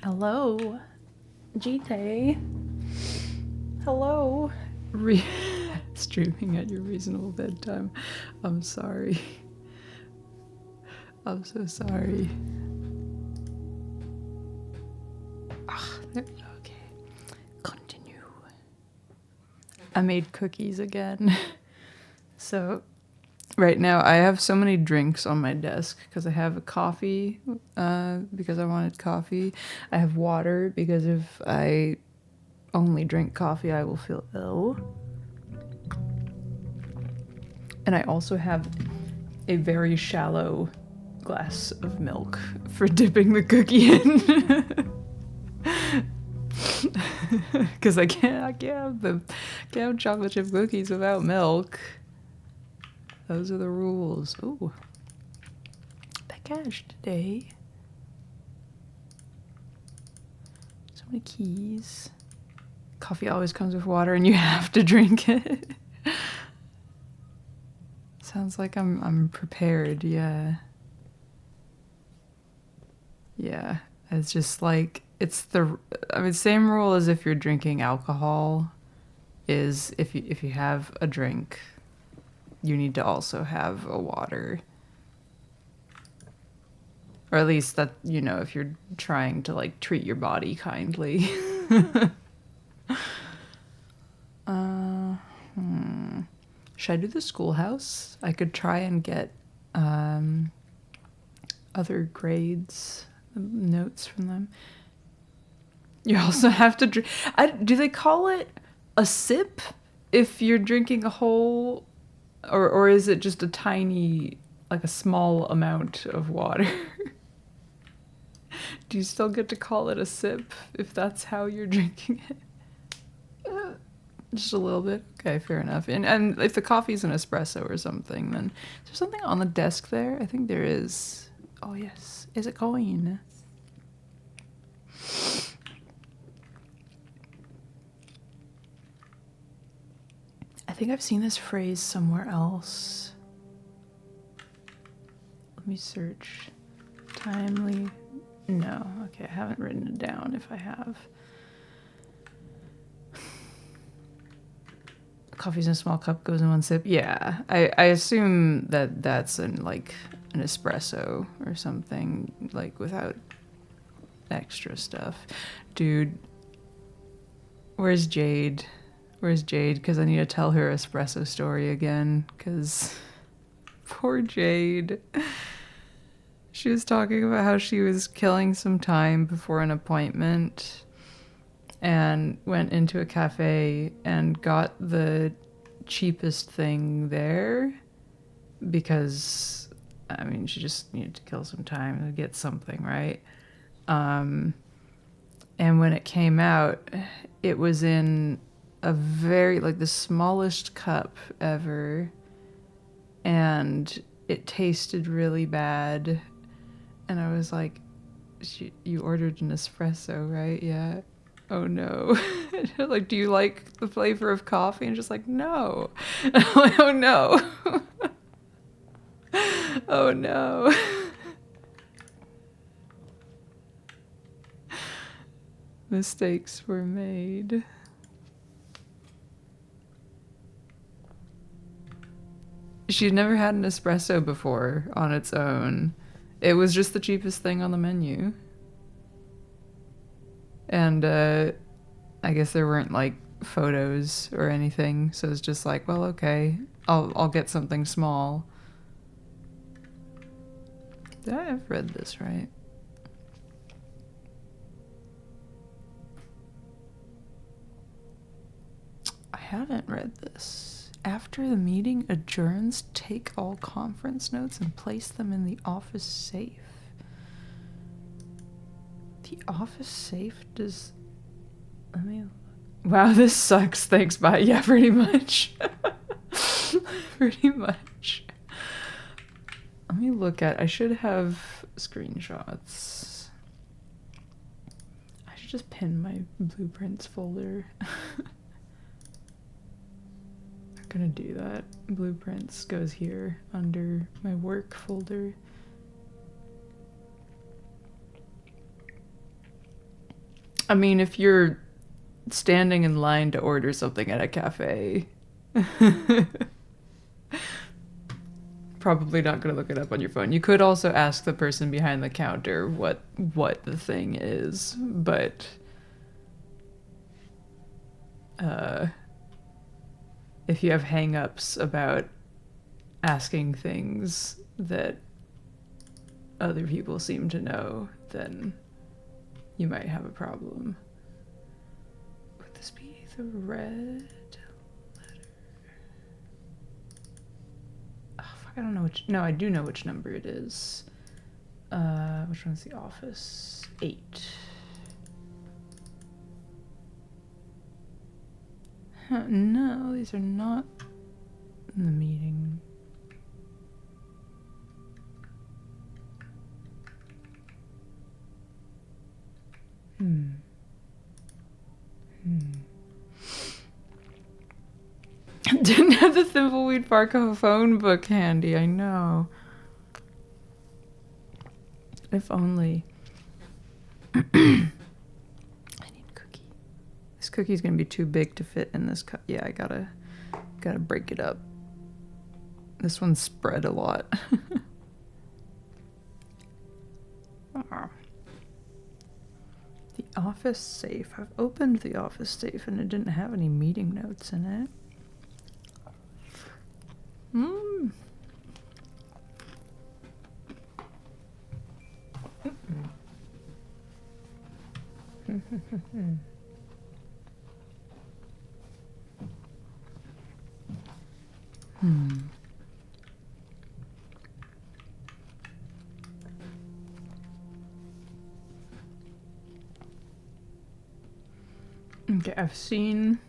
Hello, GT. Hello. Streaming at your reasonable bedtime. I'm sorry. I'm so sorry. Okay. Continue. I made cookies again. So right now I have so many drinks on my desk because I have a coffee because I wanted coffee. I have water because if I only drink coffee I will feel ill. And I also have a very shallow glass of milk for dipping the cookie in. Because I can't have chocolate chip cookies without milk. Those are the rules. Ooh. That cash today. So many keys. Coffee always comes with water and you have to drink it. Sounds like I'm prepared, yeah. Yeah. It's just like same rule as if you're drinking alcohol is if you have a drink, you need to also have a water. Or at least that, if you're trying to like treat your body kindly. Should I do the schoolhouse? I could try and get other grades, notes from them. You also have to drink. Do they call it a sip if you're drinking a whole, or is it just a tiny, like a small amount of water? Do you still get to call it a sip if that's how you're drinking it? Just a little bit? Okay, fair enough. And if the coffee's an espresso or something, then is there something on the desk there? I think there is. Oh, yes. Is it going? I think I've seen this phrase somewhere else. Let me search. Timely. No. Okay, I haven't written it down if I have. Coffee's in a small cup, goes in one sip. Yeah, I assume that that's an espresso or something, like without extra stuff. Dude, where's Jade? Where's Jade? Because I need to tell her espresso story again, because poor Jade. She was talking about how she was killing some time before an appointment and went into a cafe and got the cheapest thing there because, she just needed to kill some time to get something, right? And when it came out, it was in a very, the smallest cup ever, and it tasted really bad. And I was like, you ordered an espresso, right? Yeah. Oh no. Do you like the flavor of coffee? And just like, no. And I'm like, oh no. Oh no. Mistakes were made. She'd never had an espresso before on its own. It was just the cheapest thing on the menu. And I guess there weren't photos or anything, so it's just like, well, okay, I'll get something small. Did I have read this right? I haven't read this. After the meeting adjourns, take all conference notes and place them in the office safe. The office safe does... Let me... Wow, this sucks. Thanks, bye. Yeah, pretty much. Pretty much. Let me look at... I should have screenshots. I should just pin my blueprints folder. I'm gonna do that. Blueprints goes here under my work folder. I mean, if you're standing in line to order something at a cafe, probably not going to look it up on your phone. You could also ask the person behind the counter what the thing is, but if you have hang-ups about asking things that other people seem to know, then you might have a problem. Would this be the red letter? Oh, fuck, I don't know which. No, I do know which number it is. Which one's the office? 8. Huh, no, these are not in the meeting. Didn't have the Thimbleweed Barco phone book handy, I know. If only. I need cookie. This cookie's gonna be too big to fit in this cup. Yeah, I gotta break it up. This one's spread a lot. The office safe. I've opened the office safe and it didn't have any meeting notes in it. Okay, I've seen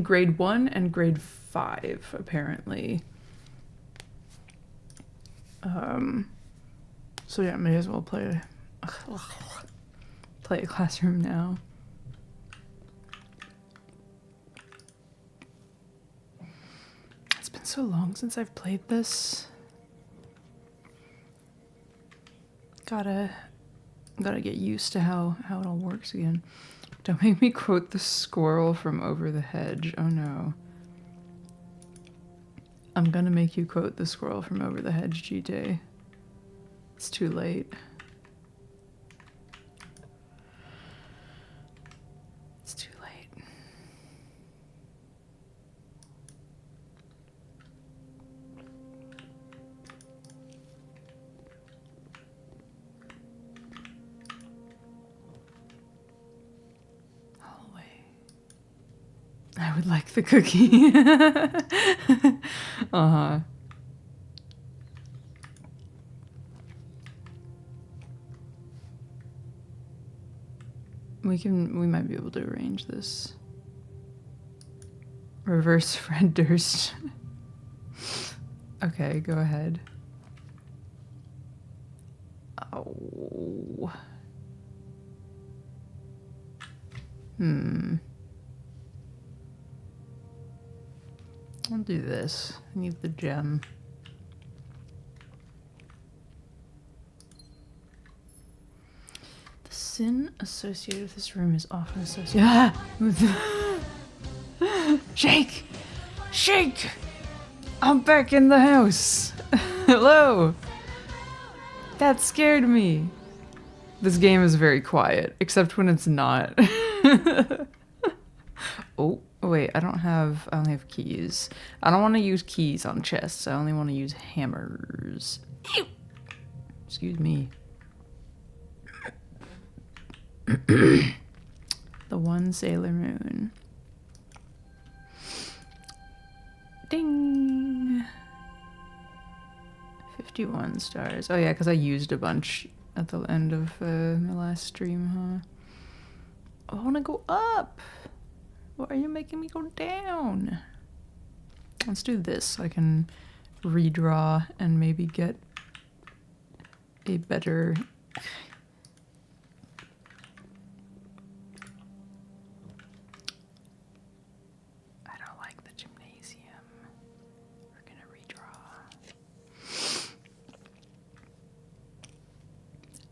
grade 1 and grade 5 apparently. So yeah, may as well play a classroom now. It's been so long since I've played this. Gotta get used to how it all works again. Don't make me quote the squirrel from Over the Hedge. Oh no. I'm gonna make you quote the squirrel from Over the Hedge, GJ. It's too late. It's too late. Hallway. I would like the cookie. Uh-huh. We might be able to arrange this. Reverse Fred Durst. Okay, go ahead. Oh. I'll do this. I need the gem. The sin associated with this room is often associated with Shake! Shake! I'm back in the house! Hello! That scared me. This game is very quiet, except when it's not. Oh, wait, I only have keys. I don't want to use keys on chests. I only want to use hammers. Ew. Excuse me. The one Sailor Moon. Ding! 51 stars. Oh yeah, because I used a bunch at the end of my last stream, huh? I want to go up! Why are you making me go down? Let's do this so I can redraw and maybe get a better... I don't like the gymnasium. We're gonna redraw.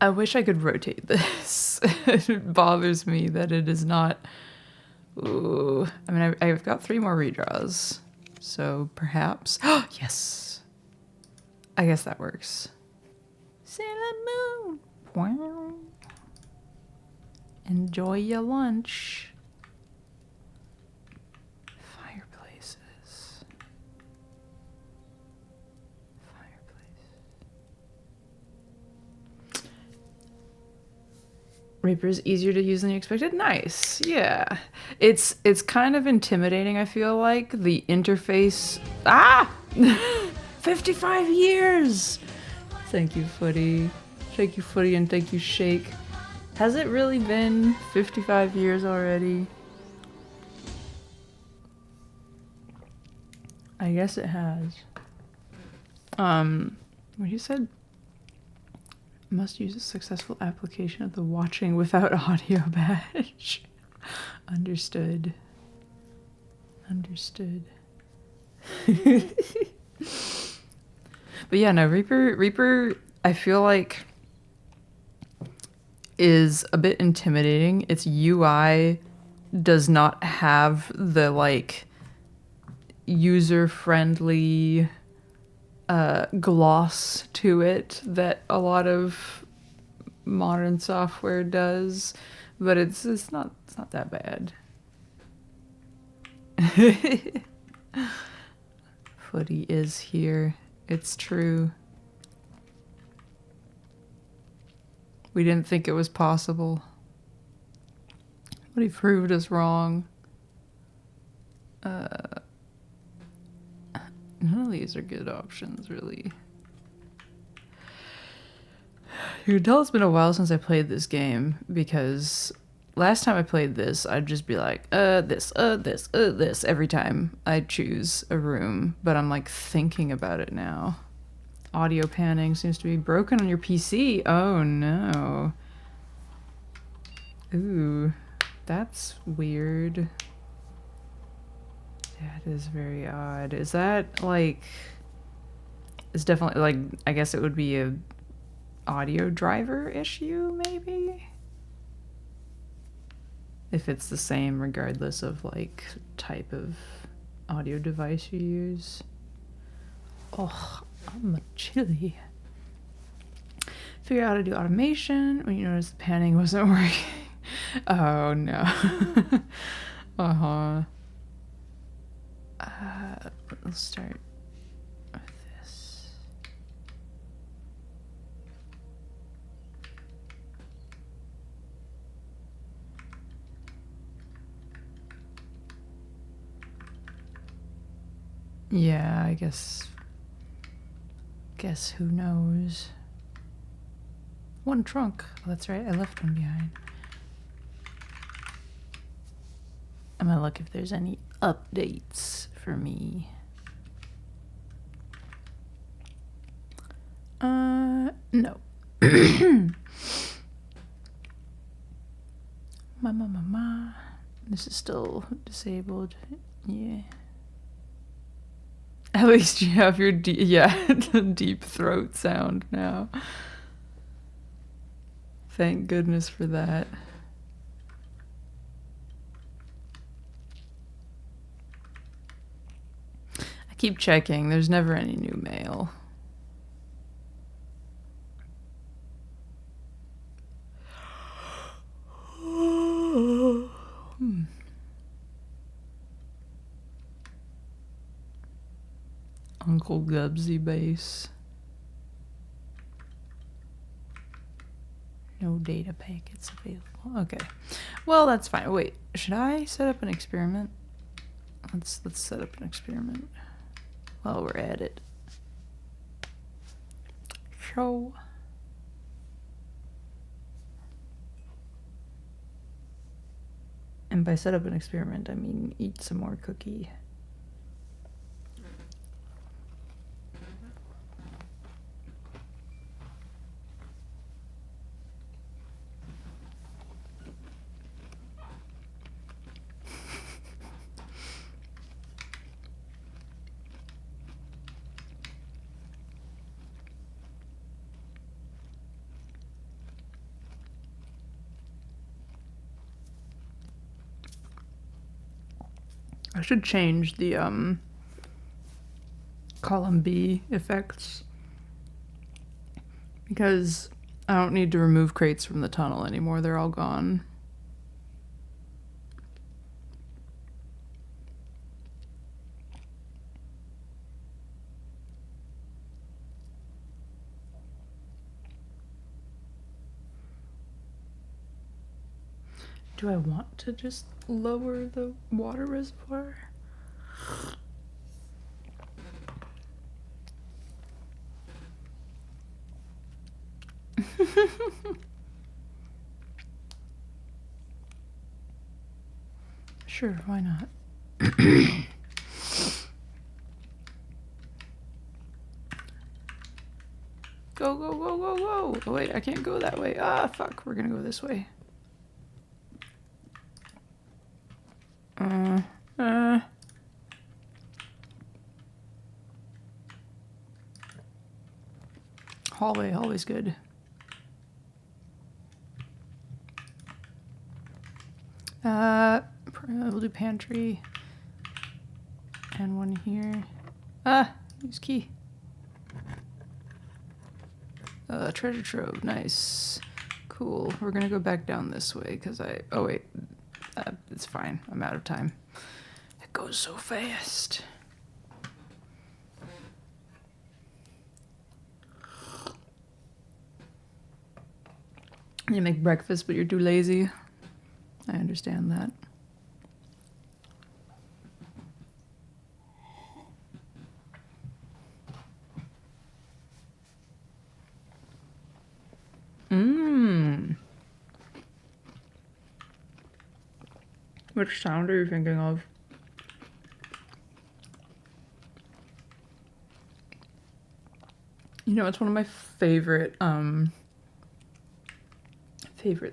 I wish I could rotate this. It bothers me that it is not. Ooh. I mean, I've got 3 more redraws. So perhaps. Oh, yes. I guess that works. Sailor Moon. Wow. Enjoy your lunch. Fireplaces. Reaper is easier to use than you expected. Nice. Yeah. It's kind of intimidating, I feel like. The interface. Ah! 55 years! Thank you, Footy. Thank you, Footy, and thank you, Shake. Has it really been 55 years already? I guess it has. What you said? Must use a successful application of the watching without audio badge. Understood. Understood. But yeah, no, Reaper, I feel like is a bit intimidating. Its UI does not have the like user-friendly gloss to it that a lot of modern software does, but it's not that bad. Footy is here. It's true. We didn't think it was possible, but he proved us wrong. None of these are good options, really. You can tell it's been a while since I played this game, because last time I played this, I'd just be like, this every time I'd choose a room, but I'm like thinking about it now. Audio panning seems to be broken on your PC. Oh no. Ooh, that's weird. That is very odd. Is that like... It's definitely like... I guess it would be a audio driver issue, maybe? If it's the same regardless of like type of audio device you use. Oh, I'm chilly. Figure out how to do automation when you notice the panning wasn't working. Oh no. uh-huh. Let's start with this. Yeah, I guess who knows. One trunk. Oh, that's right, I left one behind. I'm gonna look if there's any updates for me. No. Mama. This is still disabled. Yeah. At least you have your deep throat sound now. Thank goodness for that. I keep checking. There's never any new mail. Uncle Gubsy base. No data packets available. Okay. Well, that's fine. Wait, should I set up an experiment? Let's set up an experiment while we're at it. Show. And by set up an experiment, I mean eat some more cookie. I should change the column B effects because I don't need to remove crates from the tunnel anymore. They're all gone. Do I want to just lower the water reservoir? Sure, why not? Go, go, go, go, go! Oh wait, I can't go that way. Ah, fuck, we're gonna go this way. Hallway, hallway's good. We'll do pantry. And one here. Ah, use key. Treasure trove, nice. Cool, we're gonna go back down this way, because oh wait, it's fine, I'm out of time. It goes so fast. You make breakfast, but you're too lazy. I understand that. Which sound are you thinking of? You know, it's one of my favorite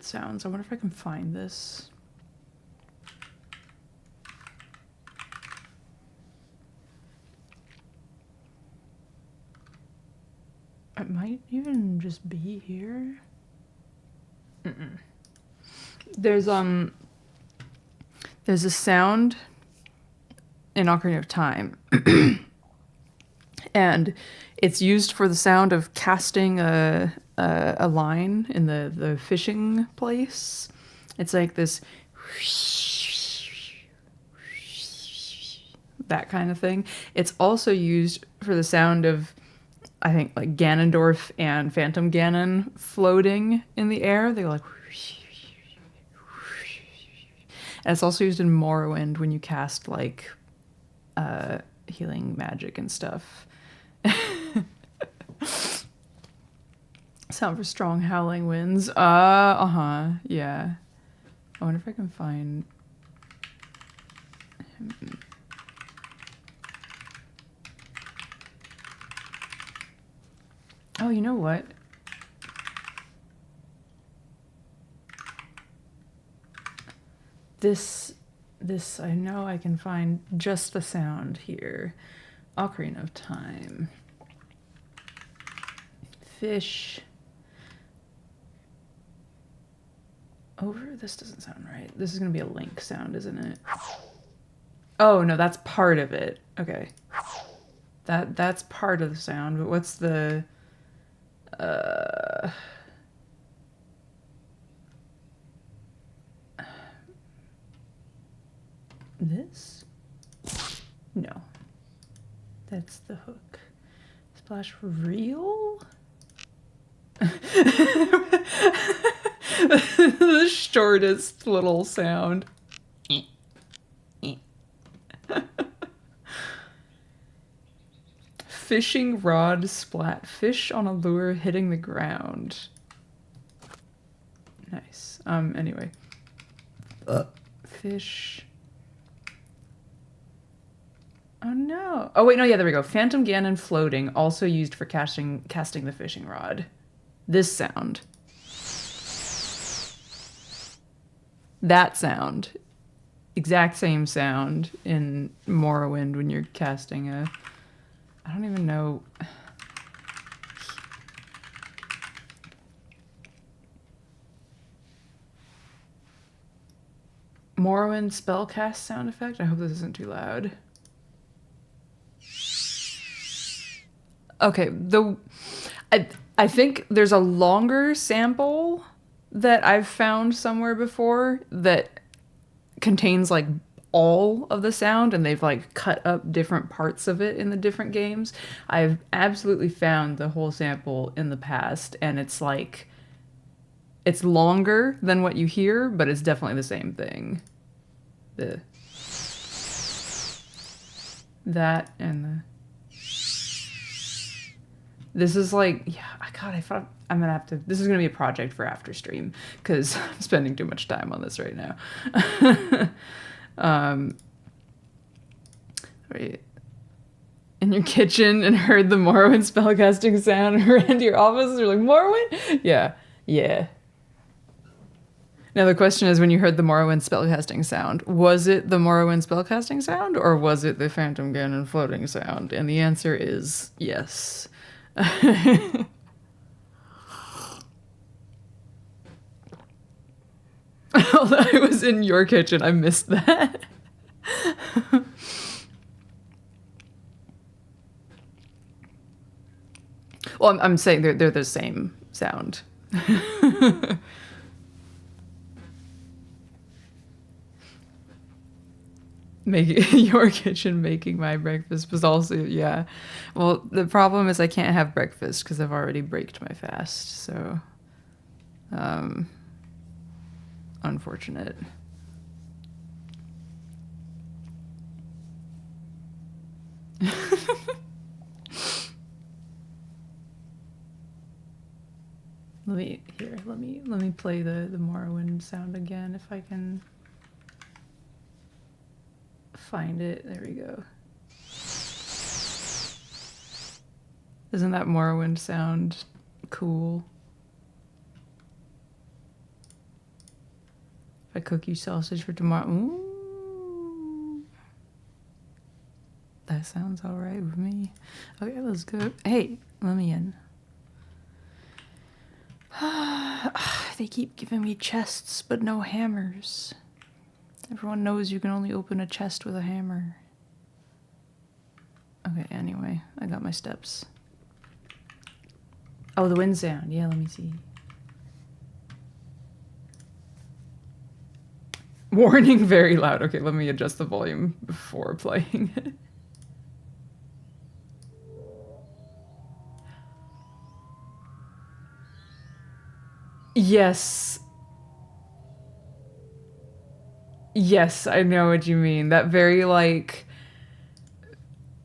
sounds. I wonder if I can find this. It might even just be here. There's a sound in Ocarina of Time, and it's used for the sound of casting a line in the fishing place. It's like this, that kind of thing. It's also used for the sound of, I think, like Ganondorf and Phantom Ganon floating in the air. They go like, and it's also used in Morrowind when you cast like healing magic and stuff. Sound for strong howling winds. Yeah. I wonder if I can find him. Oh, you know what? This I know I can find just the sound here. Ocarina of Time. Fish. Over? This doesn't sound right. This is going to be a Link sound, isn't it? Oh, no, that's part of it. Okay. That's part of the sound, but what's the... This? No. That's the hook. Splash for real? The shortest little sound. Fishing rod splat. Fish on a lure hitting the ground. Nice. Anyway. Fish. Oh no. Oh wait, no, yeah, there we go. Phantom Ganon floating, also used for casting the fishing rod. This sound. That sound. Exact same sound in Morrowind when you're casting a... I don't even know... Morrowind spellcast sound effect. I hope this isn't too loud. Okay, I think there's a longer sample that I've found somewhere before that contains like all of the sound, and they've like cut up different parts of it in the different games. I've absolutely found the whole sample in the past, and it's like it's longer than what you hear, but it's definitely the same thing. That and the this is like, yeah, God, I thought I'm gonna have to. This is gonna be a project for after stream because I'm spending too much time on this right now. Right. In your kitchen and heard the Morrowind spellcasting sound and ran to your office. You're like, Morrowind? Yeah, yeah. Now the question is, when you heard the Morrowind spellcasting sound, was it the Morrowind spellcasting sound or was it the Phantom Ganon floating sound? And the answer is yes. Although I was in your kitchen, I missed that. Well, I'm saying they're the same sound. Making your kitchen, making my breakfast was also, yeah. Well, the problem is I can't have breakfast because I've already braked my fast. So, unfortunate. Let me play the Morrowind sound again if I can find it. There we go. Isn't that Morrowind sound cool? If I cook you sausage for tomorrow. Ooh. That sounds all right with me. Okay, let's go. Hey, let me in. They keep giving me chests, but no hammers. Everyone knows you can only open a chest with a hammer. Okay, anyway, I got my steps. Oh, the wind sound. Yeah, let me see. Warning, very loud. Okay, let me adjust the volume before playing it. Yes. Yes, I know what you mean. That very like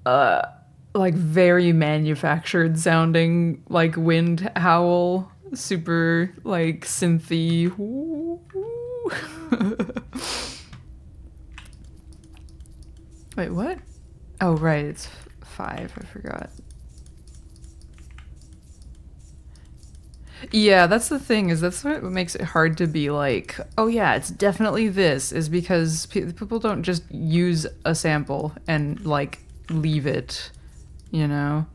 very manufactured sounding like wind howl, super like synthy. Wait, what? Oh, right, it's 5. I forgot. Yeah, that's the thing, is that's what makes it hard to be like, oh yeah, it's definitely this, is because people don't just use a sample and like leave it, you know?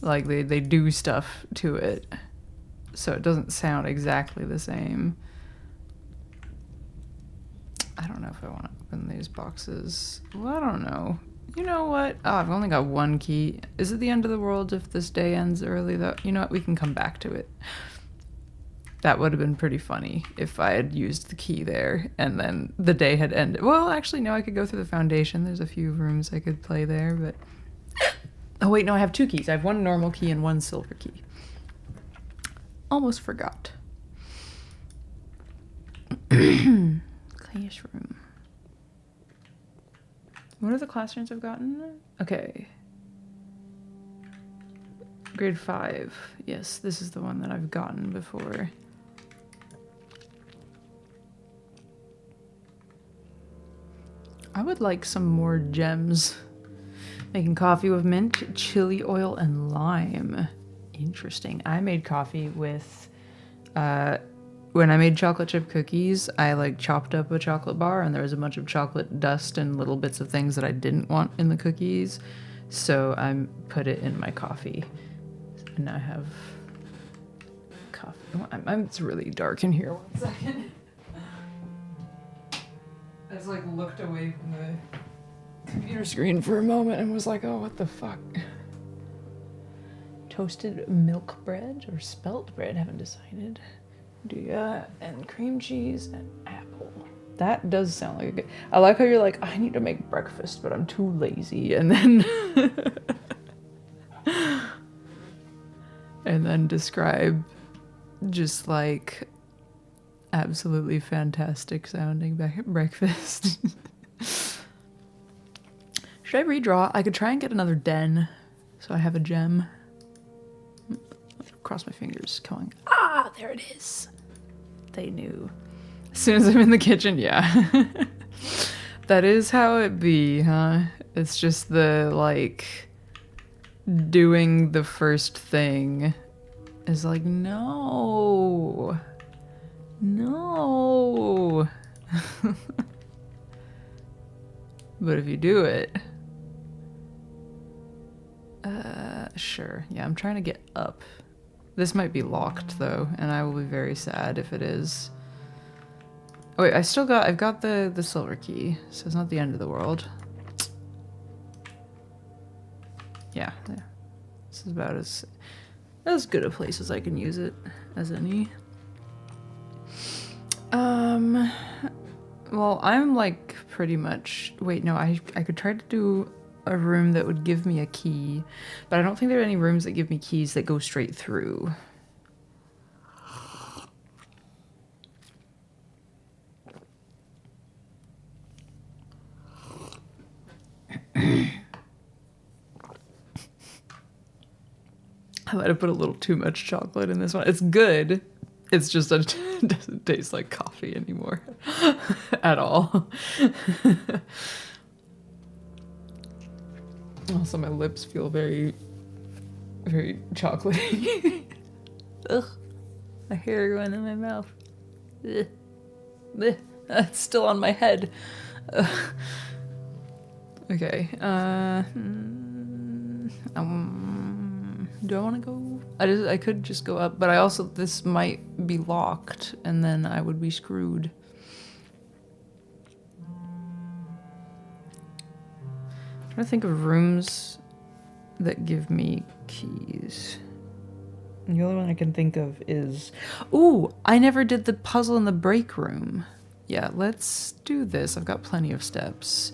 Like they do stuff to it. So it doesn't sound exactly the same. I don't know if I want to open these boxes. Well, I don't know. You know what? Oh, I've only got 1 key. Is it the end of the world if this day ends early, though? You know what? We can come back to it. That would have been pretty funny if I had used the key there and then the day had ended. Well, actually, no, I could go through the foundation. There's a few rooms I could play there, but... Oh, wait, no, I have 2 keys. I have 1 normal key and 1 silver key. Almost forgot. Clayish room. What are the classrooms I've gotten? Okay. Grade 5. Yes, this is the one that I've gotten before. I would like some more gems. Making coffee with mint, chili oil, and lime. Interesting. I made coffee with... when I made chocolate chip cookies, I like chopped up a chocolate bar and there was a bunch of chocolate dust and little bits of things that I didn't want in the cookies. So I put it in my coffee. And now I have coffee. It's really dark in here. 1 second. I just like looked away from the computer screen for a moment and was like, oh, what the fuck? Toasted milk bread or spelt bread, haven't decided. And cream cheese and apple. That does sound like a good. I like how you're like, I need to make breakfast, but I'm too lazy, and then and then describe just like absolutely fantastic sounding breakfast. Should I redraw? I could try and get another den, so I have a gem. Cross my fingers, going, ah, there it is. They knew. As soon as I'm in the kitchen, yeah. That is how it be, huh? It's just the, like, doing the first thing is like, no. No. But if you do it, sure. Yeah, I'm trying to get up. This might be locked though, and I will be very sad if it is. Oh wait, I've got the silver key, so it's not the end of the world. Yeah. This is about as good a place as I can use it as any. Well, I'm like pretty much, wait, no, I could try to do a room that would give me a key, but I don't think there are any rooms that give me keys that go straight through. I might have put a little too much chocolate in this one. It's good. It's just that it doesn't taste like coffee anymore at all. Also, my lips feel very, very chocolatey. Ugh, my hair going in my mouth. Ugh. Ugh. It's still on my head. Okay. Do I want to go? I could just go up, but I also, this might be locked, and then I would be screwed. I'm trying to think of rooms that give me keys. And the only one I can think of is... Ooh, I never did the puzzle in the break room. Yeah, let's do this. I've got plenty of steps.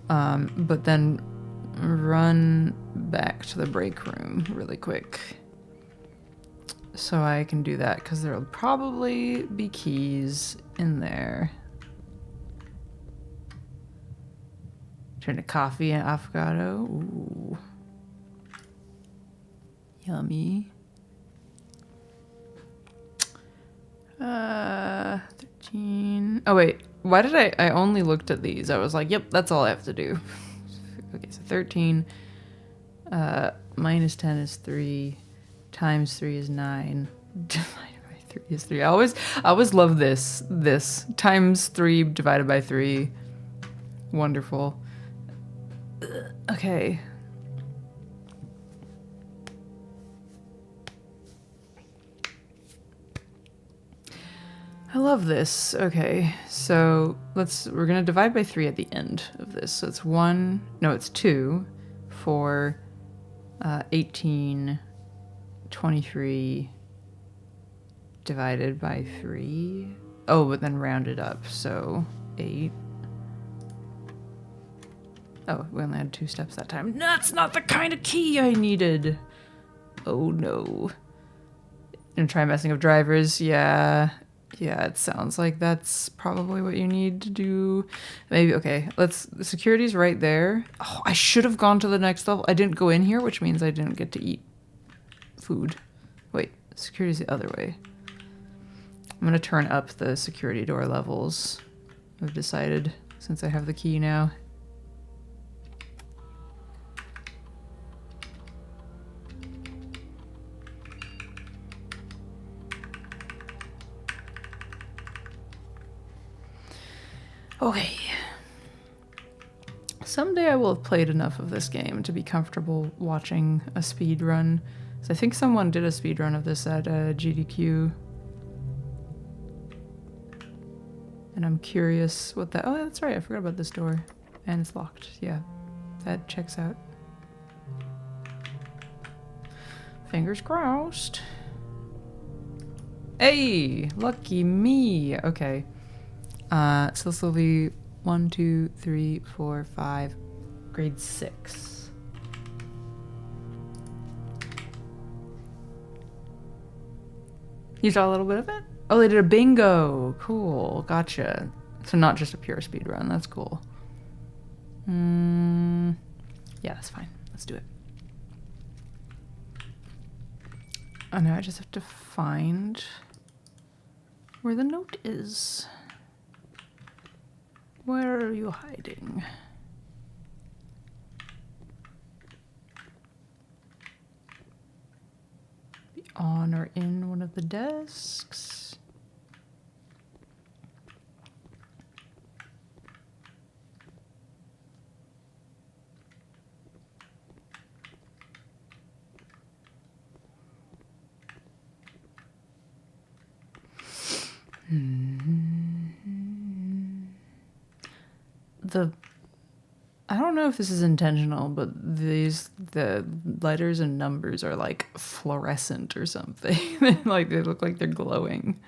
But then run back to the break room really quick. So I can do that, because there'll probably be keys in there. Turn to coffee and avocado. Ooh. Yummy. 13. Oh wait, why did I only looked at these? I was like, yep, that's all I have to do. Okay, so 13. Minus 10 is 3. Times 3 is 9. Divided by 3 is 3. I always love this. Times 3 divided by 3. Wonderful. Okay. I love this. Okay, so we're gonna divide by 3 at the end of this. So it's 1, no, it's 2, 4, 18, 23 divided by 3. Oh, but then rounded up, so 8. Oh, we only had 2 steps that time. That's not the kind of key I needed. Oh no. Gonna try messing up drivers, yeah. Yeah, it sounds like that's probably what you need to do. Maybe, okay, the security's right there. Oh, I should have gone to the next level. I didn't go in here, which means I didn't get to eat food. Wait, security's the other way. I'm gonna turn up the security door levels. I've decided, since I have the key now. Okay. Someday I will have played enough of this game to be comfortable watching a speed run. So I think someone did a speed run of this at GDQ. And I'm curious what that... Oh, that's right. I forgot about this door. And it's locked. Yeah. That checks out. Fingers crossed. Hey! Lucky me! Okay. So this will be 1, 2, 3, 4, 5. Grade 6. You saw a little bit of it? Oh, they did a bingo! Cool. Gotcha. So not just a pure speed run. That's cool. Yeah, that's fine. Let's do it. Oh, now I just have to find where the note is. Where are you hiding? Be on or in one of the desks. I don't know if this is intentional, but the letters and numbers are like fluorescent or something. Like they look like they're glowing.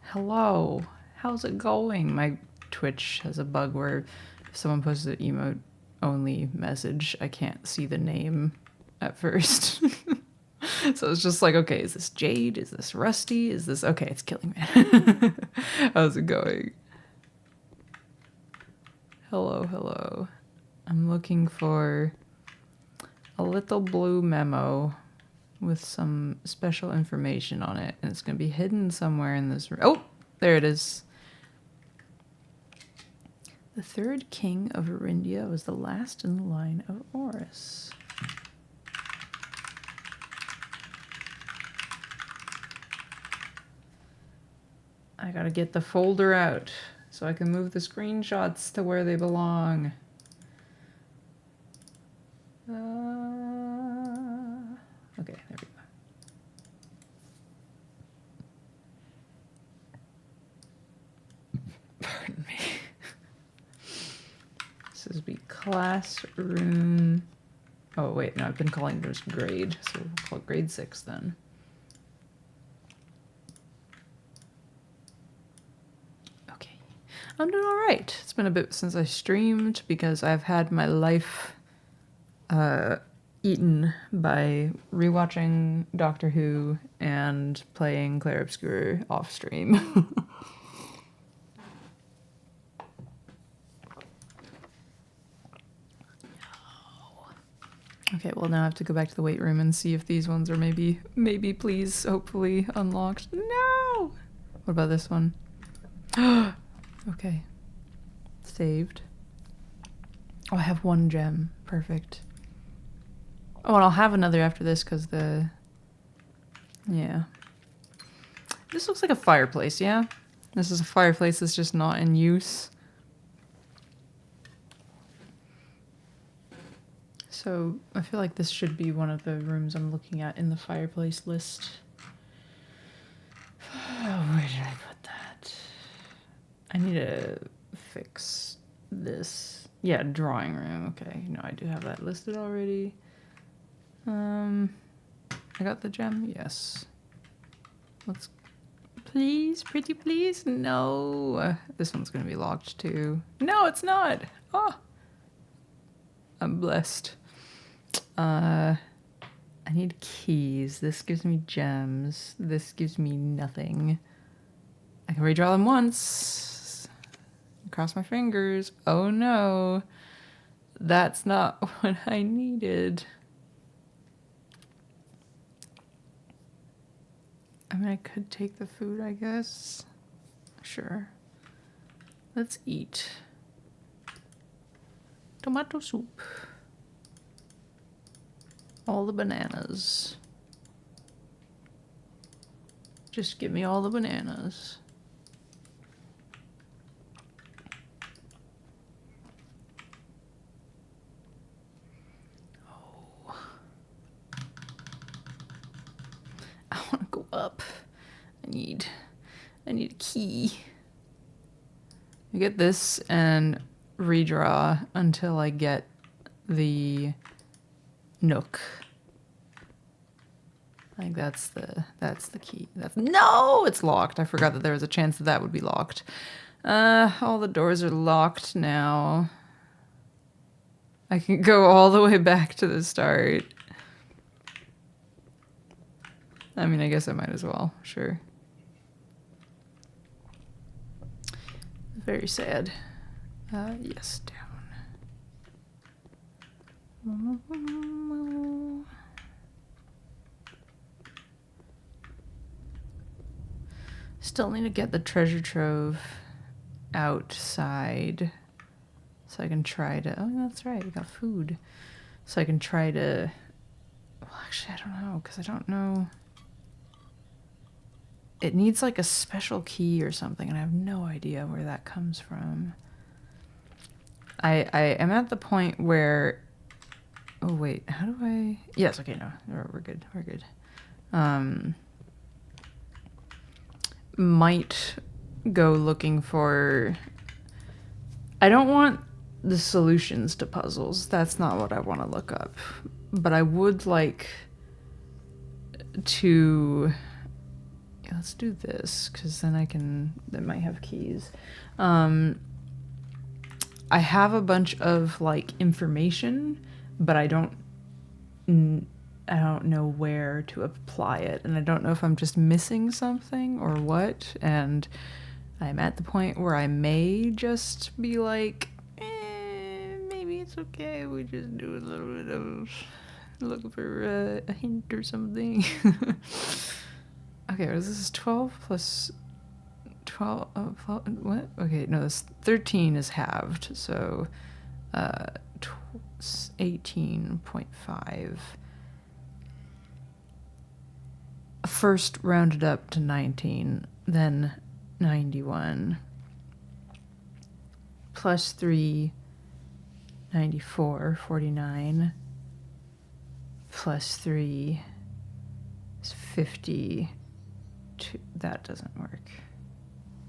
Hello. How's it going? My Twitch has a bug where if someone posts an emote only message, I can't see the name at first. So it's just like, okay, is this Jade? Is this Rusty? Is this... Okay, it's Killing Man. How's it going? Hello, hello. I'm looking for a little blue memo with some special information on it, and it's going to be hidden somewhere in this room. Oh, there it is. The third king of Arindia was the last in the line of Oris. I gotta get the folder out so I can move the screenshots to where they belong. Okay, there we go. Pardon me. This is be classroom. Oh, wait, no, I've been calling it just grade, so we'll call it grade 6 then. Okay. I'm doing all right. It's been a bit since I streamed because I've had my life eaten by rewatching Doctor Who and playing Clair Obscur off stream. Okay, well now I have to go back to the weight room and see if these ones are maybe, please, hopefully unlocked. No! What about this one? Okay. Saved. Oh, I have 1 gem. Perfect. Oh, and I'll have another after this because the... Yeah. This looks like a fireplace, yeah? This is a fireplace that's just not in use. So I feel like this should be one of the rooms I'm looking at in the fireplace list. Oh, where did I put that? I need to fix this. Yeah, drawing room. Okay, no, I do have that listed already. I got the gem? Yes. Let's... Please, pretty please? No. This one's gonna be locked too. No, it's not! Oh! I'm blessed. I need keys. This gives me gems. This gives me nothing. I can redraw them once. Cross my fingers. Oh no. That's not what I needed. I mean, I could take the food, I guess. Sure. Let's eat. Tomato soup. All the bananas. Just give me all the bananas. Oh. I want to go up. need a key. I get this and redraw until I get the nook. I think that's the key. No, it's locked. I forgot that there was a chance that that would be locked. All the doors are locked now. I can go all the way back to the start. I mean, I guess I might as well. Sure. Very sad. Yes, down. Still need to get the treasure trove outside so I can try to... Oh, that's right. We got food. So I can try to... Well, actually, I don't know, because I don't know... It needs like a special key or something, and I have no idea where that comes from. I am at the point where... Oh, wait. How do I... Yes, okay, no. We're good. We're good. Might go looking for... I don't want the solutions to puzzles. That's not what I want to look up. But I would like to... Yeah, let's do this, because then I can... That might have keys. I have a bunch of, like, information, but I don't know where to apply it, and I don't know if I'm just missing something or what, and I'm at the point where I may just be like, maybe it's okay, we just do a little bit of looking for a hint or something. Okay, this is 12 plus 12, what? Okay, no, this 13 is halved, so 18.5. First rounded up to 19, then 91. Plus 3, 94, 49. Plus 3 is 50. That doesn't work.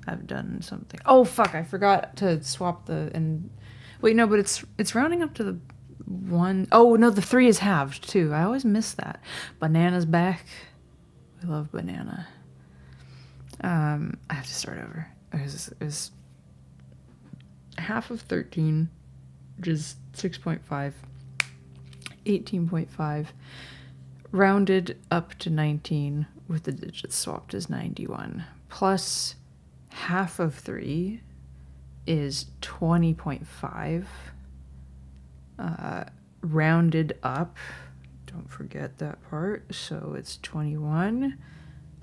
I've done something. Oh, fuck, I forgot to swap the... and wait, no, but it's rounding up to the 1. Oh, no, the 3 is halved, too. I always miss that. Banana's back. I love banana. I have to start over. It was half of 13, which is 6.5, 18.5, rounded up to 19 with the digits swapped is 91, plus half of 3 is 20.5, rounded up, don't forget that part, so it's 21,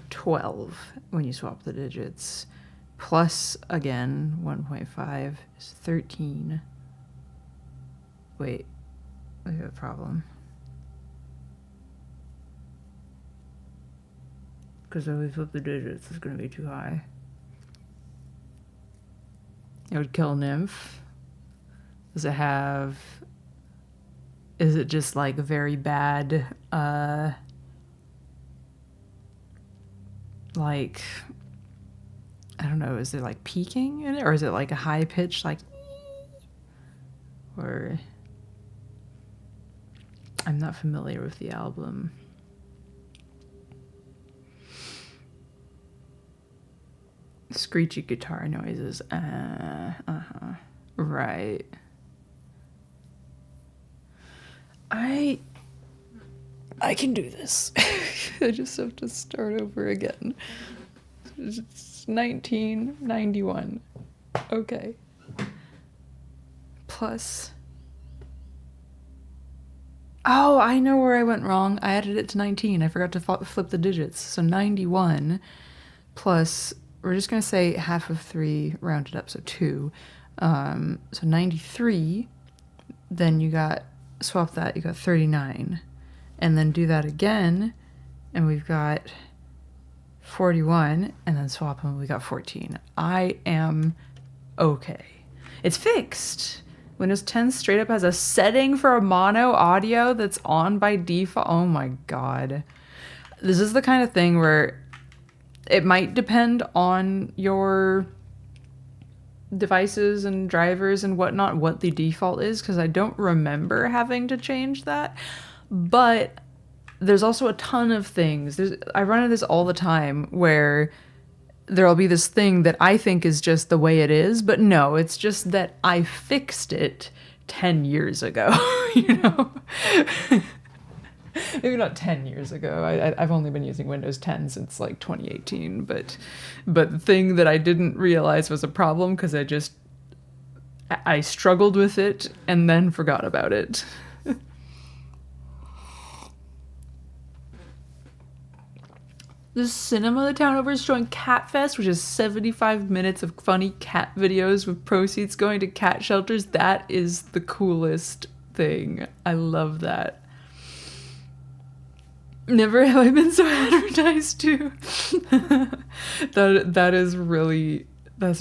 12 when you swap the digits, plus again 1.5 is 13. Wait, we have a problem. Because if we flip the digits, it's going to be too high. It would kill Nymph. Does it have... Is it just like very bad, like, I don't know, is it like peaking in it? Or is it like a high pitch, like, or, I'm not familiar with the album. Screechy guitar noises, right. I can do this. I just have to start over again. It's 1991. Okay. Plus. Oh, I know where I went wrong. I added it to 19. I forgot to flip the digits. So 91 plus, we're just going to say half of 3 rounded up, so 2. So 93. Then you got, swap that, you got 39. And then do that again, and we've got 41, and then swap them, we got 14. I am okay. It's fixed. Windows 10 straight up has a setting for a mono audio that's on by default. Oh my god. This is the kind of thing where it might depend on your devices and drivers and whatnot, what the default is, because I don't remember having to change that. But there's also a ton of things. I run into this all the time where there'll be this thing that I think is just the way it is, but no, it's just that I fixed it 10 years ago, you know? Maybe not 10 years ago. I've only been using Windows 10 since like 2018, but the thing that I didn't realize was a problem because I struggled with it and then forgot about it. The cinema the town over is showing Cat Fest, which is 75 minutes of funny cat videos with proceeds going to cat shelters. That is the coolest thing. I love that. Never have I been so advertised to. That's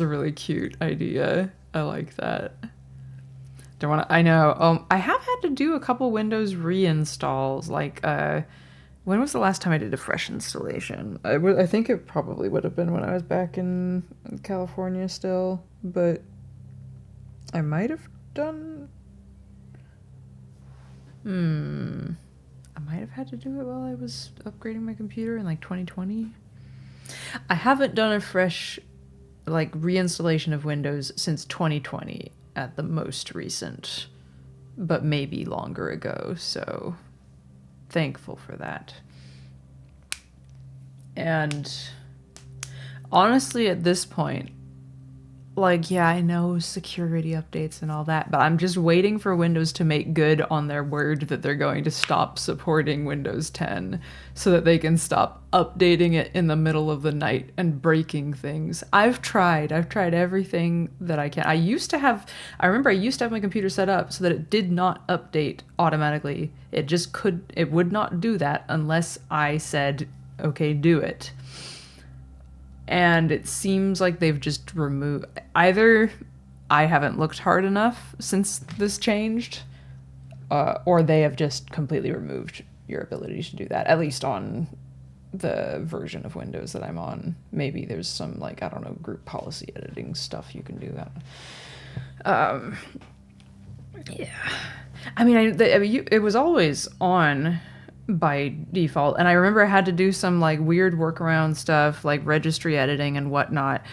a really cute idea. I like that. Don't want to. I know. I have had to do a couple Windows reinstalls. Like, when was the last time I did a fresh installation? I think it probably would have been when I was back in California still, but I might have done. I might have had to do it while I was upgrading my computer in like 2020. I haven't done a fresh like reinstallation of Windows since 2020 at the most recent, but maybe longer ago, so thankful for that. And honestly, at this point, like, yeah, I know security updates and all that, but I'm just waiting for Windows to make good on their word that they're going to stop supporting Windows 10 so that they can stop updating it in the middle of the night and breaking things. I've tried everything that I can. I remember I used to have my computer set up so that it did not update automatically. It would not do that unless I said, okay, do it. And it seems like they've just removed... Either I haven't looked hard enough since this changed, or they have just completely removed your ability to do that, at least on the version of Windows that I'm on. Maybe there's some, like, I don't know, group policy editing stuff you can do that. Yeah. I mean, it was always on by default, and I remember I had to do some like weird workaround stuff like registry editing and whatnot,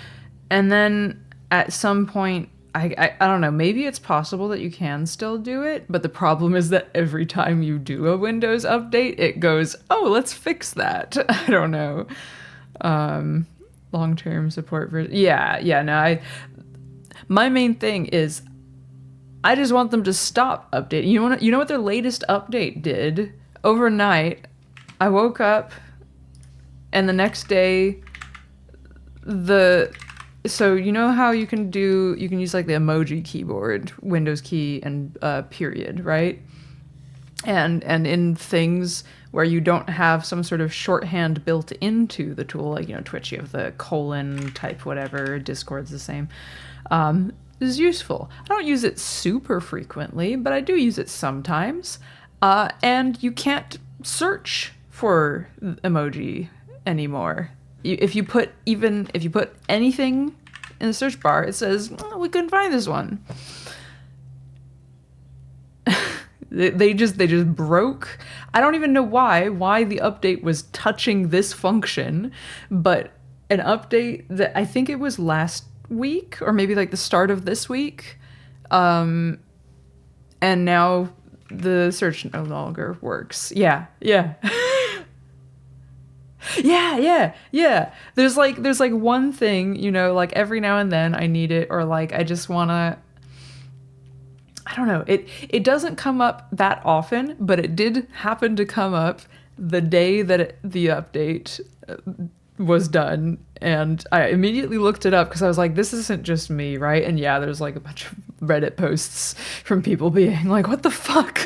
and then at some point I don't know, maybe it's possible that you can still do it, but the problem is that every time you do a Windows update it goes, oh, let's fix that. I don't know. Long-term support for my main thing is I just want them to stop updating. You know what their latest update did? Overnight, I woke up, and the next day, so you know how you can use like the emoji keyboard, Windows key and period, right? And in things where you don't have some sort of shorthand built into the tool, like, you know, Twitch, you have the colon type whatever, Discord's the same. This is useful. I don't use it super frequently, but I do use it sometimes. And you can't search for emoji anymore. If you put anything in the search bar, it says, oh, we couldn't find this one. they just broke. I don't even know why the update was touching this function, but an update that I think it was last week or maybe like the start of this week, and now the search no longer works. Yeah. Yeah. There's like one thing, you know, like every now and then I need it, or like I just wanna, I don't know. It doesn't come up that often, but it did happen to come up the day that the update was done, and I immediately looked it up because I was like, this isn't just me, right? And yeah, there's like a bunch of Reddit posts from people being like, what the fuck?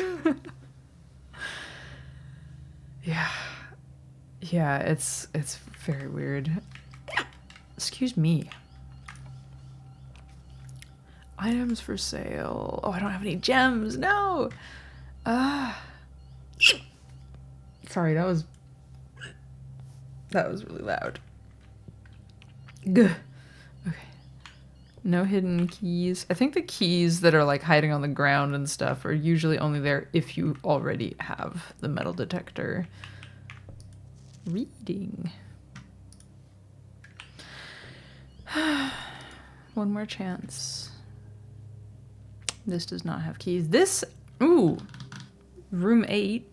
Yeah, it's very weird. Excuse me. Items for sale. Oh, I don't have any gems. No. Sorry, that was really loud. Gah. Okay. No hidden keys. I think the keys that are like hiding on the ground and stuff are usually only there if you already have the metal detector. Reading. One more chance. This does not have keys. This, ooh, room 8.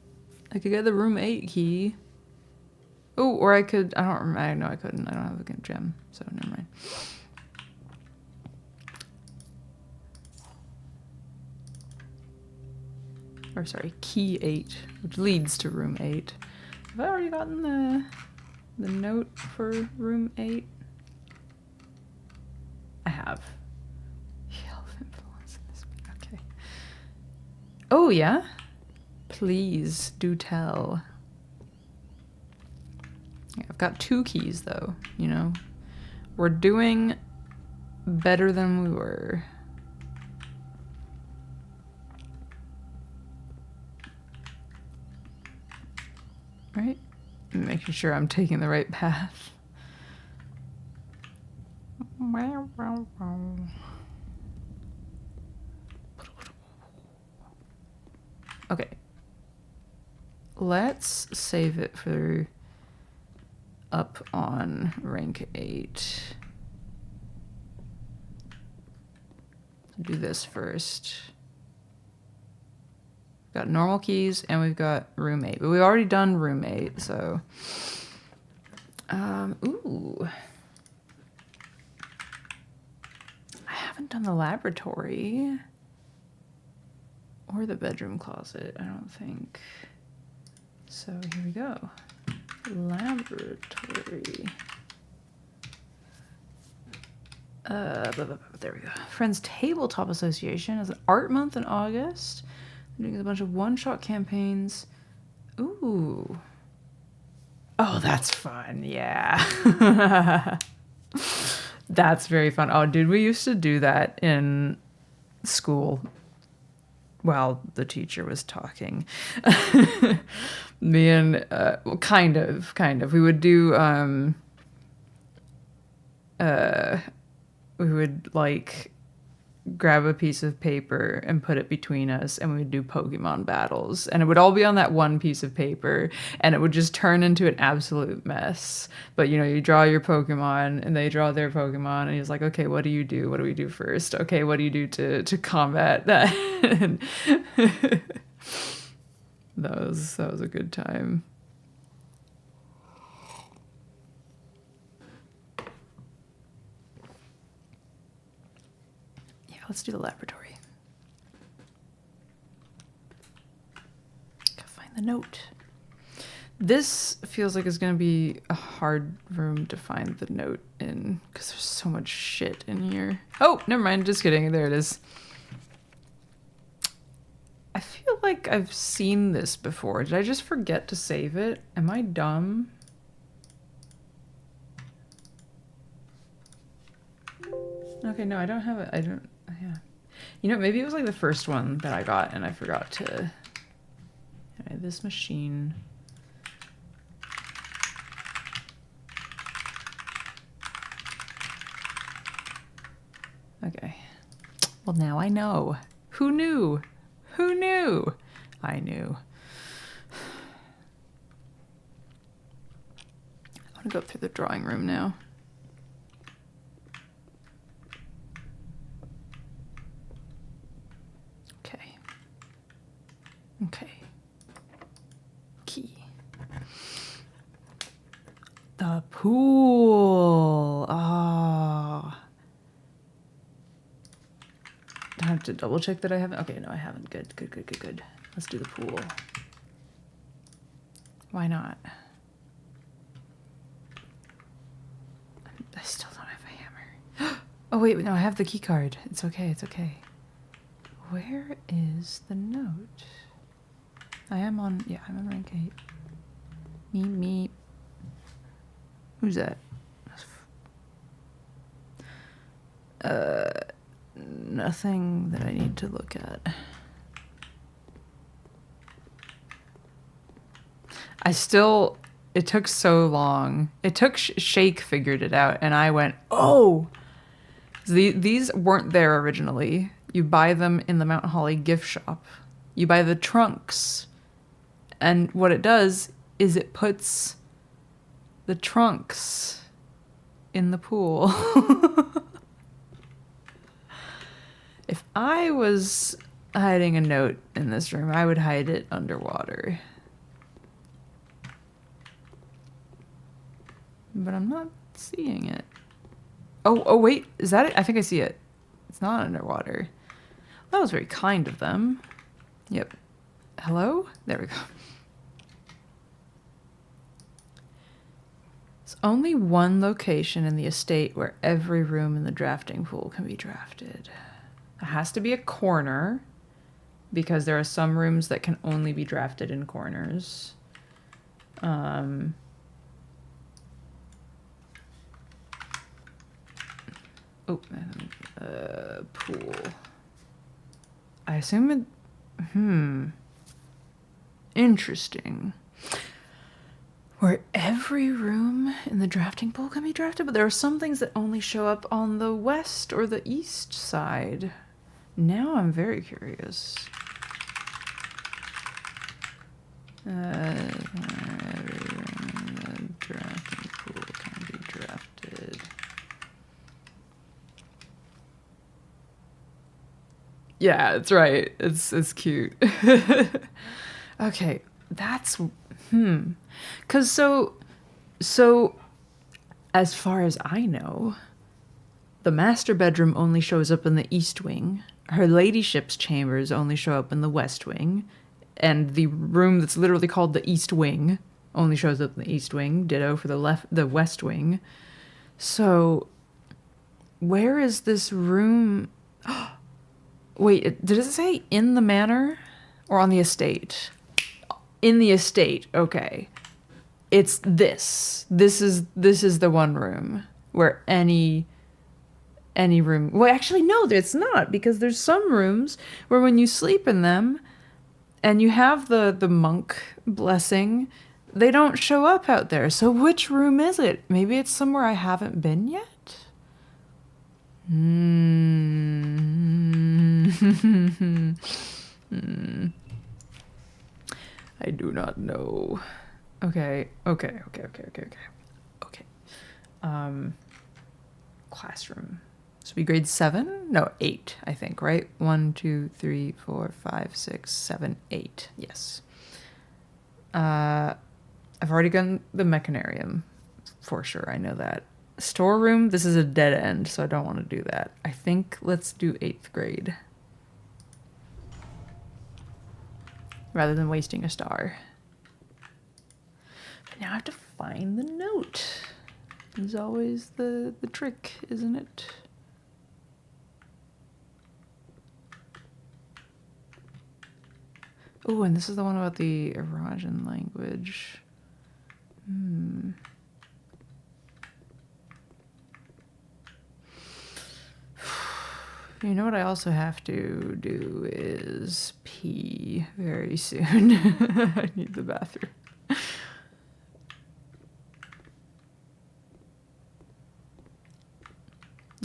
I could get the room 8 key. Oh, or I could, I don't remember, I know I couldn't. I don't have a good gem, so never mind. Or sorry, key 8, which leads to room 8. Have I already gotten the note for room 8? I have. Okay. Oh, yeah? Please do tell. Yeah, I've got 2 keys, though, you know? We're doing better than we were. Right? Making sure I'm taking the right path. Okay. Let's save it for up on rank 8. Do this first. Got normal keys and we've got room 8, but we've already done room 8, so ooh, I haven't done the laboratory or the bedroom closet, I don't think. So here we go. Laboratory. There we go. Friends Tabletop Association is an art month in August. We're doing a bunch of one-shot campaigns. Ooh. Oh, that's fun. Yeah. That's very fun. Oh, dude, we used to do that in school while the teacher was talking. Me and, well, kind of. We would do, we would, like, grab a piece of paper and put it between us, and we would do Pokemon battles, and it would all be on that one piece of paper, and it would just turn into an absolute mess. But you know, you draw your Pokemon and they draw their Pokemon, and he's like, okay, what do you do? What do we do first? Okay, what do you do to combat that? that was a good time. Let's do the laboratory. Gotta find the note. This feels like it's gonna be a hard room to find the note in because there's so much shit in here. Oh, never mind. Just kidding. There it is. I feel like I've seen this before. Did I just forget to save it? Am I dumb? Okay, no, I don't have it. I don't. Yeah. You know, maybe it was like the first one that I got and I forgot to... Alright, this machine... Okay. Well, now I know. Who knew? Who knew? I knew. I want to go up through the drawing room now. Okay. Key. The pool. Oh. I have to double check that I haven't. Okay, no, I haven't. Good. Let's do the pool. Why not? I still don't have a hammer. Oh, wait, no, I have the key card. It's okay. Where is the note? I'm on rank 8. Meep. Who's that? Nothing that I need to look at. It took so long. It took Shake figured it out, and I went, oh! These weren't there originally. You buy them in the Mount Holly gift shop. You buy the trunks. And what it does is it puts the trunks in the pool. If I was hiding a note in this room, I would hide it underwater. But I'm not seeing it. Oh, wait. Is that it? I think I see it. It's not underwater. That was very kind of them. Yep. Hello? There we go. There's only one location in the estate where every room in the drafting pool can be drafted. It has to be a corner, because there are some rooms that can only be drafted in corners. Pool. I assume it... Interesting. Where every room in the drafting pool can be drafted, but there are some things that only show up on the west or the east side. Now I'm very curious. Every room in the drafting pool can be drafted. Yeah, it's right. It's cute. Okay, that's 'cause so as far as I know, the master bedroom only shows up in the east wing. Her ladyship's chambers only show up in the west wing, and the room that's literally called the east wing only shows up in the east wing. Ditto for the west wing. So where is this room? Wait, did it say in the manor or on the estate? In the estate, okay. It's this. This is the one room where any room... Well, actually, no, it's not, because there's some rooms where when you sleep in them and you have the monk blessing, they don't show up out there. So which room is it? Maybe it's somewhere I haven't been yet? I do not know. Okay. Classroom. This would be grade 7? No, 8, I think, right? 1, 2, 3, 4, 5, 6, 7, 8. Yes. I've already done the mechanarium, for sure. I know that. Storeroom, this is a dead end, so I don't want to do that. I think let's do 8th grade. Rather than wasting a star. But now I have to find the note. Is always the trick, isn't it? Oh, and this is the one about the Iranian language. You know what I also have to do is pee very soon. I need the bathroom.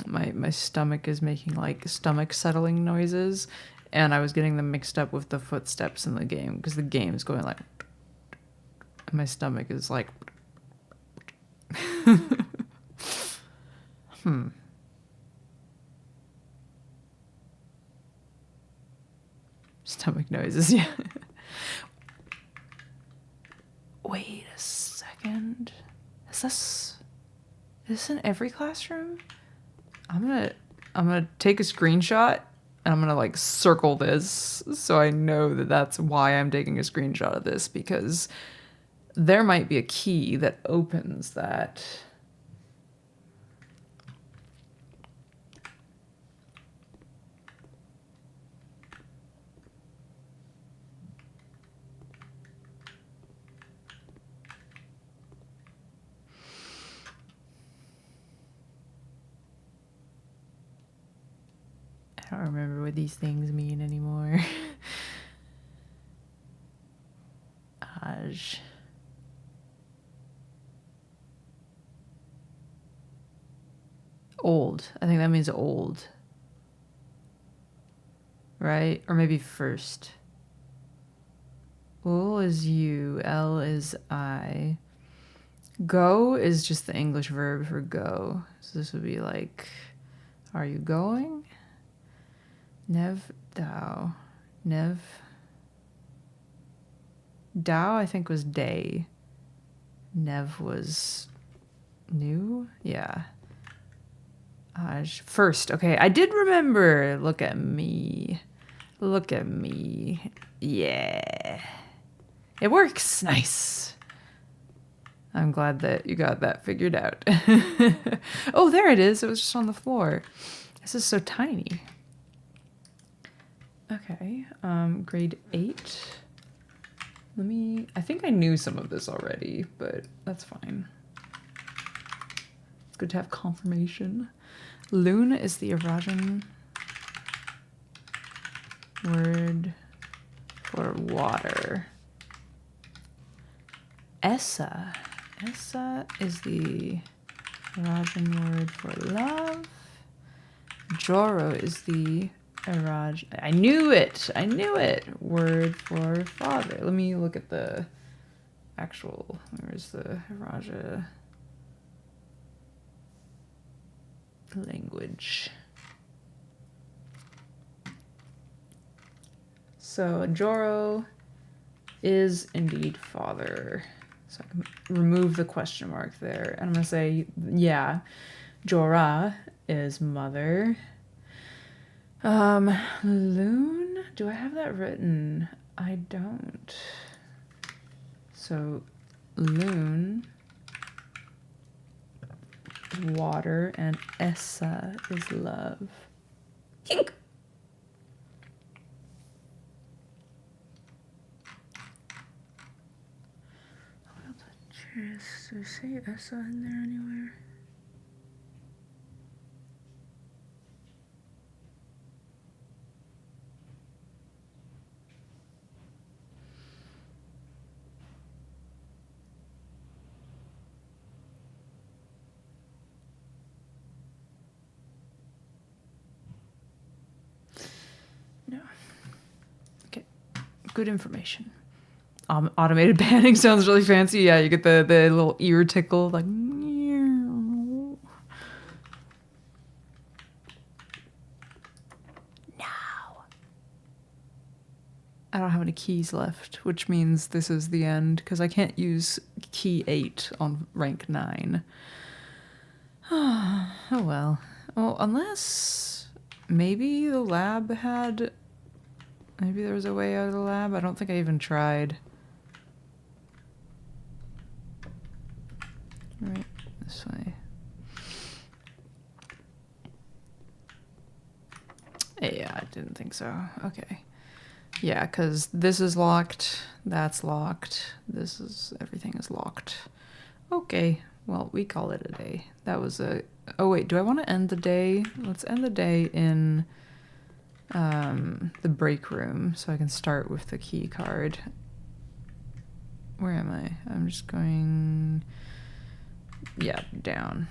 My stomach is making like stomach settling noises, and I was getting them mixed up with the footsteps in the game, because the game is going like... And my stomach is like... Stomach noises, yeah. Wait a second. Is this in every classroom? I'm gonna take a screenshot, and I'm gonna like circle this so I know that that's why I'm taking a screenshot of this, because there might be a key that opens that. I don't remember what these things mean anymore. Aj. Old. I think that means old. Right? Or maybe first. Ul is you. L is I. Go is just the English verb for go. So this would be like, are you going? Nev Dao. Nev. Dao, I think, was day. Nev was new? Yeah. First. Okay, I did remember. Look at me. Look at me. Yeah. It works. Nice. I'm glad that you got that figured out. Oh, there it is. It was just on the floor. This is so tiny. Okay, grade 8. I think I knew some of this already, but that's fine. It's good to have confirmation. Loon is the Eurasian word for water. Essa is the Eurasian word for love. Joro is the I knew it! Word for father. Let me look at the actual, where's the Raja language? So Joro is indeed father. So I can remove the question mark there. And I'm gonna say, yeah, Jora is mother. Loon? Do I have that written? I don't. So loon is water and Essa is love. Tink. Does it say Essa in there anywhere? No. Okay. Good information. Automated banning sounds really fancy. Yeah, you get the little ear tickle, like. No. I don't have any keys left, which means this is the end, because I can't use key 8 on rank 9. Oh well. Well, unless maybe the lab had. Maybe there was a way out of the lab. I don't think I even tried. Right, this way. Yeah, I didn't think so. Okay. Yeah, because this is locked, that's locked, everything is locked. Okay, well, we call it a day. That was a, oh wait, do I want to end the day? Let's end the day in the break room so I can start with the key card. Where am I? I'm just going, yeah, down.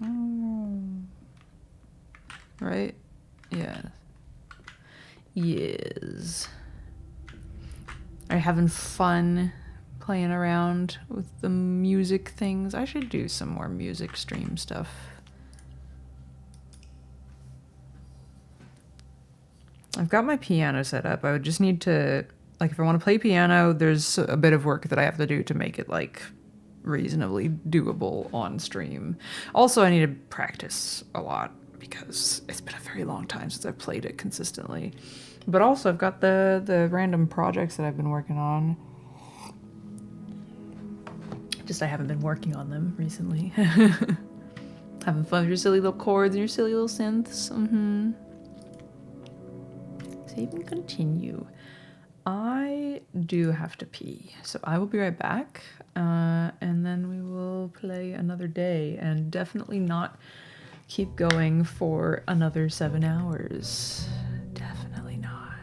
Oh. Right? Yeah. Yes. Are you having fun playing around with the music things? I should do some more music stream stuff. I've got my piano set up. I would just need to, like, if I want to play piano, there's a bit of work that I have to do to make it, like, reasonably doable on stream. Also, I need to practice a lot because it's been a very long time since I've played it consistently. But also, I've got the random projects that I've been working on. Just I haven't been working on them recently. Having fun with your silly little chords and your silly little synths. Mm-hmm. Save and continue. I do have to pee, so I will be right back, and then we will play another day, and definitely not keep going for another 7 hours. Definitely not.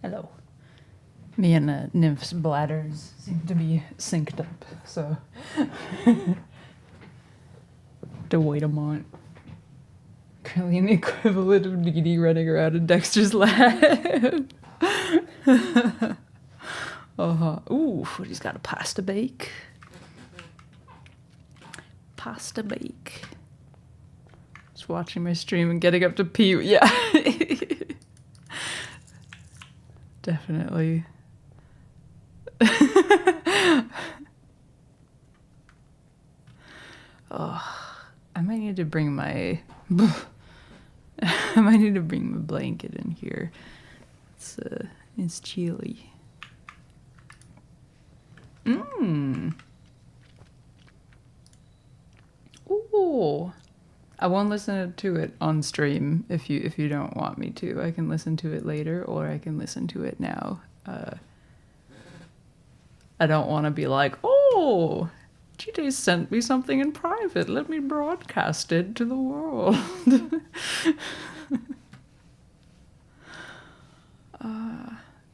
Hello. Me and Nymph's bladders seem to be synced up, so. To wait a moment. Currently an equivalent of Needy running around in Dexter's lab. Ooh, he's got a pasta bake. Pasta bake. Just watching my stream and getting up to pee. Yeah. Definitely. I might need to bring my blanket in here. It's chilly. Ooh. I won't listen to it on stream if you don't want me to. I can listen to it later, or I can listen to it now. I don't want to be like, oh, GJ sent me something in private. Let me broadcast it to the world.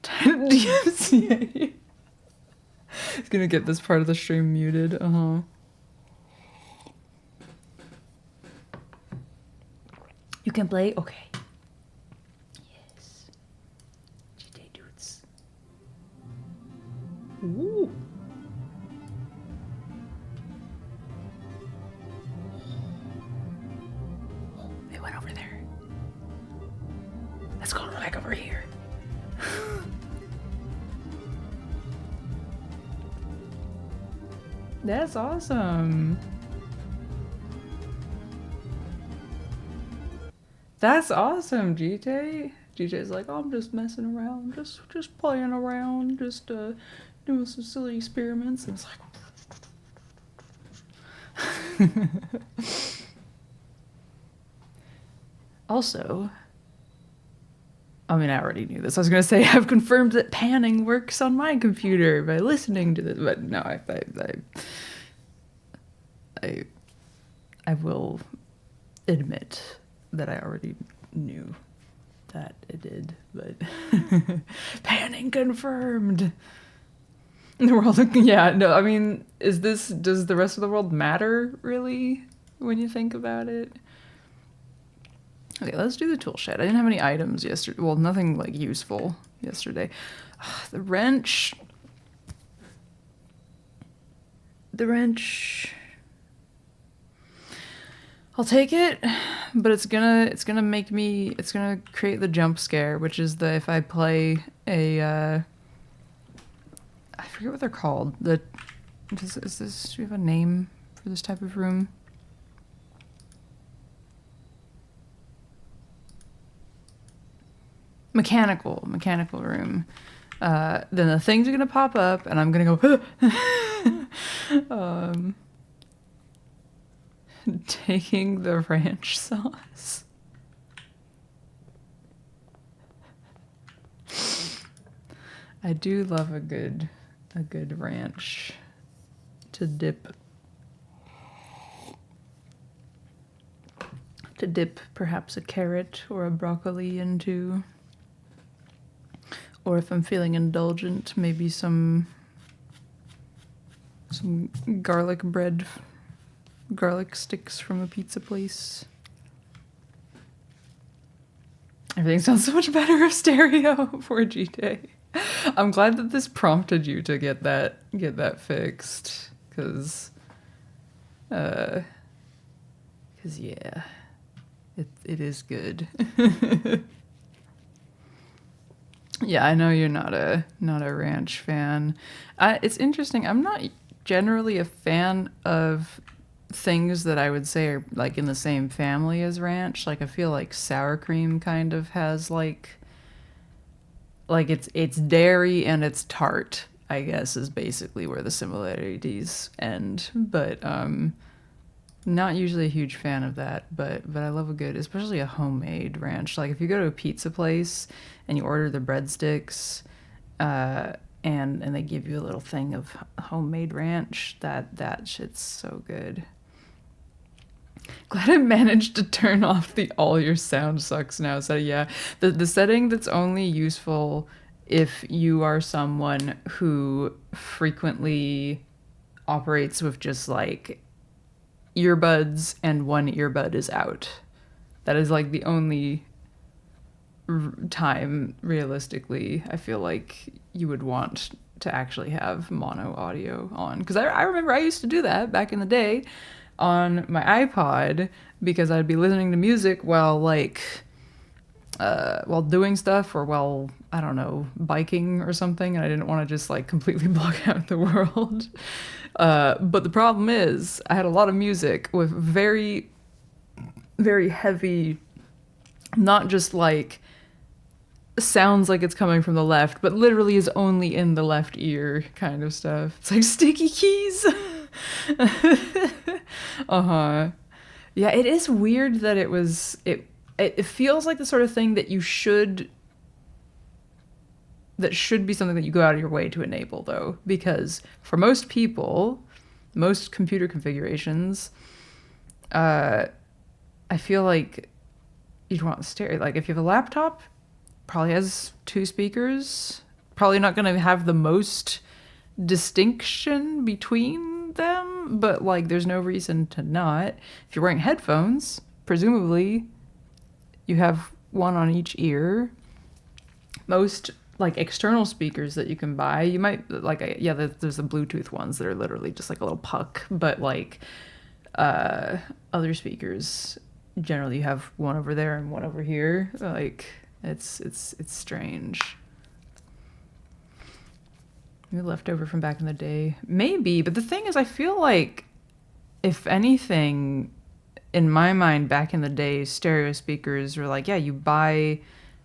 DMCA. It's gonna get this part of the stream muted. You can play? Okay. Yes. GJ dudes. Ooh. They went over there. Let's go back over here. That's awesome. That's awesome, GJ. GJ's like, oh, I'm just messing around, just playing around, just doing some silly experiments. And it's like, also, I mean, I already knew this. I was gonna say I've confirmed that panning works on my computer by listening to this, but no, I will admit that I already knew that it did, but panning confirmed. The world, yeah, no, I mean, does the rest of the world matter, really, when you think about it? Okay, let's do the tool shed. I didn't have any items yesterday. Well, nothing, like, useful yesterday. The wrench. I'll take it, but it's gonna create the jump scare, which is if I play a, I forget what they're called. Do we have a name for this type of room? Mechanical room. Then the things are gonna pop up, and I'm gonna go. Taking the ranch sauce. I do love a good ranch to dip perhaps a carrot or a broccoli into. Or if I'm feeling indulgent, maybe some garlic sticks from a pizza place. Everything sounds so much better of stereo for GJ. I'm glad that this prompted you to get that fixed, because yeah, it is good. Yeah, I know you're not a ranch fan. It's interesting. I'm not generally a fan of things that I would say are like in the same family as ranch. Like, I feel like sour cream kind of has like it's dairy and it's tart, I guess, is basically where the similarities end. But not usually a huge fan of that, but I love a good, especially a homemade ranch. Like, if you go to a pizza place and you order the breadsticks, and they give you a little thing of homemade ranch, that shit's so good. Glad I managed to turn off the all your sound sucks now. So yeah, the setting that's only useful if you are someone who frequently operates with just like earbuds and one earbud is out. That is like the only time realistically I feel like you would want to actually have mono audio on, because I remember I used to do that back in the day on my iPod, because I'd be listening to music while like while doing stuff, or while, I don't know, biking or something, and I didn't want to just like completely block out the world. But the problem is I had a lot of music with very, very heavy, not just like sounds like it's coming from the left, but literally is only in the left ear kind of stuff. It's like sticky keys. Uh-huh. Yeah, it is weird that it feels like the sort of thing that that should be something that you go out of your way to enable, though, because for most people, most computer configurations, I feel like you'd want stereo. Like if you have a laptop, probably has 2 speakers, probably not going to have the most distinction between them, but like there's no reason to not. If you're wearing headphones, presumably you have one on each ear. Most like external speakers that you can buy, you might like, yeah, there's the Bluetooth ones that are literally just like a little puck, but like other speakers generally you have one over there and one over here. Like it's strange. Maybe leftover from back in the day, maybe. But the thing is, I feel like if anything, in my mind, back in the day, stereo speakers were like, yeah, you buy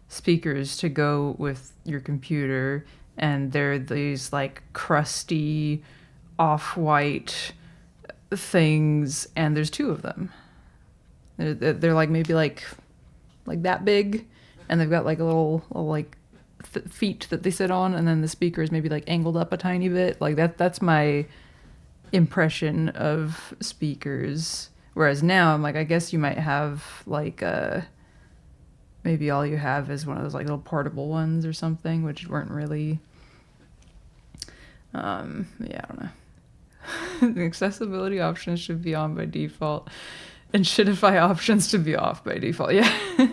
speakers to go with your computer, and they're these like crusty off-white things, and there's 2 of them. They're like maybe like that big, and they've got like a little like feet that they sit on, and then the speaker is maybe like angled up a tiny bit. Like that's my impression of speakers. Whereas now I'm like, I guess you might have like maybe all you have is one of those like little portable ones or something, which weren't really yeah, I don't know. The accessibility options should be on by default, and shitify options to be off by default. Yeah.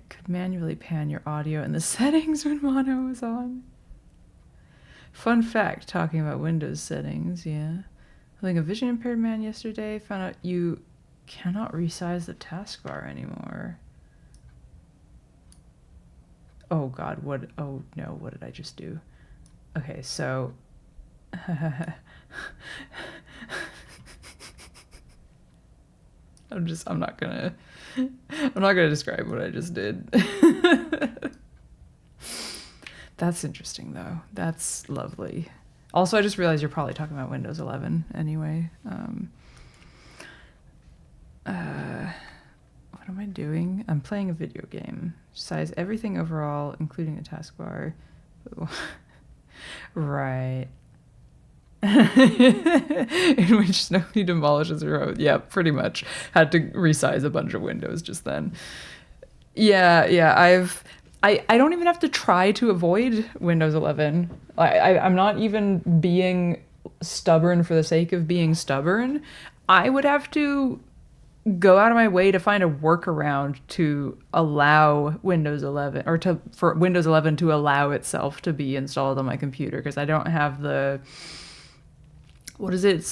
Could manually pan your audio in the settings when mono is on. Fun fact, talking about Windows settings, yeah. Having a vision impaired man yesterday, found out you cannot resize the taskbar anymore. Oh god, oh no, what did I just do? Okay, so I'm not gonna describe what I just did. That's interesting though. That's lovely. Also, I just realized you're probably talking about Windows 11 anyway. What am I doing? I'm playing a video game. Size everything overall, including the taskbar. Right. In which Snowy demolishes her own. Yeah, pretty much. Had to resize a bunch of windows just then. Yeah, I don't even have to try to avoid Windows 11. I'm not even being stubborn for the sake of being stubborn. I would have to go out of my way to find a workaround to allow Windows 11, or for Windows 11 to allow itself to be installed on my computer, because I don't have the, what is it?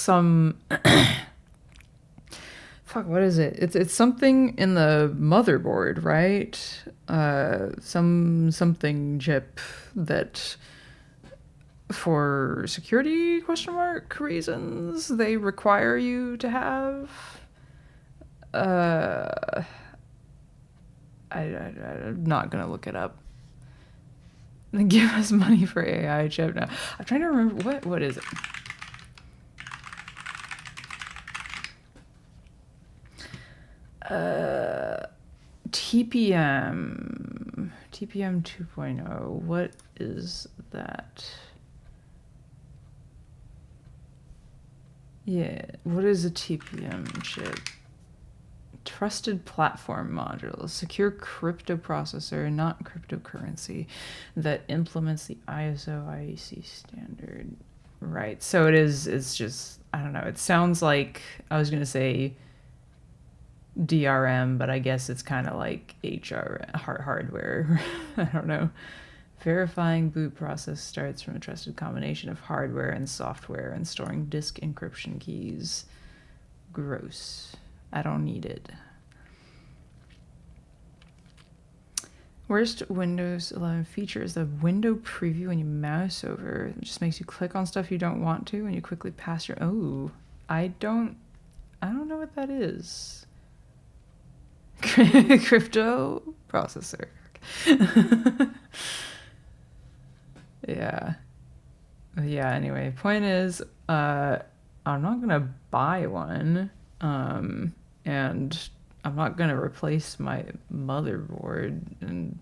What is it? It's something in the motherboard, right? Something chip that, for security reasons, they require you to have. I'm not gonna look it up. Give us money for AI chip now. I'm trying to remember what is it. TPM 2.0. What is that? Yeah, what is a TPM chip? trusted platform module, a secure crypto processor, not cryptocurrency, that implements the ISO IEC standard. Right. So it's just, I don't know. It sounds like, I was going to say DRM, but I guess it's kind of like hardware. I don't know. Verifying boot process starts from a trusted combination of hardware and software and storing disk encryption keys. Gross. I don't need it. Worst Windows 11 feature is the window preview when you mouse over. It just makes you click on stuff you don't want to and you quickly pass your... Oh, I don't know what that is. Crypto processor. Yeah. Anyway, point is, I'm not gonna buy one, and I'm not gonna replace my motherboard. And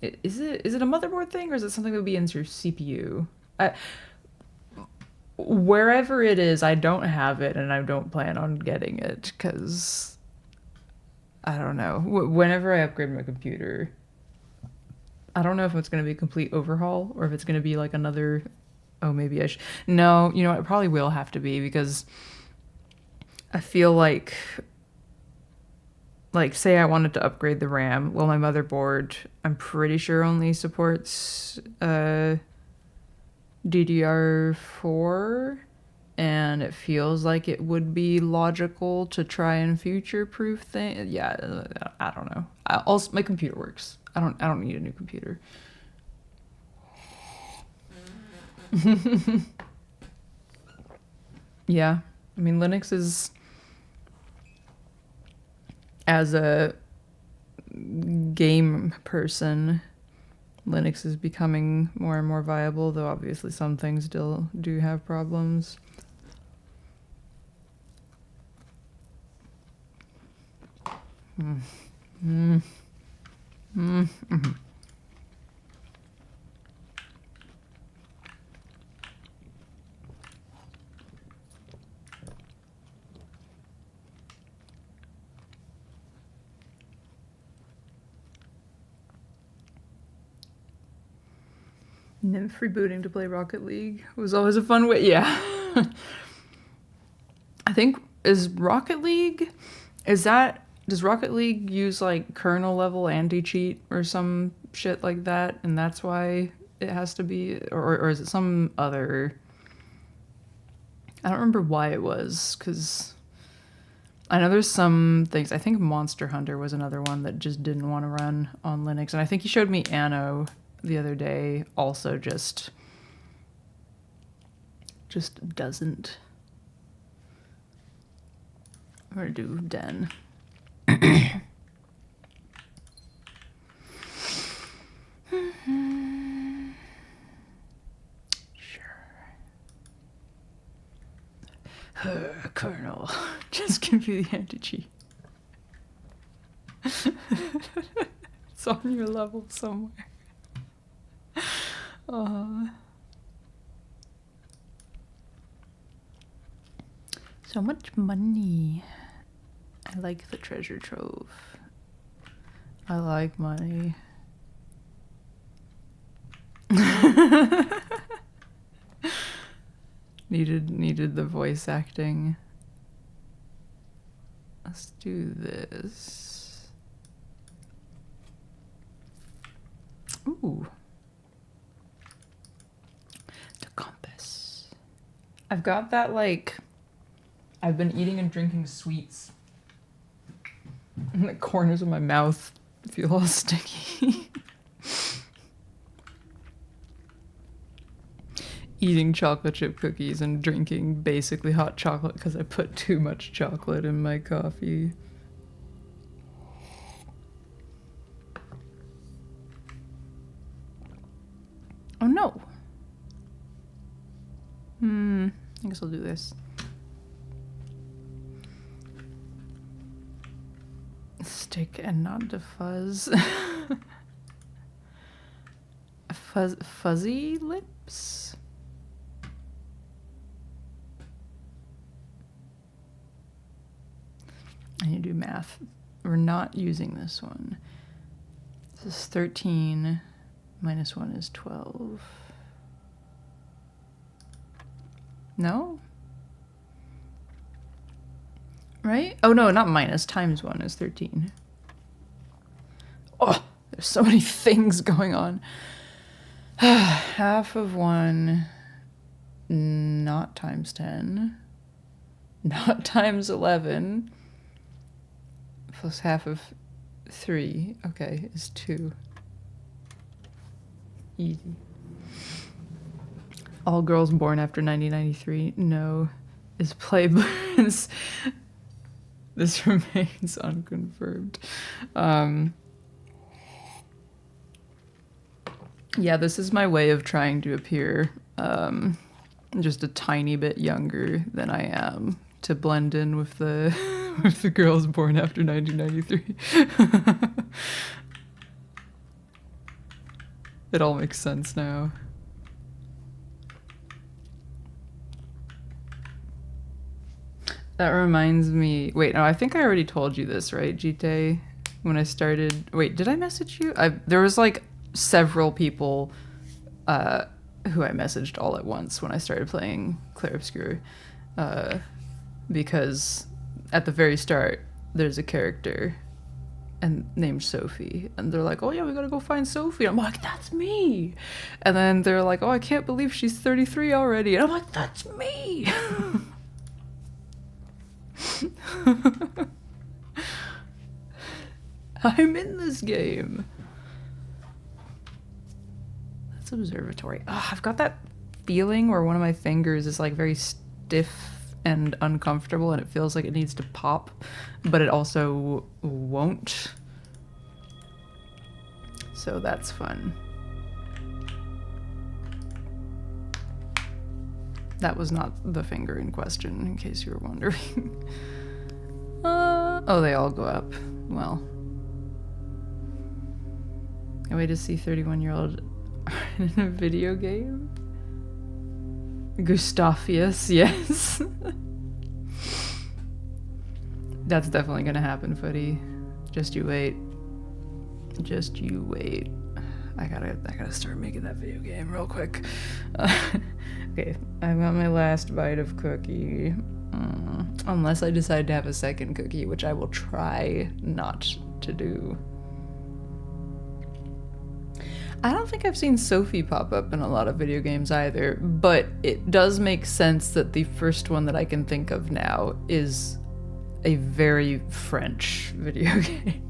is it a motherboard thing, or is it something that would be in your CPU? Wherever it is, I don't have it, and I don't plan on getting it because I don't know. Whenever I upgrade my computer, I don't know if it's going to be a complete overhaul or if it's going to be like another, oh, maybe I should. No, you know what? It probably will have to be because I feel like say I wanted to upgrade the RAM. Well, my motherboard, I'm pretty sure only supports DDR4, and it feels like it would be logical to try and future-proof things. Yeah, I don't know. Also, my computer works. I don't need a new computer. Yeah, I mean Linux is, as a game person, Linux is becoming more and more viable, though obviously some things still do have problems. Nymph rebooting to play Rocket League was always a fun way. Yeah. I think, does Rocket League use like kernel level anti-cheat or some shit like that, and that's why it has to be, or is it some other... I don't remember why it was, because I know there's some things. I think Monster Hunter was another one that just didn't want to run on Linux, and I think he showed me Anno the other day, also just doesn't. I'm gonna do Den. Colonel, just give you the anti-cheat. It's on your level somewhere. So much money. I like the treasure trove. I like money. Needed the voice acting. Let's do this. Ooh. The compass. I've got that, like, I've been eating and drinking sweets. And the corners of my mouth feel all sticky. Eating chocolate chip cookies and drinking basically hot chocolate because I put too much chocolate in my coffee. Oh no. I guess I'll do this. Stick and not defuzz. Fuzzy lips? I need to do math. We're not using this one. This is 13 minus 1 is 12. No? Right? Oh no, not minus. Times 1 is 13. Oh, there's so many things going on. Half of 1, not times 10, not times 11, plus half of 3, okay, is 2. Easy. All girls born after 1993, no, is Playboys. This remains unconfirmed. Yeah, this is my way of trying to appear just a tiny bit younger than I am to blend in with the with the girls born after 1993. It all makes sense now. That reminds me. Wait, no, I think I already told you this, right, Jite? When I started. Wait, did I message you? There was like several people who I messaged all at once when I started playing Clair Obscur, because at the very start there's a character named Sophie, and they're like, oh yeah, we gotta go find Sophie. I'm like, that's me. And then they're like, oh, I can't believe she's 33 already. And I'm like, that's me. I'm in this game. That's observatory. Ugh, I've got that feeling where one of my fingers is like very stiff and uncomfortable and it feels like it needs to pop, but it also won't. So that's fun. That was not the finger in question, in case you were wondering. Oh, they all go up. Well. I wait to see 31-year-old in a video game. Gustafius, yes. That's definitely gonna happen, Footy. Just you wait. Just you wait. I gotta start making that video game real quick. Okay, I got my last bite of cookie. Unless I decide to have a second cookie, which I will try not to do. I don't think I've seen Sophie pop up in a lot of video games either, but it does make sense that the first one that I can think of now is a very French video game.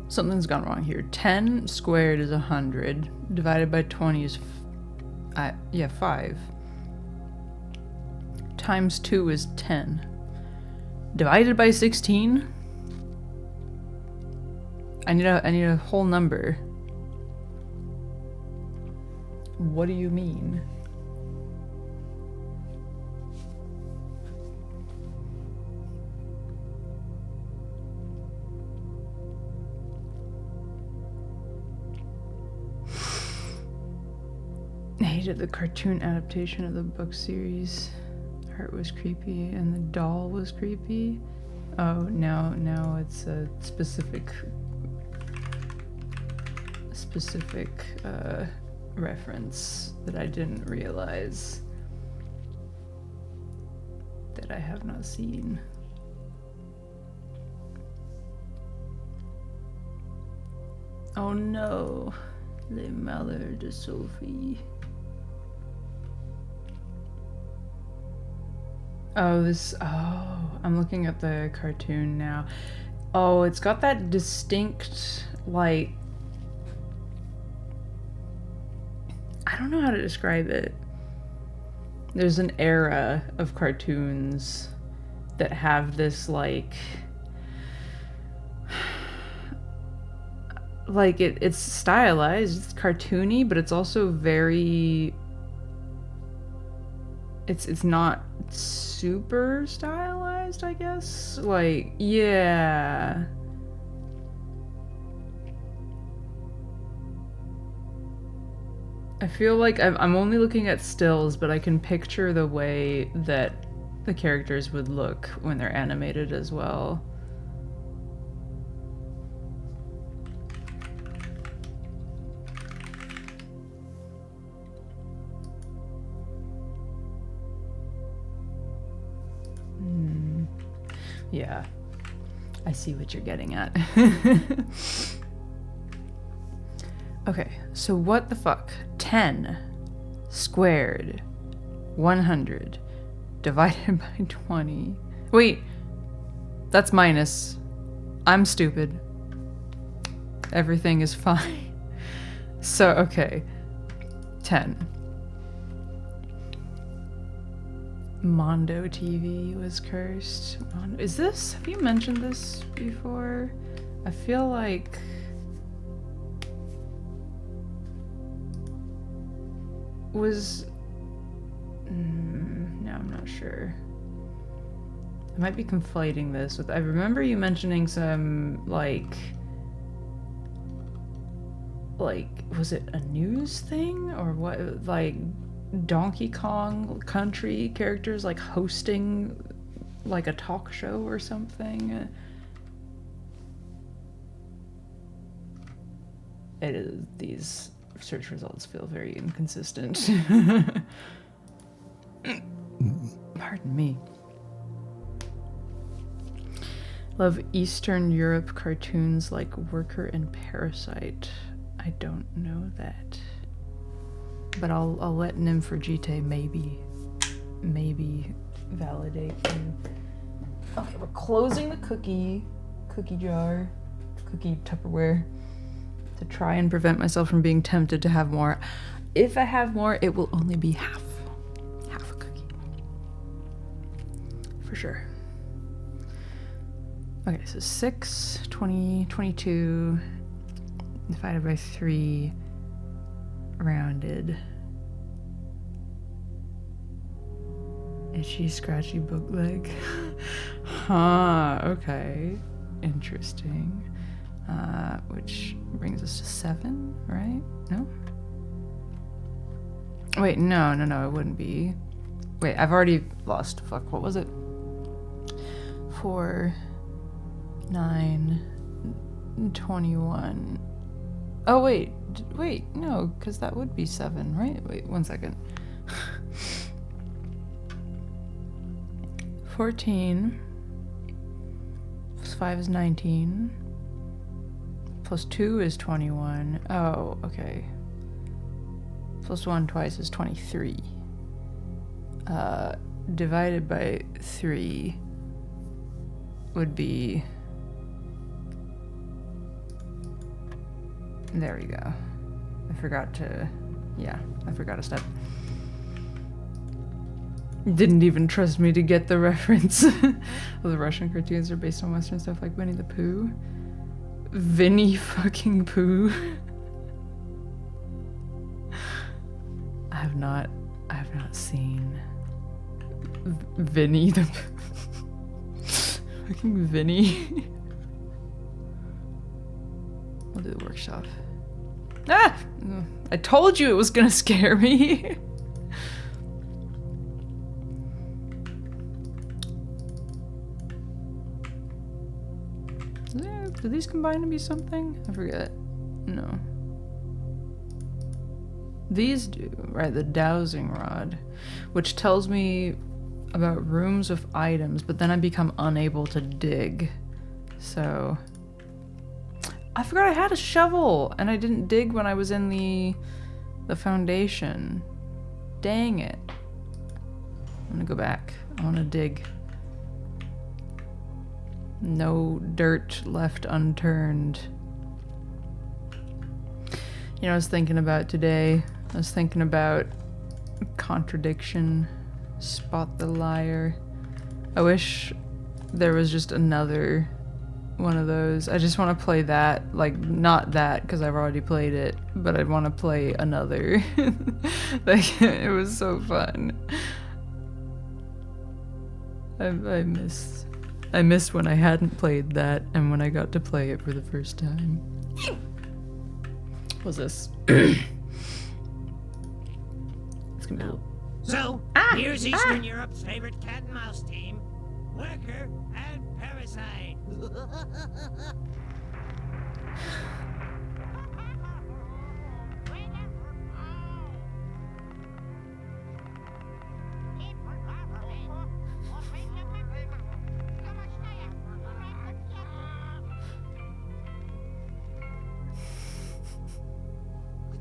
Something's gone wrong here. 10 squared is 100. Divided by 20 is 5. Times 2 is 10. Divided by 16? I need a whole number. What do you mean? I hated the cartoon adaptation of the book series. Art was creepy and the doll was creepy. Oh, now it's a specific reference that I didn't realize that I have not seen. Oh no, Le Malheur de Sophie. Oh, I'm looking at the cartoon now. Oh, it's got that distinct, like, I don't know how to describe it. There's an era of cartoons that have this like it's stylized, it's cartoony, but it's also very it's not super stylized, I guess. Like, yeah. I feel like I'm only looking at stills, but I can picture the way that the characters would look when they're animated as well. Yeah, I see what you're getting at. Okay, so what the fuck? 10 squared 100 divided by 20. Wait, that's minus. I'm stupid. Everything is fine. So, okay. 10. Mondo TV was cursed. Is this? Have you mentioned this before? I feel like... was... no, I'm not sure. I might be conflating this with... I remember you mentioning some, like, was it a news thing? Or what, like, Donkey Kong Country characters, like, hosting, like, a talk show or something? It is... these search results feel very inconsistent. Pardon me. Love Eastern Europe cartoons like Worker and Parasite. I don't know that. But I'll let Nymphrogite maybe validate them. Okay, we're closing the cookie jar, cookie Tupperware, to try and prevent myself from being tempted to have more. If I have more, it will only be half a cookie. For sure. Okay, so 6, 20, 22 divided by 3 rounded. Itchy, scratchy book leg. Huh, okay. Interesting. Which brings us to 7, right? No? Wait, no, it wouldn't be. Wait, I've already lost. Fuck, what was it? 4, 9, 21. Oh, wait, no, because that would be 7, right? Wait, 1 second. 14 plus 5 is 19 plus 2 is 21. Oh, okay. Plus 1 twice is 23. Divided by 3 would be... There we go. I forgot a step. Didn't even trust me to get the reference. Well, the Russian cartoons are based on Western stuff like Winnie the Pooh. Vinnie fucking Pooh. I have not seen Vinnie the Pooh. Fucking Vinnie. We'll do the workshop. Ah! I told you it was gonna scare me. Do these combine to be something? I forget. No. These do, right? The dowsing rod, which tells me about rooms with items, but then I become unable to dig. So... I forgot I had a shovel, and I didn't dig when I was in the foundation. Dang it. I'm gonna go back. I wanna dig. No dirt left unturned. You know, I was thinking about today, I was thinking about contradiction, spot the liar. I wish there was just another one of those. I just want to play that, like, not that because I've already played it, but I'd want to play another. Like, it was so fun. I missed when I hadn't played that and when I got to play it for the first time. What's this? It's gonna be So, here's Eastern Europe's favorite cat and mouse team, Worker and Parasite. What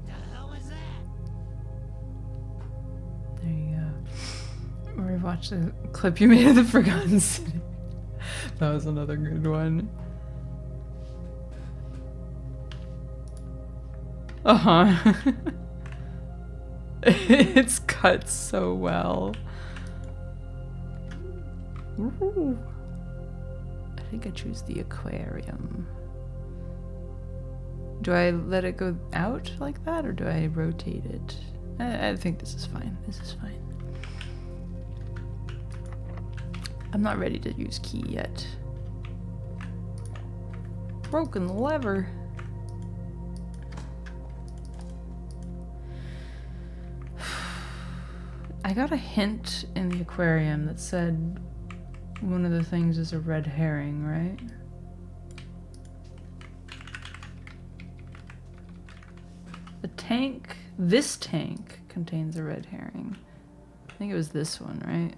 the hell was that? There you go. Or watch the clip you made of the Forgotten City. That was another good one. Uh-huh. It's cut so well. Ooh. I think I choose the aquarium. Do I let it go out like that, or do I rotate it? I think this is fine. This is fine. I'm not ready to use key yet. Broken lever. I got a hint in the aquarium that said one of the things is a red herring, right? The tank, this tank contains a red herring. I think it was this one, right?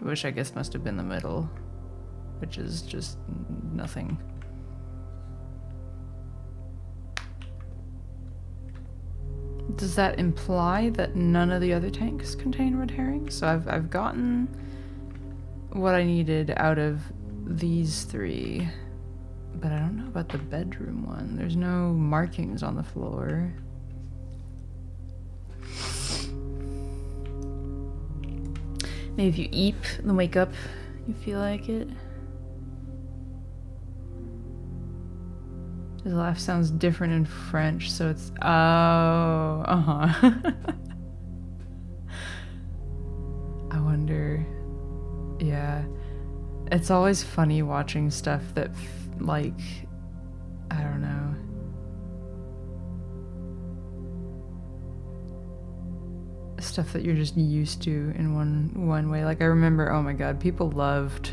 Which I guess must have been the middle, which is just nothing. Does that imply that none of the other tanks contain red herrings? So I've gotten what I needed out of these three, but I don't know about the bedroom one. There's no markings on the floor. Maybe if you eep, then wake up, you feel like it. The laugh sounds different in French, so it's oh, uh-huh. I wonder, yeah. It's always funny watching stuff that, like, I don't know. Stuff that you're just used to in one way. Like, I remember, oh my god, people loved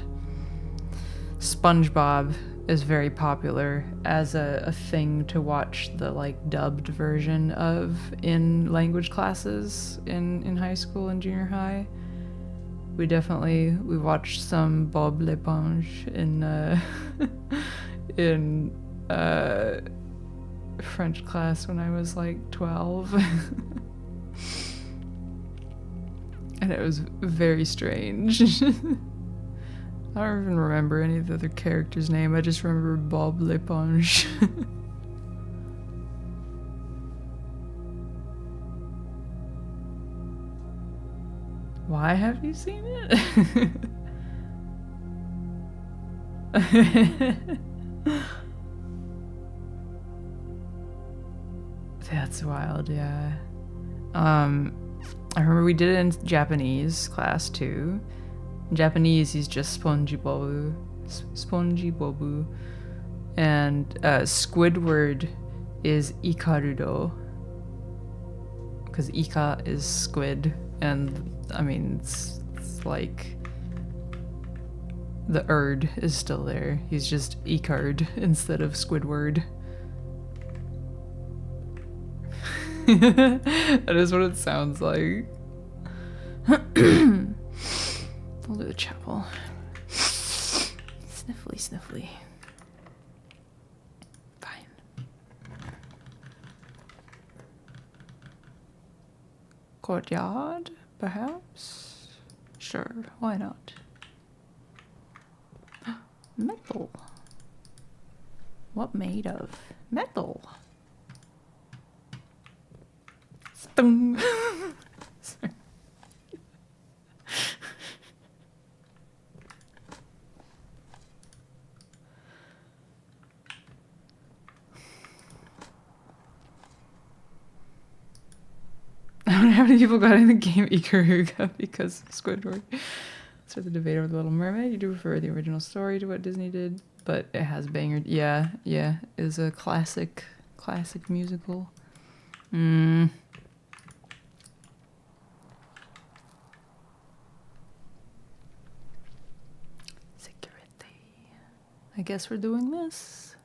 SpongeBob is very popular as a thing to watch the, like, dubbed version of in language classes in high school and junior high. We watched some Bob l'Éponge in French class when I was like 12. And it was very strange. I don't even remember any of the other characters' name. I just remember Bob l'Éponge. Why have you seen it? That's wild, yeah. I remember we did it in Japanese class too. In Japanese, he's just SpongeBob. And Squidward is Ikarudo. Because Ika is squid, and I mean, it's like the erd is still there. He's just Icard instead of Squidward. That is what it sounds like. I'll do the chapel. Sniffly, sniffly. Fine. Courtyard, perhaps? Sure, why not? Metal. What made of? Metal. Dun. Sorry. I don't know how many people got in the game Ikaruga because of Squidward. So the debate over the Little Mermaid. You do prefer the original story to what Disney did, but it has banger. Yeah, yeah, is a classic musical. Security. I guess we're doing this.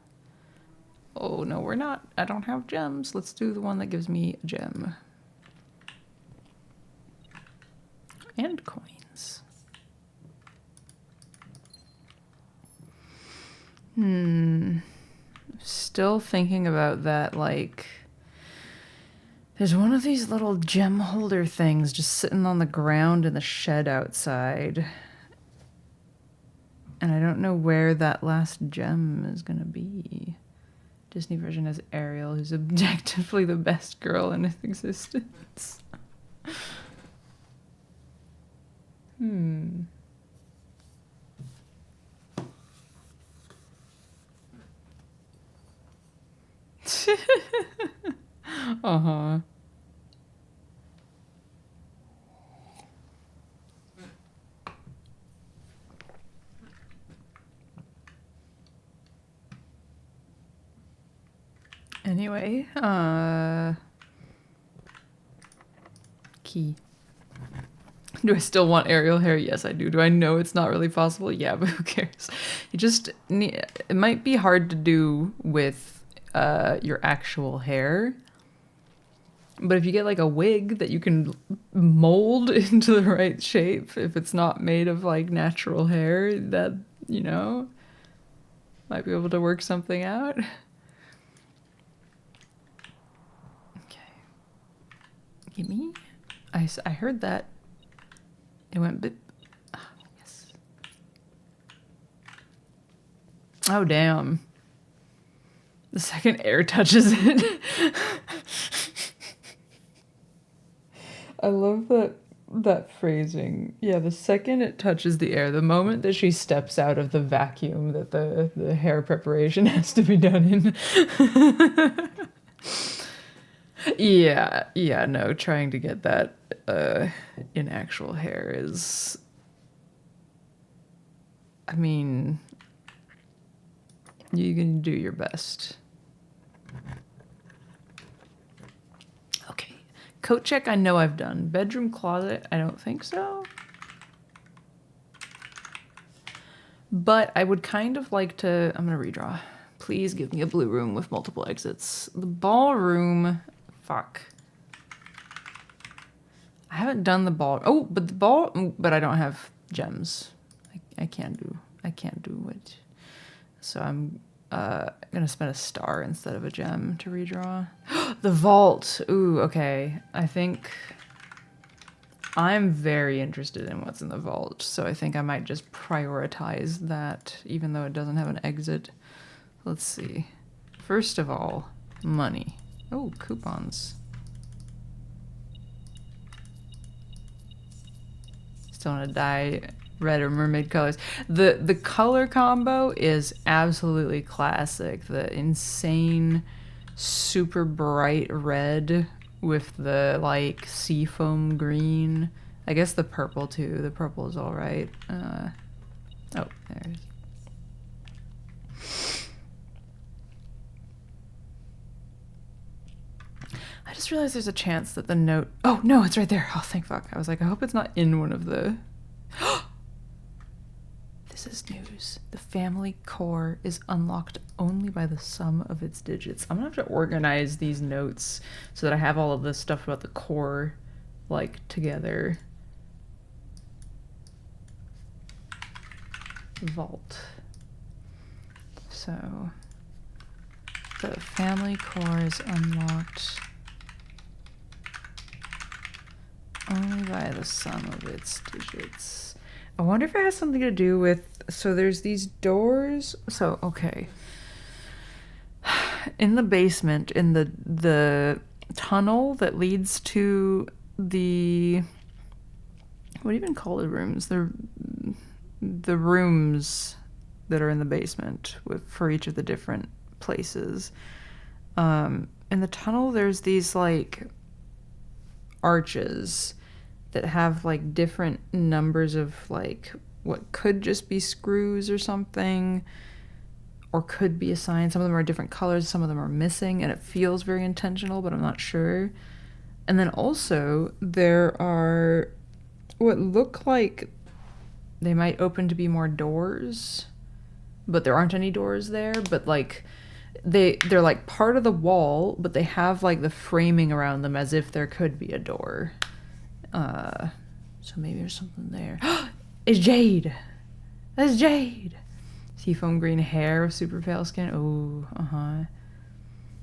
Oh no, we're not. I don't have gems. Let's do the one that gives me a gem. And coins. Still thinking about that, like, there's one of these little gem holder things just sitting on the ground in the shed outside. And I don't know where that last gem is gonna be. Disney version has Ariel, who's objectively the best girl in existence. Uh-huh. Anyway, key. Do I still want Ariel hair? Yes, I do. Do I know it's not really possible? Yeah, but who cares? You just need, it might be hard to do with your actual hair. But if you get like a wig that you can mold into the right shape, if it's not made of like natural hair, that, you know, might be able to work something out. Okay. Gimme. I heard that. It went bip. Oh, yes. Oh, damn. The second air touches it. I love that phrasing. Yeah, the second it touches the air, the moment that she steps out of the vacuum that the hair preparation has to be done in. Yeah, no, trying to get that in actual hair is, I mean, you can do your best. Okay, coat check I know I've done. Bedroom closet, I don't think so. But I would kind of like to, I'm gonna redraw. Please give me a blue room with multiple exits. The ballroom, fuck. I haven't done the ball. Oh, but the ball, but I don't have gems. I can't do it. So I'm gonna spend a star instead of a gem to redraw. The vault. Ooh, okay. I think I'm very interested in what's in the vault, so I think I might just prioritize that, even though it doesn't have an exit. Let's see. First of all, money. Oh, coupons. Still want to dye red or mermaid colors. The color combo is absolutely classic. The insane, super bright red with the like seafoam green. I guess the purple too. The purple is all right. Oh, there it is. I just realized there's a chance that the note... Oh, no, it's right there. Oh, thank fuck. I was like, I hope it's not in one of the... This is news. The family core is unlocked only by the sum of its digits. I'm gonna have to organize these notes so that I have all of this stuff about the core, like, together. Vault. So... The family core is unlocked only by the sum of its digits. I wonder if it has something to do with... So there's these doors. So, okay. In the basement, in the tunnel that leads to the, what do you even call the rooms? The rooms that are in the basement for each of the different places. In the tunnel, there's these like arches that have like different numbers of like what could just be screws or something, or could be a sign. Some of them are different colors, some of them are missing, and it feels very intentional, but I'm not sure. And then also there are what look like they might open to be more doors, but there aren't any doors there, but like they're like part of the wall, but they have like the framing around them as if there could be a door. So maybe there's something there. It's Jade! That's Jade! Seafoam green hair with super pale skin. Oh,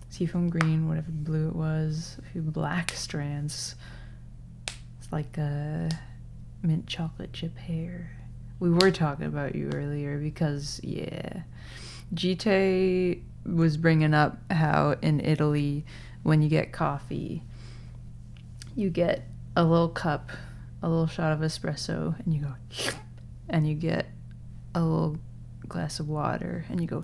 Seafoam green, whatever blue it was. A few black strands. It's like a mint chocolate chip hair. We were talking about you earlier because, yeah. Gite was bringing up how in Italy, when you get coffee, you get a little cup, a little shot of espresso, and you go, and you get a little glass of water, and you go,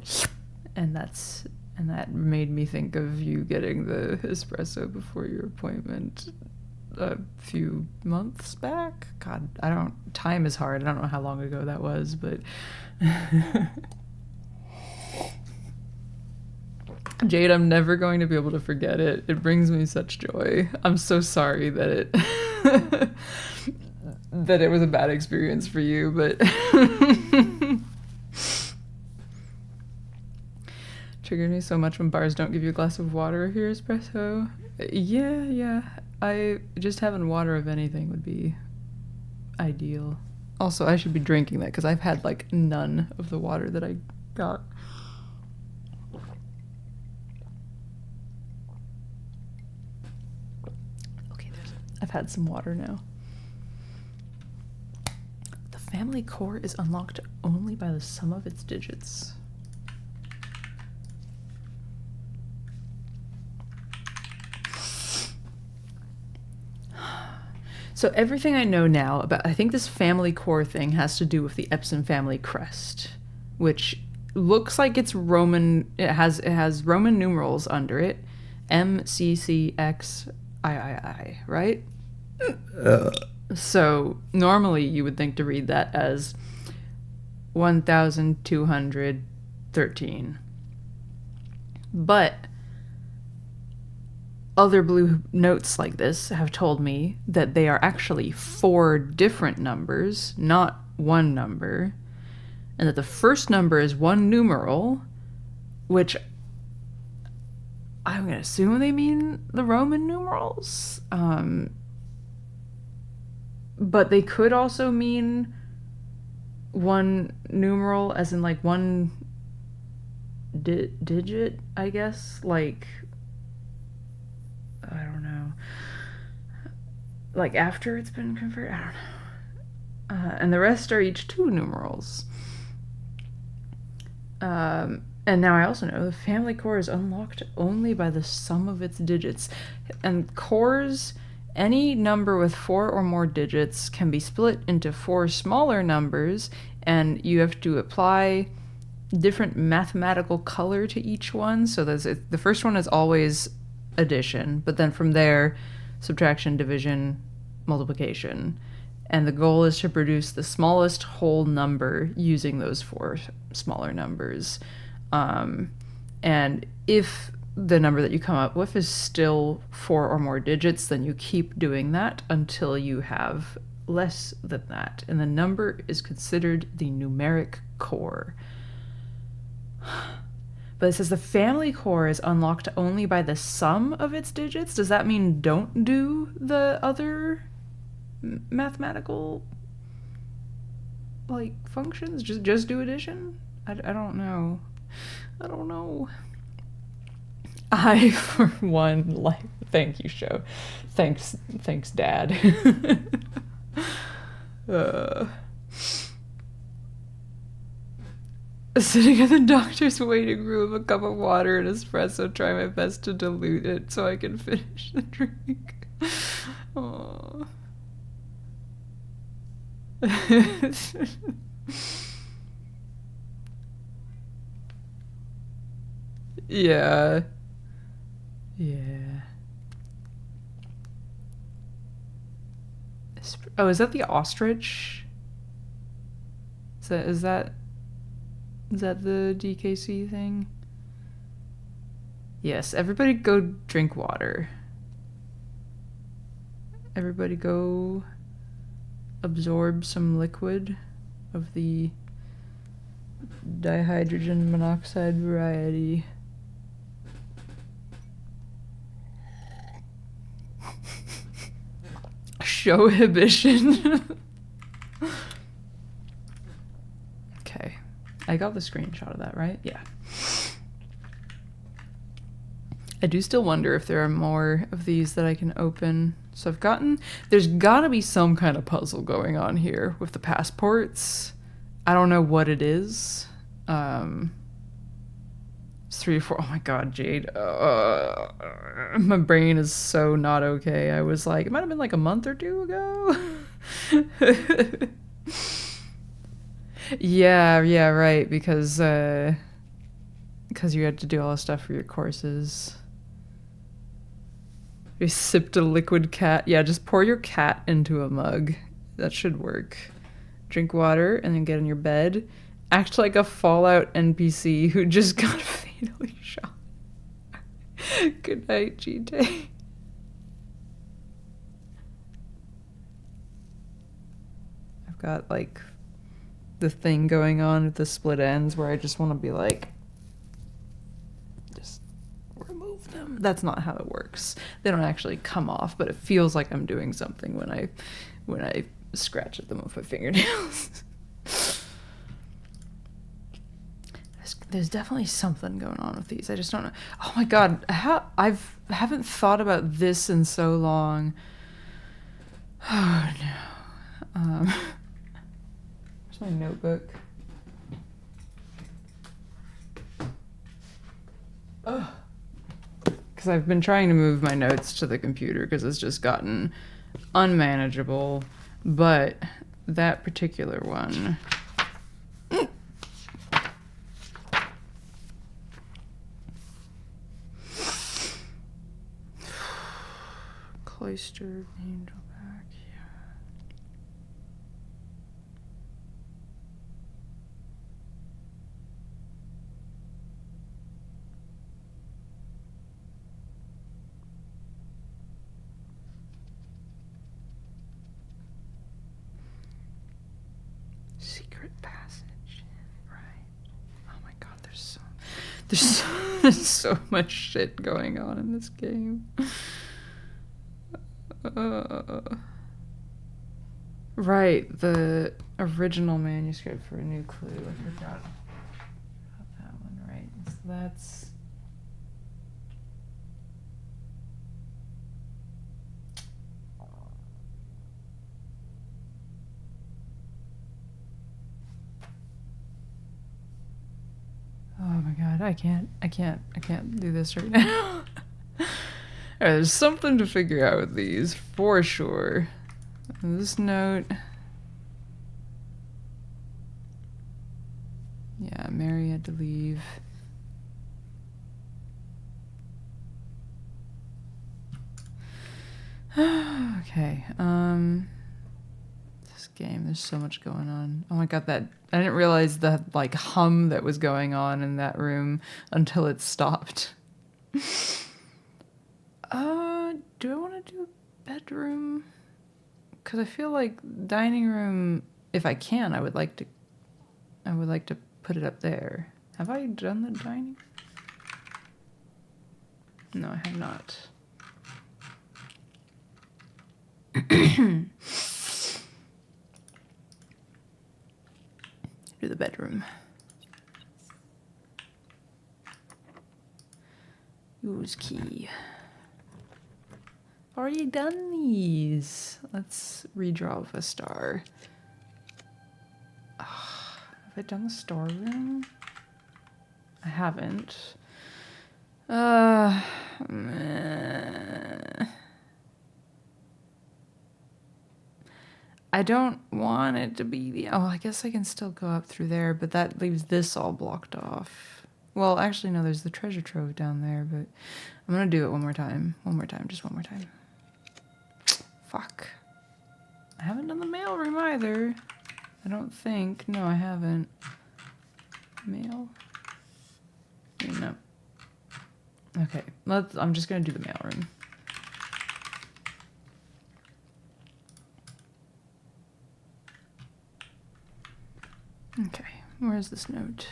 and that made me think of you getting the espresso before your appointment a few months back. God, time is hard. I don't know how long ago that was, but Jade, I'm never going to be able to forget it. It brings me such joy. I'm so sorry that it that it was a bad experience for you, but triggers me so much when bars don't give you a glass of water here, espresso. Yeah. I just having water of anything would be ideal. Also, I should be drinking that because I've had like none of the water that I got. Okay, I've had some water now. The family core is unlocked only by the sum of its digits. So everything I know now about, I think this family core thing has to do with the Epson family crest, which looks like it's Roman. It has Roman numerals under it, MCCXIII, right? So normally you would think to read that as 1213, but other blue notes like this have told me that they are actually 4 different numbers, not one number, and that the first number is one numeral, which I'm going to assume they mean the Roman numerals, but they could also mean one numeral as in like one digit, I guess, like, I don't know, like after it's been converted, I don't know. And the rest are each 2 numerals. And now I also know the family core is unlocked only by the sum of its digits. And cores, any number with 4 or more digits, can be split into 4 smaller numbers, and you have to apply different mathematical color to each one. So the first one is always addition, but then from there, subtraction, division, multiplication. And the goal is to produce the smallest whole number using those 4 smaller numbers. And if the number that you come up with is still 4 or more digits, then you keep doing that until you have less than that. And the number is considered the numeric core. But it says the family core is unlocked only by the sum of its digits. Does that mean don't do the other mathematical like functions? Just do addition? I don't know. I don't know. I, for one, like, thank you, show. Thanks, Dad. Sitting in the doctor's waiting room, a cup of water and espresso, try my best to dilute it so I can finish the drink. Aww. Yeah. Yeah. Oh, is that the ostrich? Is that the DKC thing? Yes, everybody go drink water. Everybody go absorb some liquid of the dihydrogen monoxide variety. Showhibition. Okay. I got the screenshot of that, right? Yeah. I do still wonder if there are more of these that I can open. So I've gotten... There's gotta be some kind of puzzle going on here with the passports. I don't know what it is. 3 or 4... Oh my god, Jade. My brain is so not okay. I was like... It might have been like a month or 2 ago. Yeah, right. Because you had to do all the stuff for your courses. You sipped a liquid cat. Yeah, just pour your cat into a mug. That should work. Drink water and then get in your bed. Act like a Fallout NPC who just got fatally shot. Good night, GT. I've got like the thing going on with the split ends where I just want to be like, just remove them. That's not how it works. They don't actually come off, but it feels like I'm doing something when I scratch at them with my fingernails. There's definitely something going on with these. I just don't know. Oh my god, I haven't thought about this in so long. Oh no. Where's my notebook? Oh. Because I've been trying to move my notes to the computer because it's just gotten unmanageable. But that particular one. Cloistered angel back, yeah. Secret passage, right? Oh my god, there's so much shit going on in this game. Right, the original manuscript for A New Clue. I forgot that one, right? So that's... Oh my god, I can't do this right now. There's something to figure out with these, for sure. This note... Yeah, Mary had to leave. Okay, this game, there's so much going on. Oh my god, I didn't realize the, like, hum that was going on in that room until it stopped. Do I want to do a bedroom? Because I feel like dining room, if I can, I would like to put it up there. Have I done the dining? No, I have not. Do the bedroom. Use key. Already done these. Let's redraw with a star. Have I done the storeroom? I haven't. Meh. I don't want it to be the... Oh, I guess I can still go up through there, but that leaves this all blocked off. Well, actually, no, there's the treasure trove down there, but I'm gonna do it one more time. One more time, just one more time. Fuck. I haven't done the mail room either. I don't think. No, I haven't. Mail? No. Okay, I'm just gonna do the mail room. Okay, where's this note?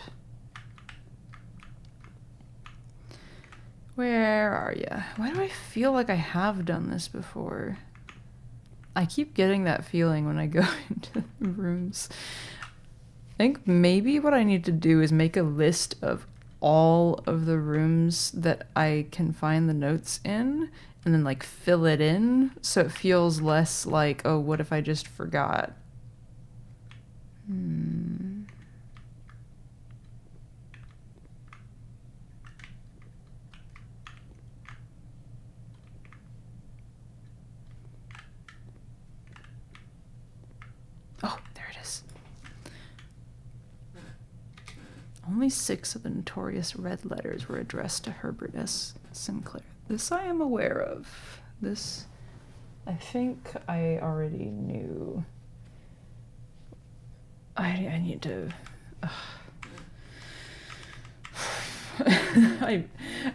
Where are you? Why do I feel like I have done this before? I keep getting that feeling when I go into rooms. I think maybe what I need to do is make a list of all of the rooms that I can find the notes in, and then like fill it in so it feels less like, oh, what if I just forgot? Oh, there it is. Only 6 of the notorious red letters were addressed to Herbert S. Sinclair. This I am aware of. This, I think I already knew. I need to...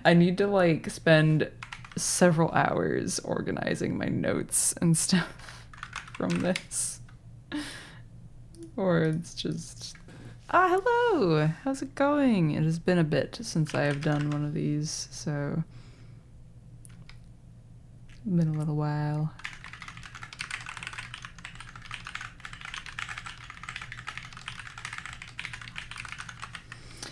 I need to like spend several hours organizing my notes and stuff from this. Or it's just... Ah, hello! How's it going? It has been a bit since I have done one of these, so... Been a little while.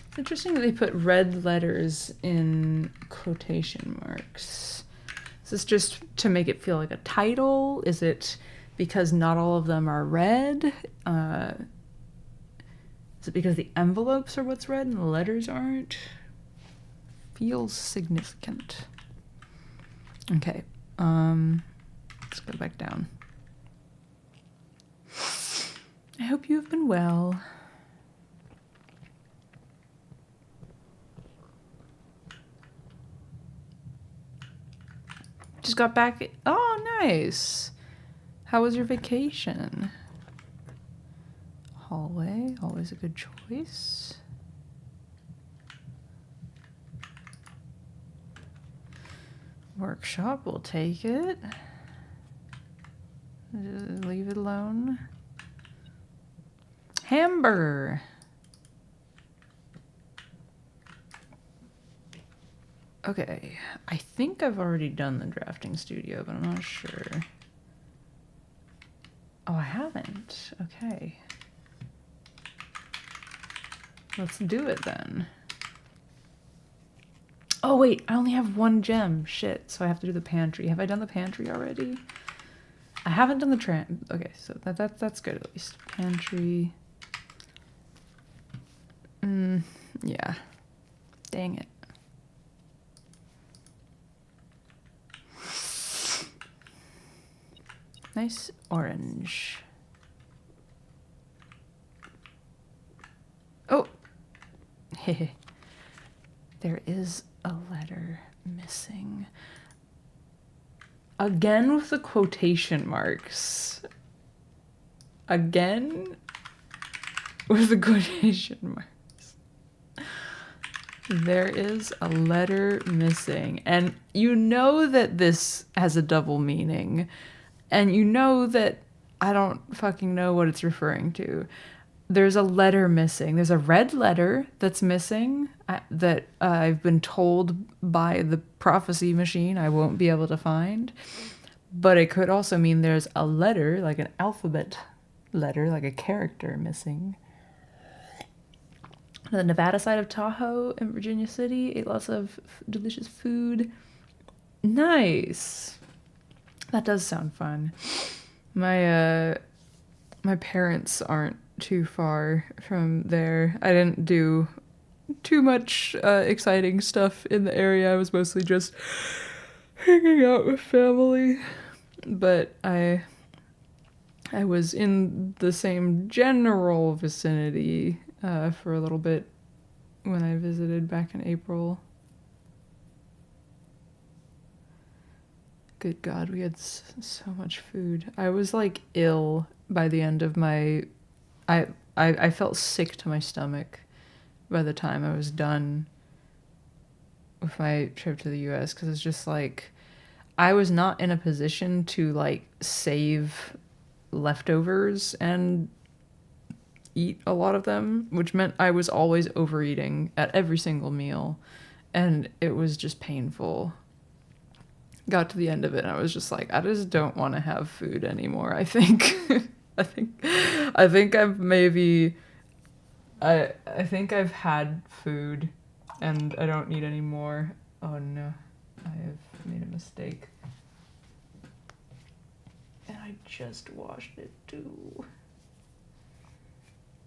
It's interesting that they put red letters in quotation marks. Is this just to make it feel like a title? Is it because not all of them are red? Is it because the envelopes are what's red and the letters aren't? Feels significant. Okay, let's go back down. I hope you have been well. Just got back. Oh, nice. How was your vacation? Hallway, always a good choice. Workshop, we'll take it. Leave it alone. Hamburger. Okay, I think I've already done the drafting studio, but I'm not sure. Oh, I haven't. Okay. Let's do it then. Oh wait, I only have 1 gem. Shit, so I have to do the pantry. Have I done the pantry already? I haven't done the okay, so that's good at least. Pantry. Yeah. Dang it. Nice orange. Oh! There is a letter missing. Again with the quotation marks. Again with the quotation marks. There is a letter missing. And you know that this has a double meaning. And you know that I don't fucking know what it's referring to. There's a letter missing. There's a red letter that's missing that I've been told by the prophecy machine I won't be able to find. But it could also mean there's a letter, like an alphabet letter, like a character missing. The Nevada side of Tahoe in Virginia City ate lots of delicious food. Nice. That does sound fun. My parents aren't too far from there. I didn't do too much exciting stuff in the area. I was mostly just hanging out with family. But I was in the same general vicinity for a little bit when I visited back in April. Good God, we had so much food. I was like ill by the end of my... I felt sick to my stomach by the time I was done with my trip to the US, because it's just like I was not in a position to like save leftovers and eat a lot of them, which meant I was always overeating at every single meal, and it was just painful. Got to the end of it and I was just like, I just don't want to have food anymore, I think. I think I've maybe I think I've had food and I don't need any more. Oh no, I have made a mistake. And I just washed it too.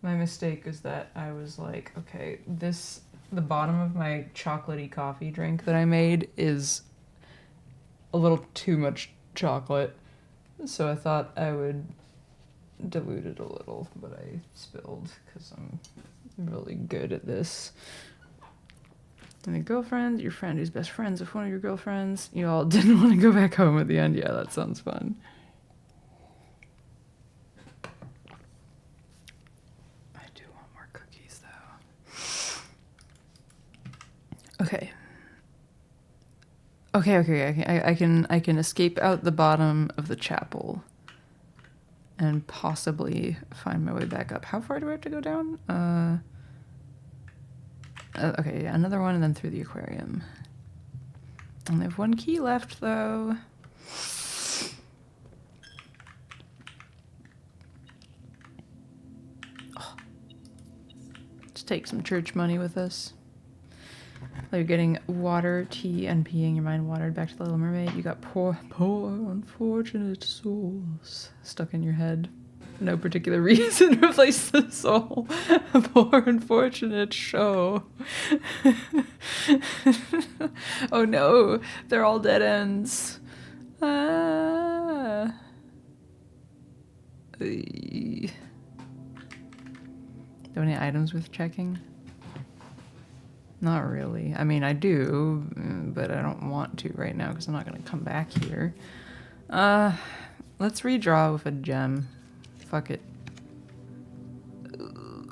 My mistake is that I was like, okay, the bottom of my chocolatey coffee drink that I made is a little too much chocolate, so I thought I would dilute it a little, but I spilled because I'm really good at this. And a girlfriend, your friend who's best friends with one of your girlfriends. You all didn't want to go back home at the end. Yeah, that sounds fun. I do want more cookies though. Okay. Okay. I can escape out the bottom of the chapel and possibly find my way back up. How far do I have to go down? Okay, yeah, another one and then through the aquarium. Only have one key left though. Oh. Let's take some church money with us. You're getting water, tea, and peeing your mind watered back to the Little Mermaid. You got poor unfortunate souls stuck in your head. No particular reason. Replace the soul. Poor unfortunate show. Oh no, they're all dead ends. Ah. Do you have any items worth checking? Not really. I mean, I do, but I don't want to right now because I'm not going to come back here. Let's redraw with a gem. Fuck it.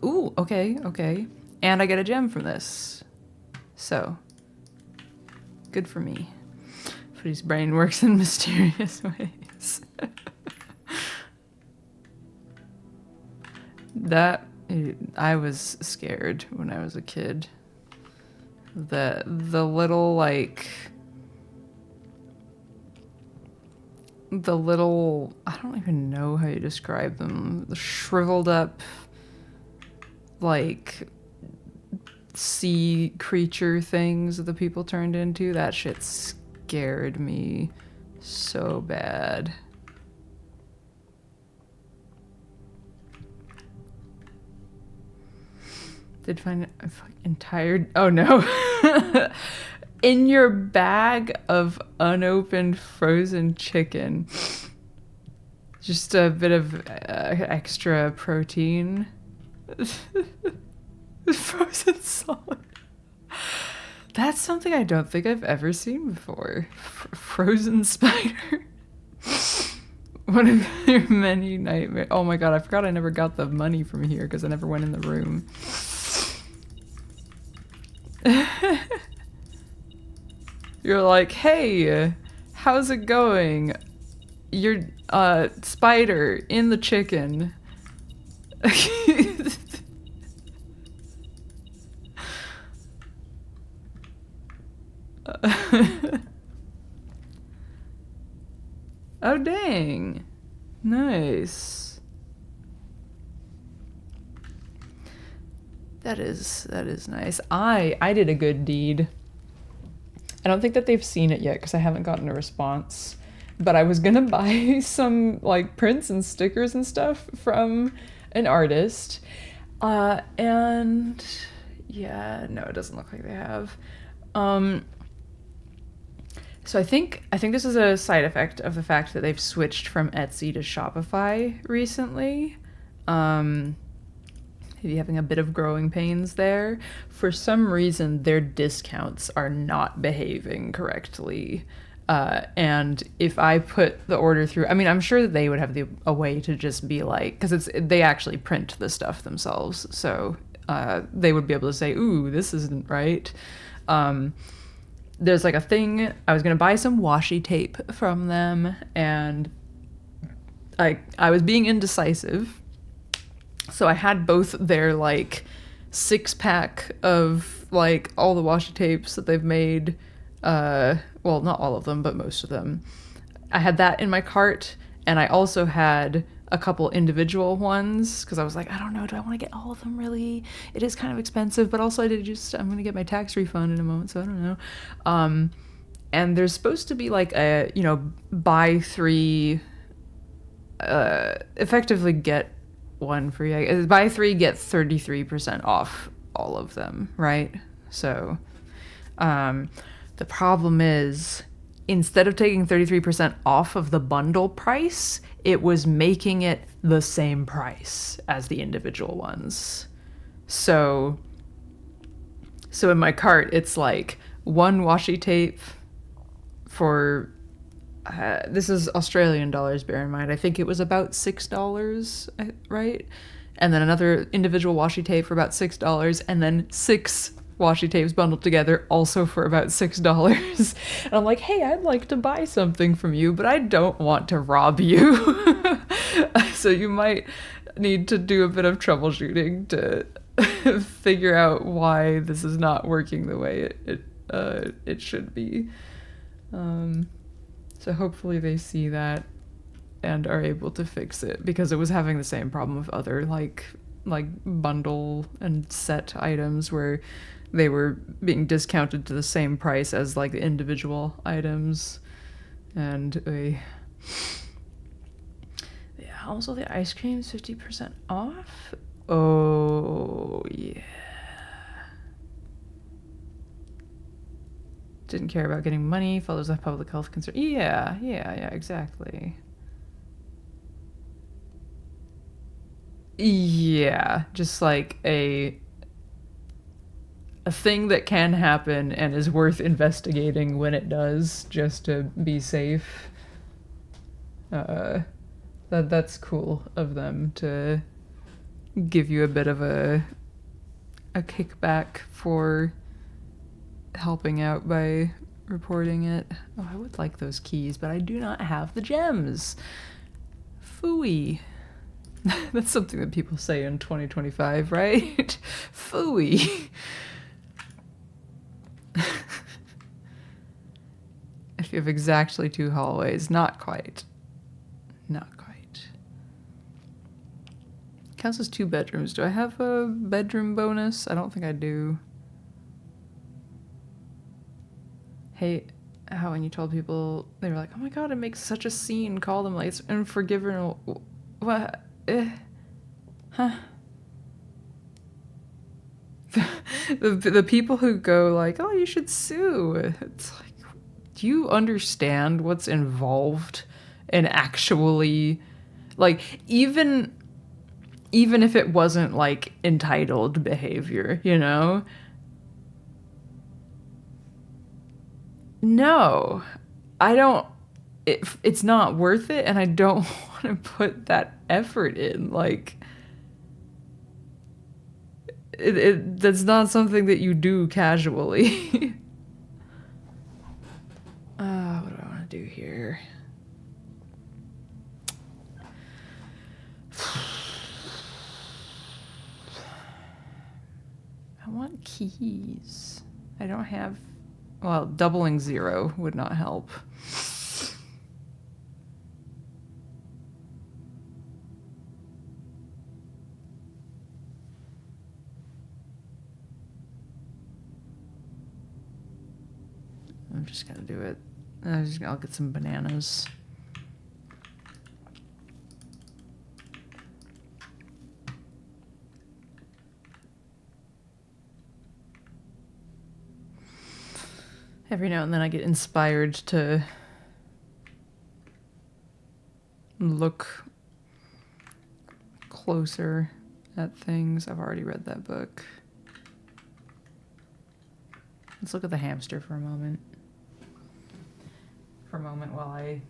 Ooh, okay. And I get a gem from this. So, good for me. Footy's brain works in mysterious ways. I was scared when I was a kid. The little like I don't even know how you describe them. The shriveled up like sea creature things that the people turned into, that shit scared me so bad. Did find a fucking tired. Oh no. In your bag of unopened frozen chicken. Just a bit of extra protein. Frozen solid. That's something I don't think I've ever seen before. Frozen spider. One of your many nightmares. Oh my god, I forgot I never got the money from here because I never went in the room. You're like, hey, how's it going? You're spider in the chicken. Oh dang. Nice. That is nice. I did a good deed. I don't think that they've seen it yet because I haven't gotten a response. But I was gonna buy some like prints and stickers and stuff from an artist. And Yeah, no, it doesn't look like they have. So I think this is a side effect of the fact that they've switched from Etsy to Shopify recently. Maybe having a bit of growing pains there. For some reason, their discounts are not behaving correctly. And if I put the order through, I mean, I'm sure that they would have a way to just be like, because they actually print the stuff themselves, so they would be able to say, "Ooh, this isn't right." There's like a thing. I was gonna buy some washi tape from them, and I was being indecisive, so I had both their like 6-pack of like all the washi tapes that they've made. Well, not all of them, but most of them. I had that in my cart, and I also had a couple individual ones because I was like, I don't know, do I want to get all of them really? It is kind of expensive, but also I'm going to get my tax refund in a moment, so I don't know. And there's supposed to be like a, buy 3, effectively get 1 free. Buy 3, get 33% off all of them, right? So, the problem is, instead of taking 33% off of the bundle price, it was making it the same price as the individual ones. So in my cart, it's like 1 washi tape for, this is Australian dollars, bear in mind. I think it was about $6, right? And then another individual washi tape for about $6, and then 6 washi tapes bundled together also for about $6. And I'm like, hey, I'd like to buy something from you, but I don't want to rob you. So you might need to do a bit of troubleshooting to figure out why this is not working the way it should be. So hopefully they see that and are able to fix it, because it was having the same problem with other like bundle and set items where they were being discounted to the same price as like the individual items. And yeah, also the ice cream's 50% off. Oh yeah. Didn't care about getting money, follows a public health concern. Yeah, exactly. Yeah, just like a thing that can happen and is worth investigating when it does, just to be safe. That's cool of them to give you a bit of a kickback for helping out by reporting it. Oh, I would like those keys, but I do not have the gems. Phooey. That's something that people say in 2025, right? Phooey. If you have exactly 2 hallways. Not quite. Counts as 2 bedrooms. Do I have a bedroom bonus? I don't think I do. Hey, how when you told people, they were like, oh my god, it makes such a scene, call them like it's unforgivable. What? Huh? The people who go like, oh, you should sue. It's like, do you understand what's involved in actually, like, even if it wasn't like entitled behavior, No, I don't. It's not worth it, and I don't want to put that effort in. Like, that's not something that you do casually. What do I want to do here? I want keys. I don't have. Well, doubling 0 would not help. I'm just gonna do it. I'll get some bananas. Every now and then I get inspired to look closer at things. I've already read that book. Let's look at the hamster for a moment. For a moment while I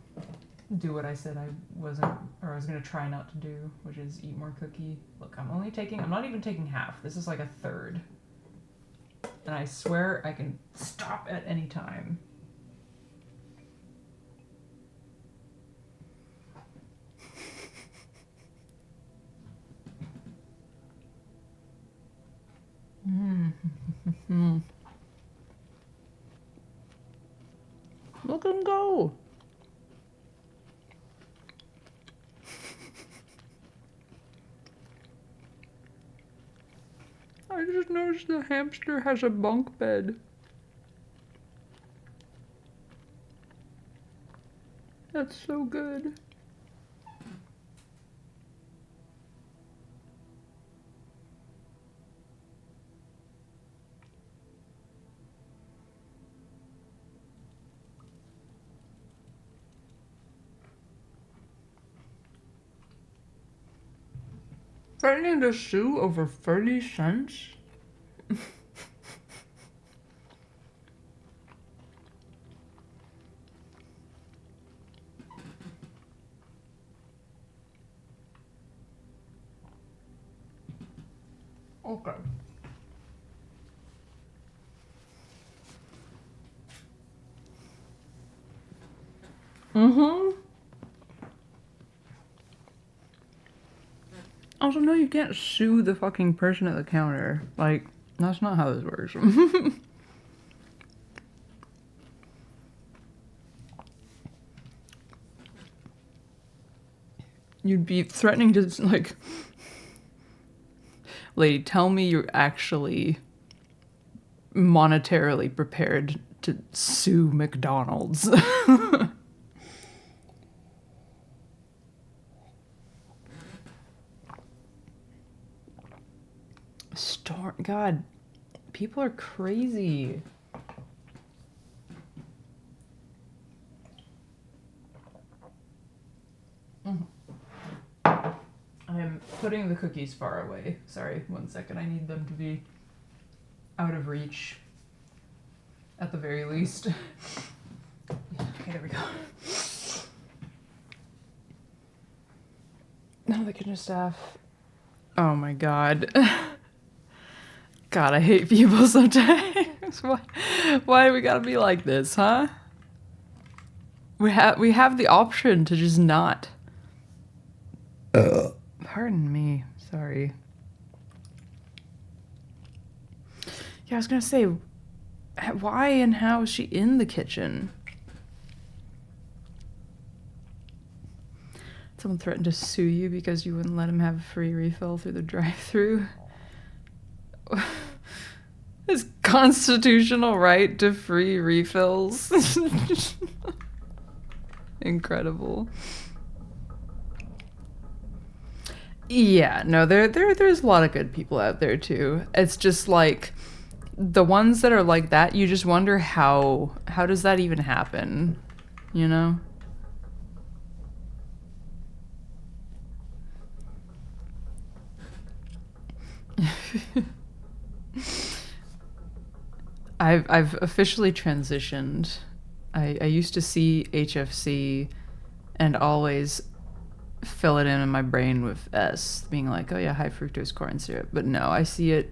do what I said I wasn't, or I was gonna try not to do, which is eat more cookie. Look, I'm not even taking half. This is like a third. And I swear I can stop at any time. Look and go. I just noticed the hamster has a bunk bed. That's so good. Threatening to sue over 30 cents? Okay. Also, no, you can't sue the fucking person at the counter. Like, that's not how this works. You'd be threatening to, like, lady, tell me you're actually monetarily prepared to sue McDonald's. God, people are crazy. I'm putting the cookies far away. Sorry, 1 second. I need them to be out of reach. At the very least. Okay, there we go. Now the kitchen staff. Oh my god. God, I hate people sometimes. Why do we gotta be like this, huh? We have the option to just not. Pardon me. Sorry. Yeah, I was gonna say, why and how is she in the kitchen? Someone threatened to sue you because you wouldn't let him have a free refill through the drive-thru. His constitutional right to free refills. Incredible. Yeah, no, there's a lot of good people out there too. It's just like the ones that are like that, you just wonder how does that even happen, you know? I've officially transitioned. I used to see HFC and always fill it in my brain with S, being like, oh yeah, high fructose corn syrup. But no, I see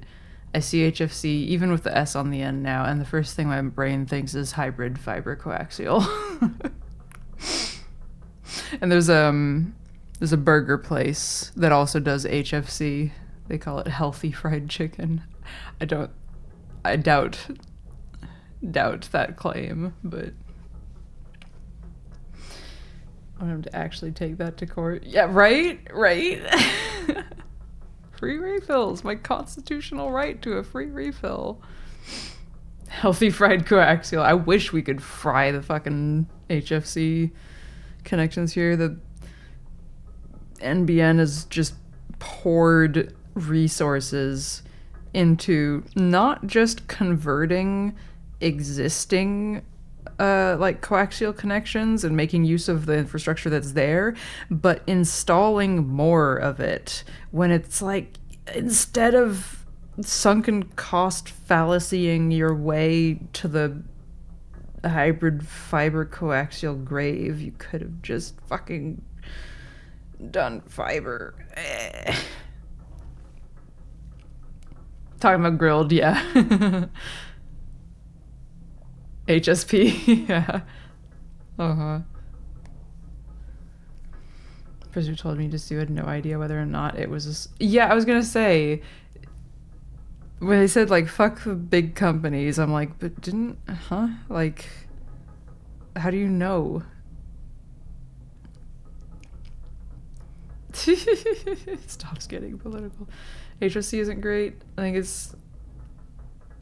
HFC even with the S on the end now, and the first thing my brain thinks is hybrid fiber coaxial. And there's a burger place that also does HFC. They call it healthy fried chicken. I doubt that claim, but I want him to actually take that to court. Yeah, right? Free refills, my constitutional right to a free refill. Healthy fried coaxial. I wish we could fry the fucking HFC connections here. The NBN has just poured resources into not just converting existing like coaxial connections and making use of the infrastructure that's there, but installing more of it when it's like, instead of sunken cost fallacying your way to the hybrid fiber coaxial grave, you could have just fucking done fiber. Talking about grilled, yeah. HSP, yeah. Uh-huh. Person who told me just you had no idea whether or not it was yeah, I was gonna say, when they said like fuck the big companies, I'm like, but didn't like, how do you know? Stops getting political. HSC isn't great. I think it's,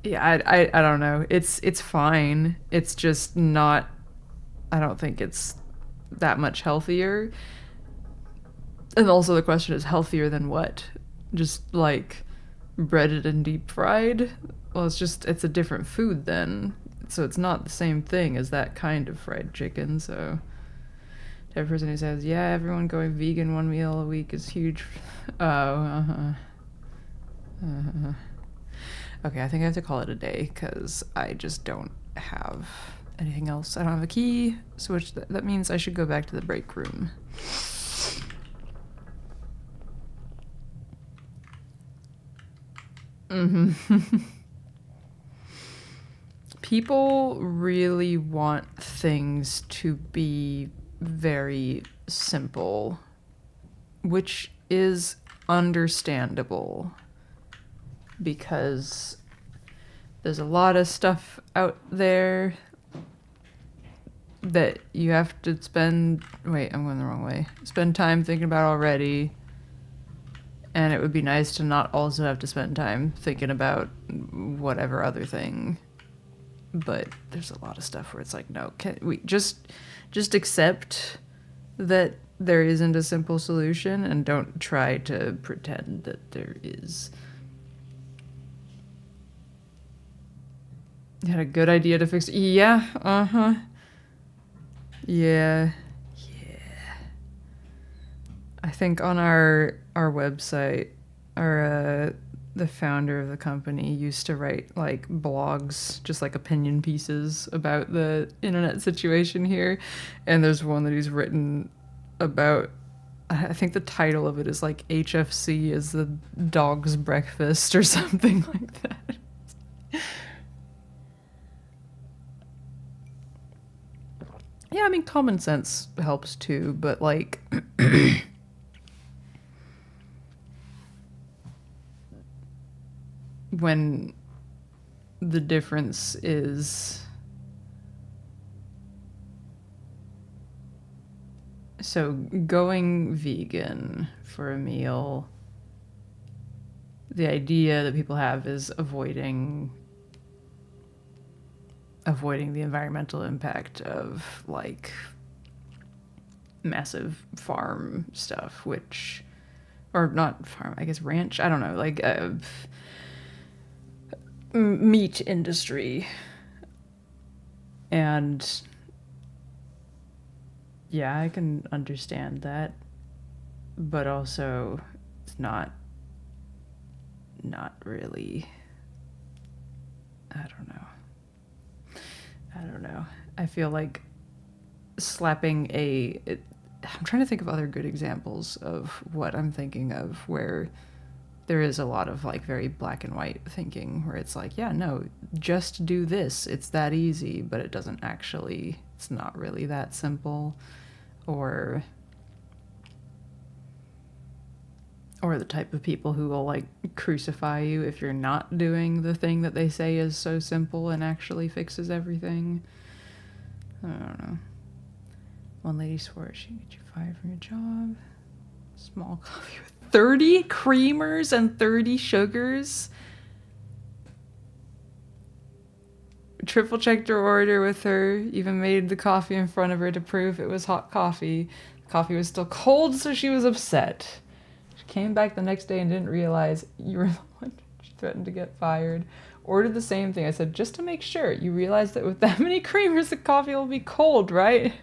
yeah, I don't know. It's fine. It's just not, I don't think it's that much healthier. And also the question is, healthier than what? Just like breaded and deep fried? Well, it's a different food then. So it's not the same thing as that kind of fried chicken. So every person who says, yeah, everyone going vegan 1 meal a week is huge. Oh, okay, I think I have to call it a day because I just don't have anything else. I don't have a key, so that means I should go back to the break room. People really want things to be very simple, which is understandable because there's a lot of stuff out there that you have to spend time thinking about already. And it would be nice to not also have to spend time thinking about whatever other thing. But there's a lot of stuff where it's like, no, can we just accept that there isn't a simple solution and don't try to pretend that there is. You had a good idea to fix it. Yeah, uh-huh. Yeah. I think on our website, the founder of the company used to write like blogs, just like opinion pieces about the internet situation here. And there's one that he's written about, I think the title of it is like HFC is the dog's breakfast or something like that. Yeah, I mean, common sense helps too, but like when the difference is so going vegan for a meal, the idea that people have is avoiding the environmental impact of like massive farm stuff, which, or not farm, I guess ranch, I don't know, like meat industry. And yeah, I can understand that, but also it's not really, I don't know. I feel like slapping I'm trying to think of other good examples of what I'm thinking of where there is a lot of like very black and white thinking where it's like, yeah, no, just do this. It's that easy, but it's not really that simple. Or the type of people who will like crucify you if you're not doing the thing that they say is so simple and actually fixes everything. I don't know. One lady swore she'd get you fired from your job. Small coffee with 30 creamers and 30 sugars. Triple checked her order with her, even made the coffee in front of her to prove it was hot coffee. The coffee was still cold, so she was upset. She came back the next day and didn't realize you were the one she threatened to get fired. ordered the same thing. I said, just to make sure, you realize that with that many creamers, the coffee will be cold, right?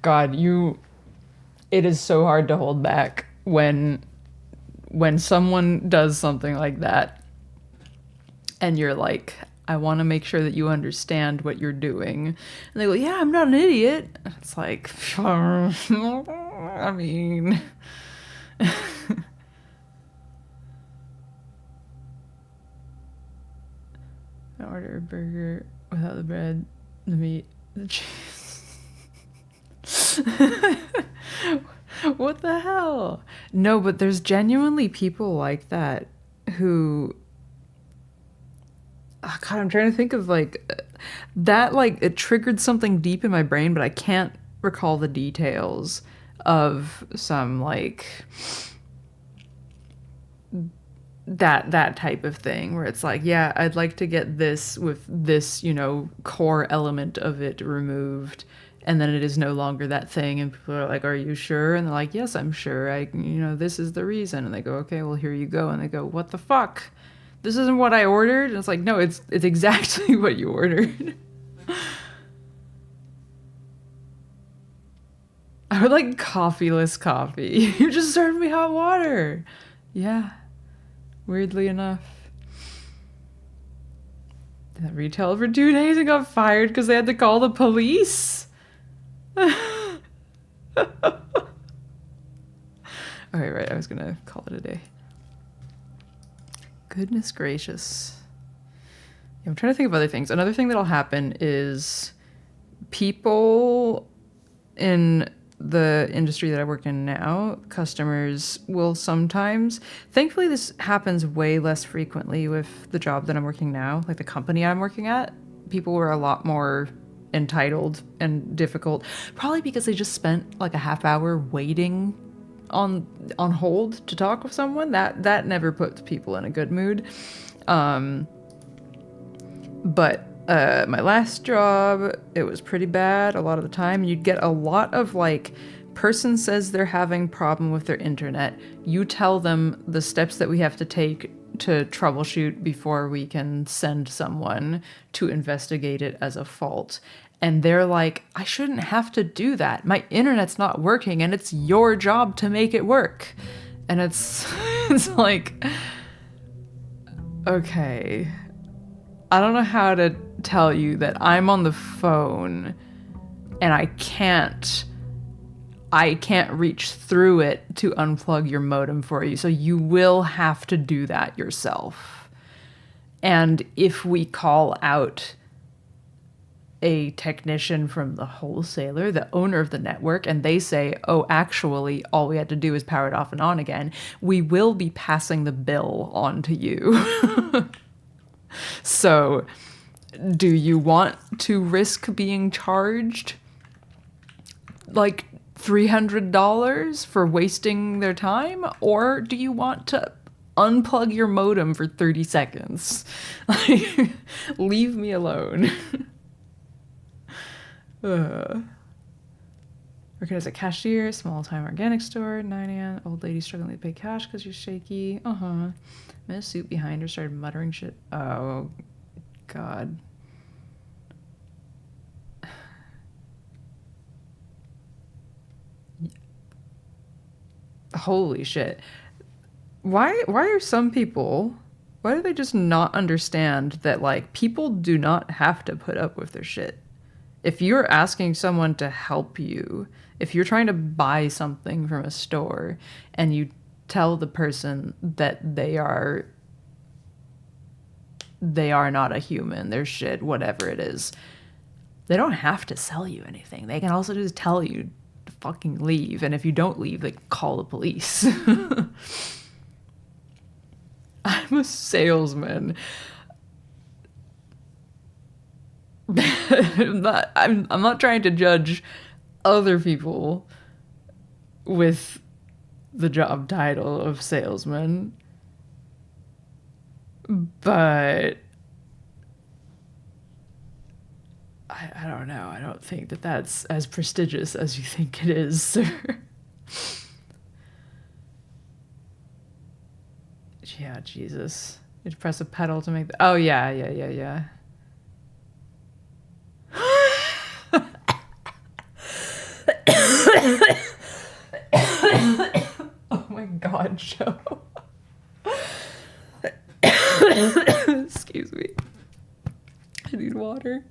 God, it is so hard to hold back when someone does something like that and you're like, I want to make sure that you understand what you're doing. And they go, yeah, I'm not an idiot. It's like, I mean... I order a burger without the bread, the meat, the cheese. What the hell? No, but there's genuinely people like that who... Oh, God, I'm trying to think of that, it triggered something deep in my brain, but I can't recall the details of some that type of thing where it's like, yeah, I'd like to get this with this, core element of it removed, and then it is no longer that thing, and people are like, are you sure? And they're like, yes, I'm sure. This is the reason. And they go, okay, well, here you go. And they go, what the fuck? This isn't what I ordered? And it's like, no, it's exactly what you ordered. I would like coffeeless coffee. You just served me hot water. Yeah. Weirdly enough. That retail for 2 days and got fired because they had to call the police. Okay, right, I was gonna call it a day. Goodness gracious. Yeah, I'm trying to think of other things. Another thing that'll happen is people in the industry that I work in now, customers will sometimes, thankfully this happens way less frequently with the job that I'm working now, like the company I'm working at. People were a lot more entitled and difficult, probably because they just spent like a half hour waiting on hold to talk with someone. That never puts people in a good mood. But my last job, it was pretty bad a lot of the time. You'd get a lot of person says they're having problem with their internet. You tell them the steps that we have to take to troubleshoot before we can send someone to investigate it as a fault. And they're like, I shouldn't have to do that. My internet's not working and it's your job to make it work. And it's like, okay. I don't know how to tell you that I'm on the phone and I can't reach through it to unplug your modem for you. So you will have to do that yourself. And if we call out a technician from the wholesaler, the owner of the network, and they say, oh, actually, all we had to do is power it off and on again, we will be passing the bill on to you. So, do you want to risk being charged $300 for wasting their time? Or do you want to unplug your modem for 30 seconds? Leave me alone. Working as a cashier, small-time organic store, 9 a.m. Old lady struggling to pay cash because she's shaky. Miss Soup behind her started muttering shit. Oh, God. Holy shit. Why are some people... Why do they just not understand that, people do not have to put up with their shit? If you're asking someone to help you, if you're trying to buy something from a store and you tell the person that they are not a human, they're shit, whatever it is, they don't have to sell you anything. They can also just tell you to fucking leave. And if you don't leave, they call the police. I'm a salesman. I'm not trying to judge other people with the job title of salesman, but I don't know. I don't think that that's as prestigious as you think it is, sir. Yeah, Jesus. You press a pedal to make the... Oh, yeah, yeah, yeah, yeah. Oh my god, Joe. Excuse me. I need water.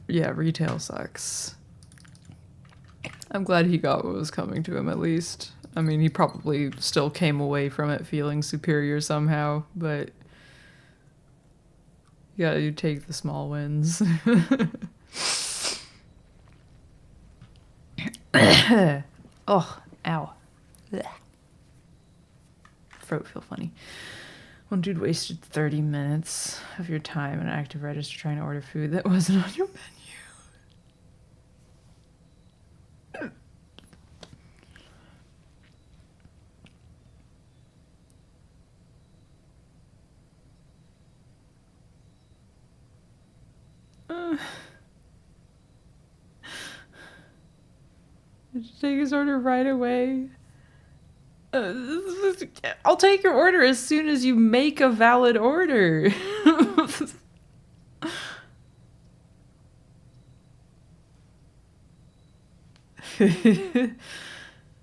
Yeah, retail sucks. I'm glad he got what was coming to him at least. I mean, he probably still came away from it feeling superior somehow, but you take the small wins. Oh, ow. Blech. Throat feel funny. One dude wasted 30 minutes of your time in an active register trying to order food that wasn't on your menu. Did you take his order right away? I'll take your order as soon as you make a valid order.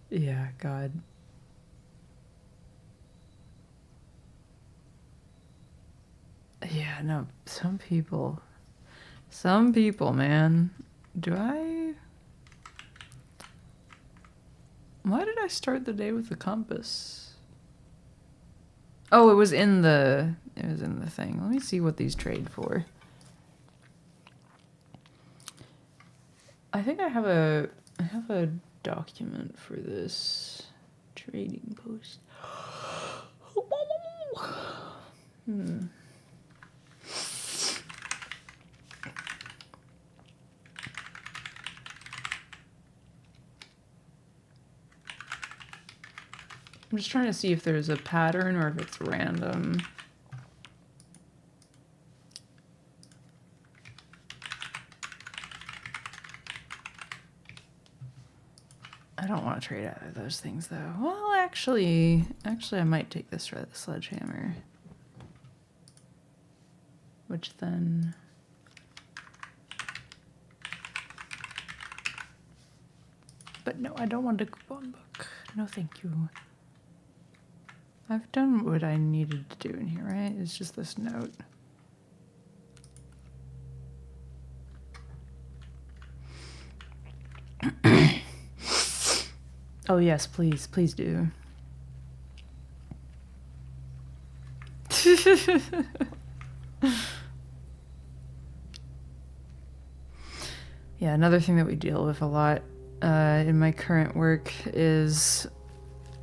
Yeah, God. Yeah, no, some people, man. Why did I start the day with the compass? Oh, it was in the thing. Let me see what these trade for. I think I have a document for this trading post. I'm just trying to see if there's a pattern or if it's random. I don't want to trade either of those things though. Well, actually I might take this sledgehammer. Which then... But no, I don't want a coupon book. No, thank you. I've done what I needed to do in here, right? It's just this note. Oh yes, please do. Yeah, another thing that we deal with a lot in my current work is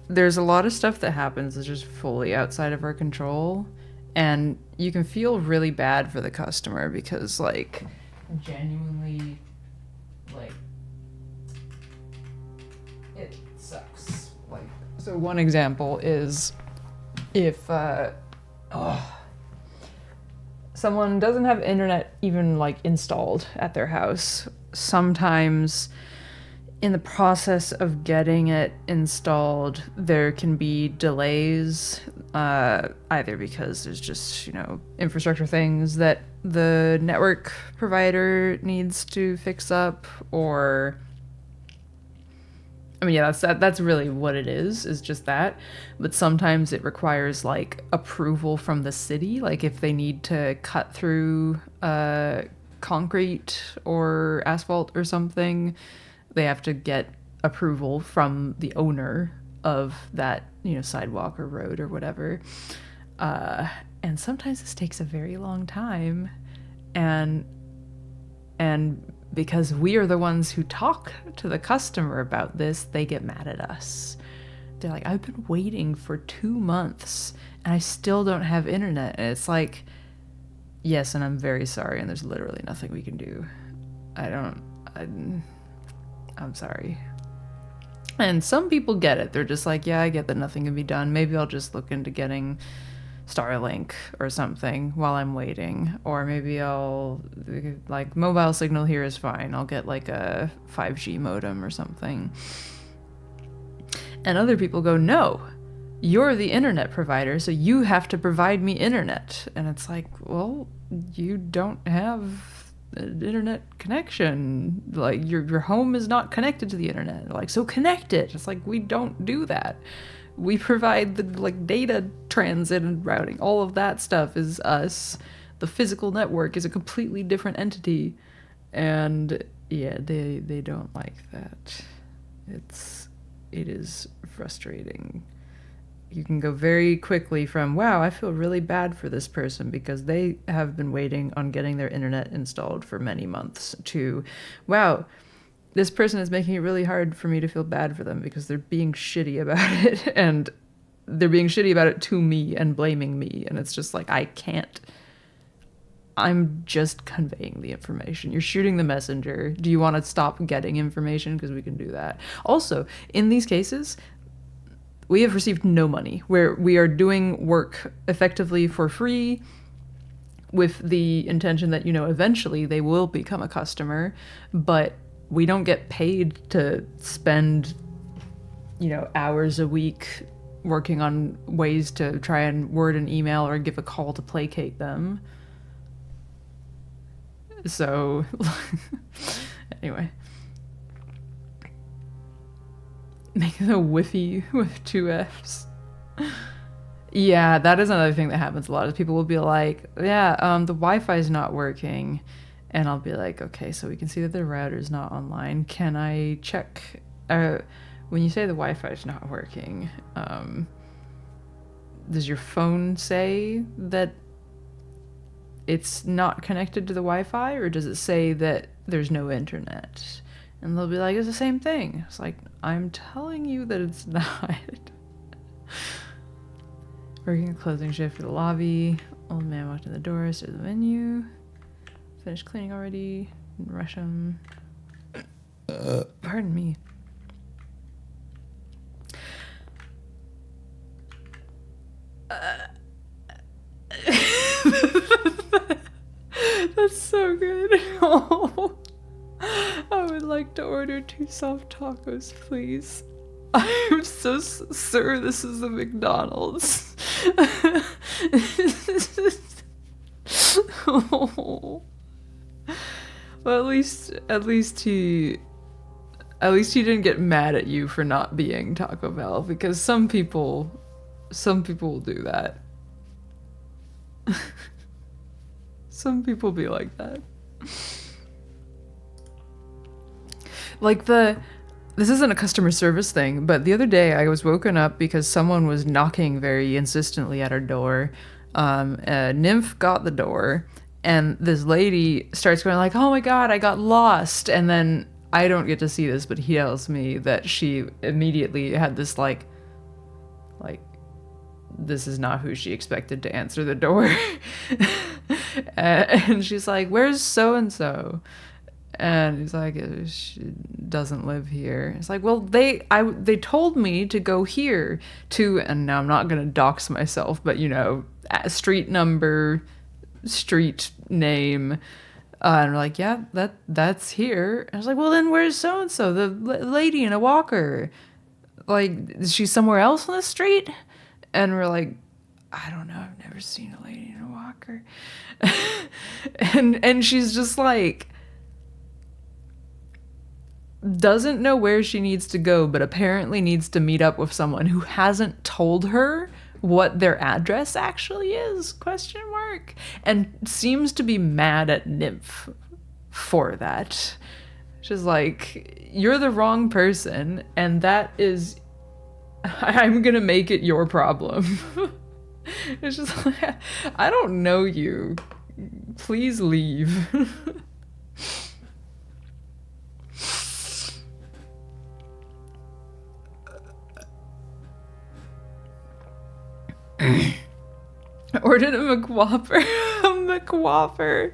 there's a lot of stuff that happens that's just fully outside of our control, and you can feel really bad for the customer because, like, genuinely, like, it sucks. Like, so one example is if someone doesn't have internet even, like, installed at their house, sometimes in the process of getting it installed, there can be delays, either because there's just, infrastructure things that the network provider needs to fix up, or... I mean, yeah, that's really what it is just that. But sometimes it requires, like, approval from the city, like if they need to cut through concrete or asphalt or something, they have to get approval from the owner of that, sidewalk or road or whatever. And sometimes this takes a very long time. And because we are the ones who talk to the customer about this, they get mad at us. They're like, I've been waiting for 2 months and I still don't have internet. And it's like, yes, and I'm very sorry, and there's literally nothing we can do. I'm sorry. And some people get it. They're just like, yeah, I get that nothing can be done. Maybe I'll just look into getting Starlink or something while I'm waiting. Or maybe I'll, like, mobile signal here is fine. I'll get like a 5G modem or something. And other people go, no, you're the internet provider, so you have to provide me internet. And it's like, well, you don't have an internet connection. Like, your home is not connected to the internet. Like, so connect it. It's like, we don't do that. We provide the, like, data transit and routing. All of that stuff is us. The physical network is a completely different entity. And yeah, they don't like that. It is frustrating. You can go very quickly from, wow, I feel really bad for this person because they have been waiting on getting their internet installed for many months, to, wow, this person is making it really hard for me to feel bad for them because they're being shitty about it, and they're being shitty about it to me and blaming me. And it's just like, I can't. I'm just conveying the information. You're shooting the messenger. Do you want to stop getting information? Because we can do that. Also, in these cases, we have received no money, where we are doing work effectively for free with the intention that, you know, eventually they will become a customer, but we don't get paid to spend, you know, hours a week working on ways to try and word an email or give a call to placate them. So, anyway. Making a Wi-Fi with 2 Fs. Yeah, that is another thing that happens a lot. Is people will be like, yeah, the Wi-Fi is not working. And I'll be like, okay, so we can see that the router's not online. Can I check? When you say the Wi-Fi is not working, does your phone say that it's not connected to the Wi-Fi, or does it say that there's no internet? And they'll be like, it's the same thing. It's like, I'm telling you that it's not. Working a closing shift for the lobby. Old man walked in the door, started the menu. Finished cleaning already. Didn't rush him. Pardon me. That's so good. Oh. I would like to order 2 soft tacos, please. I'm so sir, this is the McDonald's. Oh. Well, at least he didn't get mad at you for not being Taco Bell, because some people will do that. Some people be like that. Like this isn't a customer service thing, but the other day I was woken up because someone was knocking very insistently at our door. A nymph got the door, and this lady starts going like, oh my god, I got lost. And then I don't get to see this, but he tells me that she immediately had this like this is not who she expected to answer the door. And she's like, where's so-and-so? And he's like, she doesn't live here. It's like, well, they told me to go here to, and now I'm not going to dox myself, but, you know, street number, street name. And we're like, yeah, that's here. And I was like, well, then where's so-and-so, the lady in a walker? Like, is she somewhere else on the street? And we're like, I don't know, I've never seen a lady in a walker. and she's just like, doesn't know where she needs to go, but apparently needs to meet up with someone who hasn't told her what their address actually is, ? And seems to be mad at Nymph for that. She's like, you're the wrong person, and that is, I'm gonna make it your problem. It's just like, I don't know you. Please leave. I ordered a McWhopper. A McWhopper.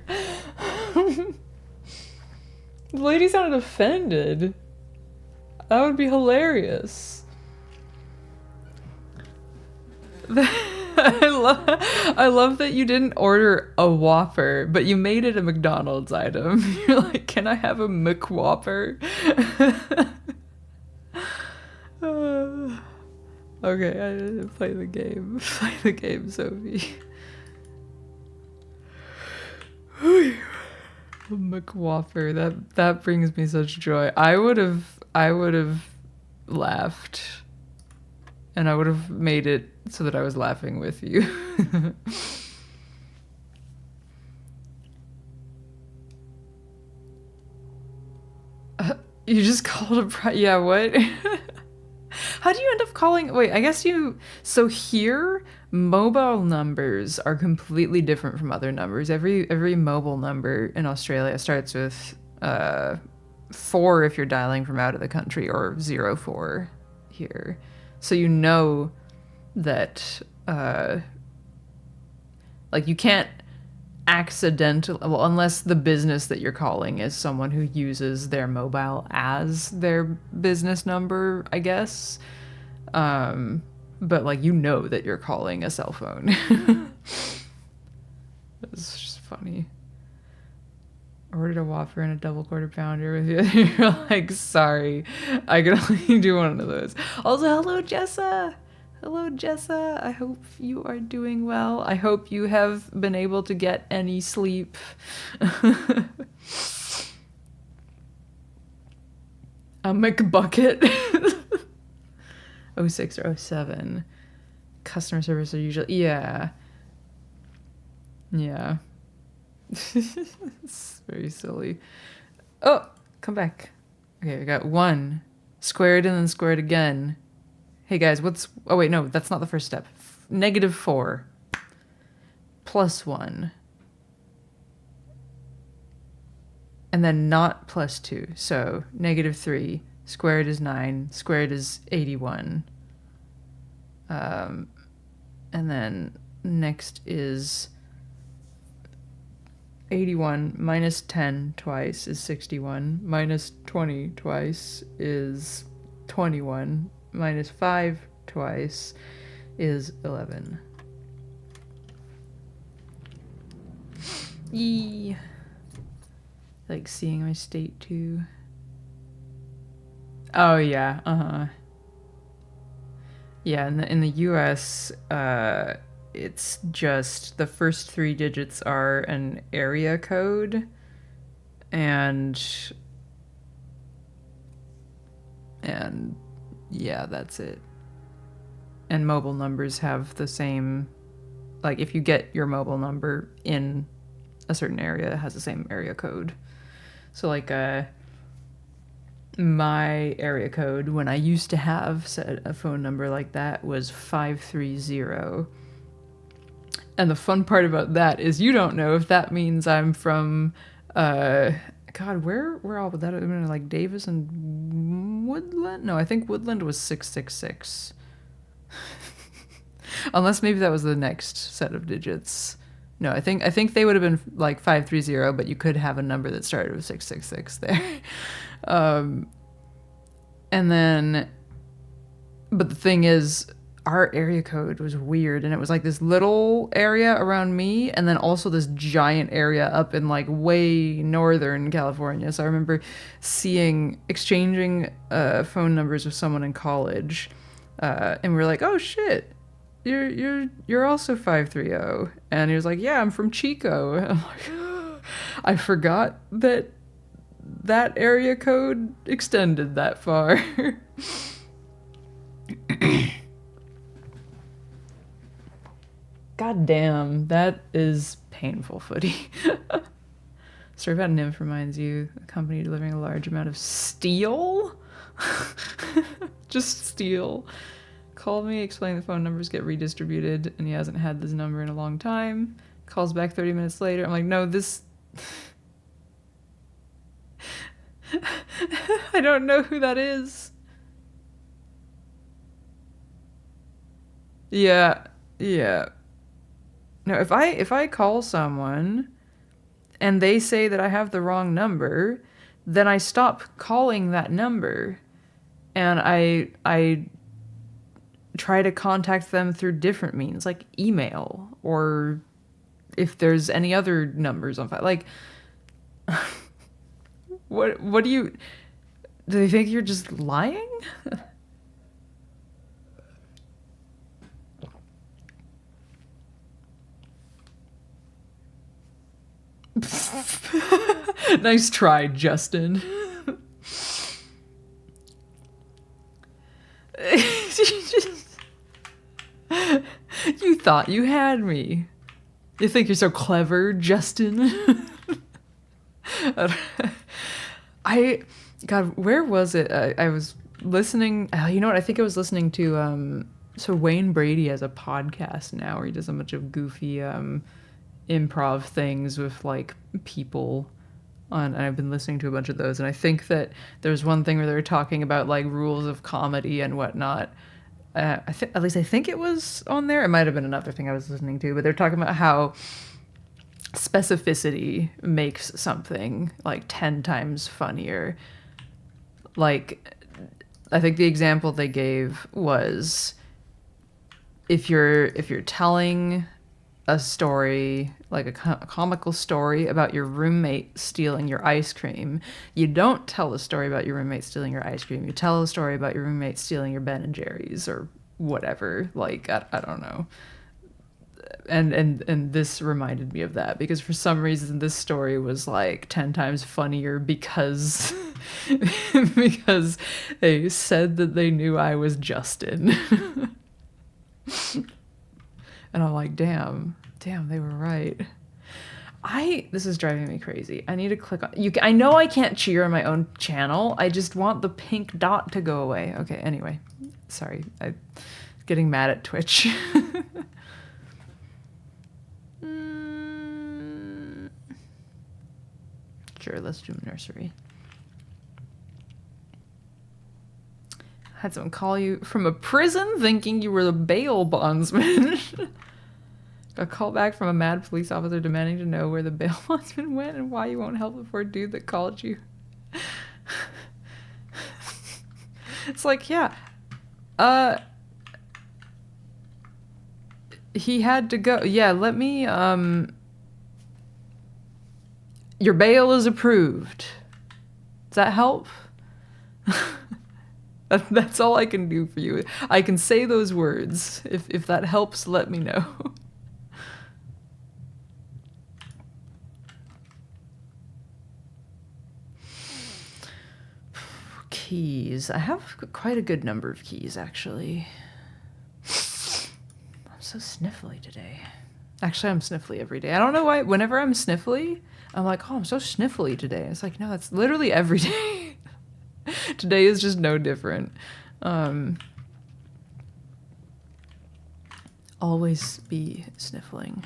The lady sounded offended. That would be hilarious. I love that you didn't order a Whopper, but you made it a McDonald's item. You're like, can I have a McWhopper? Okay, I didn't play the game. Play the game, Sophie. McWhopper. That brings me such joy. I would have laughed, and I would have made it so that I was laughing with you. You just called yeah, what? How do you end up calling? Wait, I guess you. So here, mobile numbers are completely different from other numbers. Every mobile number in Australia starts with 4 if you're dialing from out of the country, or 04 here. So you know that like you can't accidental, well, unless the business that you're calling is someone who uses their mobile as their business number, I guess. But like, you know that you're calling a cell phone. It's just funny. Ordered a Whopper and a double quarter pounder with you. You're like, sorry, I can only do one of those. Also, hello, Jessa. Hello, Jessa. I hope you are doing well. I hope you have been able to get any sleep. A McBucket. 06 or 07. Customer service are usually... Yeah. Yeah. It's very silly. Oh, come back. Okay, we got 1. Squared and then squared again. Hey guys, what's... Oh wait, no, that's not the first step. -4 plus 1. And then not plus 2. So -3. Squared is 9. Squared is 81. And then next is 81 minus 10 twice is 61. Minus 20 twice is 21. Minus 5 twice is 11. Yee. Like seeing my state too. Oh yeah, Yeah, in the US, it's just the first 3 digits are an area code, and yeah, that's it. And mobile numbers have the same, like if you get your mobile number in a certain area, it has the same area code. So like my area code when I used to have a phone number like that was 530. And the fun part about that is you don't know if that means I'm from God, where all would that have been? Like Davis and Woodland? No, I think Woodland was 666. Unless maybe that was the next set of digits. No, I think they would have been like 530, but you could have a number that started with 666 there. And then, but the thing is, our area code was weird, and it was like this little area around me, and then also this giant area up in like way northern California. So I remember exchanging phone numbers with someone in college, and we were like, "Oh shit, you're also 530," and he was like, "Yeah, I'm from Chico." And I'm like, I forgot that area code extended that far. God damn, that is painful, Footy. Story about nymph reminds you, a company delivering a large amount of steel? Just steel. Called me, explained the phone numbers get redistributed, and he hasn't had this number in a long time. Calls back 30 minutes later. I'm like, no, this... I don't know who that is. Yeah. No, if I call someone and they say that I have the wrong number, then I stop calling that number, and I try to contact them through different means, like email, or if there's any other numbers on file. Like, what do they think you're just lying? Nice try, Justin. You thought you had me. You think you're so clever, Justin? God, where was it? I was listening. You know what? I think I was listening to. So Wayne Brady has a podcast now where he does a bunch of goofy improv things with like people on. And I've been listening to a bunch of those, and I think that there's one thing where they were talking about like rules of comedy and whatnot. At least I think it was on there. It might have been another thing I was listening to, but they're talking about how specificity makes something like 10 times funnier. Like, I think the example they gave was if you're telling a story, like a comical story about your roommate stealing your ice cream, you don't tell a story about your roommate stealing your ice cream. You tell a story about your roommate stealing your Ben and Jerry's or whatever. Like, I don't know. And this reminded me of that because for some reason this story was like 10 times funnier because because they said that they knew I was Justin. And I'm like, damn, they were right. This is driving me crazy. I need to click on you. I know I can't cheer on my own channel. I just want the pink dot to go away. Okay, anyway. Sorry. I'm getting mad at Twitch. Sure, let's do nursery. Had someone call you from a prison thinking you were the bail bondsman. A call back from a mad police officer demanding to know where the bail bondsman went and why you won't help the poor dude that called you. It's like, yeah. He had to go. Yeah, let me, your bail is approved. Does that help? That's all I can do for you. I can say those words. If that helps, let me know. Keys. I have quite a good number of keys, actually. I'm so sniffly today. Actually, I'm sniffly every day. I don't know why. Whenever I'm sniffly, I'm like, oh, I'm so sniffly today. It's like, no, that's literally every day. Today is just no different. Always be sniffling.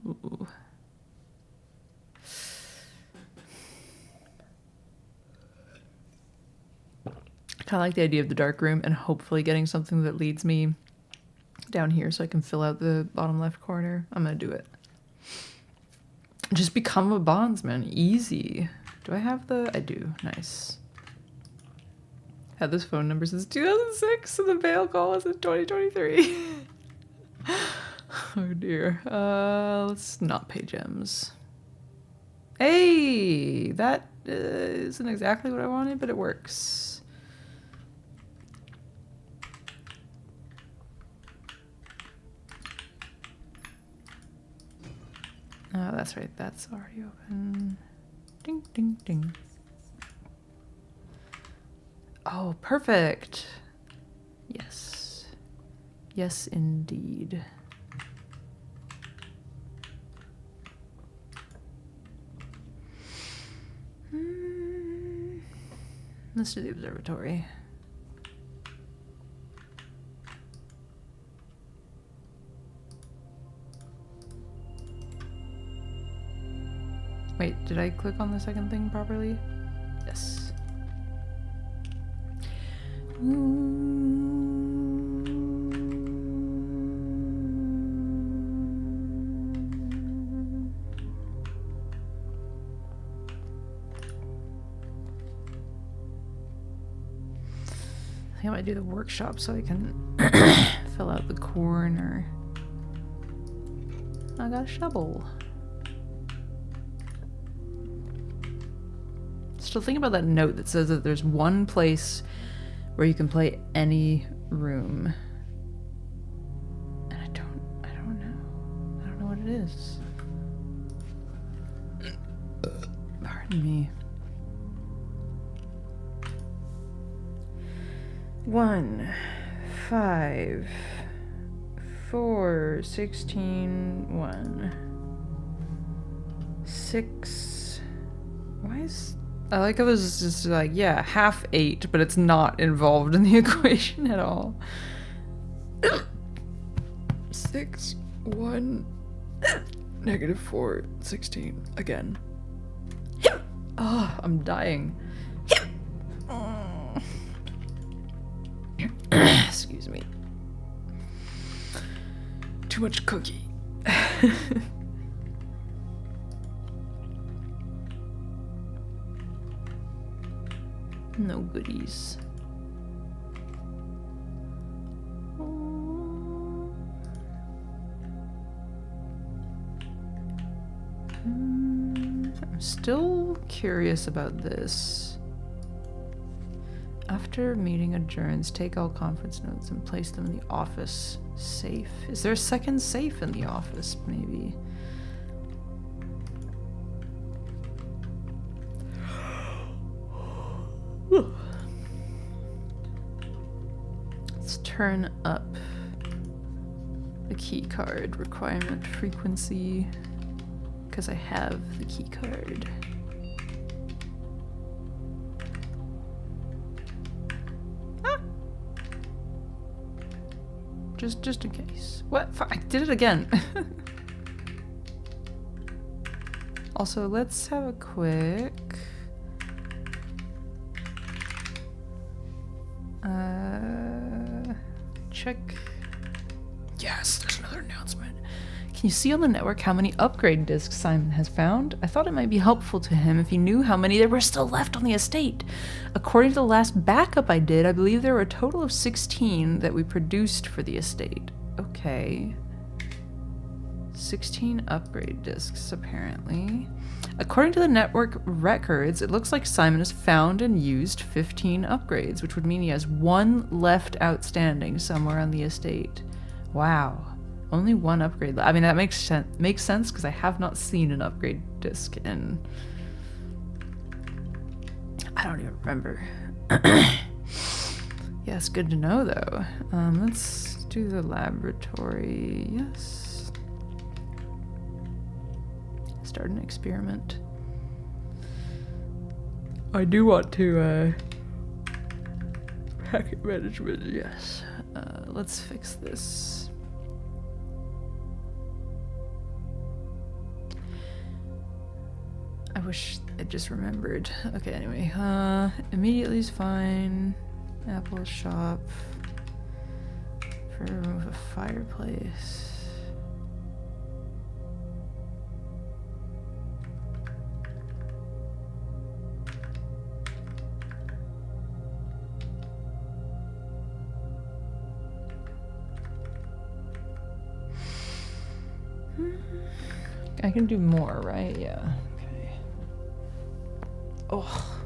Ooh. I like the idea of the dark room and hopefully getting something that leads me down here so I can fill out the bottom left corner. I'm gonna do it. Just become a bondsman. Easy. Do I have I do. Nice. Had this phone number since 2006 and the bail call was in 2023. Oh dear. Let's not pay gems. Hey! That isn't exactly what I wanted, but it works. Oh, that's right. That's already open. Ding, ding, ding. Oh, perfect. Yes. Yes, indeed. Let's do the observatory. Wait, did I click on the second thing properly? Yes. think I might do the workshop so I can fill out the corner. I got a shovel. Still think about that note that says that there's one place where you can play any room. And I don't know. I don't know what it is. Pardon me. 1, 5, 4, 16, 1, 6. Why is... I like how this is just like, yeah, half 8, but it's not involved in the equation at all. 6, 1, -4, 16, again. Oh, I'm dying. Excuse me. Too much cookie. No goodies. I'm still curious about this. After meeting adjourns, take all conference notes and place them in the office safe. Is there a second safe in the office, maybe? Let's turn up the key card requirement frequency because I have the key card. Ah! Just in case. What? I did it again. Also, let's have a quick check. Yes, there's another announcement. Can you see on the network how many upgrade discs Simon has found? I thought it might be helpful to him if he knew how many there were still left on the estate. According to the last backup I did, I believe there were a total of 16 that we produced for the estate. Okay. 16 upgrade discs, apparently. According to the network records, it looks like Simon has found and used 15 upgrades, which would mean he has 1 left outstanding somewhere on the estate. Wow. Only 1 upgrade. I mean, that makes sense because I have not seen an upgrade disc in... I don't even remember. Yeah, it's good to know, though. Let's do the laboratory. Yes. Start an experiment. I do want to, packet management, yes. Let's fix this. I wish I just remembered. Okay, anyway, immediately is fine. Apple shop. For remove a fireplace. I can do more, right? Yeah. Okay. Oh.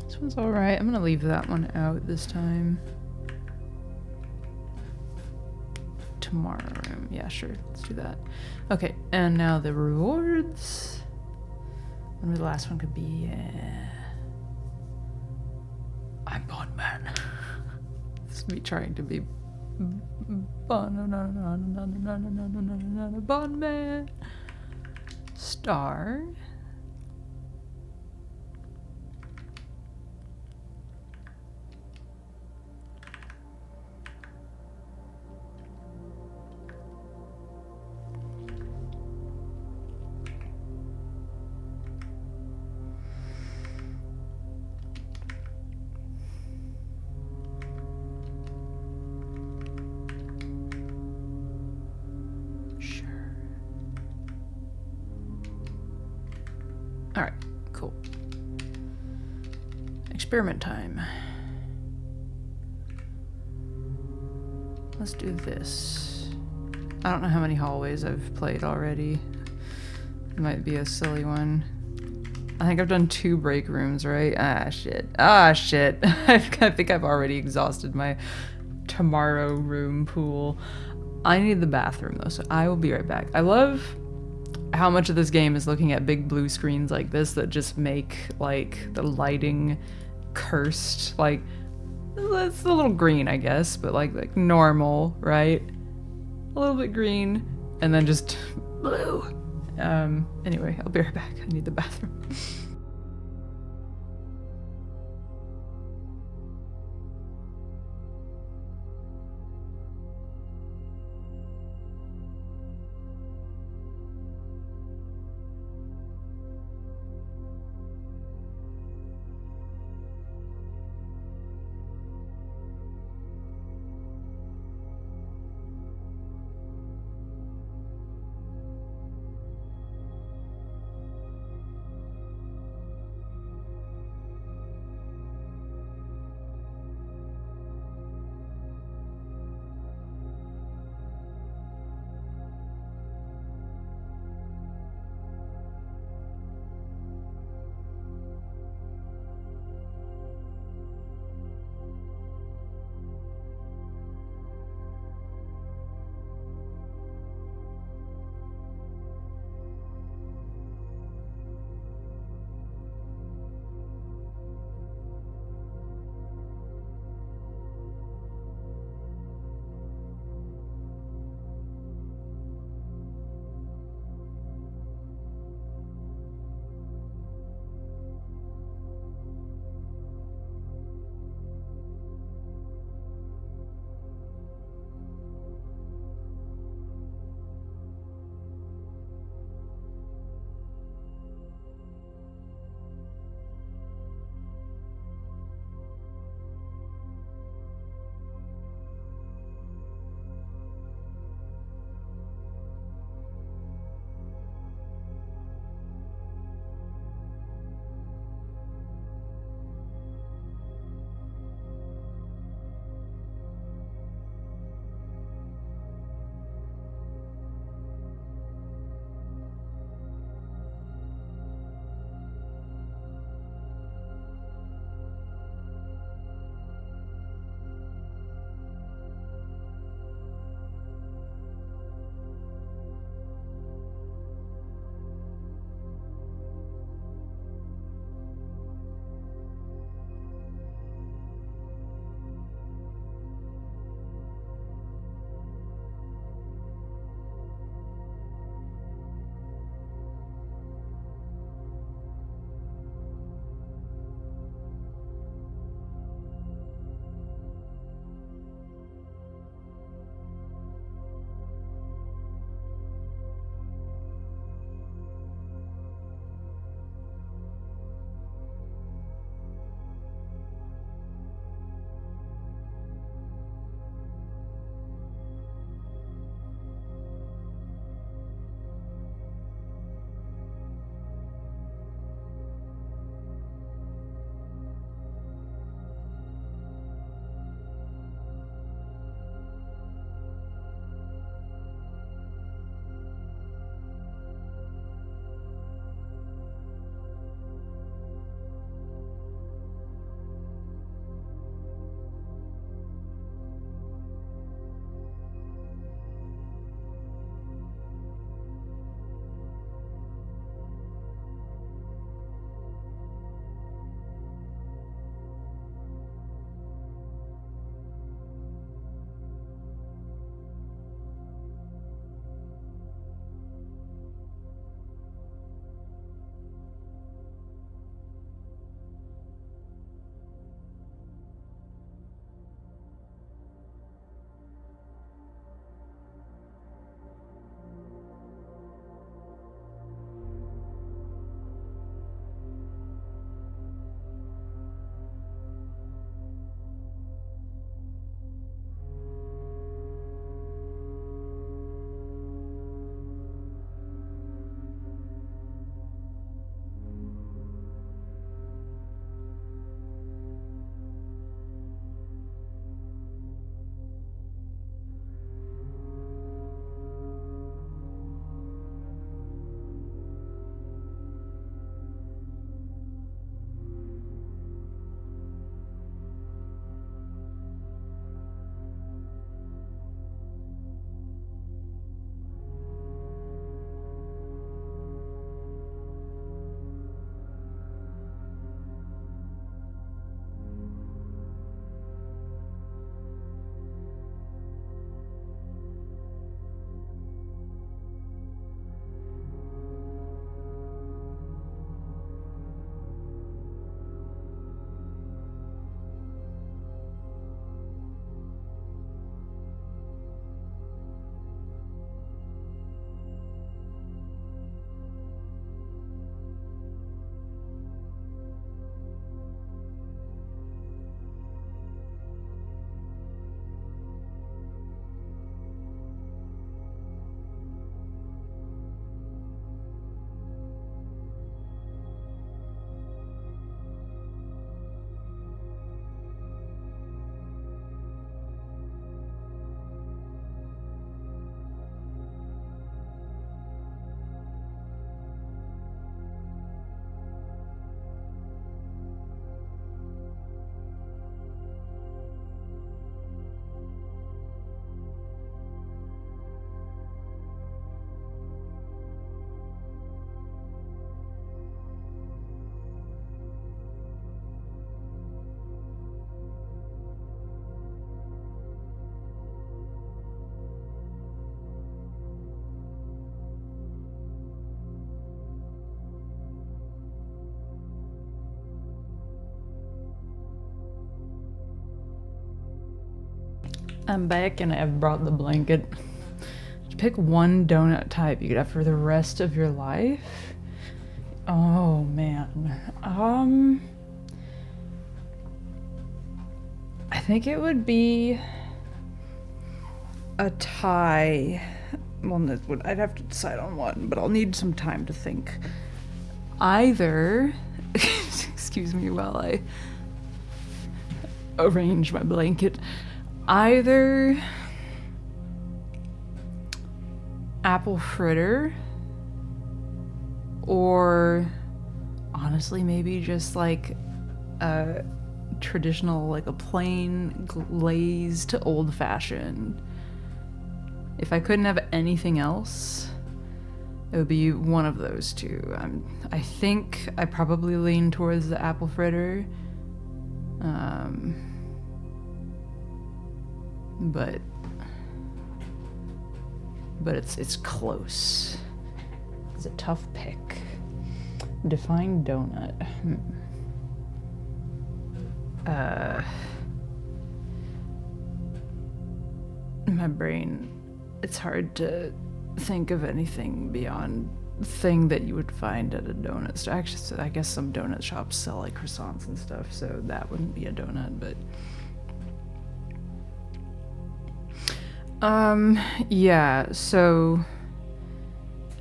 This one's alright. I'm gonna leave that one out this time. Tomorrow room. Yeah, sure. Let's do that. Okay, and now the rewards. Wonder the last one could be. I'm Bondman. This is me trying to be Bondman. Star. Experiment time. Let's do this. I don't know how many hallways I've played already. It might be a silly one. I think I've done 2 break rooms, right? Ah, shit. Ah, shit. I think I've already exhausted my tomorrow room pool. I need the bathroom, though, so I will be right back. I love how much of this game is looking at big blue screens like this that just make, like, the lighting cursed. Like, it's a little green, I guess, but, like normal, right? A little bit green, and then just blue. Anyway, I'll be right back. I need the bathroom. I'm back and I've brought the blanket. Pick one donut type you could have for the rest of your life. Oh man. I think it would be a tie. Well, I'd have to decide on one, but I'll need some time to think. Either, excuse me while I arrange my blanket. Either apple fritter, or honestly maybe just like a traditional, like a plain glazed old-fashioned. If I couldn't have anything else, it would be one of those two. I think I probably lean towards the apple fritter, but it's close. It's a tough pick. Define donut. My brain, it's hard to think of anything beyond thing that you would find at a donut store. Actually, I guess some donut shops sell like croissants and stuff, so that wouldn't be a donut, but yeah, so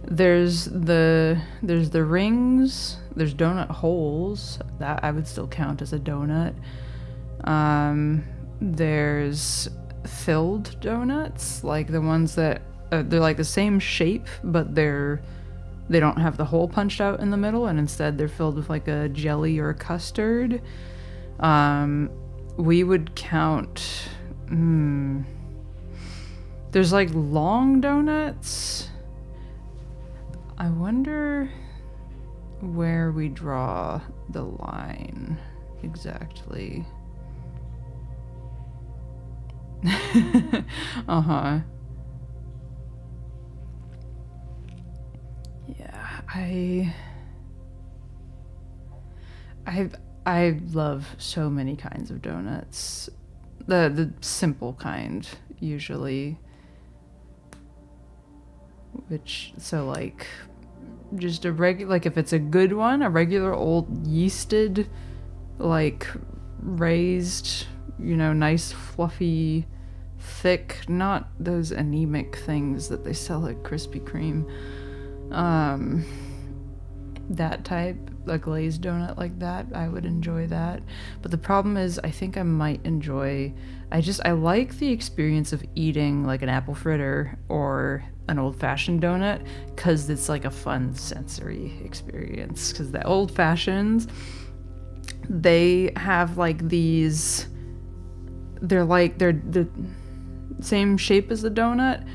there's the rings, there's donut holes, that I would still count as a donut. There's filled donuts, like the ones that they're like the same shape, but they don't have the hole punched out in the middle, and instead they're filled with like a jelly or a custard. We would count. There's like long donuts. I wonder where we draw the line exactly. Uh-huh. Yeah, I love so many kinds of donuts. The simple kind, usually. So like just a regular, like if it's a good one, a regular old yeasted, like raised, nice fluffy thick, not those anemic things that they sell at Krispy Kreme. That type, a glazed donut like that, I would enjoy that. But the problem is, I think I might enjoy, I like the experience of eating like an apple fritter or an old-fashioned donut, because it's like a fun sensory experience. Because the old-fashions, they have like these, they're the same shape as the donut.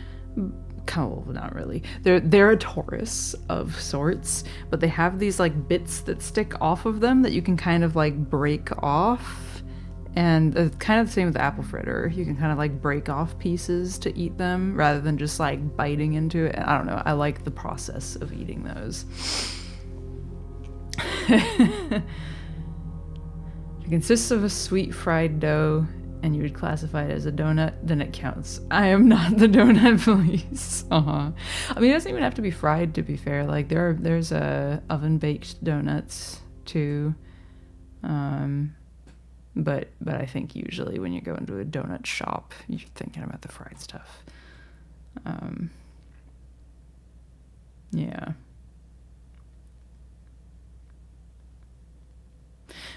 Oh, not really. They're a torus of sorts, but they have these like bits that stick off of them that you can kind of like break off, and it's kind of the same with the apple fritter. You can kind of like break off pieces to eat them rather than just like biting into it. I don't know. I like the process of eating those. It consists of a sweet fried dough, and you would classify it as a donut, then it counts. I am not the donut police. I mean, it doesn't even have to be fried, to be fair. Like there's oven baked donuts too. But I think usually when you go into a donut shop, you're thinking about the fried stuff. Yeah.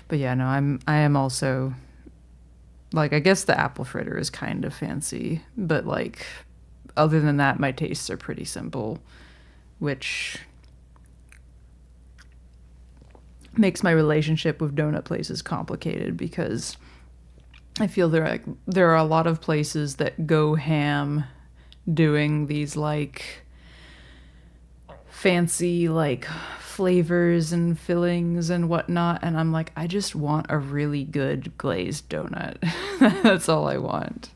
But yeah, no, I am also, like, I guess the apple fritter is kind of fancy, but like other than that, my tastes are pretty simple, which makes my relationship with donut places complicated, because I feel there are a lot of places that go ham doing these like fancy like flavors and fillings and whatnot, and I'm like, I just want a really good glazed donut. That's all I want.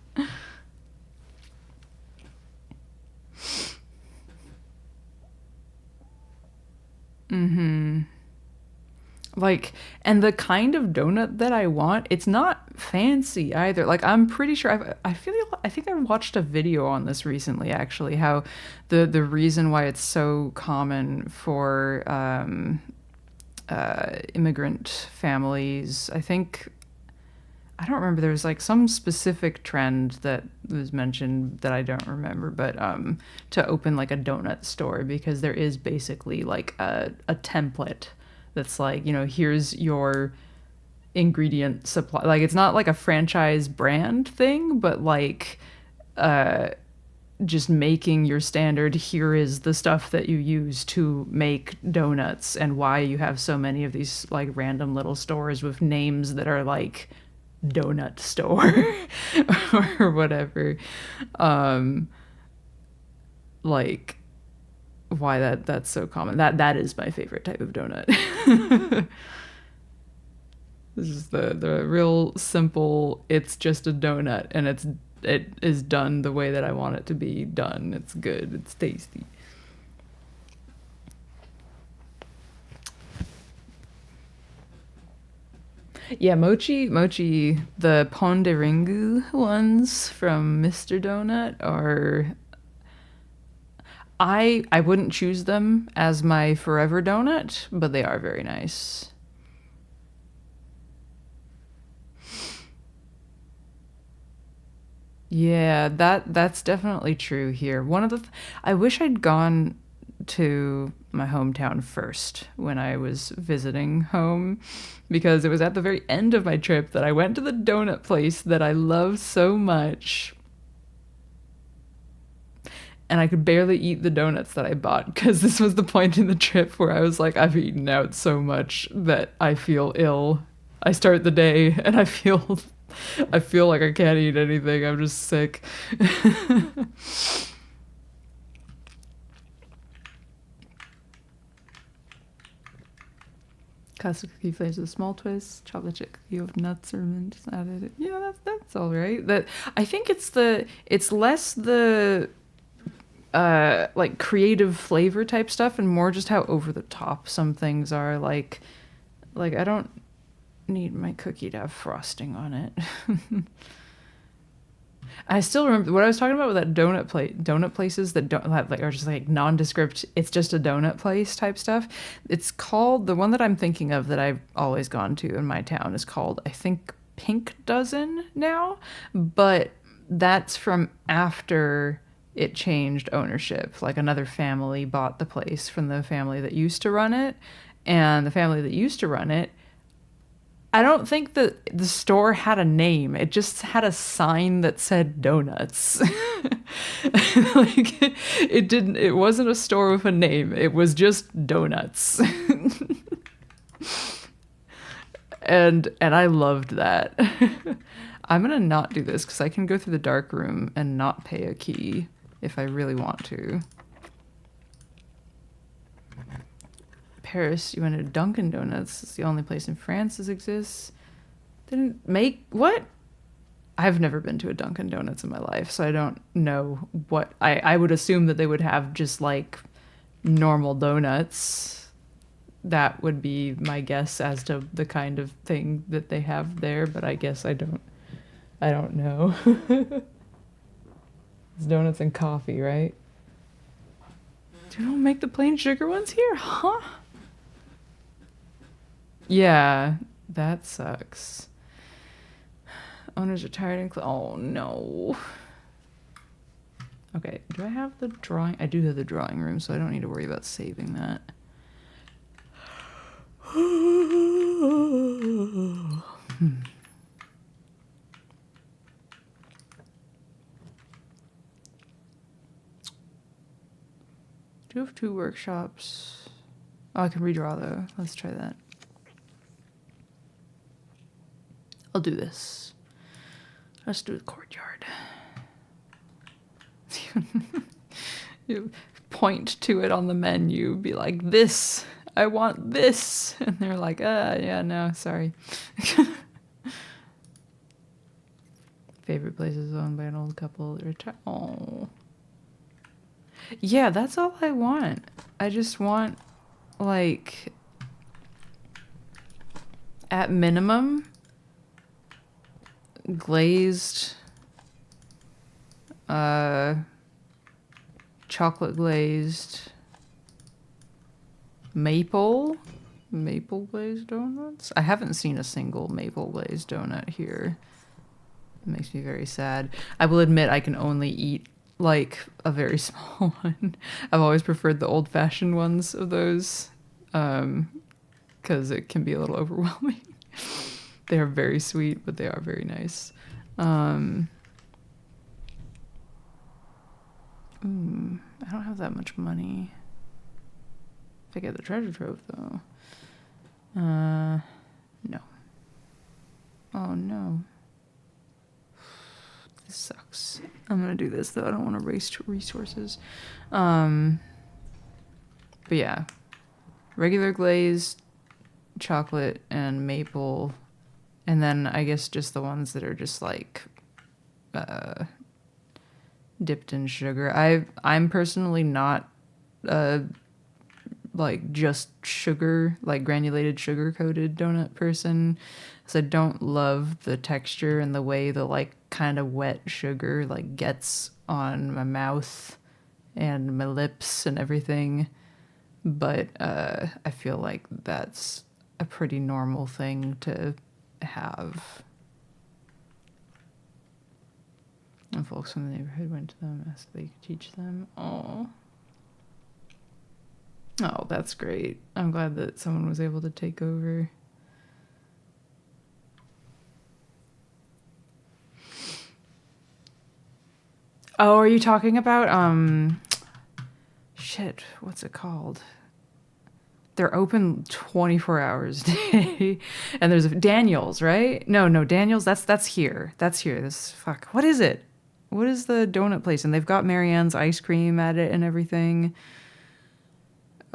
Like, and the kind of donut that I want, it's not fancy either. Like, I'm pretty sure I think I watched a video on this recently, actually, how the reason why it's so common for immigrant families, I don't remember. There was like some specific trend that was mentioned that I don't remember, but to open like a donut store, because there is basically like a template that's like, here's your ingredient supply. Like, it's not like a franchise brand thing, but like just making your standard, here is the stuff that you use to make donuts, and why you have so many of these like random little stores with names that are like donut store or whatever. Like, why that's so common. That is my favorite type of donut. This is the real simple, it's just a donut, and it is done the way that I want it to be done. It's good, it's tasty. Yeah, mochi, the pon de ringu ones from Mr. Donut are, I wouldn't choose them as my forever donut, but they are very nice. Yeah, that's definitely true here. I wish I'd gone to my hometown first when I was visiting home, because it was at the very end of my trip that I went to the donut place that I love so much. And I could barely eat the donuts that I bought, because this was the point in the trip where I was like, I've eaten out so much that I feel ill. I start the day and I feel like I can't eat anything. I'm just sick. Custard cookie flavors with small twists, chocolate chip cookie with nuts or mint added. Yeah, that's all right. That, I think it's less the like creative flavor type stuff, and more just how over the top some things are. Like I don't need my cookie to have frosting on it. I still remember what I was talking about with that donut places that don't have, like, are just like nondescript, it's just a donut place type stuff. It's called, the one that I'm thinking of that I've always gone to in my town is called, I think, Pink Dozen now, but that's from after it changed ownership. Like, another family bought the place from the family that used to run it, and the family that used to run it, I don't think that the store had a name. It just had a sign that said donuts. Like, it wasn't a store with a name. It was just donuts. And I loved that. I'm going to not do this because I can go through the dark room and not pay a key if I really want to. Paris, you went to Dunkin' Donuts. It's the only place in France this exists. Didn't make what? I've never been to a Dunkin' Donuts in my life, so I don't know what. I would assume that they would have just like normal donuts. That would be my guess as to the kind of thing that they have there, but I guess I don't know. It's donuts and coffee, right? They don't make the plain sugar ones here, huh? Yeah, that sucks. Owners are tired and oh no. Okay, do I have the drawing? I do have the drawing room, so I don't need to worry about saving that. Do have 2 workshops. Oh, I can redraw though. Let's try that. I'll do this. Let's do the courtyard. You point to it on the menu, be like, this, I want this. And they're like, yeah, no, sorry. Favorite place is owned by an old couple. Oh. Yeah, that's all I want. I just want, like, at minimum, glazed, chocolate glazed, maple glazed donuts. I haven't seen a single maple glazed donut here. It makes me very sad. I will admit I can only eat like a very small one. I've always preferred the old-fashioned ones of those, because it can be a little overwhelming. They are very sweet, but they are very nice. I don't have that much money. If I get the treasure trove, though. No. Oh, no. This sucks. I'm gonna do this, though. I don't want to waste resources. But yeah. Regular glazed, chocolate, and maple. And then I guess just the ones that are just like dipped in sugar. I'm personally not like just sugar, like granulated sugar coated donut person, because I don't love the texture and the way the like kind of wet sugar like gets on my mouth and my lips and everything. But I feel like that's a pretty normal thing to have. And folks from the neighborhood went to them, asked if they could teach them. Oh, that's great. I'm glad that someone was able to take over. Oh, are you talking about shit, what's it called? They're open 24 hours a day. And there's Daniel's, right? No, Daniel's, that's here. That's here. What is it? What is the donut place? And they've got Marianne's ice cream at it and everything.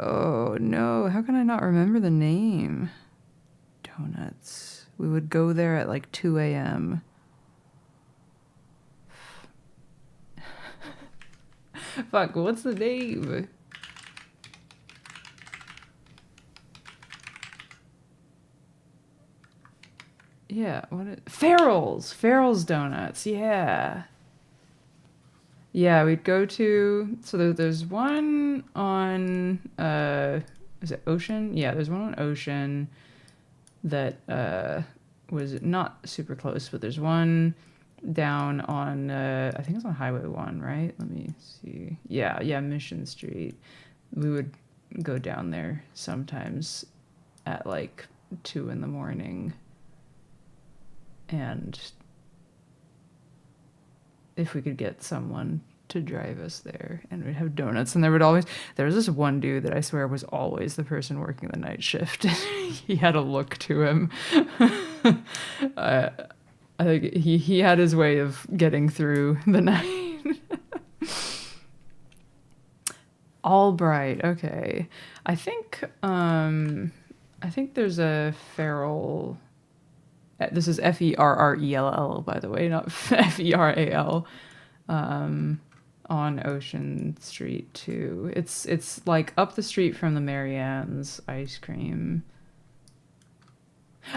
Oh, no. How can I not remember the name? Donuts. We would go there at like 2 a.m. Fuck, what's the name? Yeah, Farrell's Donuts, yeah. Yeah, we'd go to, so there's one on, is it Ocean? Yeah, there's one on Ocean that was not super close, but there's one down on, I think it's on Highway 1, right? Let me see. Yeah, Mission Street. We would go down there sometimes at like 2 in the morning. And if we could get someone to drive us there, and we'd have donuts, and there was this one dude that I swear was always the person working the night shift. He had a look to him. I think he had his way of getting through the night. Albright, okay. I think there's a Ferrell. This is Ferrell, by the way, not Feral. On Ocean Street too. It's like up the street from the Marianne's ice cream.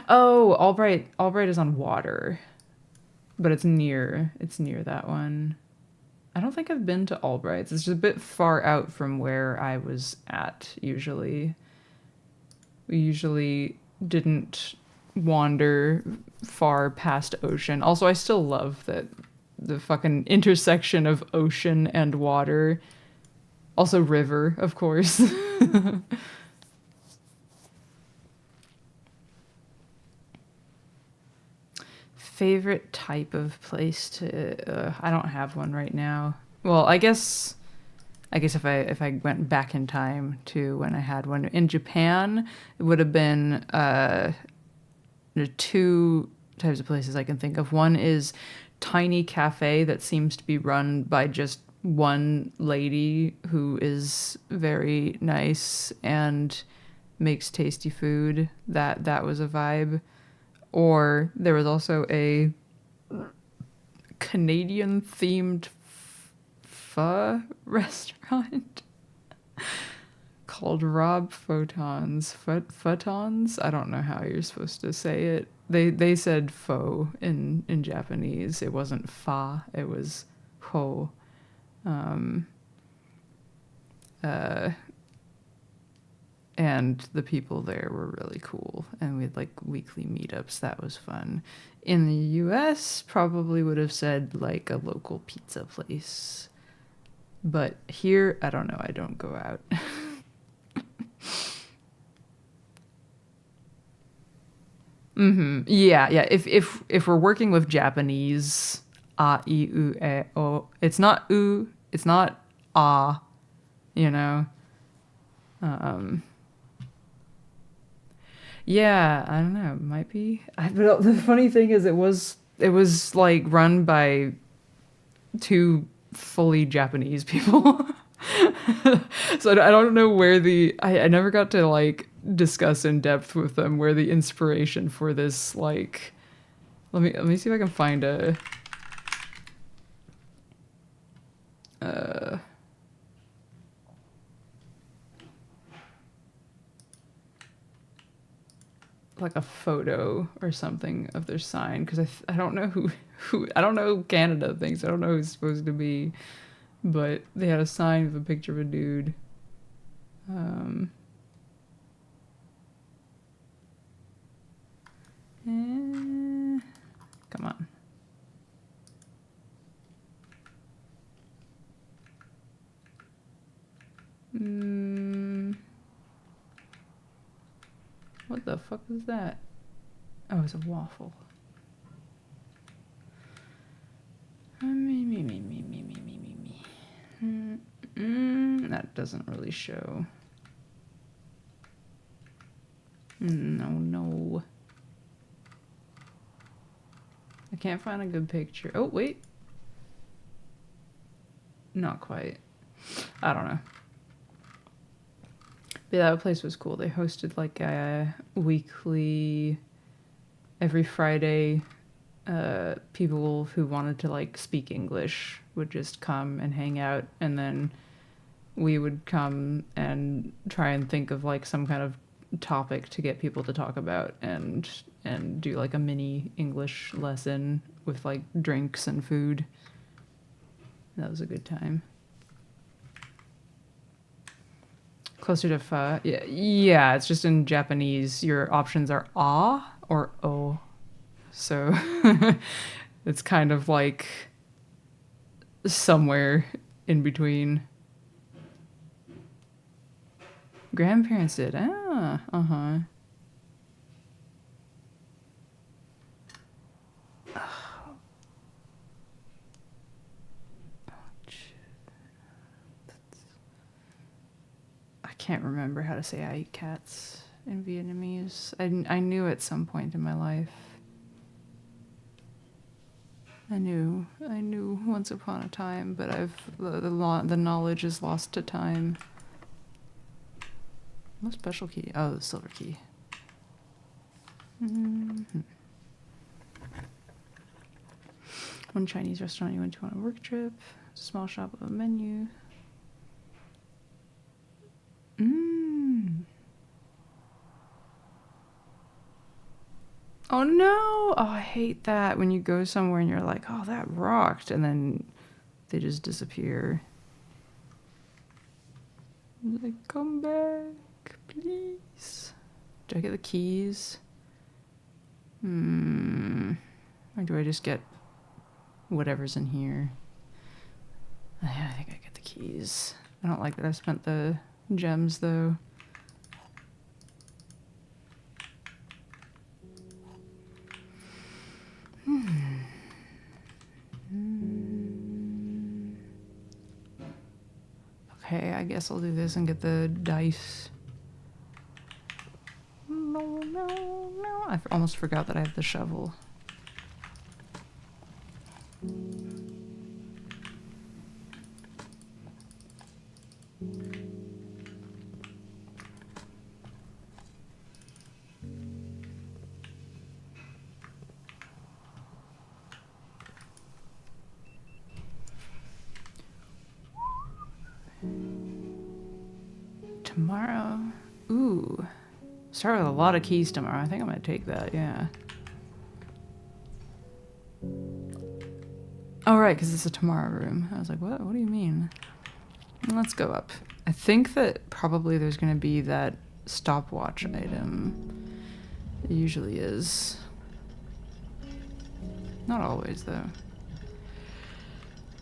Oh, Albright is on Water, but it's near that one. I don't think I've been to Albright's. It's just a bit far out from where I was at usually. We usually didn't wander far past Ocean. Also, I still love that the fucking intersection of ocean and water. Also river, of course. Favorite type of place to... I don't have one right now. Well, I guess if I went back in time to when I had one in Japan, it would have been there are 2 types of places I can think of. One is tiny cafe that seems to be run by just one lady who is very nice and makes tasty food. That was a vibe. Or there was also a Canadian themed pho restaurant called Rob Photons. Photons? I don't know how you're supposed to say it. They said fo in Japanese. It wasn't fa, it was ho. And the people there were really cool, and we had like weekly meetups. That was fun. In the US, probably would have said like a local pizza place, but here, I don't know, I don't go out. Yeah. If we're working with Japanese, a, I, u, e, o, it's not u, it's not a, you know. Yeah, I don't know. It might be. But the funny thing is, it was like run by two fully Japanese people. So I don't know where I never got to like discuss in depth with them where the inspiration for this like. Let me see if I can find a. Like a photo or something of their sign, because I don't know who I don't know Canada thinks. I don't know who's supposed to be, but they had a sign with a picture of a dude. Come on. What the fuck is that? Oh, it's a waffle. That doesn't really show. No. I can't find a good picture. Oh, wait. Not quite. I don't know. But yeah, that place was cool. They hosted like a weekly, every Friday, people who wanted to like speak English would just come and hang out, and then we would come and try and think of like some kind of topic to get people to talk about, and do like a mini English lesson with like drinks and food. That was a good time. Closer to fa. Yeah, it's just in Japanese. Your options are ah or o. So it's kind of like somewhere in between. Grandparents did. Ah, uh-huh. I can't remember how to say I eat cats in Vietnamese. I knew at some point in my life. I knew once upon a time, but the knowledge is lost to time. What special key? Oh, the silver key. One Chinese restaurant you went to on a work trip. Small shop with a menu. Oh no! Oh, I hate that when you go somewhere and you're like, oh, that rocked, and then they just disappear. Like, come back, please. Do I get the keys? Or do I just get whatever's in here? I think I get the keys. I don't like that I've spent the gems, though. Okay, I guess I'll do this and get the dice. No. I almost forgot that I have the shovel. tomorrow. Ooh. Start with a lot of keys tomorrow. I think I'm gonna take that, yeah. Oh, right, because it's a tomorrow room. I was like, what? What do you mean? Let's go up. I think that probably there's gonna be that stopwatch item. It usually is. Not always, though.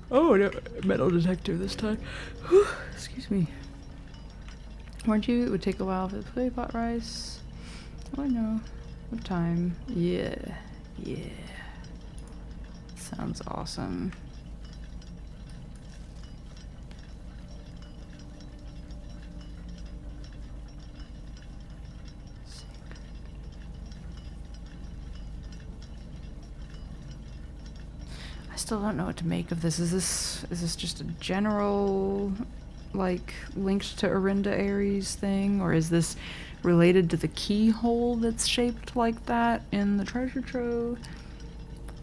Oh, no. Metal detector this time. Excuse me. Weren't you? It would take a while for the clay pot rice. Oh, no. What time? Yeah. Yeah. Sounds awesome. I still don't know what to make of this. Is this just a general, like, linked to Orinda Aries thing? Or is this related to the keyhole that's shaped like that in the treasure trove?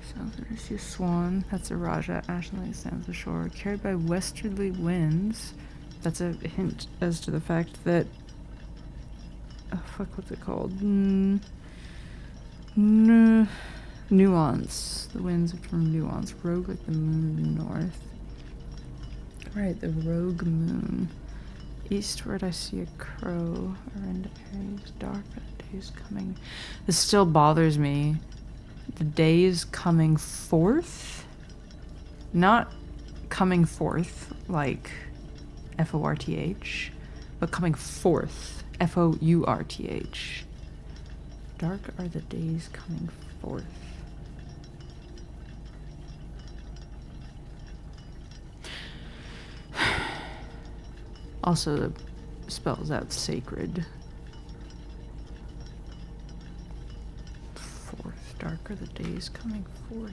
South Odysseus Swan. That's a Raja. Ashland stands ashore. Carried by westerly winds. That's a hint as to the fact that... Oh, fuck, what's it called? Nuance. The winds are from Nuance. Rogue like the moon in the north. Right, the rogue moon. Eastward I see a crow. Orinda Aries. Dark, but the day's coming. This still bothers me. The day is coming forth? Not coming forth, like F-O-R-T-H, but coming forth, F-O-U-R-T-H. Dark are the days coming forth. Also, the spells out sacred. Dark are the days coming forth.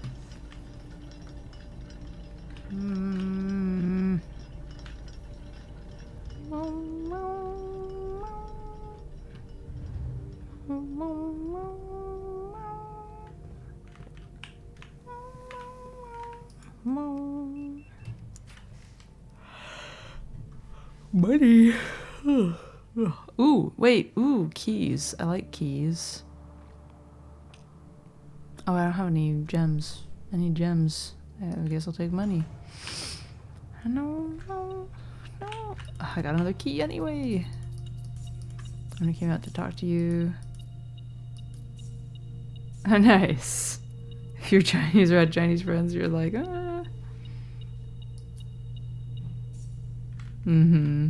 Buddy. Ooh, wait. Ooh, keys. I like keys. Oh, I don't have any gems. I need gems. I guess I'll take money. No. I got another key anyway. I'm gonna came out to talk to you. Oh, nice. If you're Chinese or had Chinese friends, you're like, ah. Mm-hmm.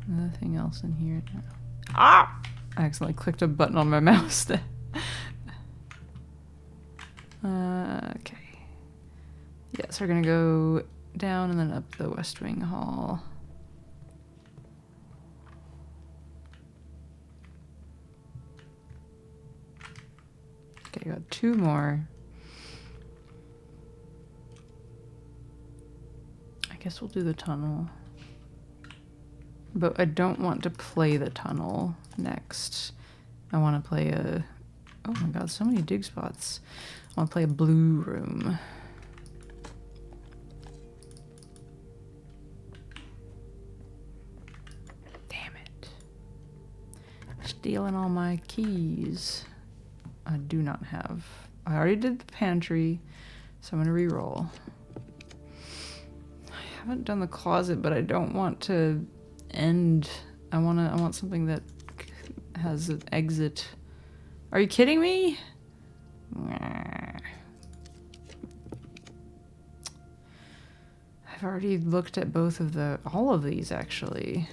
Nothing else in here now. Ah! I accidentally clicked a button on my mouse there. Okay. Yeah, so we're gonna go down and then up the West Wing Hall. Okay, got two more. I guess we'll do the tunnel. But I don't want to play the tunnel next. I want to play a... Oh my god, so many dig spots. I want to play a blue room. Damn it. Stealing all my keys. I do not have... I already did the pantry, so I'm going to re-roll. I haven't done the closet, but I don't want to end... I want something that has an exit. Are you kidding me? I've already looked at all of these actually.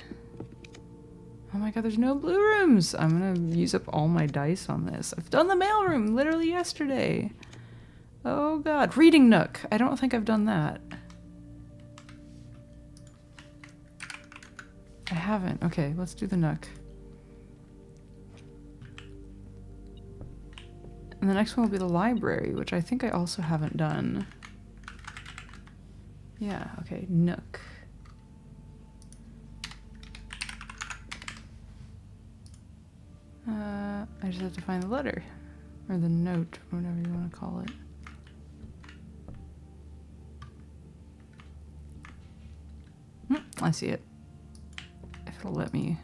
Oh my god, there's no blue rooms. I'm gonna use up all my dice on this. I've done the mailroom literally yesterday. Oh god, reading nook. I don't think I've done that. I haven't. Okay, let's do the nook. And the next one will be the library, which I think I also haven't done. Yeah, okay, nook. I just have to find the letter. Or the note, or whatever you want to call it. I see it. If it'll let me.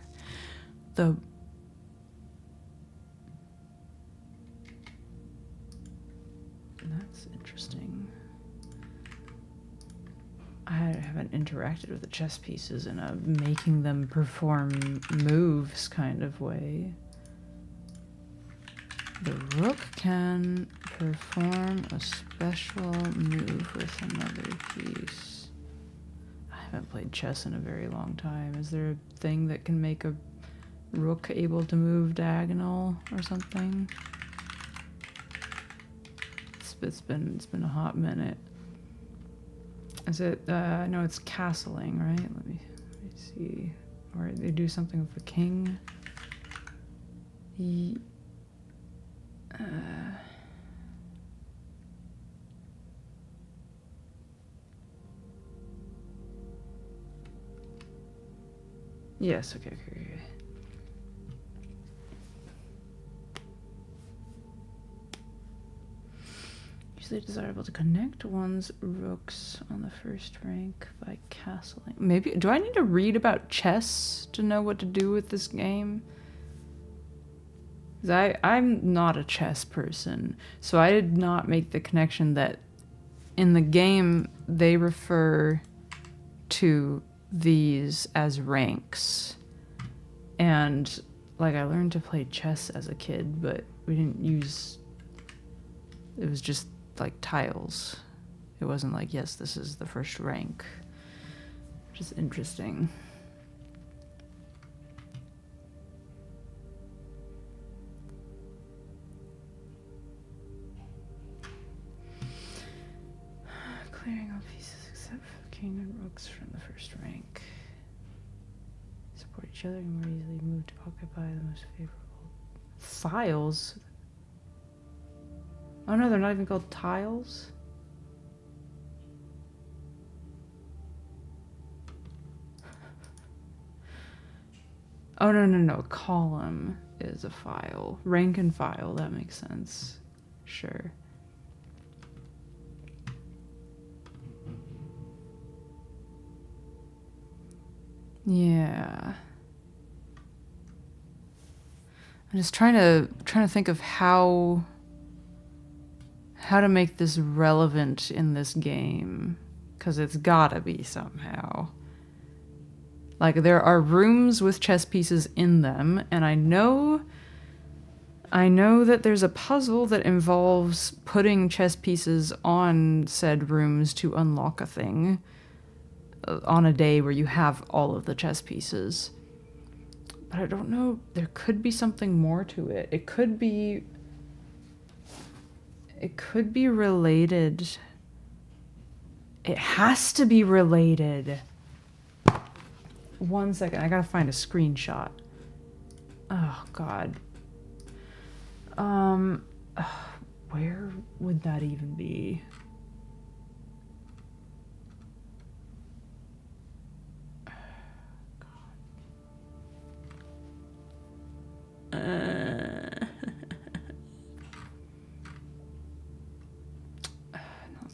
That's interesting. I haven't interacted with the chess pieces in a making them perform moves kind of way. The rook can perform a special move with another piece. I haven't played chess in a very long time. Is there a thing that can make a rook able to move diagonal or something? It's been a hot minute. Is it? No, it's castling, right? Let me see. Or they do something with the king. Yes. Okay. Usually desirable to connect one's rooks on the first rank by castling. Maybe, do I need to read about chess to know what to do with this game? 'Cause I'm not a chess person, so I did not make the connection that in the game they refer to these as ranks. And like, I learned to play chess as a kid, but we didn't use, it was just like tiles. It wasn't like, yes, this is the first rank, which is interesting. Clearing all pieces except for king and rooks from the first rank. Support each other and more easily move to occupy the most favorable files. Oh no, they're not even called tiles. Oh no, a column is a file. Rank and file, that makes sense. Sure. Yeah. I'm just trying to think of how to make this relevant in this game, because it's gotta be somehow. Like, there are rooms with chess pieces in them, and I know that there's a puzzle that involves putting chess pieces on said rooms to unlock a thing on a day where you have all of the chess pieces. But I don't know, there could be something more to it. It could be related. It has to be related. 1 second, I gotta find a screenshot. Oh god. Where would that even be? Not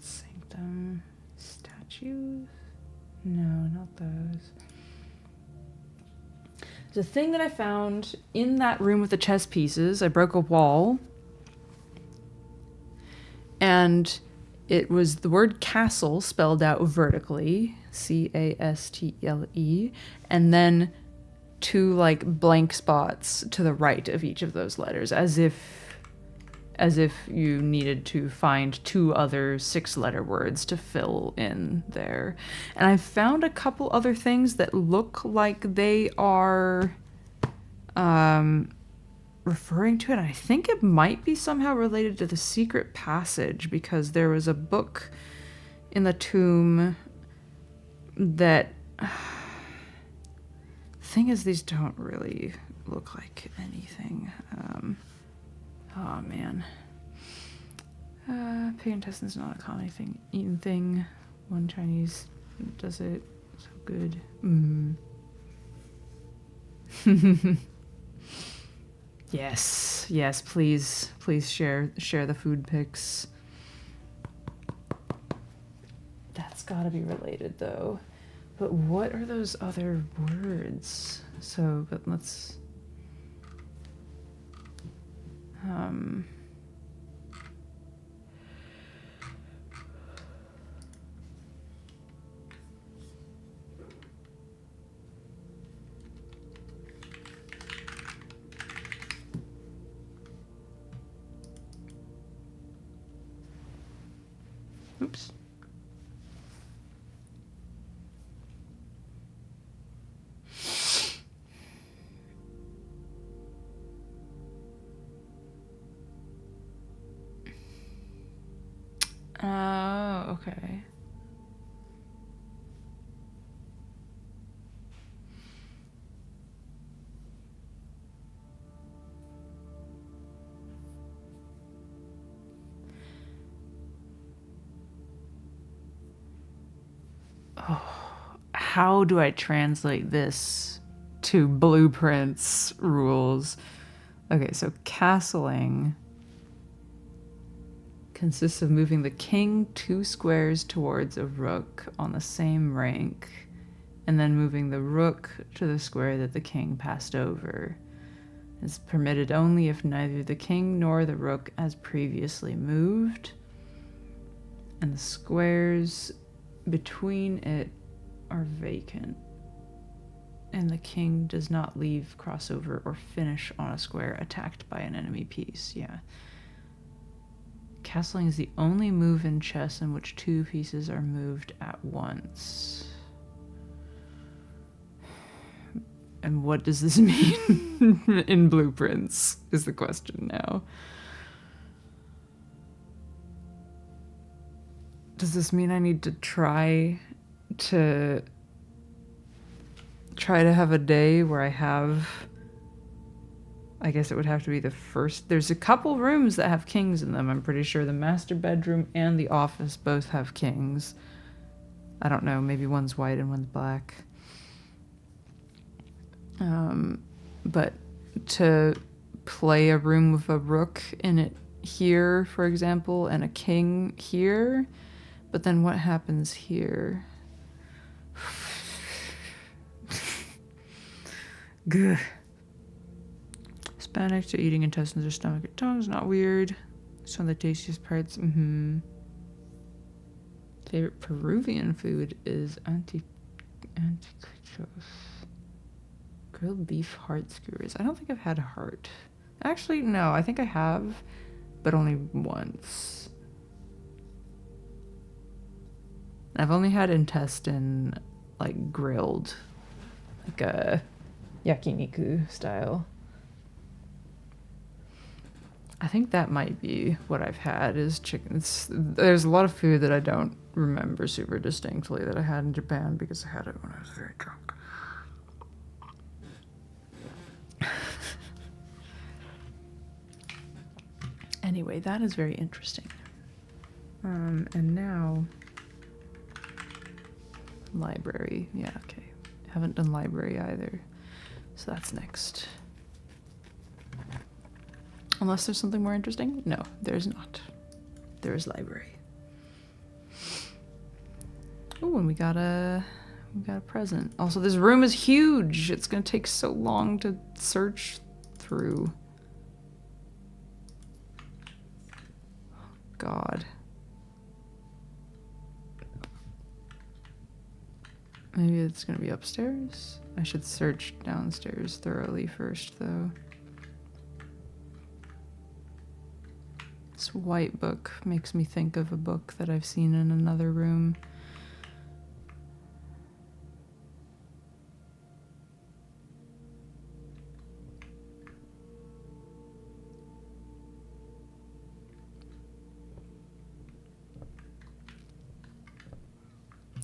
sanctum. Statues? No, not those. There's a thing that I found in that room with the chess pieces. I broke a wall. And it was the word castle spelled out vertically. C-A-S-T-L-E. And then 2 like blank spots to the right of each of those letters, as if you needed to find 2 other 6-letter words to fill in there. And I found a couple other things that look like they are referring to it. I think it might be somehow related to the secret passage, because there was a book in the tomb that... Thing is, these don't really look like anything. Oh man. Pig intestine's not a common eaten thing. One Chinese does it so good. Yes, please share the food pics. That's gotta be related though. But what are those other words? So, but let's... Oops. Oh, okay. How do I translate this to blueprints rules? Okay, so castling consists of moving the king 2 squares towards a rook on the same rank, and then moving the rook to the square that the king passed over. Is permitted only if neither the king nor the rook has previously moved, and the squares between it are vacant, and the king does not leave, crossover, or finish on a square attacked by an enemy piece. Yeah. Castling is the only move in chess in which 2 pieces are moved at once. And what does this mean in blueprints is the question now. Does this mean I need to try to have a day where I have, I guess it would have to be the first, there's a couple rooms that have kings in them. I'm pretty sure the master bedroom and the office both have kings. I don't know, maybe one's white and one's black. But to play a room with a rook in it here, for example, and a king here, but then what happens here? Good. Spanish to eating intestines or stomach or tongues, not weird. Some of the tastiest parts. Favorite Peruvian food is anticuchos. Grilled beef heart skewers. I don't think I've had heart. Actually, no, I think I have, but only once. I've only had intestine, like, grilled, like a yakiniku style. I think that might be what I've had is chicken. There's a lot of food that I don't remember super distinctly that I had in Japan because I had it when I was very drunk. Anyway, that is very interesting. And now... library. Yeah, okay. Haven't done library either. So that's next. Unless there's something more interesting? No, there's not. There is library. Oh, and we got a present. Also, this room is huge. It's gonna take so long to search through. God. Maybe it's gonna be upstairs? I should search downstairs thoroughly first, though. This white book makes me think of a book that I've seen in another room.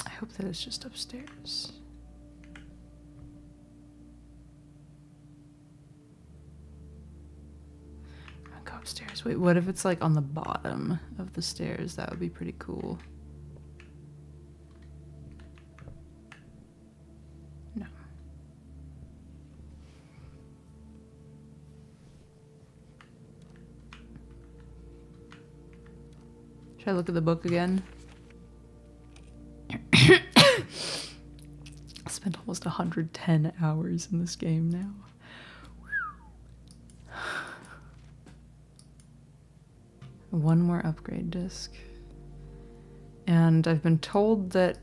I hope that it's just upstairs. I'll go upstairs. Wait, what if it's like on the bottom of the stairs? That would be pretty cool. No. Should I look at the book again? almost 110 hours in this game now. One more upgrade disc. And I've been told that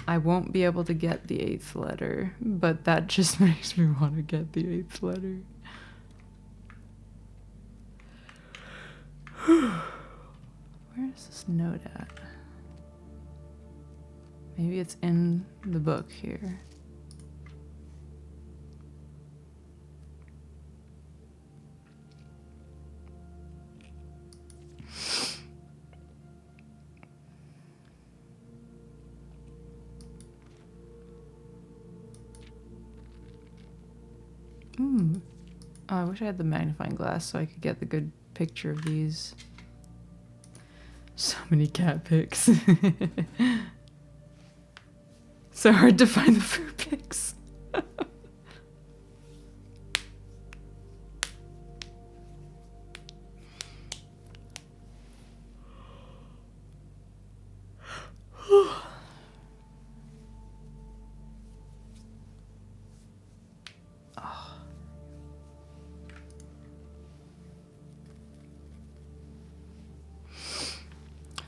I won't be able to get the 8th letter, but that just makes me want to get the 8th letter. Where is this note at? Maybe it's in the book here. Oh, I wish I had the magnifying glass so I could get the good picture of these. So many cat pics. So hard to find the food pics.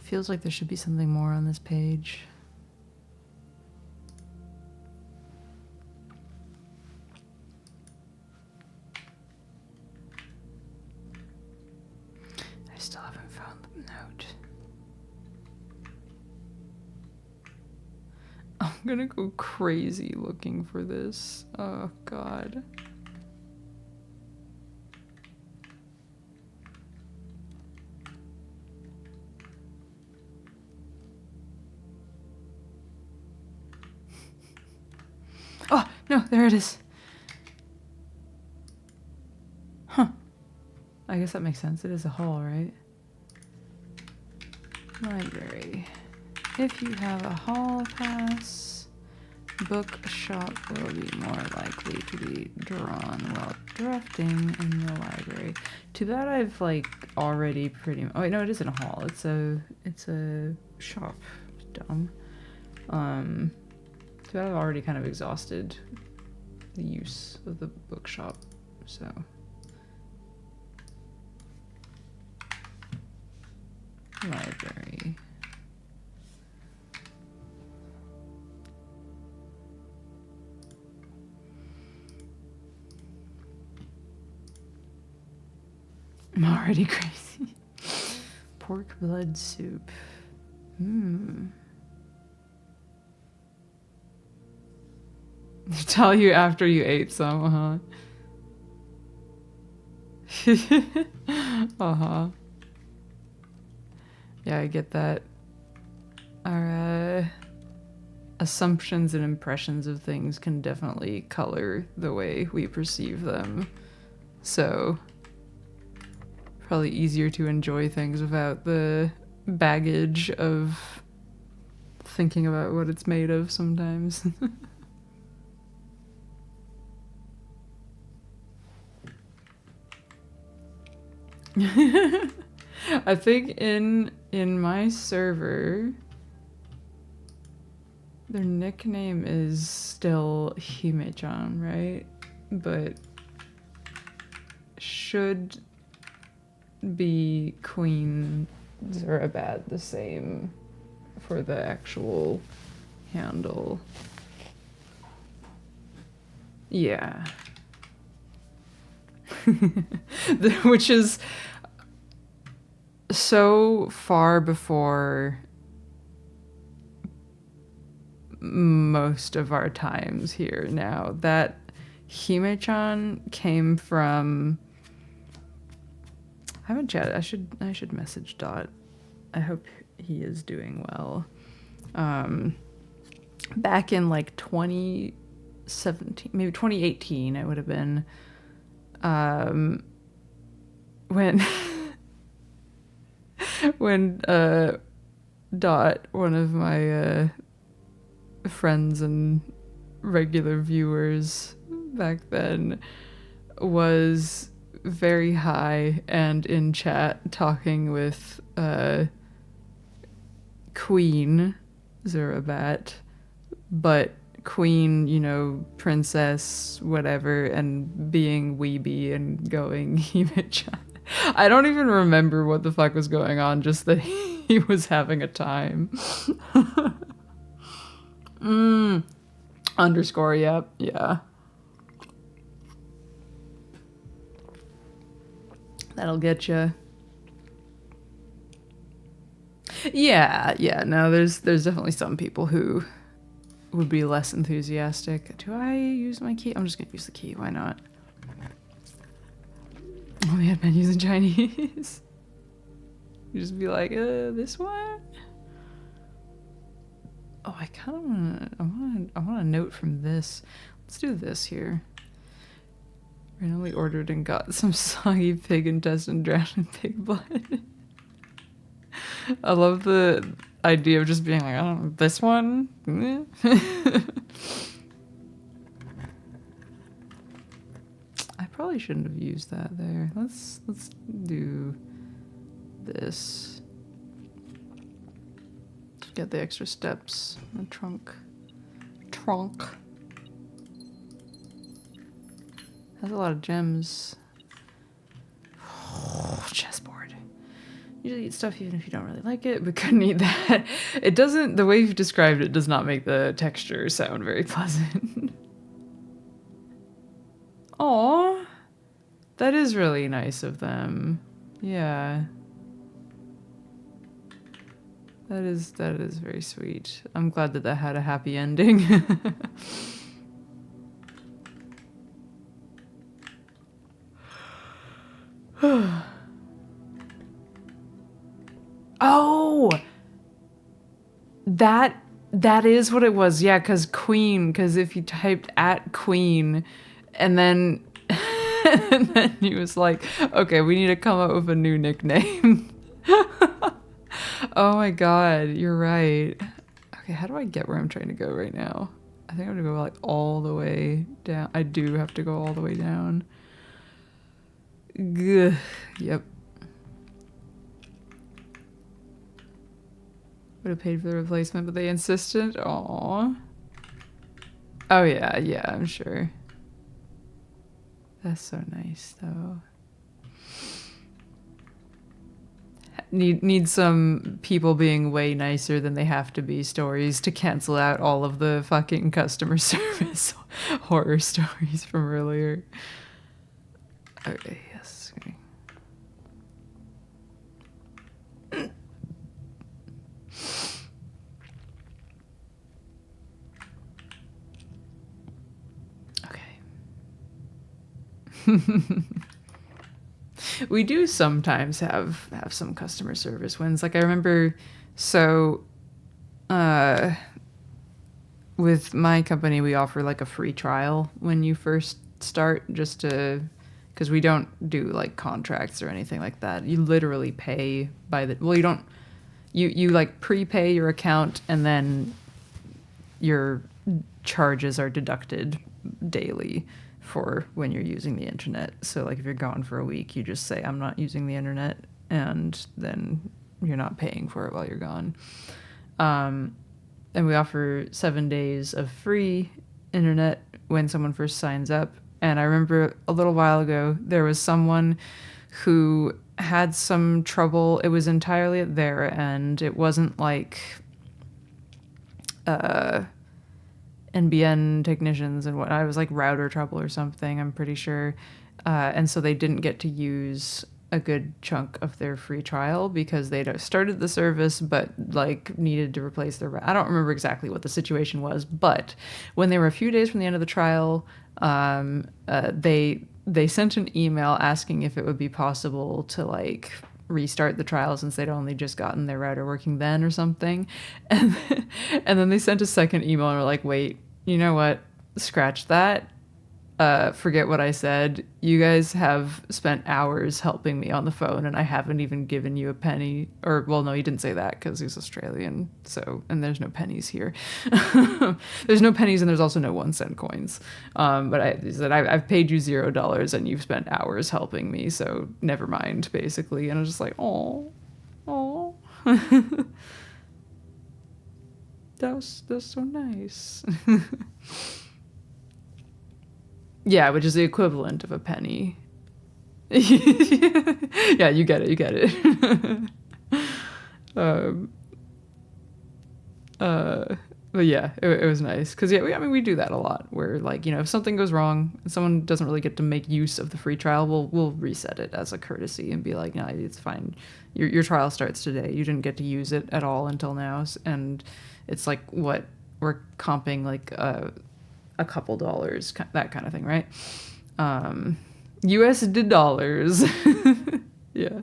Feels like there should be something more on this page. I still haven't found the note. I'm gonna go crazy looking for this. Oh, God. Oh, no, there it is. Huh. I guess that makes sense. It is a hall, right? Library. If you have a hall pass, bookshop will be more likely to be drawn while drafting in the library. Too bad I've like already pretty. Oh wait, no, it isn't a hall. It's a shop. Dumb. Too bad I've already kind of exhausted the use of the bookshop. So. Library. I'm already crazy. Pork blood soup. Tell you after you ate some, uh-huh. Yeah, I get that. Our assumptions and impressions of things can definitely color the way we perceive them. So, probably easier to enjoy things without the baggage of thinking about what it's made of sometimes. I think in my server, their nickname is still Hime-chan, right? But should be Queen Zerabat the same for the actual handle. Yeah. Which is so far before most of our times here now. That Hime-chan came from... I haven't chatted. I should message Dot. I hope he is doing well. Back in like 2017, maybe 2018, it would have been, when Dot, one of my friends and regular viewers back then, was very high and in chat talking with Queen Zerabat, but queen, you know, princess, whatever, and being weeby and going Hime-chan. I don't even remember what the fuck was going on, just that he was having a time. Underscore, yep, yeah. That'll get you. Yeah, no, there's definitely some people who would be less enthusiastic. Do I use my key? I'm just gonna use the key, why not? Oh man, menus in Chinese. You just be like, this one? Oh, I kind of I want a note from this. Let's do this here. Randomly ordered and got some soggy pig intestine drowned in pig blood. I love the idea of just being like, I don't know, this one? I probably shouldn't have used that there. Let's do this. Get the extra steps in the trunk. Has a lot of gems. Oh, chessboard. Usually eat stuff even if you don't really like it, but couldn't eat that. It doesn't, the way you've described it does not make the texture sound very pleasant. Aw, that is really nice of them. Yeah. That is very sweet. I'm glad that had a happy ending. Oh, that is what it was. Yeah, because if you typed @queen and then and then he was like, okay, we need to come up with a new nickname. Oh my god, you're right. Okay, how do I get where I'm trying to go right now? I think I'm gonna go like all the way down. I do have to go all the way down. Gah. Yep. Would have paid for the replacement, but they insisted. Aww. Oh yeah, I'm sure. That's so nice, though. Need some people being way nicer than they have to be stories to cancel out all of the fucking customer service horror stories from earlier. Okay, yes. Okay. We do sometimes have some customer service wins. Like I remember, so with my company, we offer like a free trial when you first start, just to, because we don't do like contracts or anything like that. You literally pay by the, well, you don't, you like prepay your account and then your charges are deducted daily for when you're using the internet. So like if you're gone for a week, you just say, I'm not using the internet, and then you're not paying for it while you're gone. And we offer 7 days of free internet when someone first signs up. And I remember a little while ago, there was someone who had some trouble. It was entirely at their end. It wasn't like NBN technicians and whatnot. It was like router trouble or something, I'm pretty sure. And so they didn't get to use a good chunk of their free trial because they'd started the service but like needed to replace their, I don't remember exactly what the situation was, but when they were a few days from the end of the trial, they sent an email asking if it would be possible to like restart the trial since they'd only just gotten their router working then or something. And then they sent a second email and were like, wait, you know what? Scratch that. Forget what I said. You guys have spent hours helping me on the phone and I haven't even given you a penny. Or, well, no, he didn't say that because he's Australian. So, and there's no pennies here. There's no pennies and there's also no 1-cent coins. But he said, I've paid you $0 and you've spent hours helping me. So never mind, basically. And I was just like, oh. that's so nice. Yeah, which is the equivalent of a penny. Yeah, you get it. um, but yeah, it was nice because I mean, we do that a lot. Where like if something goes wrong and someone doesn't really get to make use of the free trial, we'll reset it as a courtesy and be like, no, it's fine. Your trial starts today. You didn't get to use it at all until now, and it's like what we're comping like a couple dollars, that kind of thing, right? USD dollars. Yeah.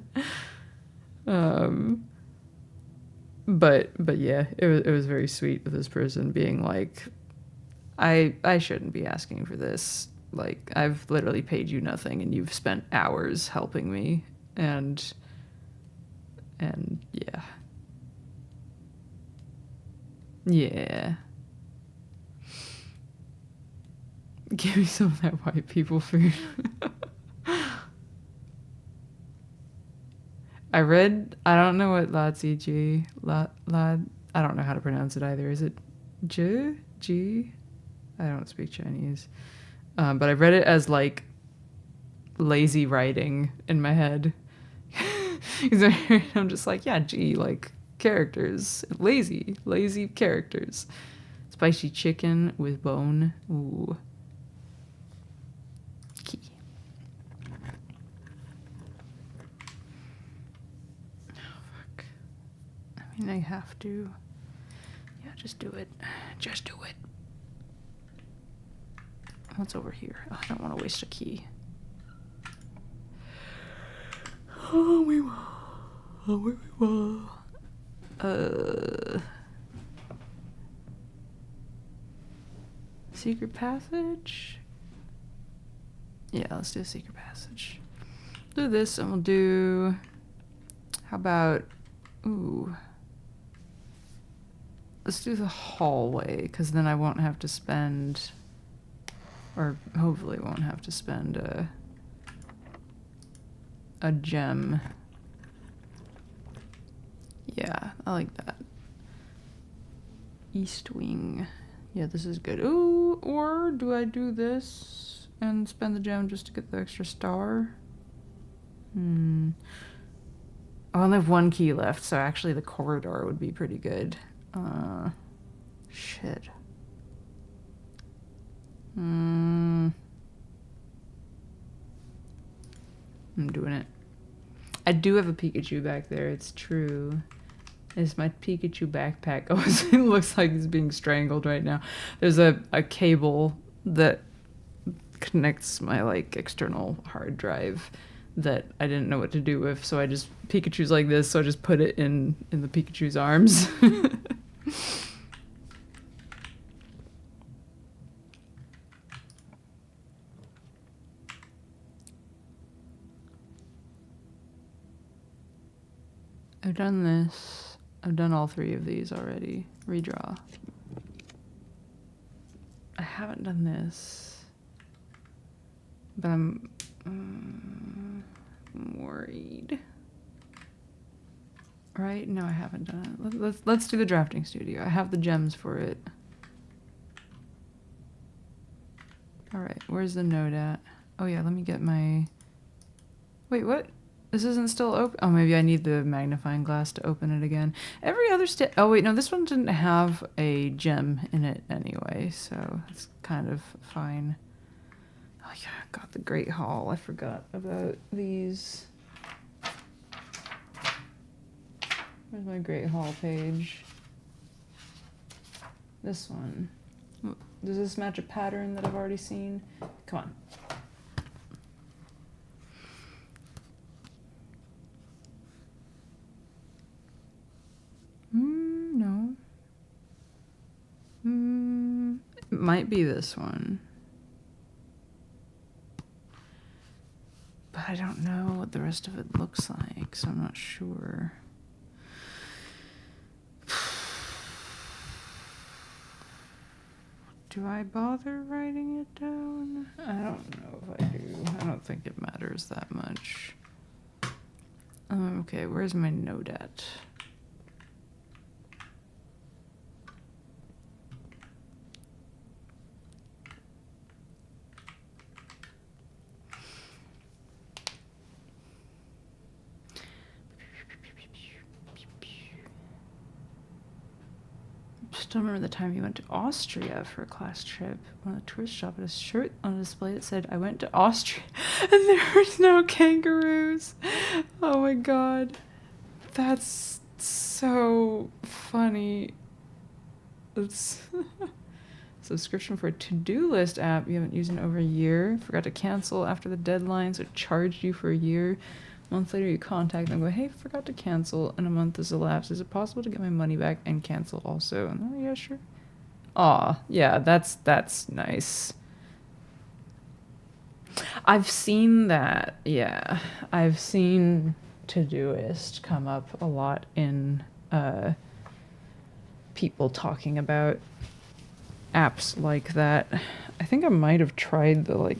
But yeah, it was very sweet of this person being like, I shouldn't be asking for this. Like, I've literally paid you nothing and you've spent hours helping me, and yeah. Yeah. Give me some of that white people food. I don't know what Latsiji, I don't know how to pronounce it either. Is it Ji? I don't speak Chinese. But I read it as like lazy writing in my head. I'm just like, yeah, G, like characters. Lazy characters. Spicy chicken with bone. Ooh. Key. Oh, fuck. I mean, I have to. Yeah, just do it. Just do it. What's over here? Oh, I don't want to waste a key. Oh, we will. Oh, we will. Secret passage? Yeah, let's do a secret passage. Do this and we'll do... How about... Ooh. Let's do the hallway, because then I won't have to spend... Or hopefully won't have to spend a gem. Yeah, I like that. East wing. Yeah, this is good. Ooh, or do I do this and spend the gem just to get the extra star? I only have one key left, so actually the corridor would be pretty good. Shit. I'm doing it. I do have a Pikachu back there, it's true. It's my Pikachu backpack. Oh, it looks like it's being strangled right now. There's a cable that connects my like external hard drive that I didn't know what to do with, so I just Pikachu's like this, so I just put it in the Pikachu's arms. I've done this. I've done all three of these already. Redraw. I haven't done this, but I'm worried. Right? No, I haven't done it. Let's do the drafting studio. I have the gems for it. All right, where's the node at? Oh yeah, let me get my... Wait, what? This isn't still open? Oh, maybe I need the magnifying glass to open it again. Every other oh wait, no, this one didn't have a gem in it anyway, so it's kind of fine. Oh yeah, got the Great Hall. I forgot about these. Where's my Great Hall page? This one. Does this match a pattern that I've already seen? Come on. No. It might be this one. But I don't know what the rest of it looks like, so I'm not sure. Do I bother writing it down? I don't know if I do. I don't think it matters that much. Okay, where's my node at? Still remember the time you went to Austria for a class trip. On a tourist shop had a shirt on display that said, "I went to Austria," and there was no kangaroos. Oh my god. That's so funny. It's subscription for a to-do list app you haven't used in over a year. Forgot to cancel after the deadline, so it charged you for a year. A month later, you contact them and go, "Hey, forgot to cancel," and a month has elapsed. Is it possible to get my money back and cancel also? And, "Oh, yeah, sure." Aw, yeah, that's nice. I've seen that, yeah. I've seen Todoist come up a lot in people talking about apps like that. I think I might have tried the like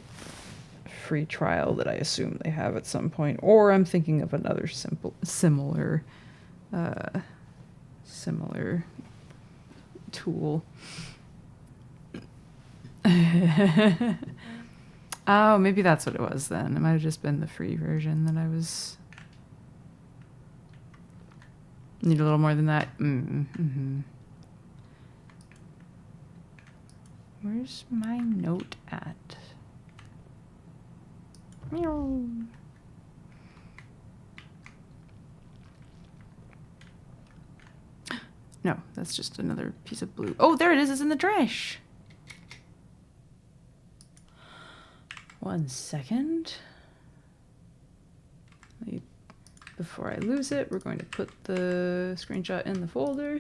free trial that I assume they have at some point, or I'm thinking of another similar tool. Oh, maybe that's what it was then. It might have just been the free version that I was... Need a little more than that. Where's my note at? Meow. No, that's just another piece of blue. Oh, there it is. It's in the trash. 1 second. Before I lose it, we're going to put the screenshot in the folder.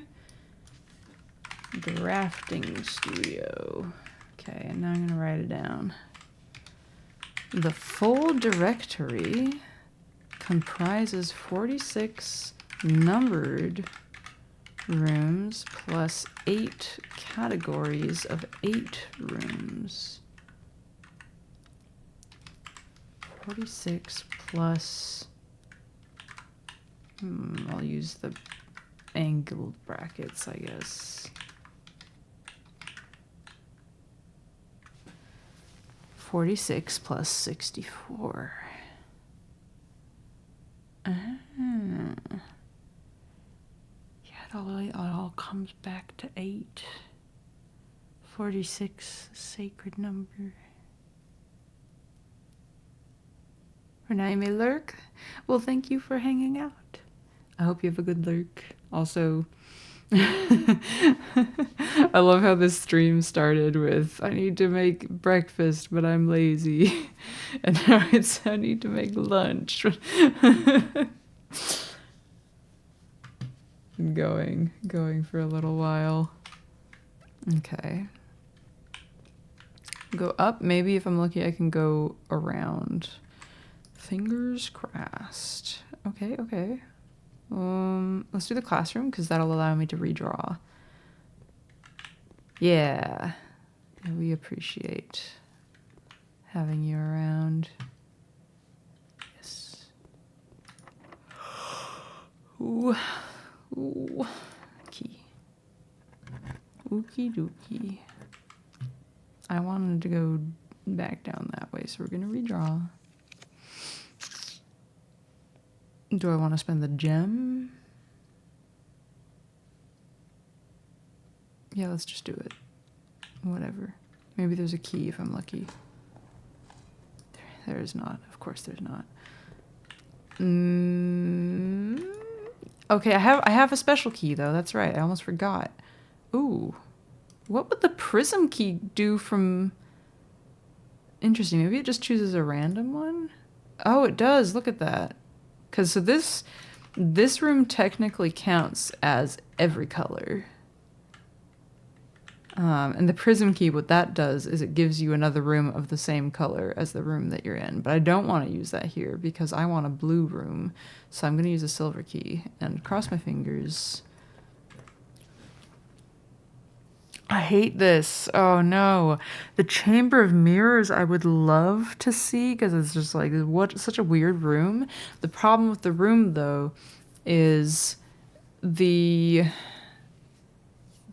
Drafting Studio. Okay, and now I'm going to write it down. The full directory comprises 46 numbered rooms plus 8 categories of 8 rooms. 46 plus... I'll use the angled brackets, I guess. 46 plus 64. Yeah, it all comes back to 8. 46, sacred number. For now you may lurk. Well, thank you for hanging out. I hope you have a good lurk. Also, I love how this stream started with, "I need to make breakfast, but I'm lazy." And now it's, "I need to make lunch." Going for a little while. Okay. Go up. Maybe if I'm lucky, I can go around. Fingers crossed. Okay, okay. Let's do the classroom because that'll allow me to redraw. Yeah. We appreciate having you around. Yes. Ooh. Ooh. Key. Ookie dookie. I wanted to go back down that way, so we're going to redraw. Do I want to spend the gem? Yeah, let's just do it. Whatever. Maybe there's a key if I'm lucky. There is not. Of course there's not. Okay, I have a special key though. That's right. I almost forgot. Ooh. What would the prism key do from... Interesting. Maybe it just chooses a random one? Oh, it does. Look at that. Because so this room technically counts as every color. And the prism key, what that does is it gives you another room of the same color as the room that you're in. But I don't want to use that here because I want a blue room. So I'm going to use a silver key and cross my fingers. I hate this. Oh no. The Chamber of Mirrors I would love to see because it's just like, what, such a weird room. The problem with the room though is the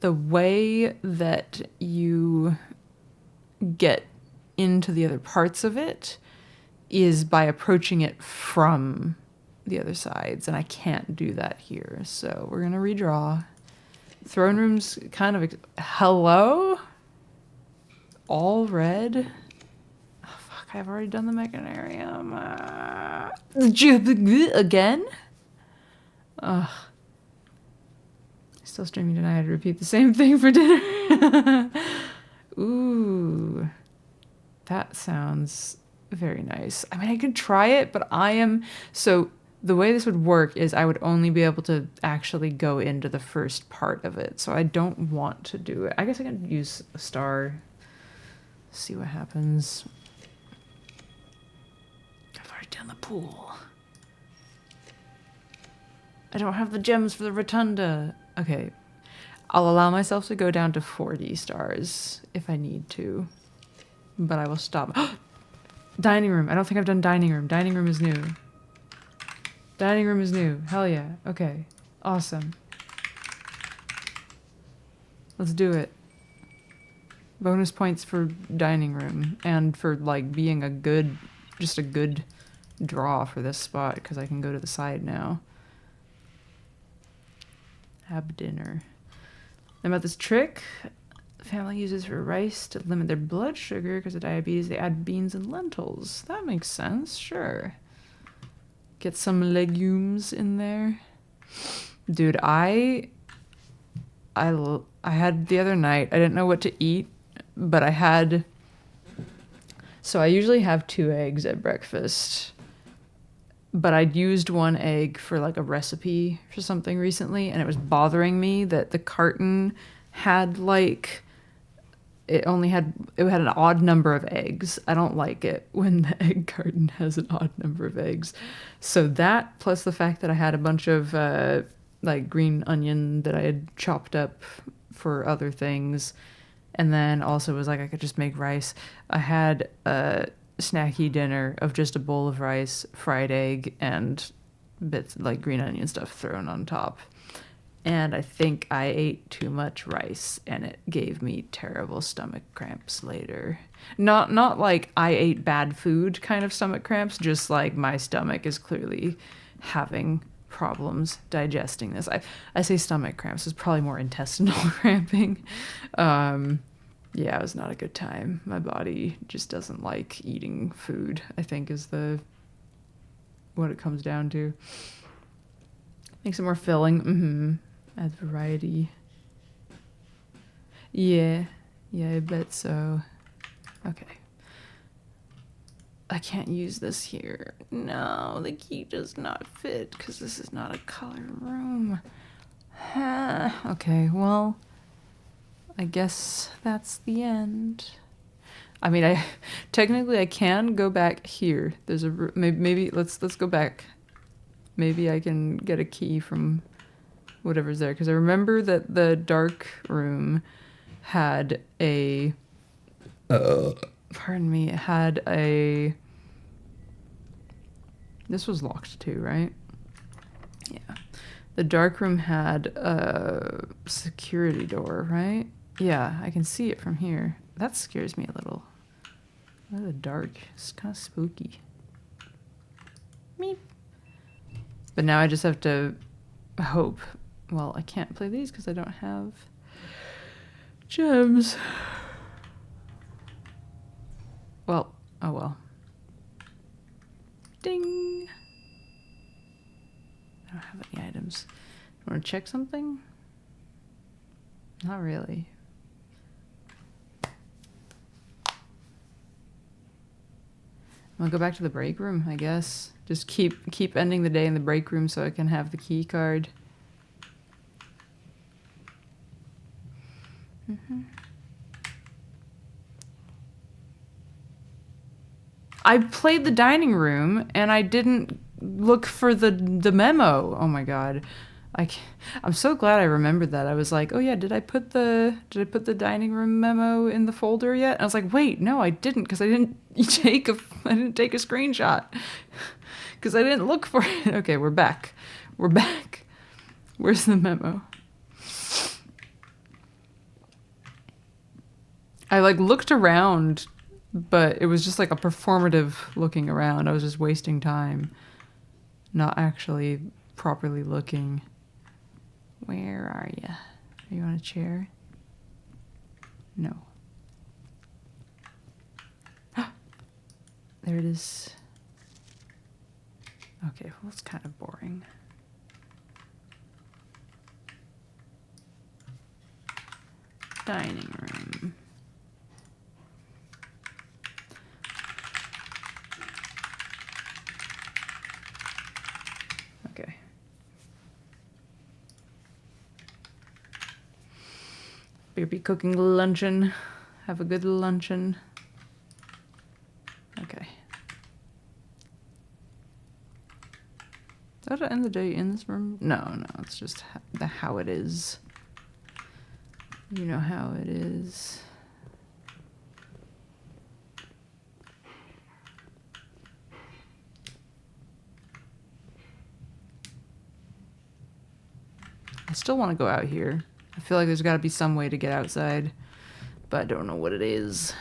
way that you get into the other parts of it is by approaching it from the other sides, and I can't do that here. So we're going to redraw. Throne room's kind of... Hello? All red? Oh, fuck, I've already done the mechanarium. Again? Ugh. Still streaming tonight. I had to repeat the same thing for dinner. Ooh. That sounds very nice. I mean, I could try it, but I am... So the way this would work is I would only be able to actually go into the first part of it. So I don't want to do it. I guess I can use a star. See what happens. I've already done the pool. I don't have the gems for the rotunda. Okay. I'll allow myself to go down to 40 stars if I need to. But I will stop. Dining room. I don't think I've done dining room. Dining room is new. Dining room is new. Hell yeah. Okay. Awesome. Let's do it. Bonus points for dining room. And for, like, being a good... Just a good draw for this spot. Because I can go to the side now. Have dinner. And about this trick... Family uses for rice to limit their blood sugar because of diabetes. They add beans and lentils. That makes sense, sure. Get some legumes in there. Dude, I had the other night, I didn't know what to eat, but I had... So I usually have 2 eggs at breakfast. But I'd used 1 egg for like a recipe for something recently, and it was bothering me that the carton had like... It had an odd number of eggs. I don't like it when the egg carton has an odd number of eggs. So that, plus the fact that I had a bunch of like green onion that I had chopped up for other things. And then also was like, I could just make rice. I had a snacky dinner of just a bowl of rice, fried egg, and bits like green onion stuff thrown on top. And I think I ate too much rice, and it gave me terrible stomach cramps later. Not like I ate bad food kind of stomach cramps, just like my stomach is clearly having problems digesting this. I say stomach cramps, it's probably more intestinal cramping. Yeah, it was not a good time. My body just doesn't like eating food, I think is what it comes down to. Makes it more filling. Mm-hmm. Add variety. Yeah, I bet so. Okay. I can't use this here. No, the key does not fit because this is not a color room. Okay, well, I guess that's the end. I mean, technically I can go back here. There's a maybe let's go back. Maybe I can get a key from whatever's there, because I remember that the dark room had a pardon me, had a... This was locked too, right? Yeah. The dark room had a security door, right? Yeah, I can see it from here. That scares me a little. The dark. It's kind of spooky. Meep. But now I just have to hope. Well, I can't play these because I don't have gems. Well, oh well. Ding! I don't have any items. You want to check something? Not really. I'll go back to the break room, I guess. Just keep ending the day in the break room so I can have the key card. Mm-hmm. I played the dining room and I didn't look for the memo. Oh my god. I'm so glad I remembered that. I was like, oh yeah, did I put the dining room memo in the folder yet? And I was like, wait, no, I didn't, because I didn't take a screenshot because I didn't look for it. Okay, we're back. Where's the memo? I like looked around, but it was just like a performative looking around. I was just wasting time, not actually properly looking. Where are you? Are you on a chair? No. There it is. Okay, well, it's kind of boring. Dining room. Okay. Better be cooking luncheon. Have a good luncheon. Okay. Did I end the day in this room? No, it's just how it is. You know how it is. I still want to go out here. I feel like there's got to be some way to get outside, but I don't know what it is.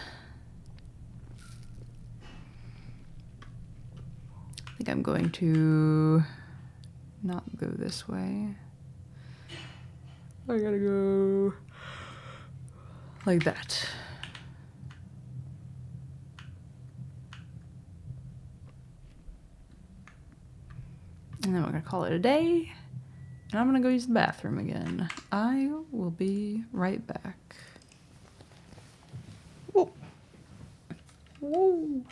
I think I'm going to not go this way. I gotta go like that. And then we're gonna call it a day. And I'm gonna go use the bathroom again. I will be right back. Whoa. Whoa.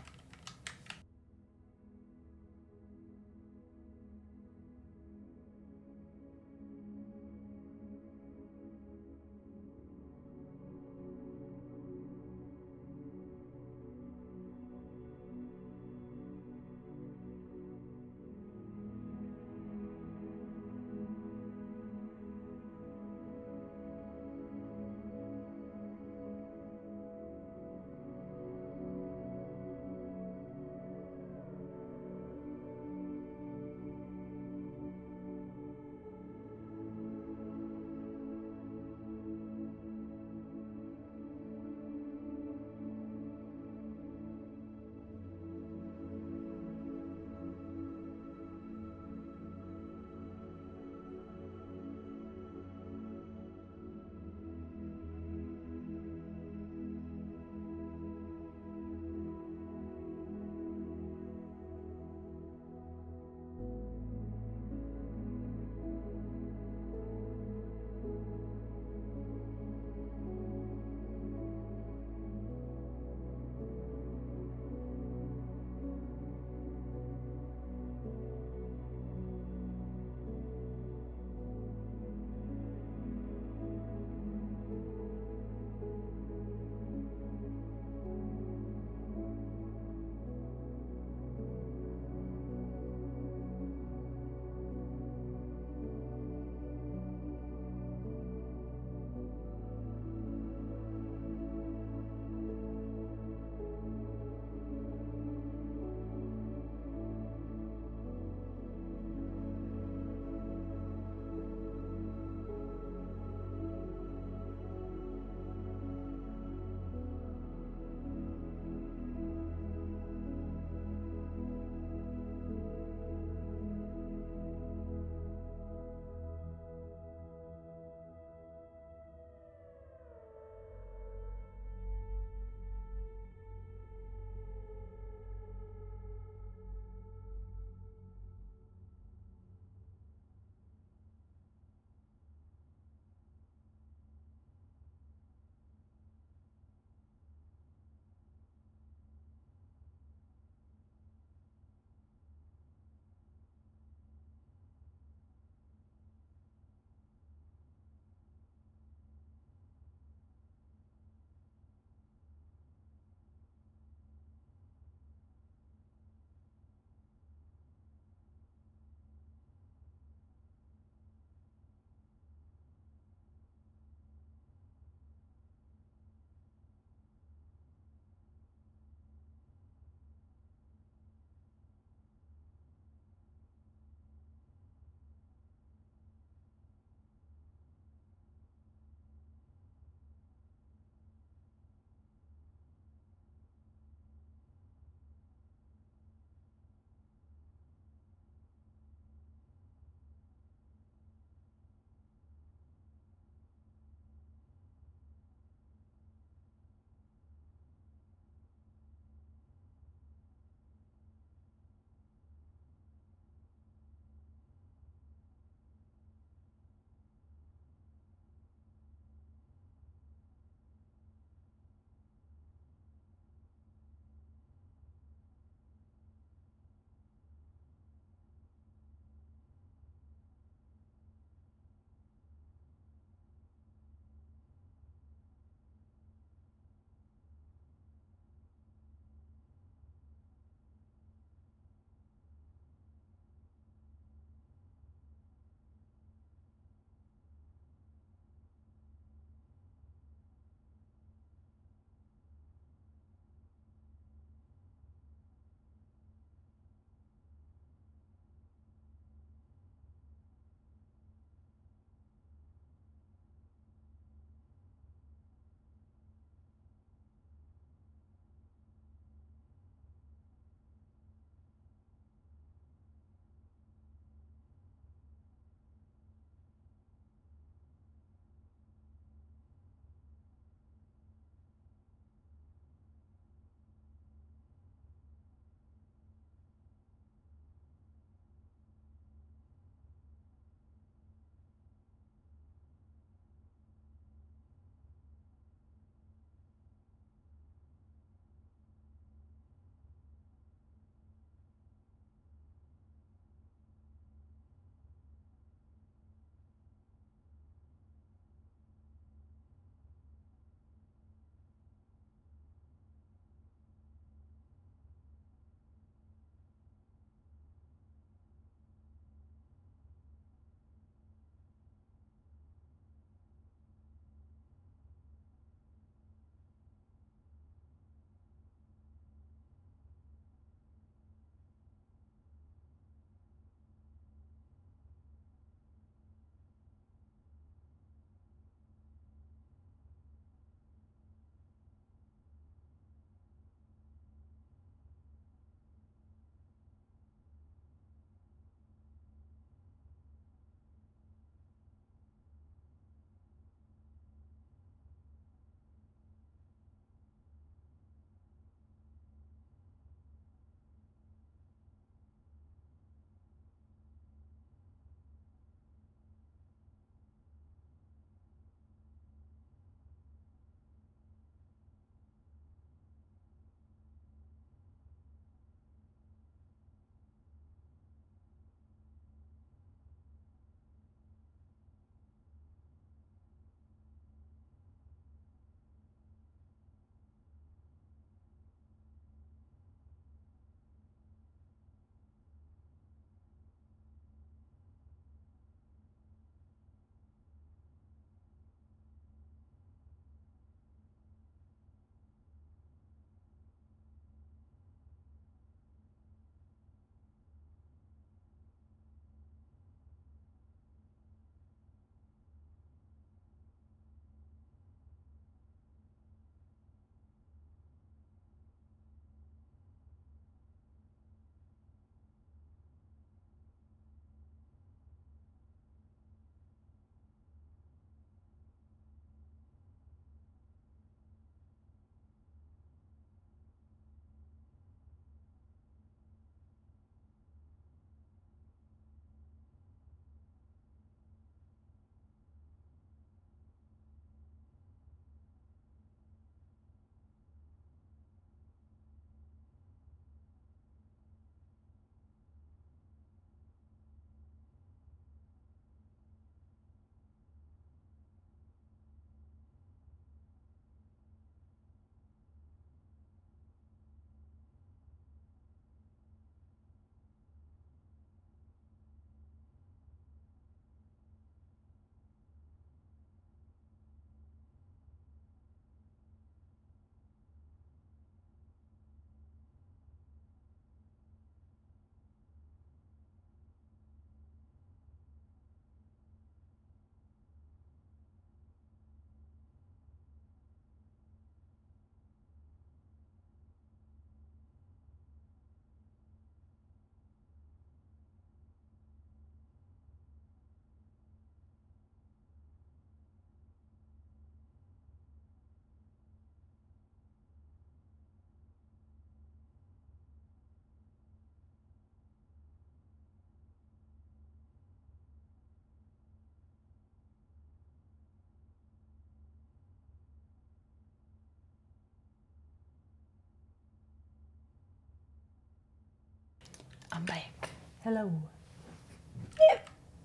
I'm back. Hello.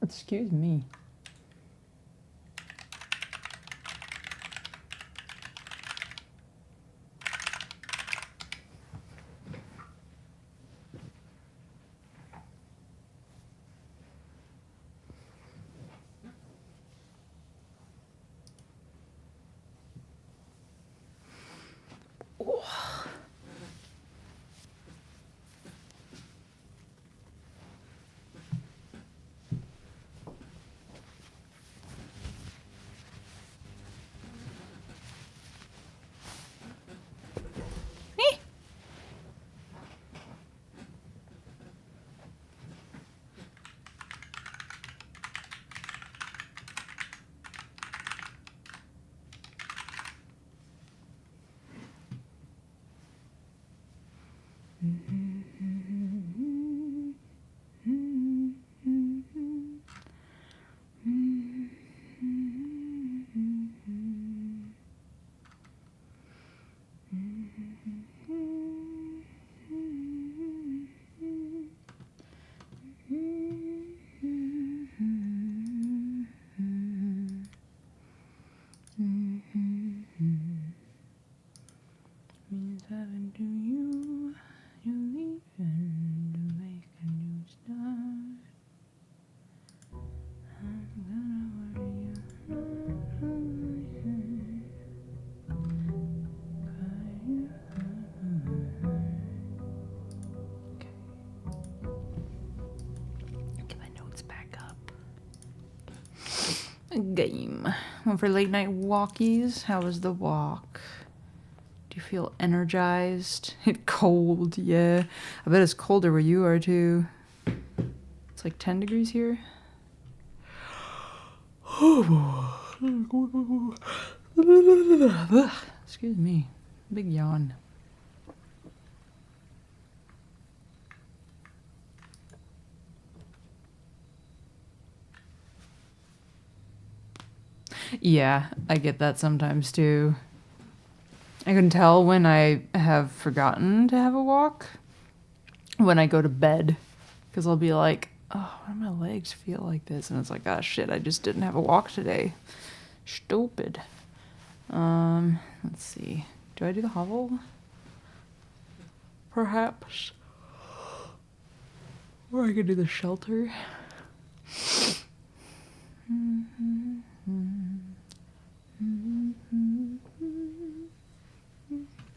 Excuse me. Means having to you leaving to make a new start. I'm gonna worry you. Okay. Get my notes back up. Game. Went for late night walkies. How was the walk? Do you feel energized? It's cold, yeah. I bet it's colder where you are too. It's like 10 degrees here. Excuse me. Big yawn. Yeah, I get that sometimes too. I can tell when I have forgotten to have a walk when I go to bed, because I'll be like, oh, why do my legs feel like this? And it's like, ah, shit, I just didn't have a walk today. Stupid. Let's see. Do I do the hovel? Perhaps. Or I could do the shelter.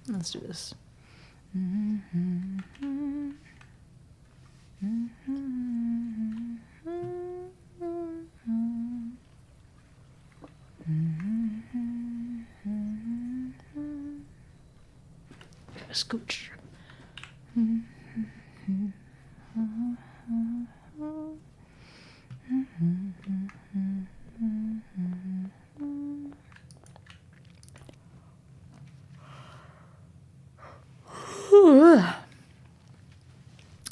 Let's do this. Gotta scooch.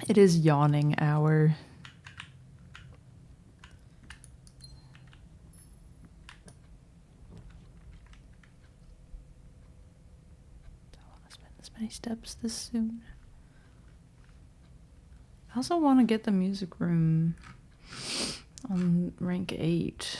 It is yawning hour. Don't want to spend this many steps this soon. I also want to get the music room on rank 8.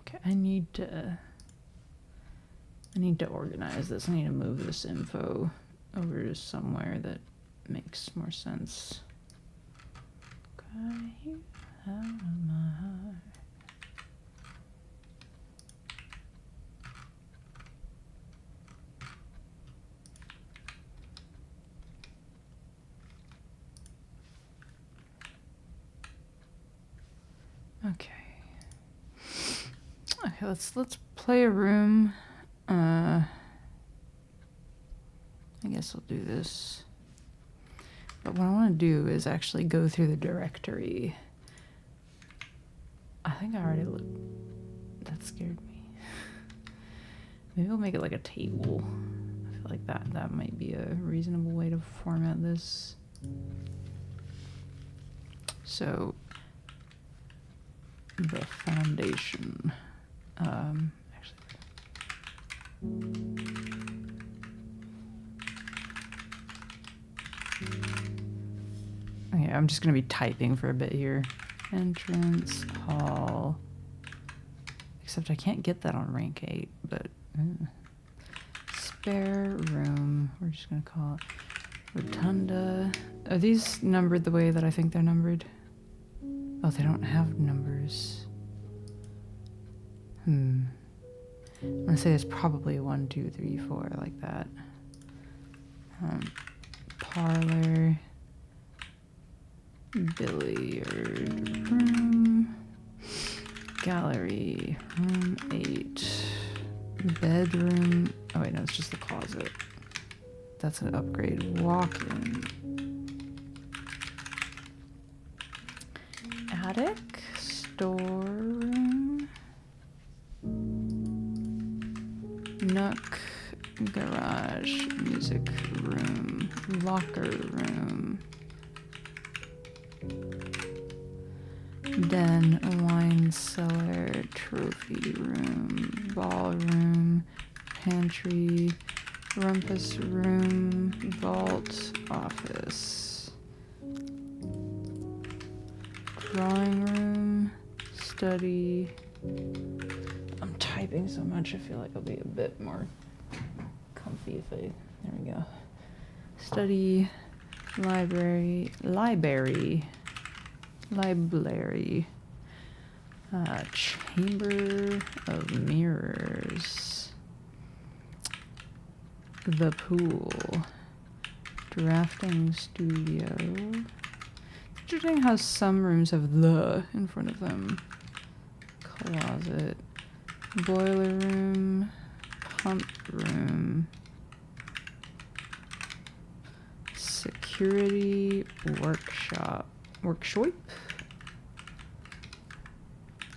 Okay, I need to organize this. I need to move this info over to somewhere that makes more sense. Cry you out of my heart. Okay. Okay, let's play a room. I guess I'll do this. But what I want to do is actually go through the directory. I think I already looked. That scared me. Maybe we'll make it like a table. I feel like that might be a reasonable way to format this. So the foundation. Actually. Okay, I'm just gonna be typing for a bit here. Entrance hall. Except I can't get that on rank 8, but spare room. We're just gonna call it rotunda. Are these numbered the way that I think they're numbered? Oh, they don't have numbers. I'm gonna say it's probably 1, 2, 3, 4, like that. Parlor. Billiard room. Gallery. Room 8. Bedroom. Oh wait, no, it's just the closet. That's an upgrade. Walk-in. Attic. Storeroom. Nook. Garage. Music room. Locker room. Den, wine cellar, trophy room, ballroom, pantry, rumpus room, vault, office, drawing room, study. I'm typing so much I feel like I'll be a bit more comfy if I, there we go. Study, library, chamber of mirrors, the pool, drafting studio. It's interesting how some rooms have the in front of them. Closet, boiler room, pump room, security, workshop,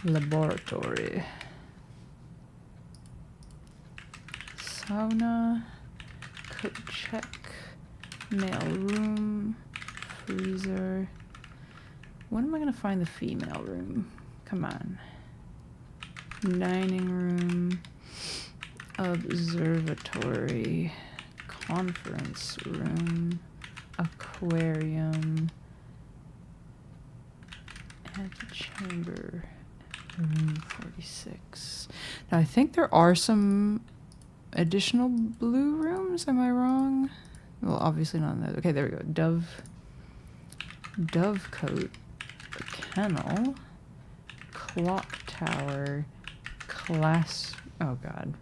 laboratory, sauna, coat check, mail room, freezer. When am I gonna find the female room? Come on. Dining room, observatory, conference room, aquarium, antechamber, room 46. Now I think there are some additional blue rooms, am I wrong? Well, obviously not in those. Okay, there we go. Dovecote, kennel, clock tower, class, oh god.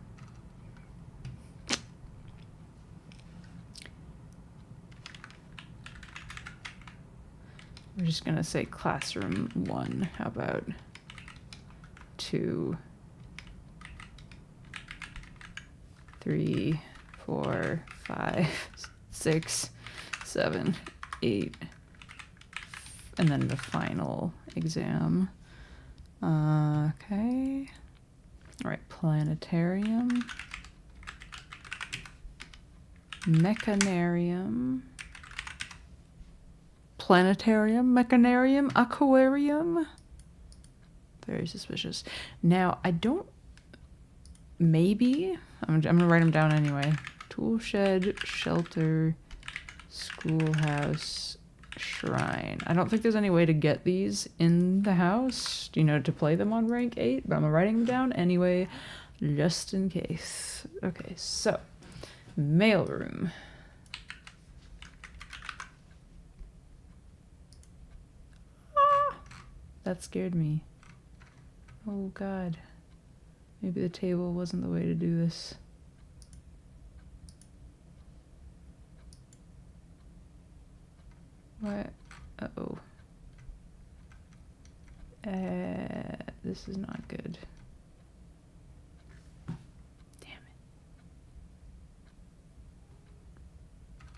We're just gonna say classroom 1. How about 2, 3, 4, 5, 6, 7, 8, and then the final exam. Okay. All right, planetarium, mechanarium, mechanarium, aquarium. Very suspicious. Now, I don't, maybe, I'm gonna write them down anyway. Tool shed, shelter, schoolhouse, shrine. I don't think there's any way to get these in the house, you know, to play them on rank 8, but I'm writing them down anyway, just in case. Okay, so, mailroom. That scared me. Oh god. Maybe the table wasn't the way to do this. What? Uh-oh. This is not good. Damn it.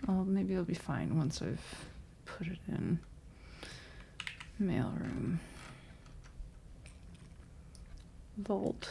Well, maybe it'll be fine once I've put it in. Mailroom. Vault.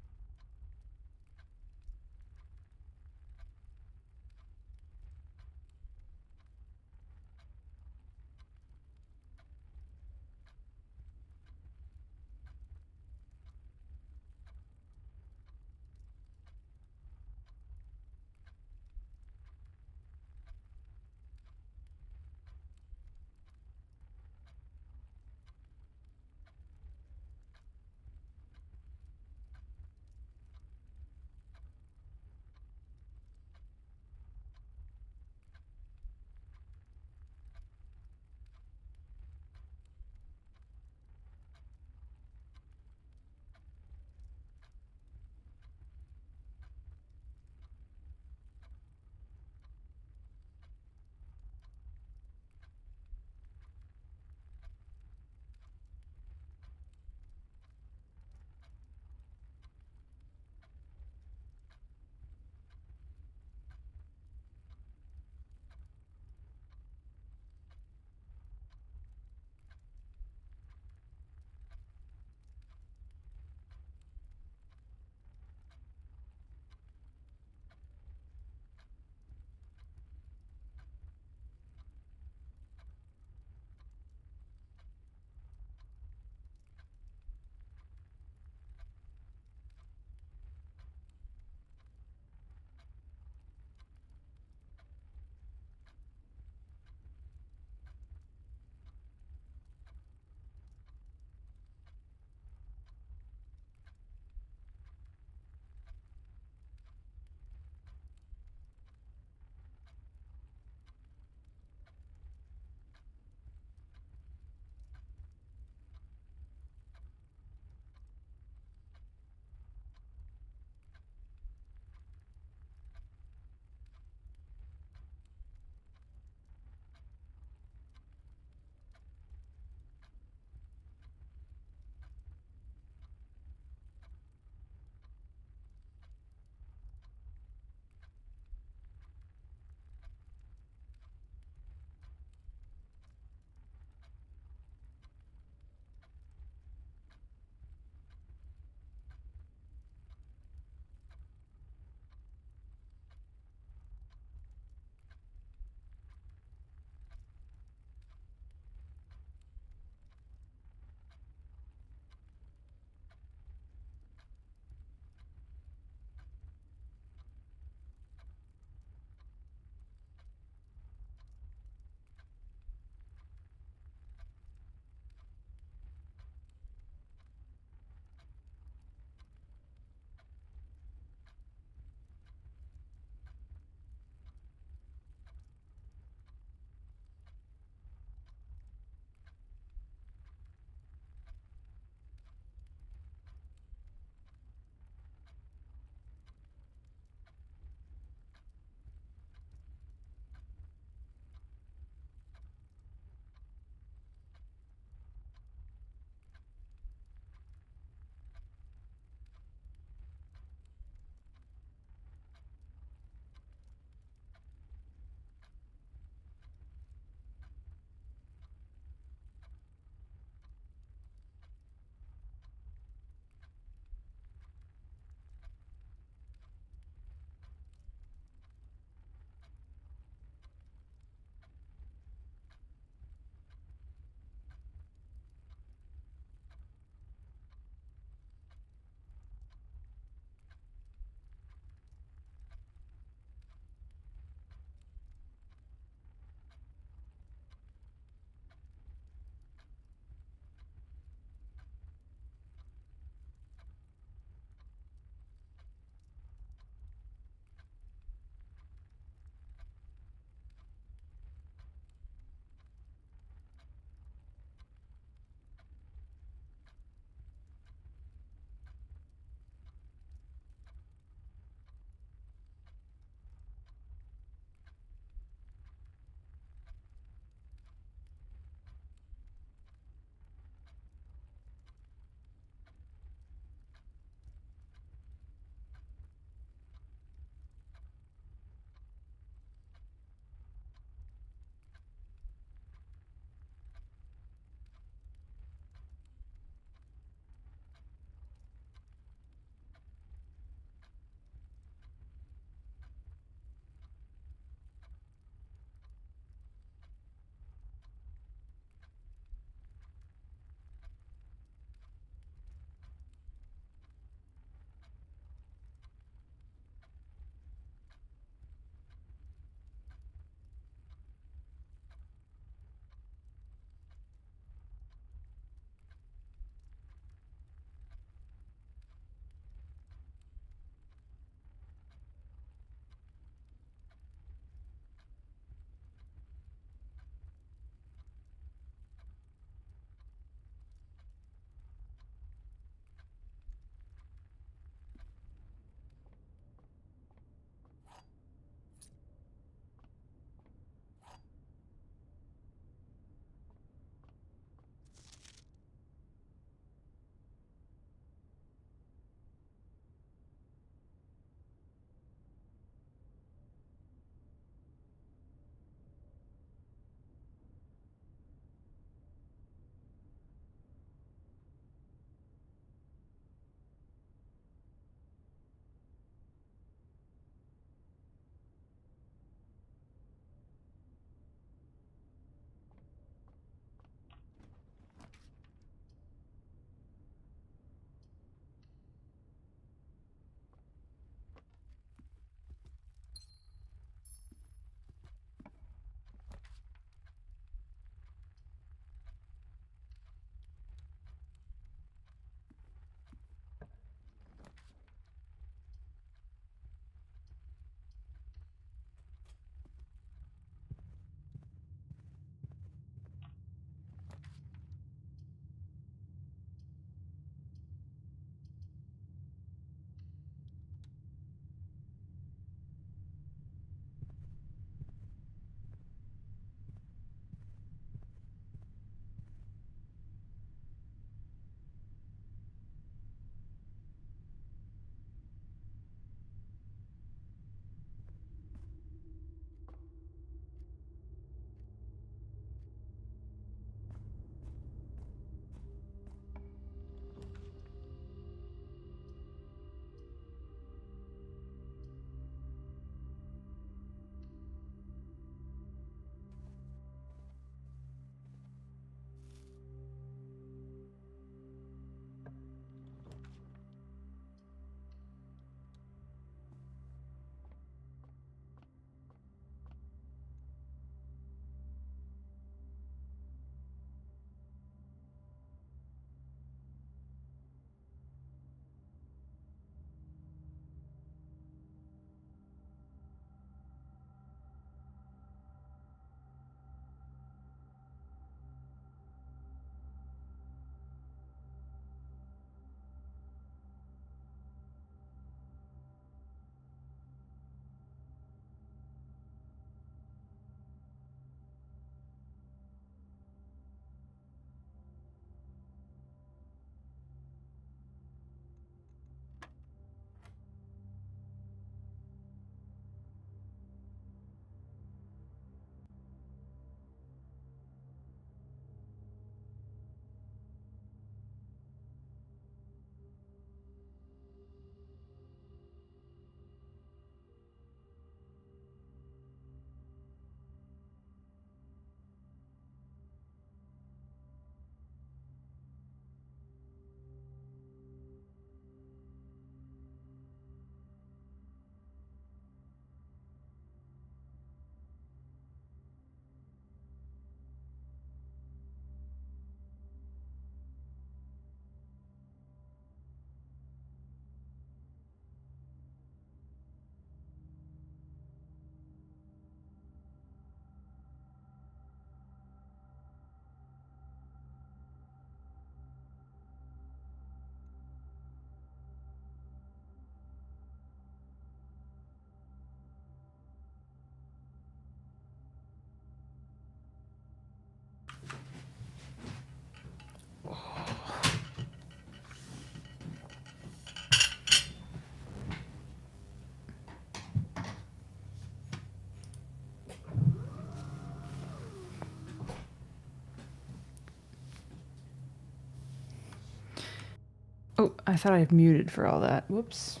Oh, I thought I muted for all that. Whoops.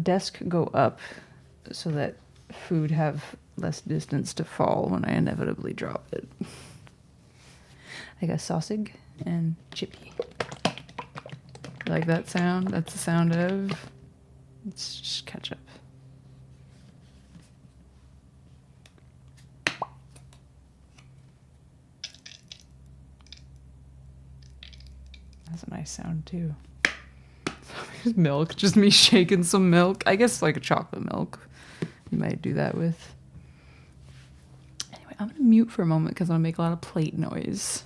Desk go up so that food have less distance to fall when I inevitably drop it. I got sausage and chippy. You like that sound? That's the sound of... It's just ketchup. That's a nice sound too. Milk, just me shaking some milk. I guess like a chocolate milk. You might do that with. Anyway, I'm gonna mute for a moment because I'm gonna make a lot of plate noise.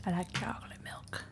I like chocolate milk.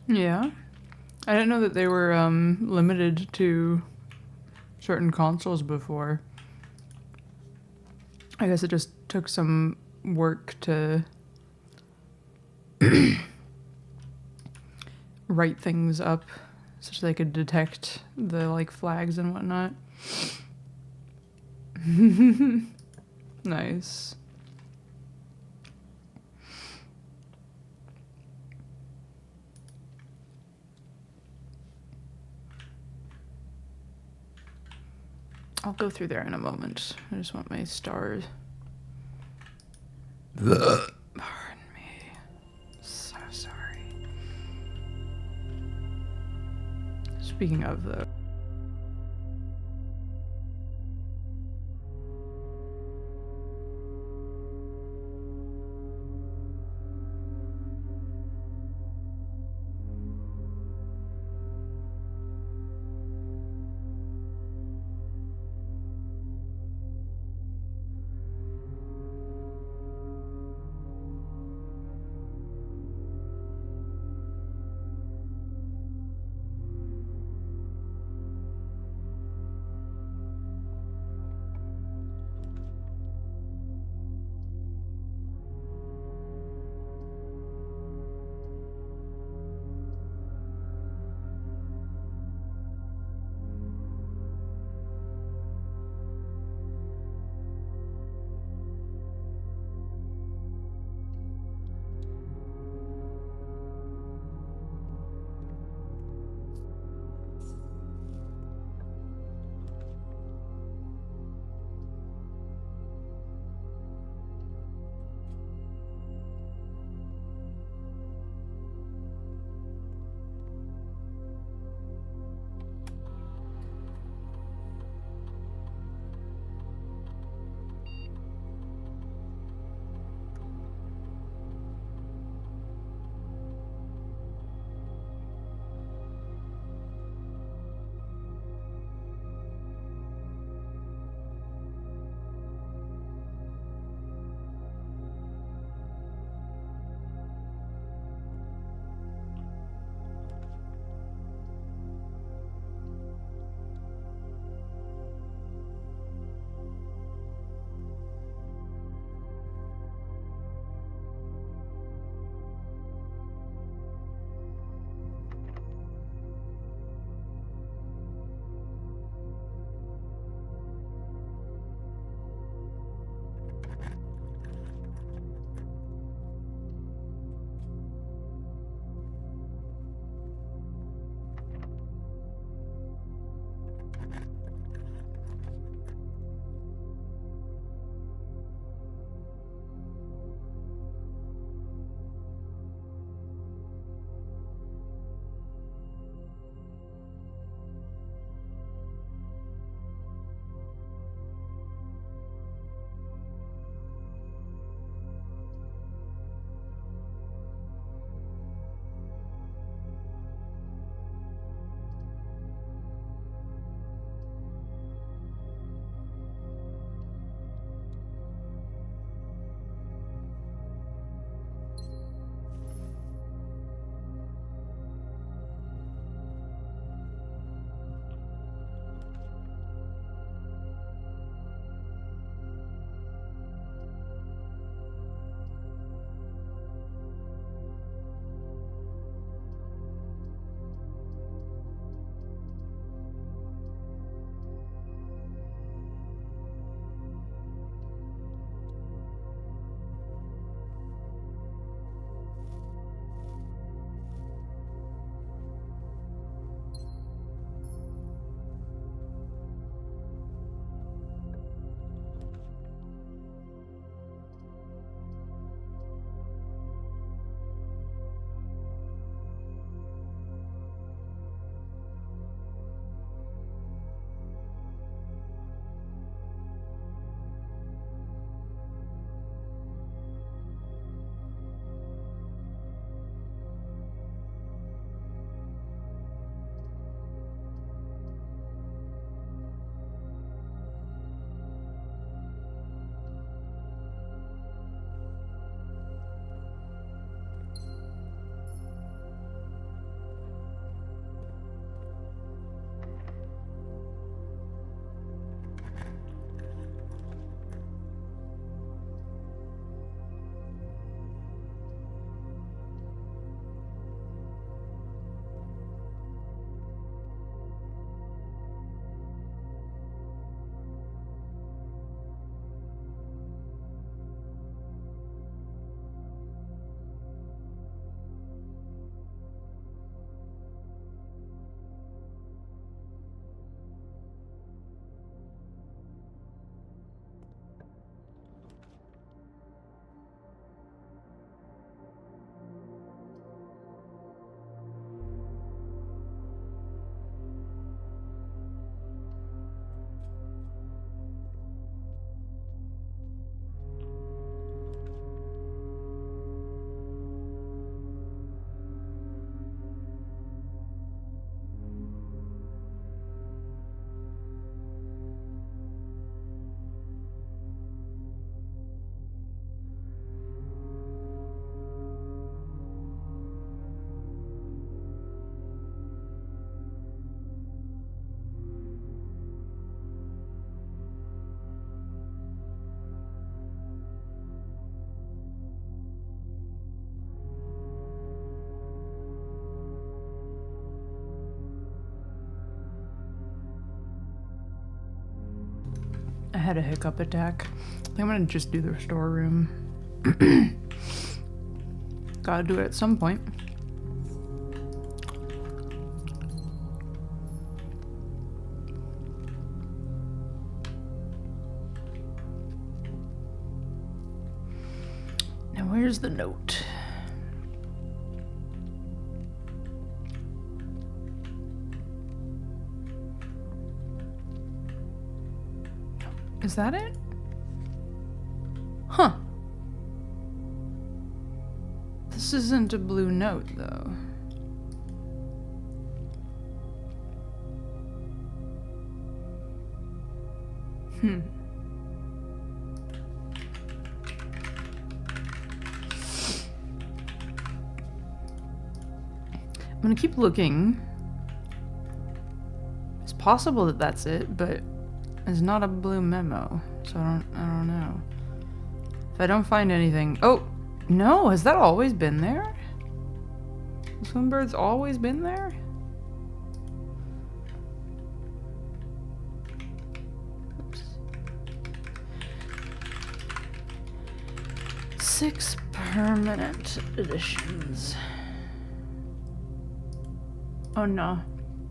Yeah. I didn't know that they were limited to certain consoles before. I guess it just took some work to write things up so they could detect the like flags and whatnot. Nice. I'll go through there in a moment. I just want my stars. Pardon me. So sorry. Speaking of though. I had a hiccup attack. I think I'm gonna just do the storeroom. Gotta do it at some point. Now where's the note? Is that it? Huh. This isn't a blue note, though. I'm gonna keep looking. It's possible that that's it, but it's not a blue memo, so I don't know. If I don't find anything... Oh! No! Has that always been there? The swimbird's always been there? Oops. 6 permanent editions. Oh no.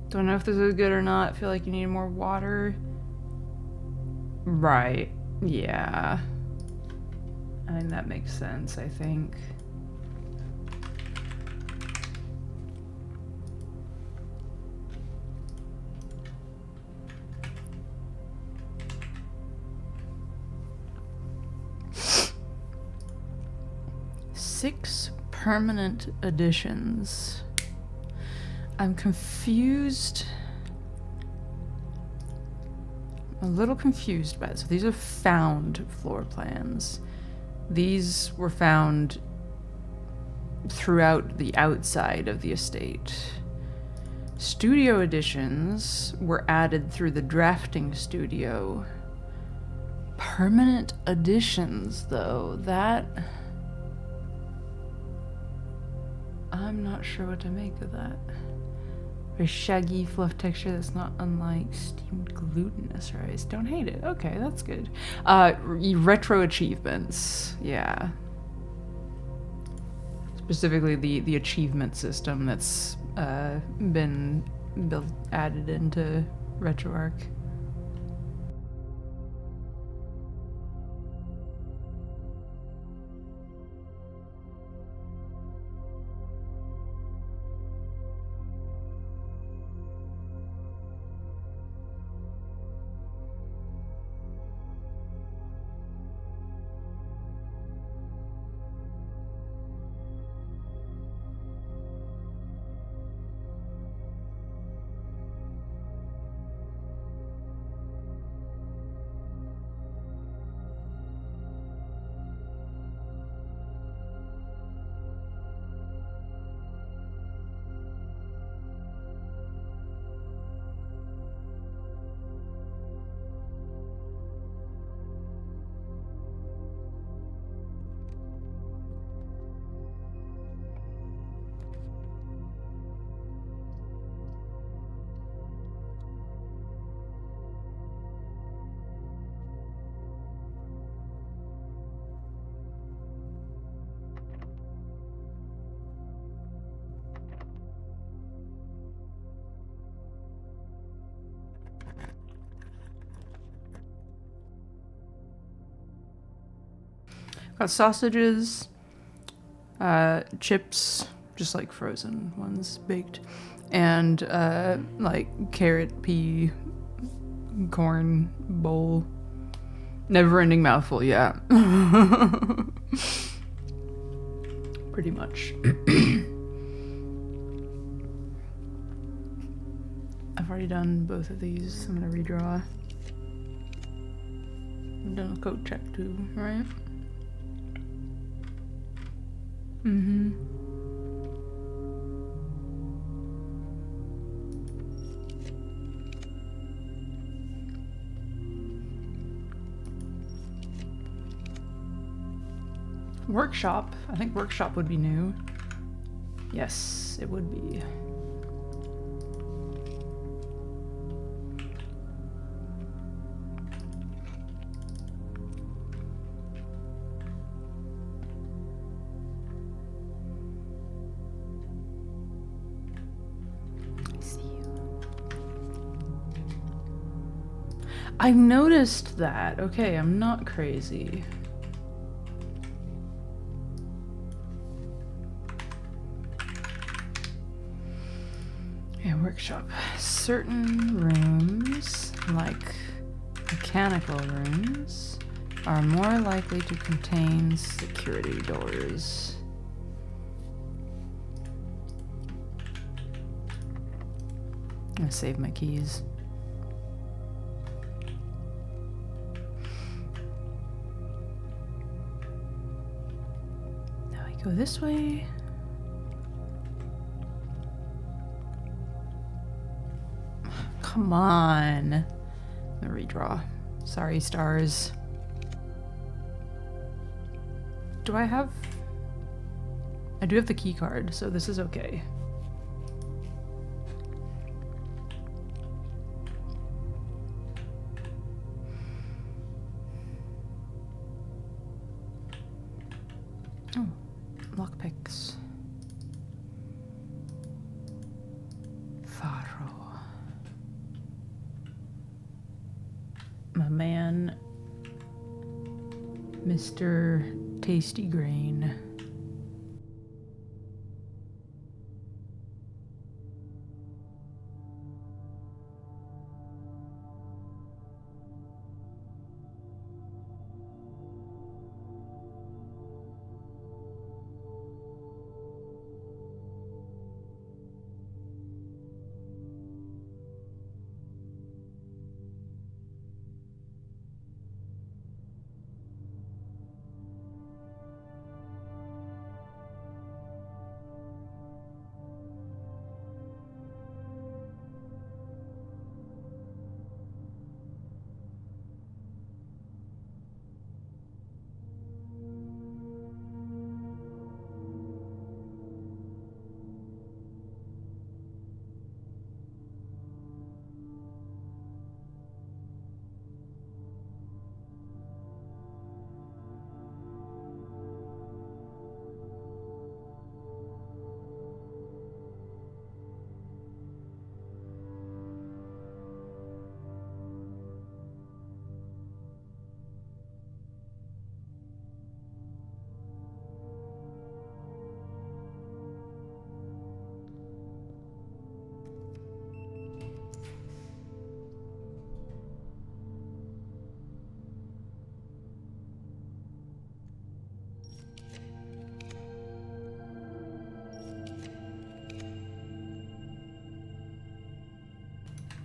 Don't know if this is good or not. I feel like you need more water. Right. Yeah. I mean, that makes sense, I think. Six permanent editions. I'm confused. I'm a little confused by this. So these are found floor plans. These were found throughout the outside of the estate. Studio editions were added through the drafting studio. Permanent editions, though, that... I'm not sure what to make of that. Very shaggy fluff texture that's not unlike steamed glutinous rice. Don't hate it. Okay, that's good. Retro achievements. Yeah. Specifically the achievement system that's been added into RetroArch. Got sausages, chips, just like frozen ones, baked, and like carrot, pea, corn bowl. Never-ending mouthful, yeah. Pretty much. I've already done both of these. I'm gonna redraw. I've done a code check too, right? Mm-hmm. Workshop. I think workshop would be new. Yes, it would be. I noticed that. Okay, I'm not crazy. A workshop. Certain rooms, like mechanical rooms, are more likely to contain security doors. I'm gonna save my keys. Now we go this way. Come on. I'm gonna redraw. Sorry, stars. Do I have... I do have the key card, so this is okay. Oh, lockpicks. Faro. My man, Mr. Tasty Grain.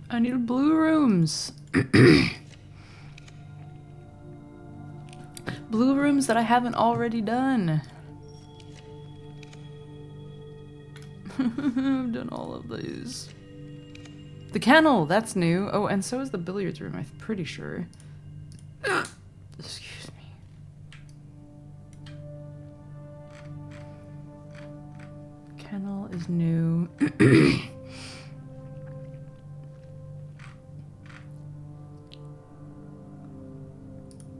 I need blue rooms. Blue rooms that I haven't already done. I've done all of these. The kennel, that's new. Oh, and so is the billiards room, I'm pretty sure. Excuse me. Kennel is new.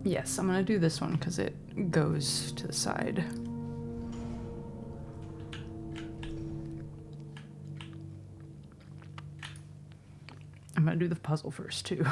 Yes, I'm gonna do this one because it goes to the side. I'm gonna do the puzzle first too.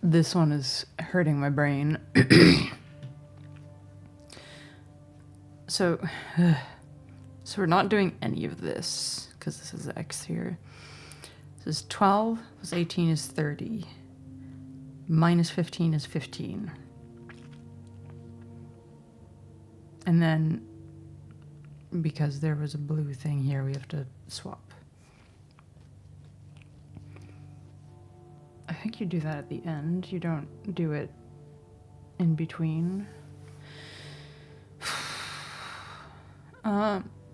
This one is hurting my brain. So, so we're not doing any of this because this is X here. This is 12 plus 18 is 30. Minus 15 is 15. And then, because there was a blue thing here, we have to swap. I think you do that at the end. You don't do it in between.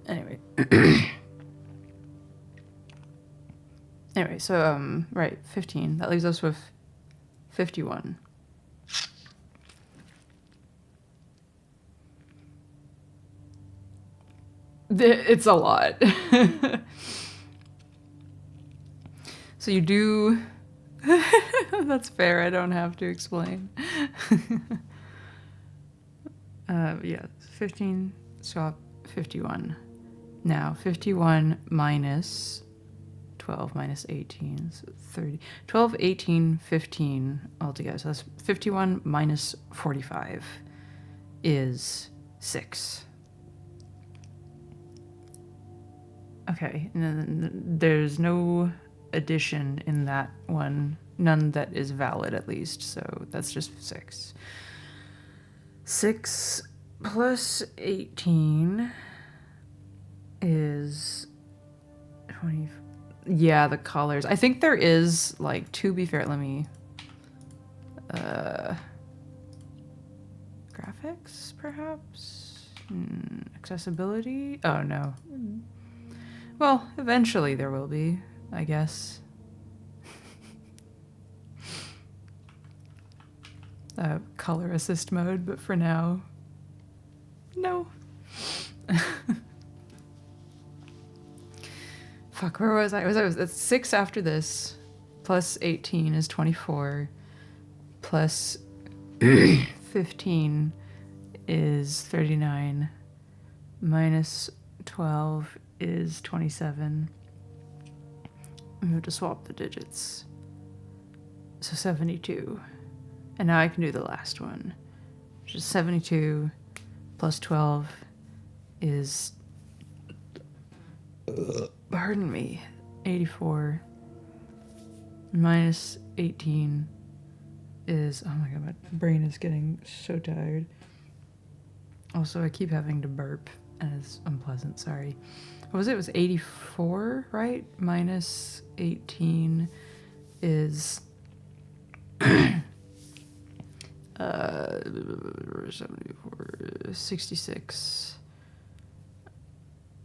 Anyway. Anyway, so, right, 15. That leaves us with 51. It's a lot. So you do... That's fair, I don't have to explain. Yeah, 15, swap, 51. Now, 51 minus 12 minus 18, so 30. 12, 18, 15 altogether. So that's 51 minus 45 is 6. Okay, and then there's no addition in that one. None that is valid, at least. So that's just 6. 6 plus 18 is 20. Yeah, the colors. I think there is, like, to be fair, let me... graphics, perhaps? Accessibility? Oh, no. Well, eventually there will be, I guess. Color assist mode, but for now, no. Fuck, where was I? I was at 6 after this. Plus 18 is 24. Plus 15 is 39. Minus 12 is 27. We have to swap the digits. So 72. And now I can do the last one, which is 72 plus 12 is, pardon me, 84 minus 18 is, oh my god, my brain is getting so tired. Also, I keep having to burp, and it's unpleasant, sorry. What was it? It was 84, right? Minus 18 is 74, 66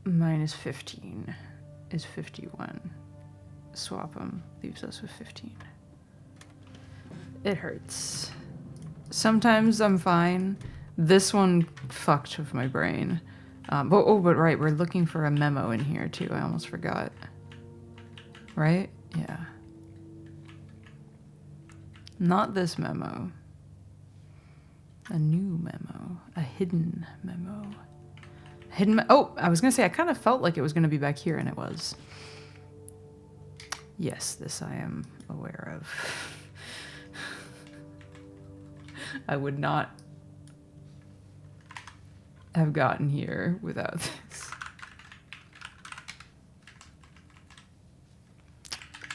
minus 15 is 51. Swap them, leaves us with 15. It hurts. Sometimes I'm fine. This one fucked with my brain. But right, we're looking for a memo in here too. I almost forgot. Right? Yeah. Not this memo. A new memo. A hidden memo. Oh, I was gonna say, I kind of felt like it was gonna be back here, and it was. Yes, this I am aware of. I would not have gotten here without this.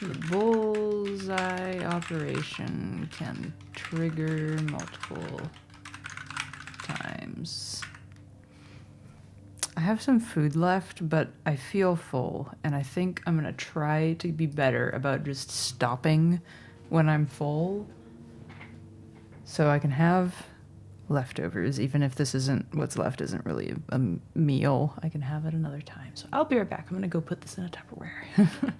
The bullseye operation can trigger multiple times. I have some food left, but I feel full, and I think I'm gonna try to be better about just stopping when I'm full so I can have leftovers, even if this isn't, what's left isn't really a meal. I can have it another time. So I'll be right back. I'm gonna go put this in a Tupperware.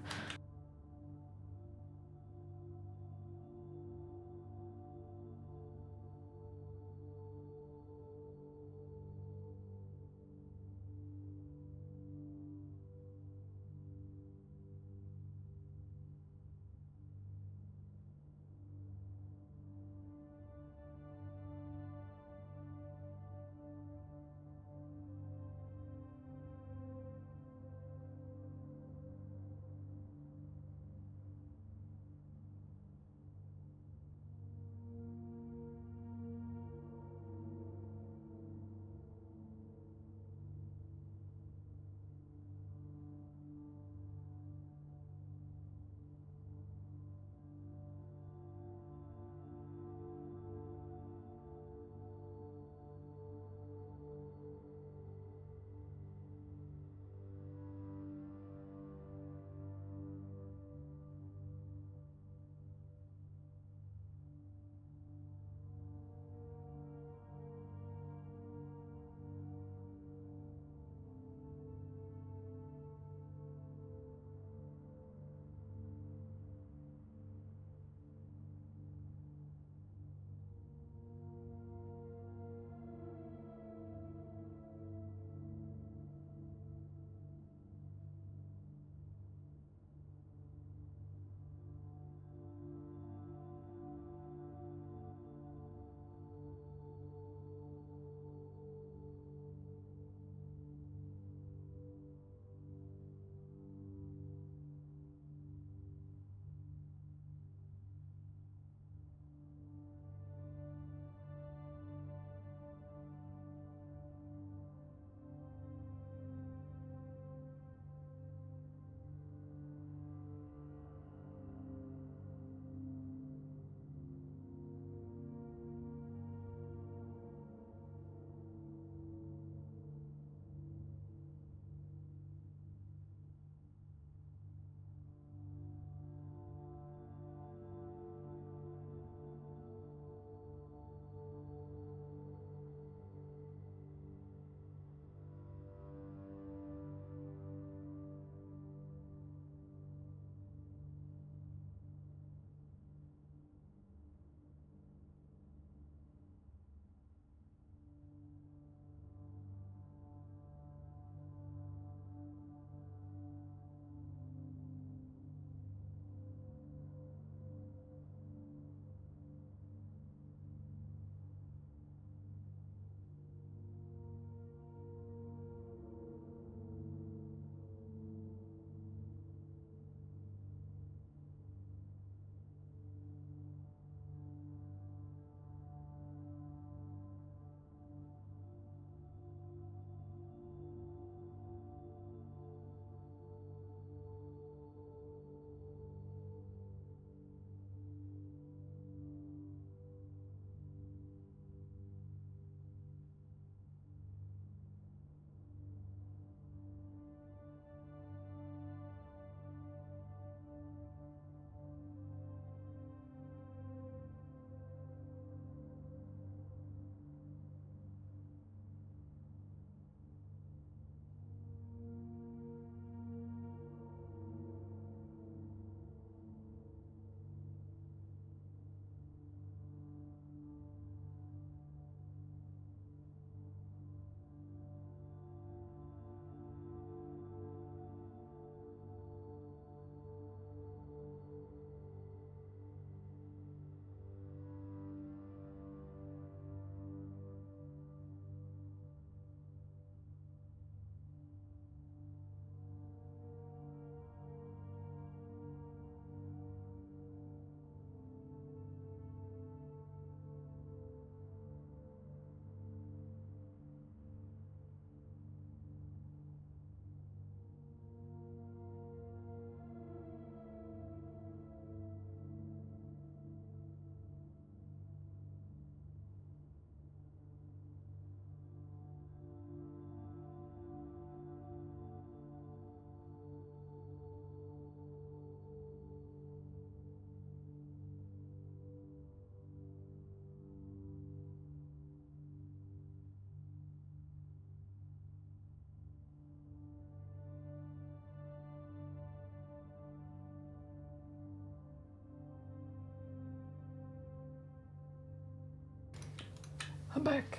back.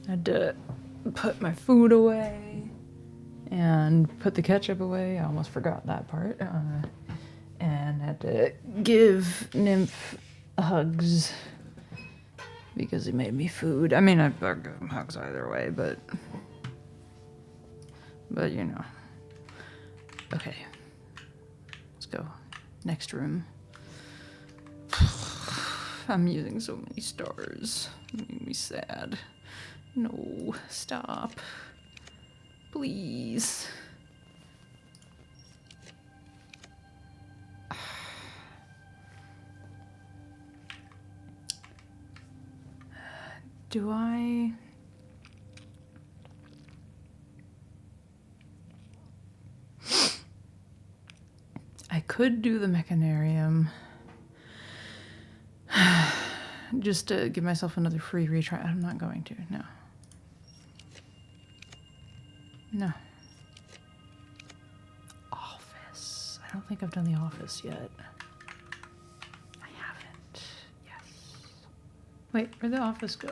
I had to put my food away and put the ketchup away. I almost forgot that part. And had to give Nymph hugs because he made me food. I mean, I'd give him hugs either way, but you know. Okay, let's go. Next room. I'm using so many stars. Making me sad. No, stop. Please. Do I... I could do the mechanarium. Just to give myself another free retry. I'm not going to, no. No. Office. I don't think I've done the office yet. I haven't. Yes. Wait, where'd the office go?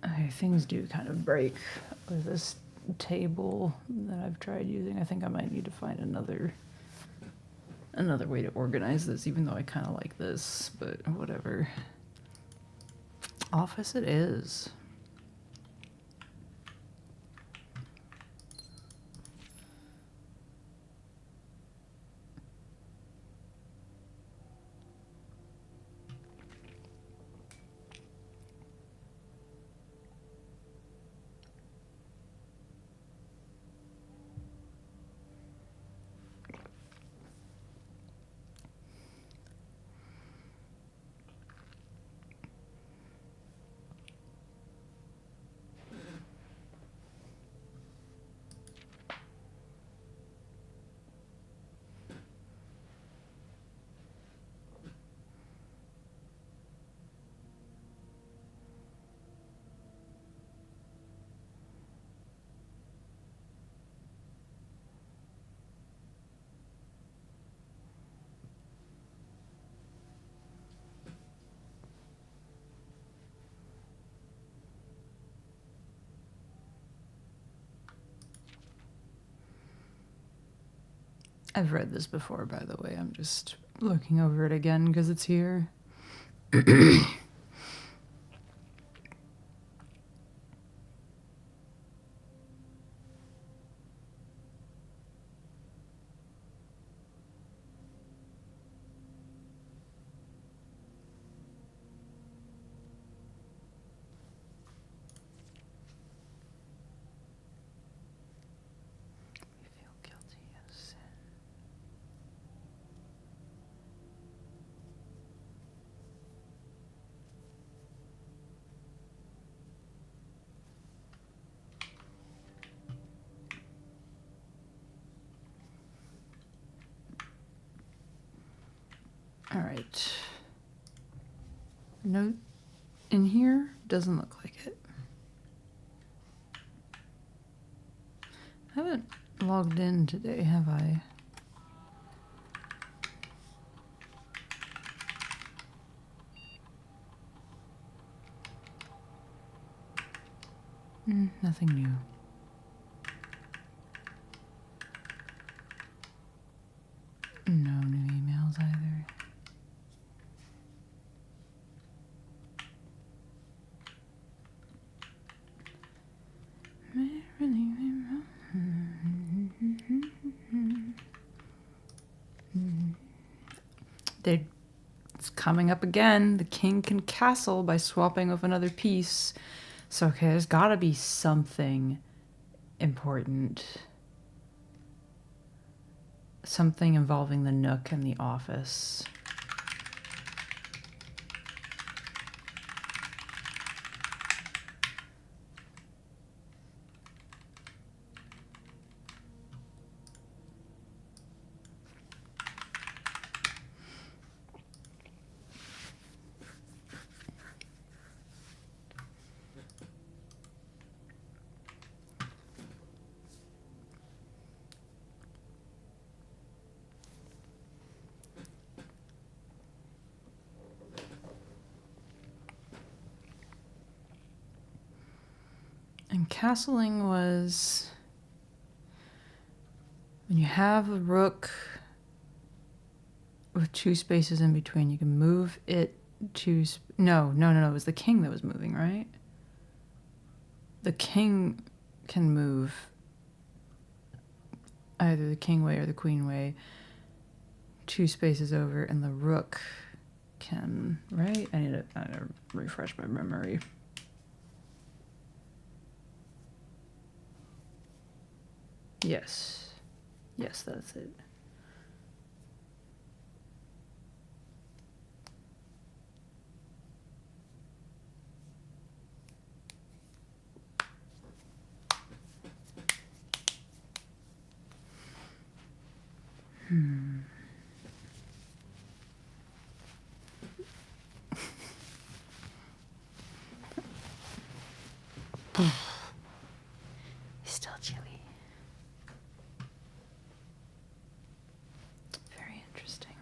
Okay, things do kind of break with this table that I've tried using. I think I might need to find another way to organize this, even though I kind of like this, but whatever. Office it is. I've read this before, by the way. I'm just looking over it again because it's here. We feel guilty of sin. All right. Note in here doesn't look like it. I haven't logged in today, have I? Nothing new. No new emails either. It's coming up again. The king can castle by swapping with another piece. So, okay, there's gotta be something important. Something involving the Nook and the office. castling was when you have a rook with 2 spaces in between, you can move it to... No. It was the king that was moving, right? The king can move either the king way or the queen way 2 spaces over, and the rook can... Right? I need to refresh my memory. Yes. Yes, that's it. Still chilly. Very interesting.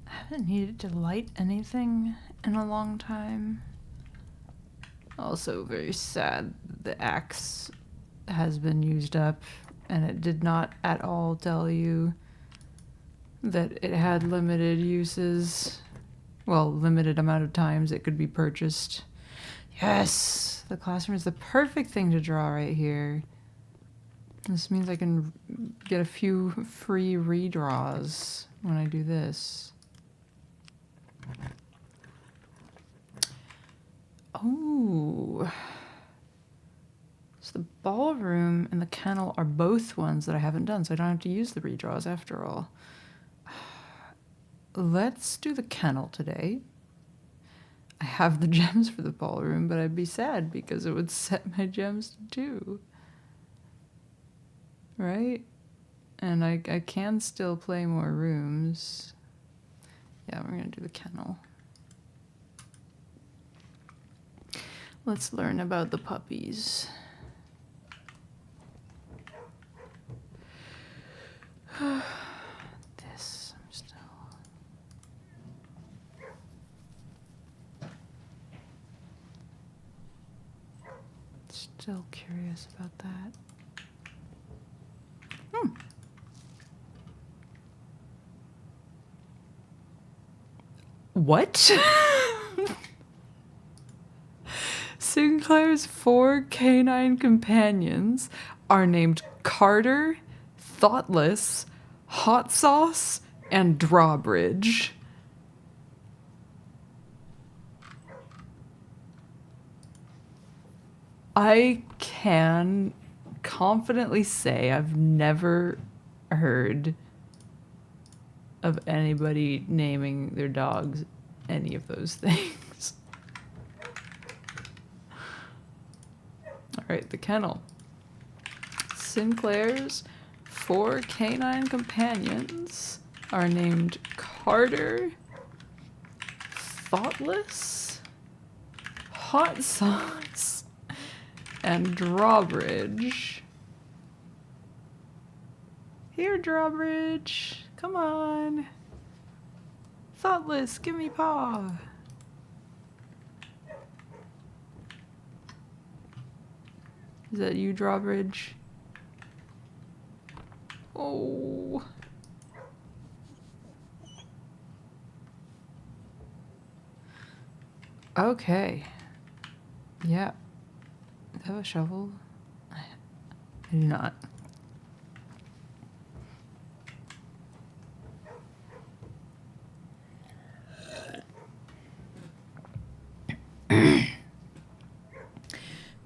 I haven't needed to light anything in a long time. Also very sad the axe has been used up, and it did not at all tell you that it had limited uses. Well, limited amount of times it could be purchased. Yes! The classroom is the perfect thing to draw right here. This means I can get a few free redraws when I do this. Oh. So the ballroom and the kennel are both ones that I haven't done, so I don't have to use the redraws after all. Let's do the kennel today. I have the gems for the ballroom, but I'd be sad because it would set my gems to 2. Right? And I can still play more rooms. Yeah, we're gonna do the kennel. Let's learn about the puppies. This, I'm still curious about that. What? Sinclair's 4 canine companions are named Carter, Thoughtless, Hot Sauce, and Drawbridge. I can confidently say I've never heard of anybody naming their dogs any of those things. All right, the kennel. Sinclair's 4 canine companions are named Carter, Thoughtless, Hot Sauce, and Drawbridge. Here, Drawbridge. Come on. Thoughtless, give me paw. Is that you, Drawbridge? Oh. Okay. Yeah. Do I have a shovel? I do not.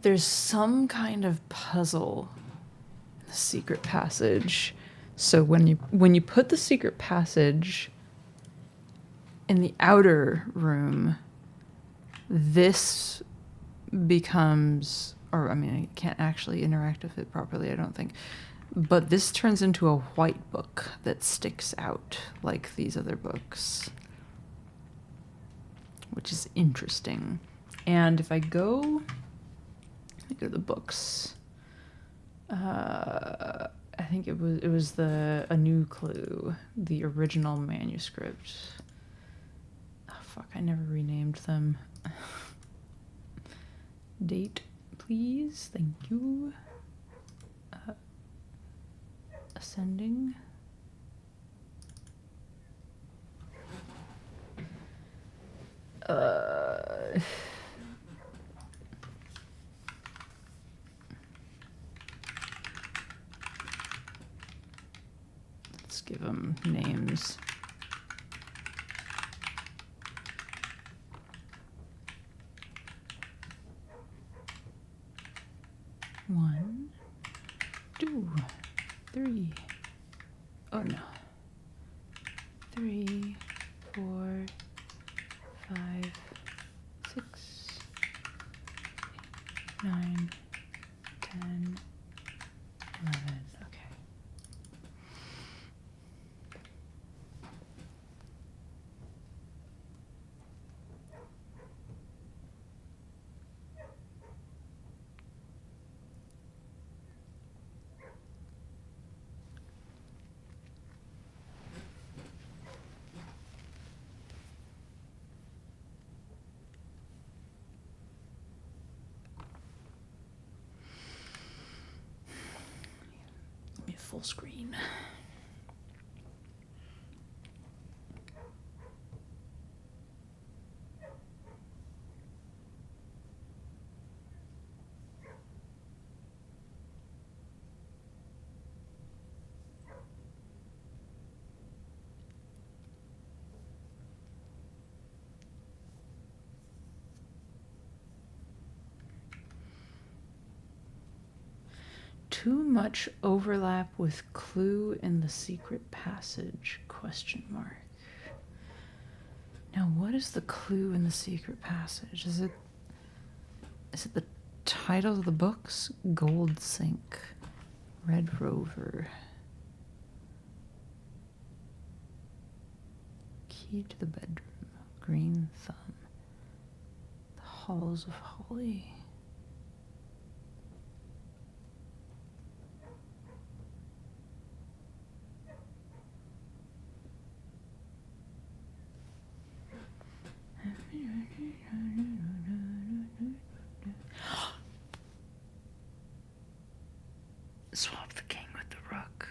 There's some kind of puzzle in the secret passage. So when you put the secret passage in the outer room, this becomes, or I mean, I can't actually interact with it properly, I don't think. But this turns into a white book that sticks out like these other books, which is interesting. And if I go to the books, I think it was a new clue, the original manuscript. Oh fuck! I never renamed them. Date, please. Thank you. Ascending. Let's give them names. One, two, three. Oh no. 3, 4, 5, 6, 9, 10, 11. Okay. Let me full screen. Too much overlap with clue in the secret passage, question mark. Now what is the clue in the secret passage? Is it the titles of the books? Gold Sink, Red Rover, Key to the Bedroom, Green Thumb, The Halls of Holly. Swap the king with the rook.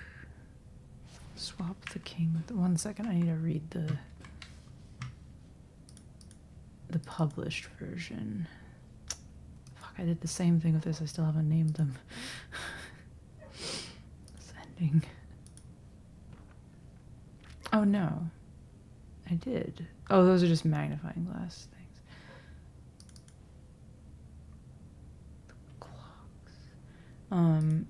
Swap the king with the... One second, I need to read the published version. Fuck, I did the same thing with this. I still haven't named them. Sending. Oh no. I did. Oh, those are just magnifying glass things. The clocks. Right.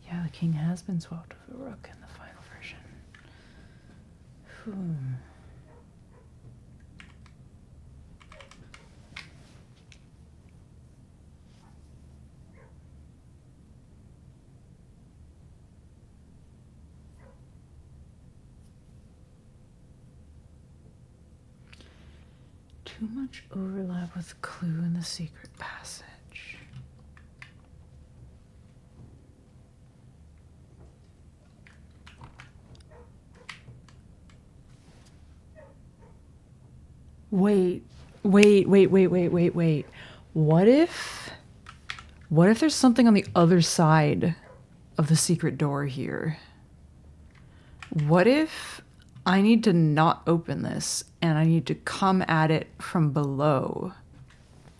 Yeah, the king has been swapped with a rook in the final version. Too much overlap with clue in the secret passage. Wait. What if there's something on the other side of the secret door here? What if I need to not open this and I need to come at it from below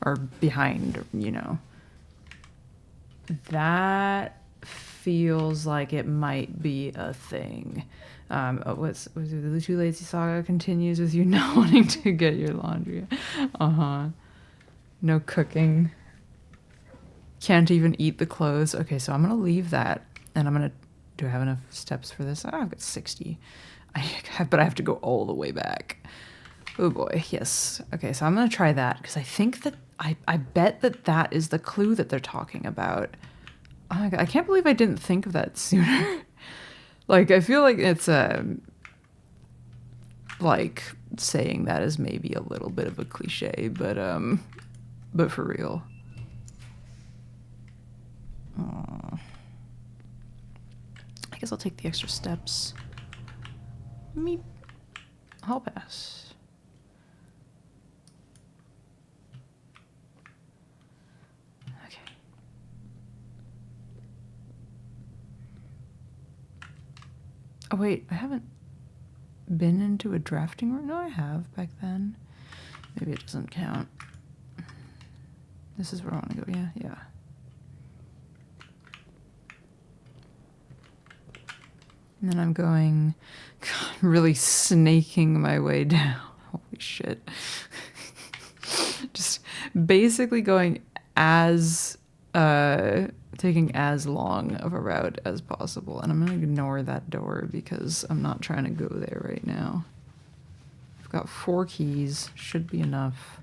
or behind, you know? That feels like it might be a thing. The Too Lazy Saga continues with you not wanting to get your laundry. No cooking. Can't even eat the clothes. Okay, so I'm gonna leave that, and I'm gonna... Do I have enough steps for this? Oh, I've got 60. But I have to go all the way back. Oh boy, yes. Okay, so I'm gonna try that because I think that I bet that is the clue that they're talking about. Oh my god, I can't believe I didn't think of that sooner. Like, I feel like it's like saying that is maybe a little bit of a cliche, but for real. I guess I'll take the extra steps. Meep. I'll pass. Okay. Oh wait, I haven't been into a drafting room? No, I have back then. Maybe it doesn't count. This is where I want to go, yeah, yeah. And then I'm going, God, really snaking my way down. Holy shit. Just basically going as, taking as long of a route as possible. And I'm going to ignore that door because I'm not trying to go there right now. I've got 4 keys, should be enough.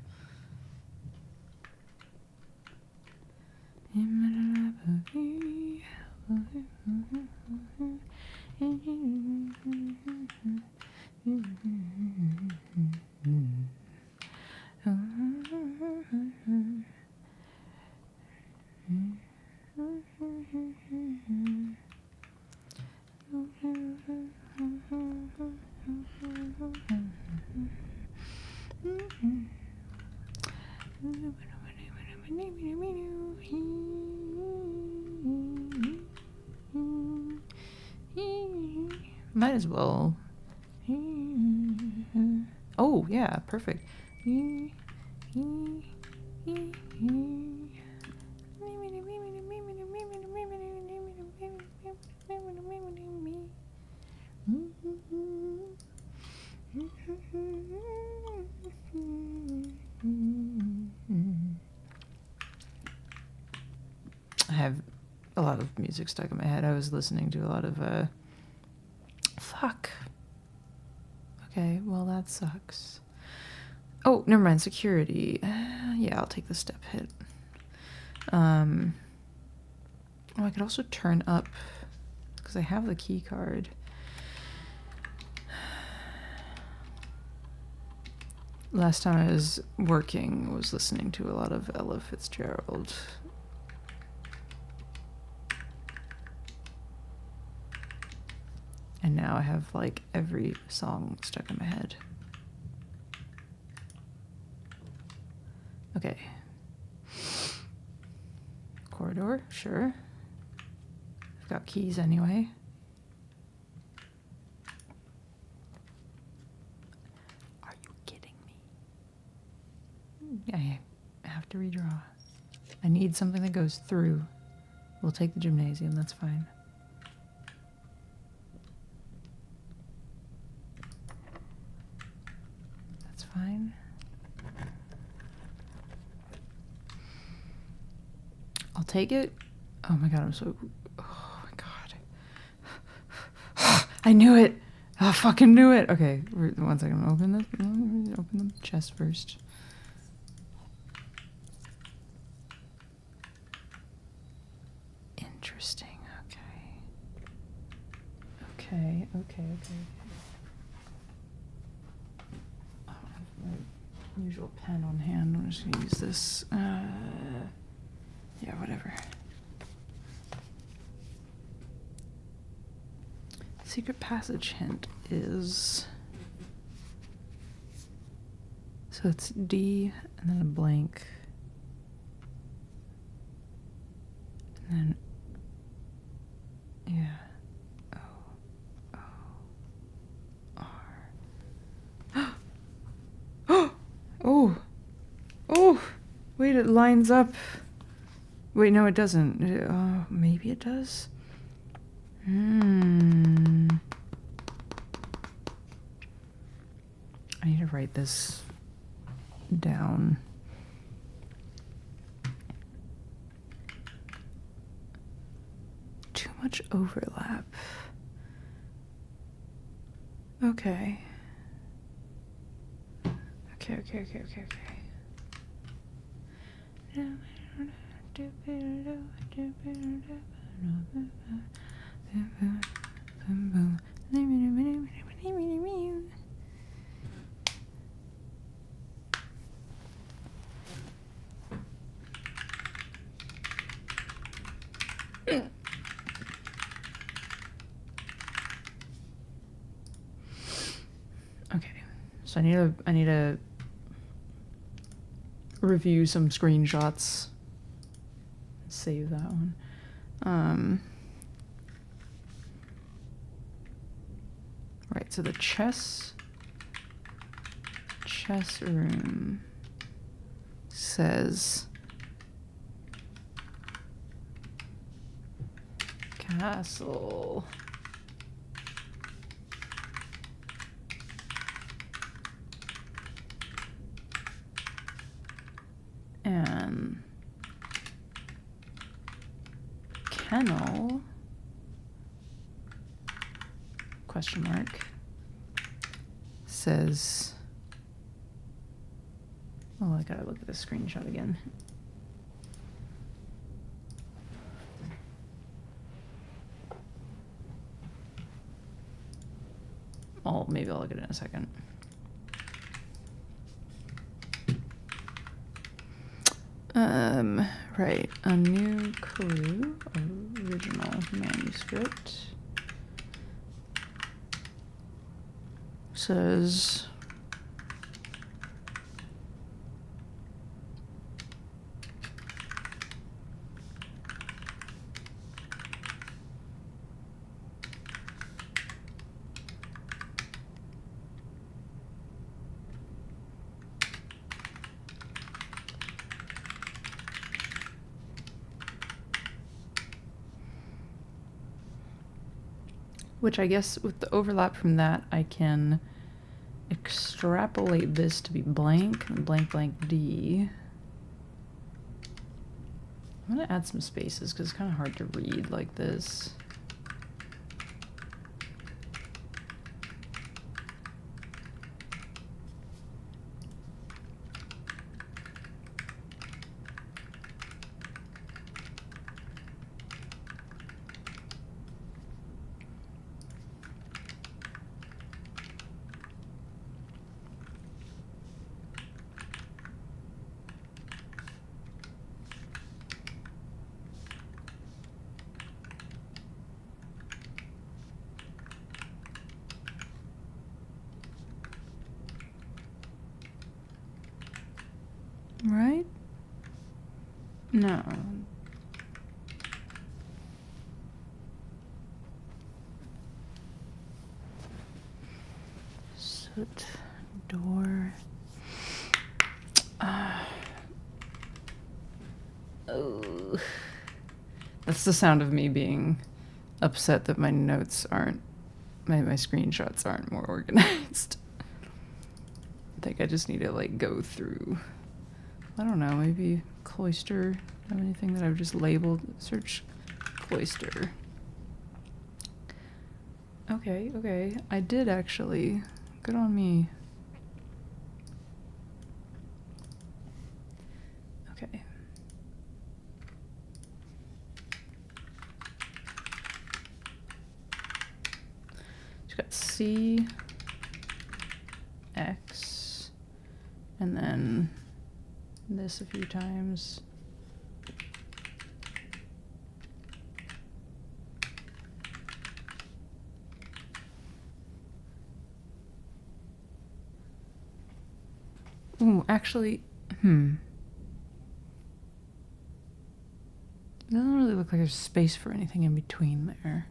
Might as well. Oh, yeah, perfect. I have a lot of music stuck in my head. I was listening to a lot of, fuck. Okay, well, that sucks. Oh, never mind, security. Yeah, I'll take the step hit. Oh, I could also turn up, because I have the key card. Last time I was working, I was listening to a lot of Ella Fitzgerald. And now I have, like, every song stuck in my head. Okay. Corridor, sure. I've got keys anyway. Are you kidding me? I have to redraw. I need something that goes through. We'll take the gymnasium, that's fine. That's fine. I'll take it. Oh my god, I'm so... Oh my god. I knew it! I fucking knew it! Okay, 1 second. Open the chest first. Interesting, okay. Okay. Oh, I don't have my usual pen on hand. I'm just gonna use this. Yeah, whatever. Secret passage hint is... So it's D and then a blank. And then... Yeah. O. Oh! Oh! Wait, it lines up. Wait, no, it doesn't. Maybe it does? I need to write this down. Too much overlap. Okay. Okay. Okay, so I need to review some screenshots. Save that one. Right, so the chess room says castle. And kennel question mark says, oh, I gotta look at the screenshot again. Oh, maybe I'll look at it in a second. Right, a new clue, original manuscript, says which I guess with the overlap from that, I can extrapolate this to be blank, and blank blank D. I'm gonna add some spaces because it's kind of hard to read like this. Right? No. Soot door. Oh. That's the sound of me being upset that my notes aren't, my screenshots aren't more organized. I think I just need to like go through, I don't know, maybe cloister. Have anything that I've just labeled? Search cloister. Okay. I did actually. Good on me. Okay. Just got C, X, and then this a few times. Ooh, actually, it doesn't really look like there's space for anything in between there.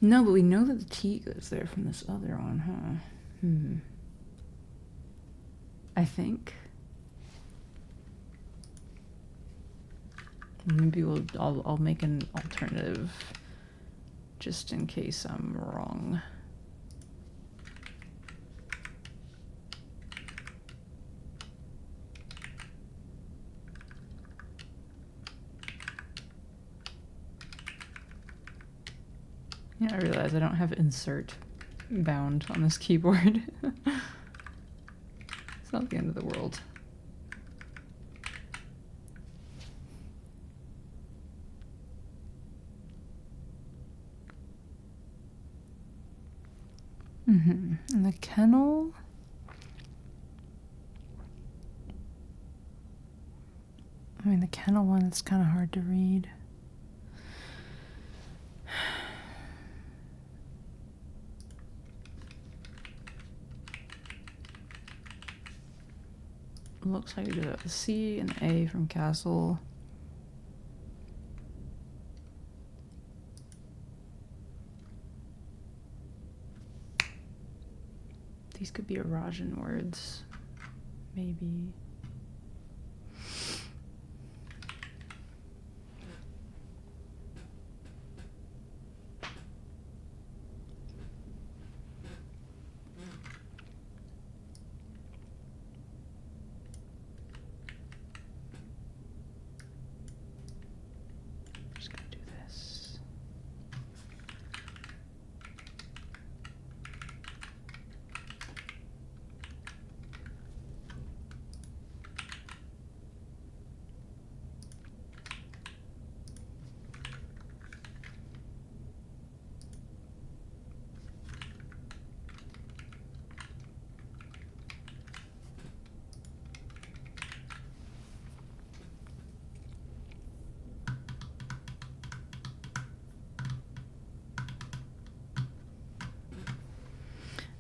No, but we know that the T goes there from this other one, huh? I think. Maybe I'll make an alternative just in case I'm wrong. Yeah, I realize I don't have insert bound on this keyboard. It's not the end of the world. And the kennel. I mean, the kennel one, it's kind of hard to read. Looks like we do have a C and A from castle. These could be Arajan words, maybe. Just gonna do this.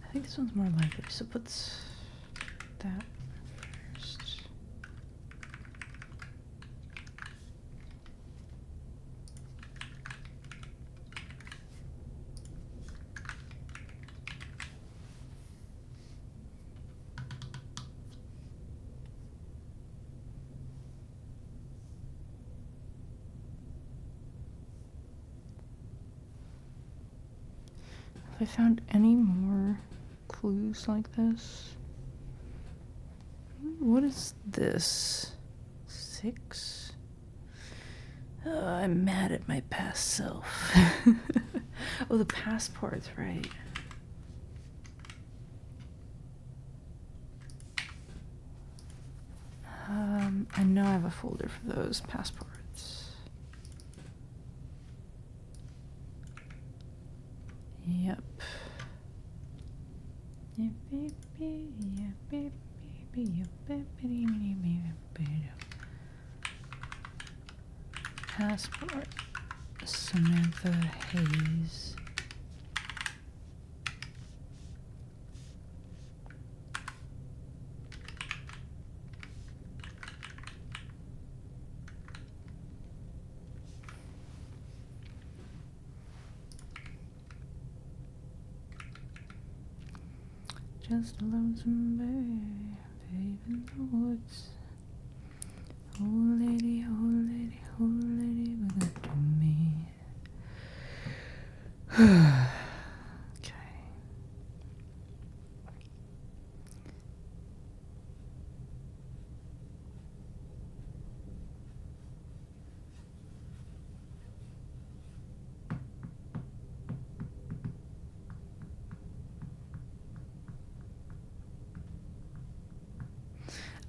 I think this one's more likely, so let's do that first. Have I found any more clues like this? What is this? 6? I'm mad at my past self. Oh, the passport's right. I know I have a folder for those passports. Yep. Passport. Samantha Hayes. Just a lonesome babe in the woods. Oh lady, look to me. Okay.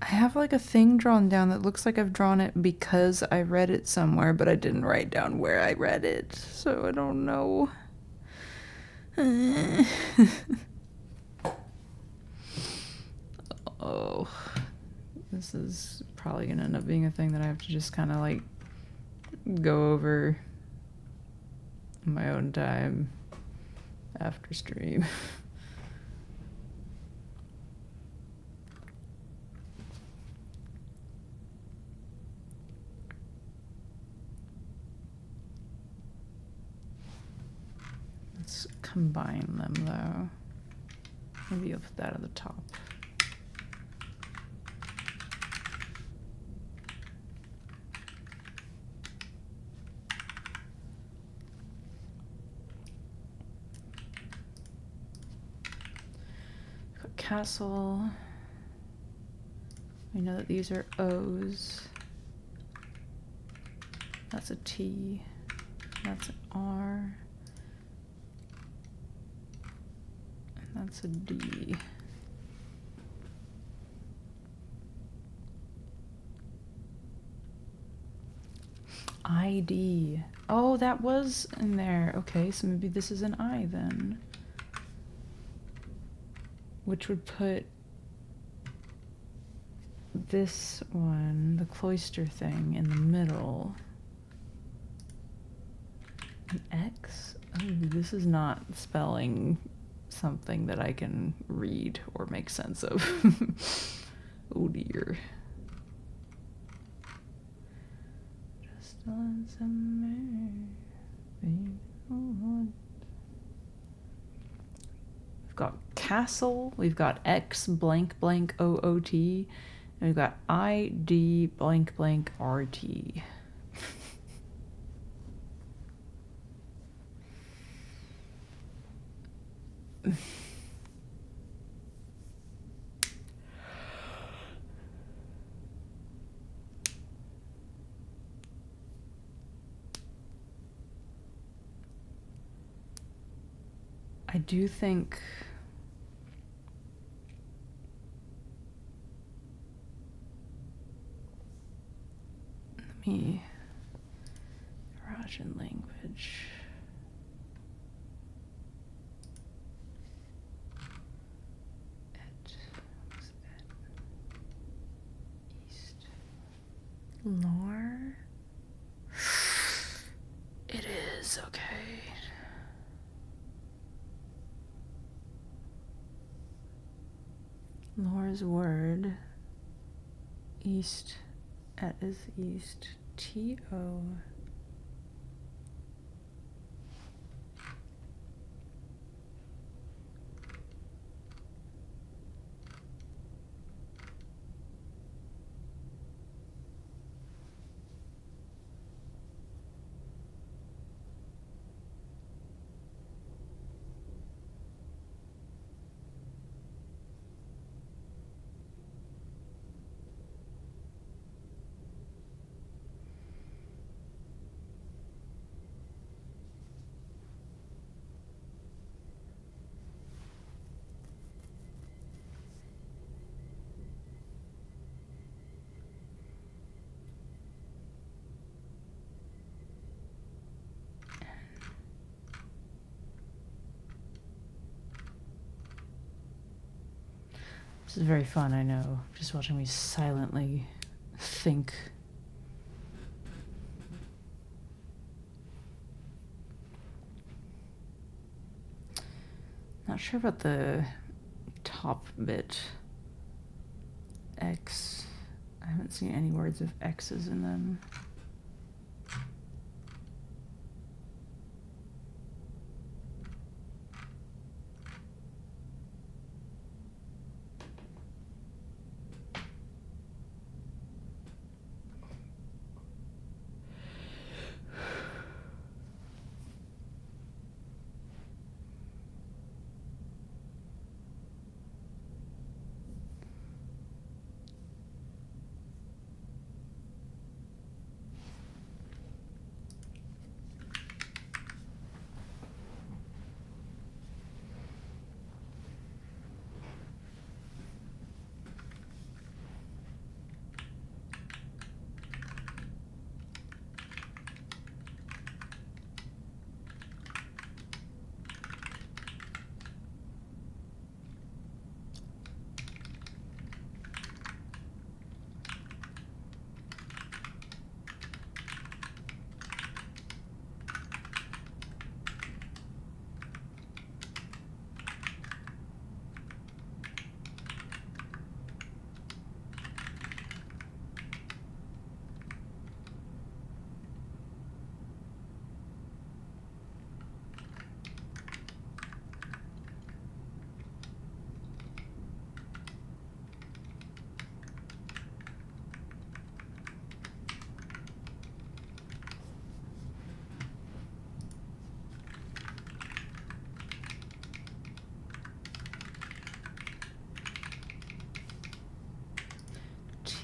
I have like a thing drawn down that looks like I've drawn it because I read it somewhere, but I didn't write down where I read it, so I don't know. Oh, this is probably gonna end up being a thing that I have to just kind of like go over in my own time after stream. Let's combine them though. Maybe I'll put that at the top. Got castle. We know that these are O's. That's a T. That's an R. That's a D. ID. Oh, that was in there. Okay, so maybe this is an I then. Which would put this one, the cloister thing, in the middle. An X? Oh, this is not spelling something that I can read or make sense of. Oh dear. Just on summer. We've got castle, we've got X blank blank OOT, and we've got ID blank blank RT. I do think let me Russian language. East. Lore? It is, okay. Lore's word. East. At is east. T-O. This is very fun, I know. Just watching me silently think. Not sure about the top bit. X. I haven't seen any words with X's in them.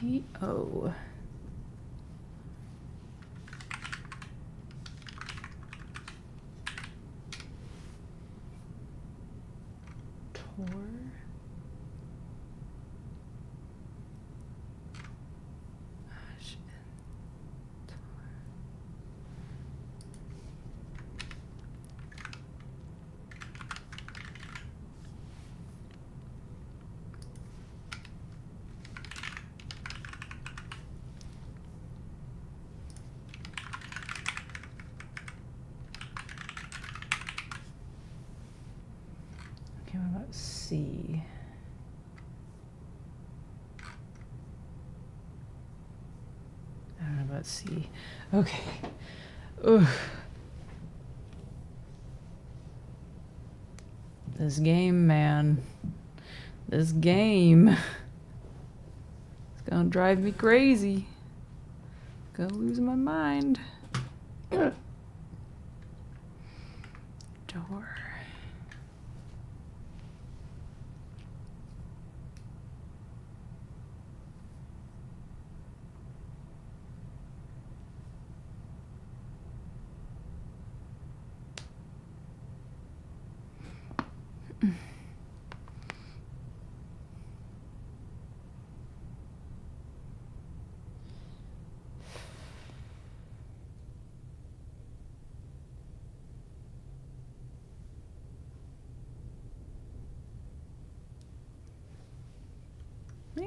T-O. let's see. Okay. Ugh. This game, man. This game. It's gonna drive me crazy. Gonna lose my mind. Door. Yeah.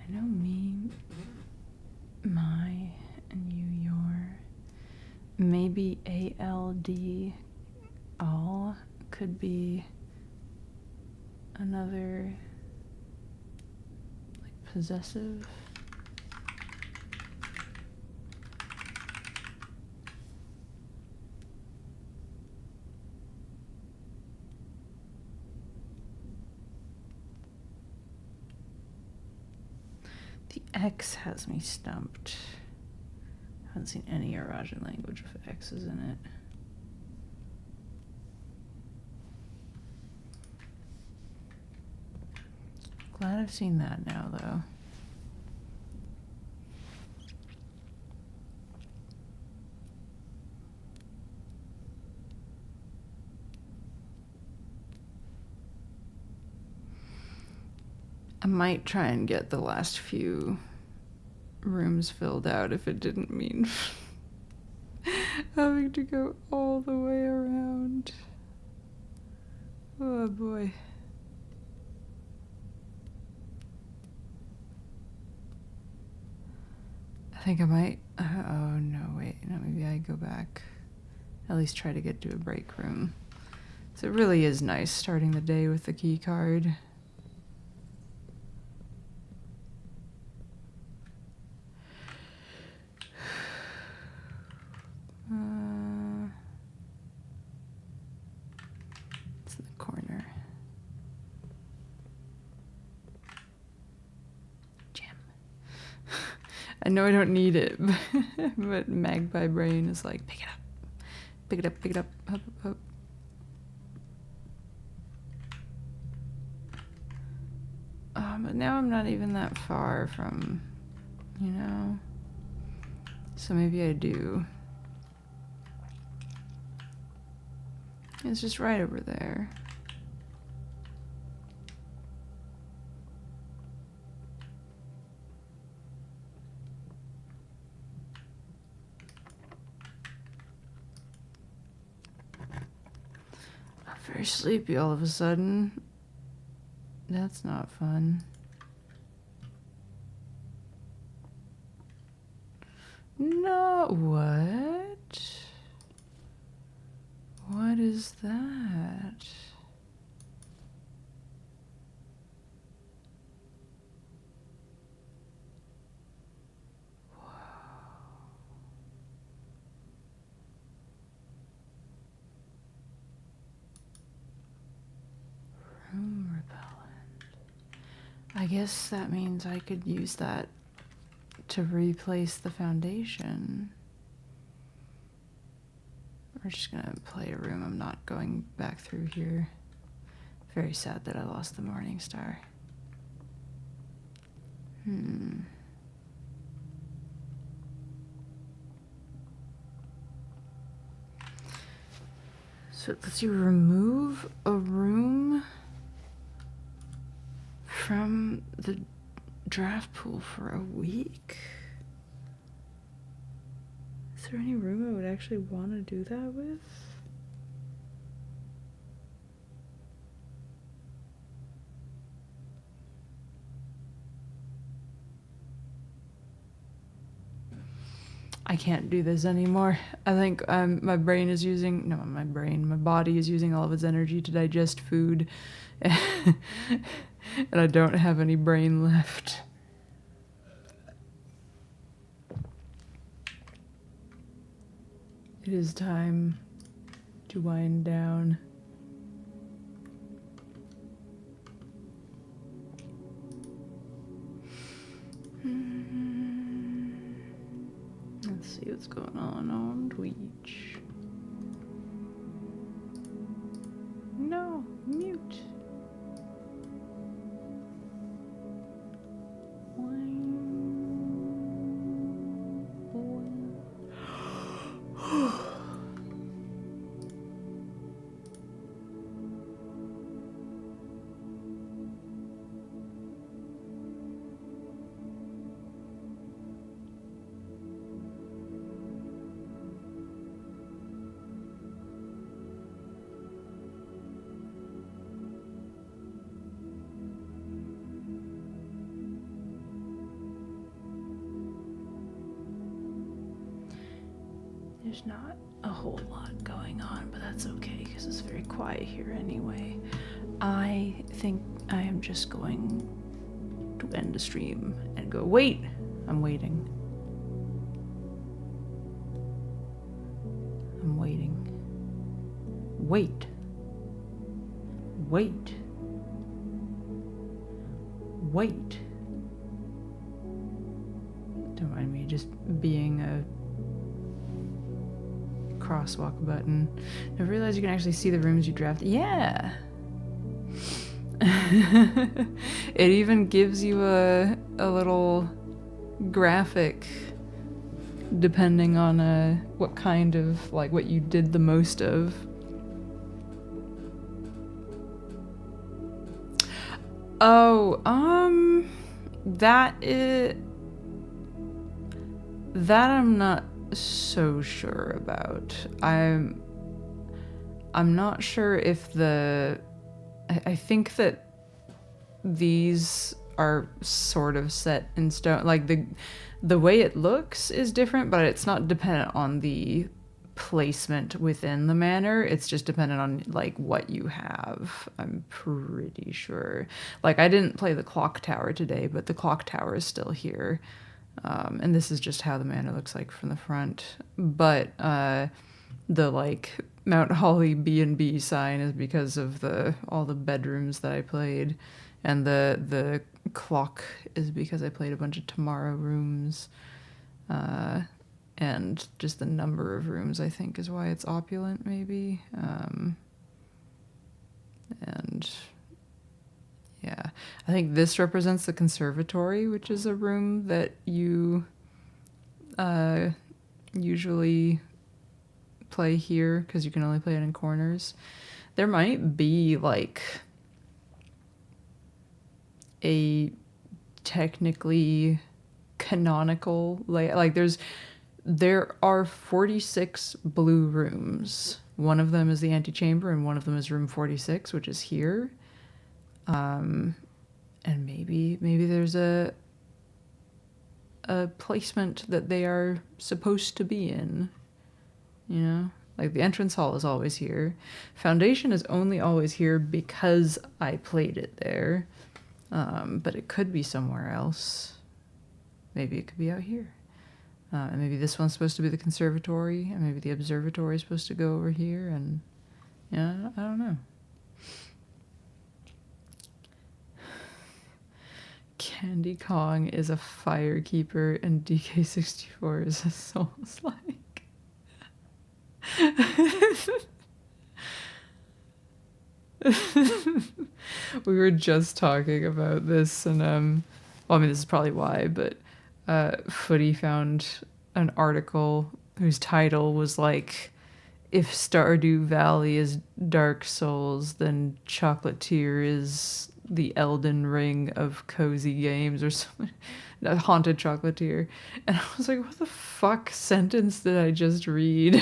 I know me, my, and you, your. Maybe ALD, all, could be another, like, possessive. The X has me stumped. I haven't seen any Eurasian language with X's in it. Glad I've seen that now, though. I might try and get the last few rooms filled out if it didn't mean having to go all the way around. Oh boy. I think I might. Oh no, wait. No, maybe I go back. At least try to get to a break room. So it really is nice starting the day with the key card. It's in the corner. Gem. I know I don't need it, but Magpie Brain is like, pick it up. Pick it up, pick it up. Up, up, up. But now I'm not even that far from, you know? So maybe I do. It's just right over there. I'm very sleepy all of a sudden. That's not fun. No, what? What is that? Room repellent. I guess that means I could use that to replace the foundation. We're just gonna play a room. I'm not going back through here. Very sad that I lost the Morning Star. So let's see, remove a room from the draft pool for a week. Is there any room I would actually want to do that with? I can't do this anymore. I think my brain is using, no, my body is using all of its energy to digest food. And I don't have any brain left. It is time to wind down. Let's see what's going on Twitch. No, mute. There's not a whole lot going on, but that's okay because it's very quiet here anyway. I think I am just going to end the stream and go, wait, I'm waiting. I'm waiting. Wait. Wait. Wait. Don't mind me just being a crosswalk button. I realized you can actually see the rooms you drafted. Yeah. It even gives you a little graphic depending on what kind of, like, what you did the most of. Oh, that I'm not so sure about. I'm not sure if I think that these are sort of set in stone. Like the way it looks is different, but it's not dependent on the placement within the manor. It's just dependent on like what you have. I'm pretty sure. Like I didn't play the clock tower today, but the clock tower is still here. And this is just how the manor looks like from the front. But the like Mount Holly B&B sign is because of all the bedrooms that I played, and the clock is because I played a bunch of Tomorrow rooms, and just the number of rooms I think is why it's opulent maybe. And yeah, I think this represents the conservatory, which is a room that you usually play here because you can only play it in corners. There might be like a technically canonical layout. Like there are 46 blue rooms. One of them is the antechamber and one of them is room 46, which is here. And maybe there's a placement that they are supposed to be in, you know? Like the entrance hall is always here. Foundation is only always here because I played it there. But it could be somewhere else. Maybe it could be out here. And maybe this one's supposed to be the conservatory, and maybe the observatory is supposed to go over here, and yeah, I don't know. Candy Kong is a firekeeper and DK64 is a Souls-like. We were just talking about this, and Well, I mean, this is probably why, but Footy found an article whose title was like, if Stardew Valley is Dark Souls, then Chocolatier is the Elden Ring of cozy games or something. A haunted chocolatier. And I was like, what the fuck sentence did I just read?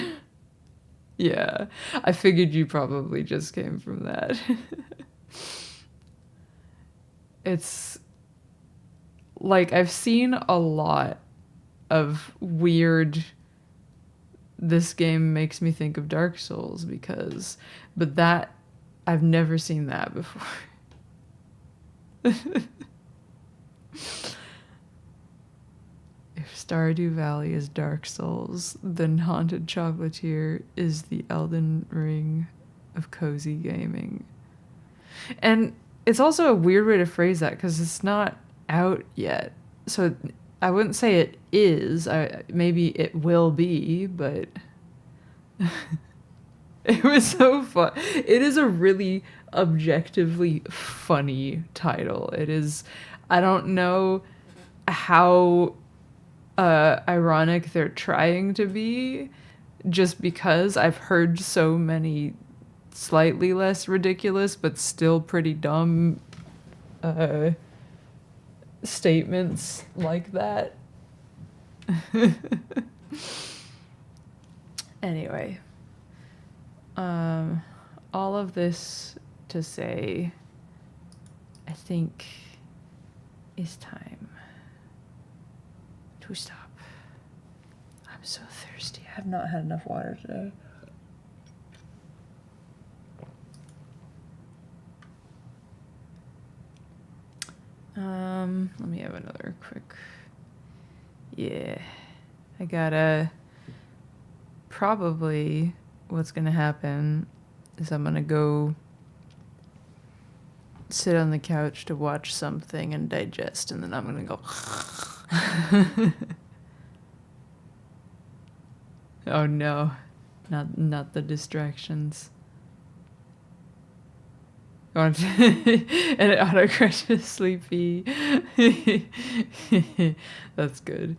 Yeah, I figured you probably just came from that. It's like I've seen a lot of weird, this game makes me think of Dark Souls but that, I've never seen that before. If Stardew Valley is Dark Souls, then Haunted Chocolatier is the Elden Ring of cozy gaming. And it's also a weird way to phrase that because it's not out yet. So I wouldn't say it is. Maybe it will be, but it was so fun. It is a really objectively funny title. It is, I don't know how ironic they're trying to be, just because I've heard so many slightly less ridiculous but still pretty dumb statements like that. Anyway, all of this to say, I think it's time to stop. I'm so thirsty. I have not had enough water today. Let me have another quick. Yeah, I gotta. Probably what's gonna happen is I'm gonna go sit on the couch to watch something and digest, and then I'm gonna go. Oh no, not the distractions. And it autocorrected sleepy. That's good.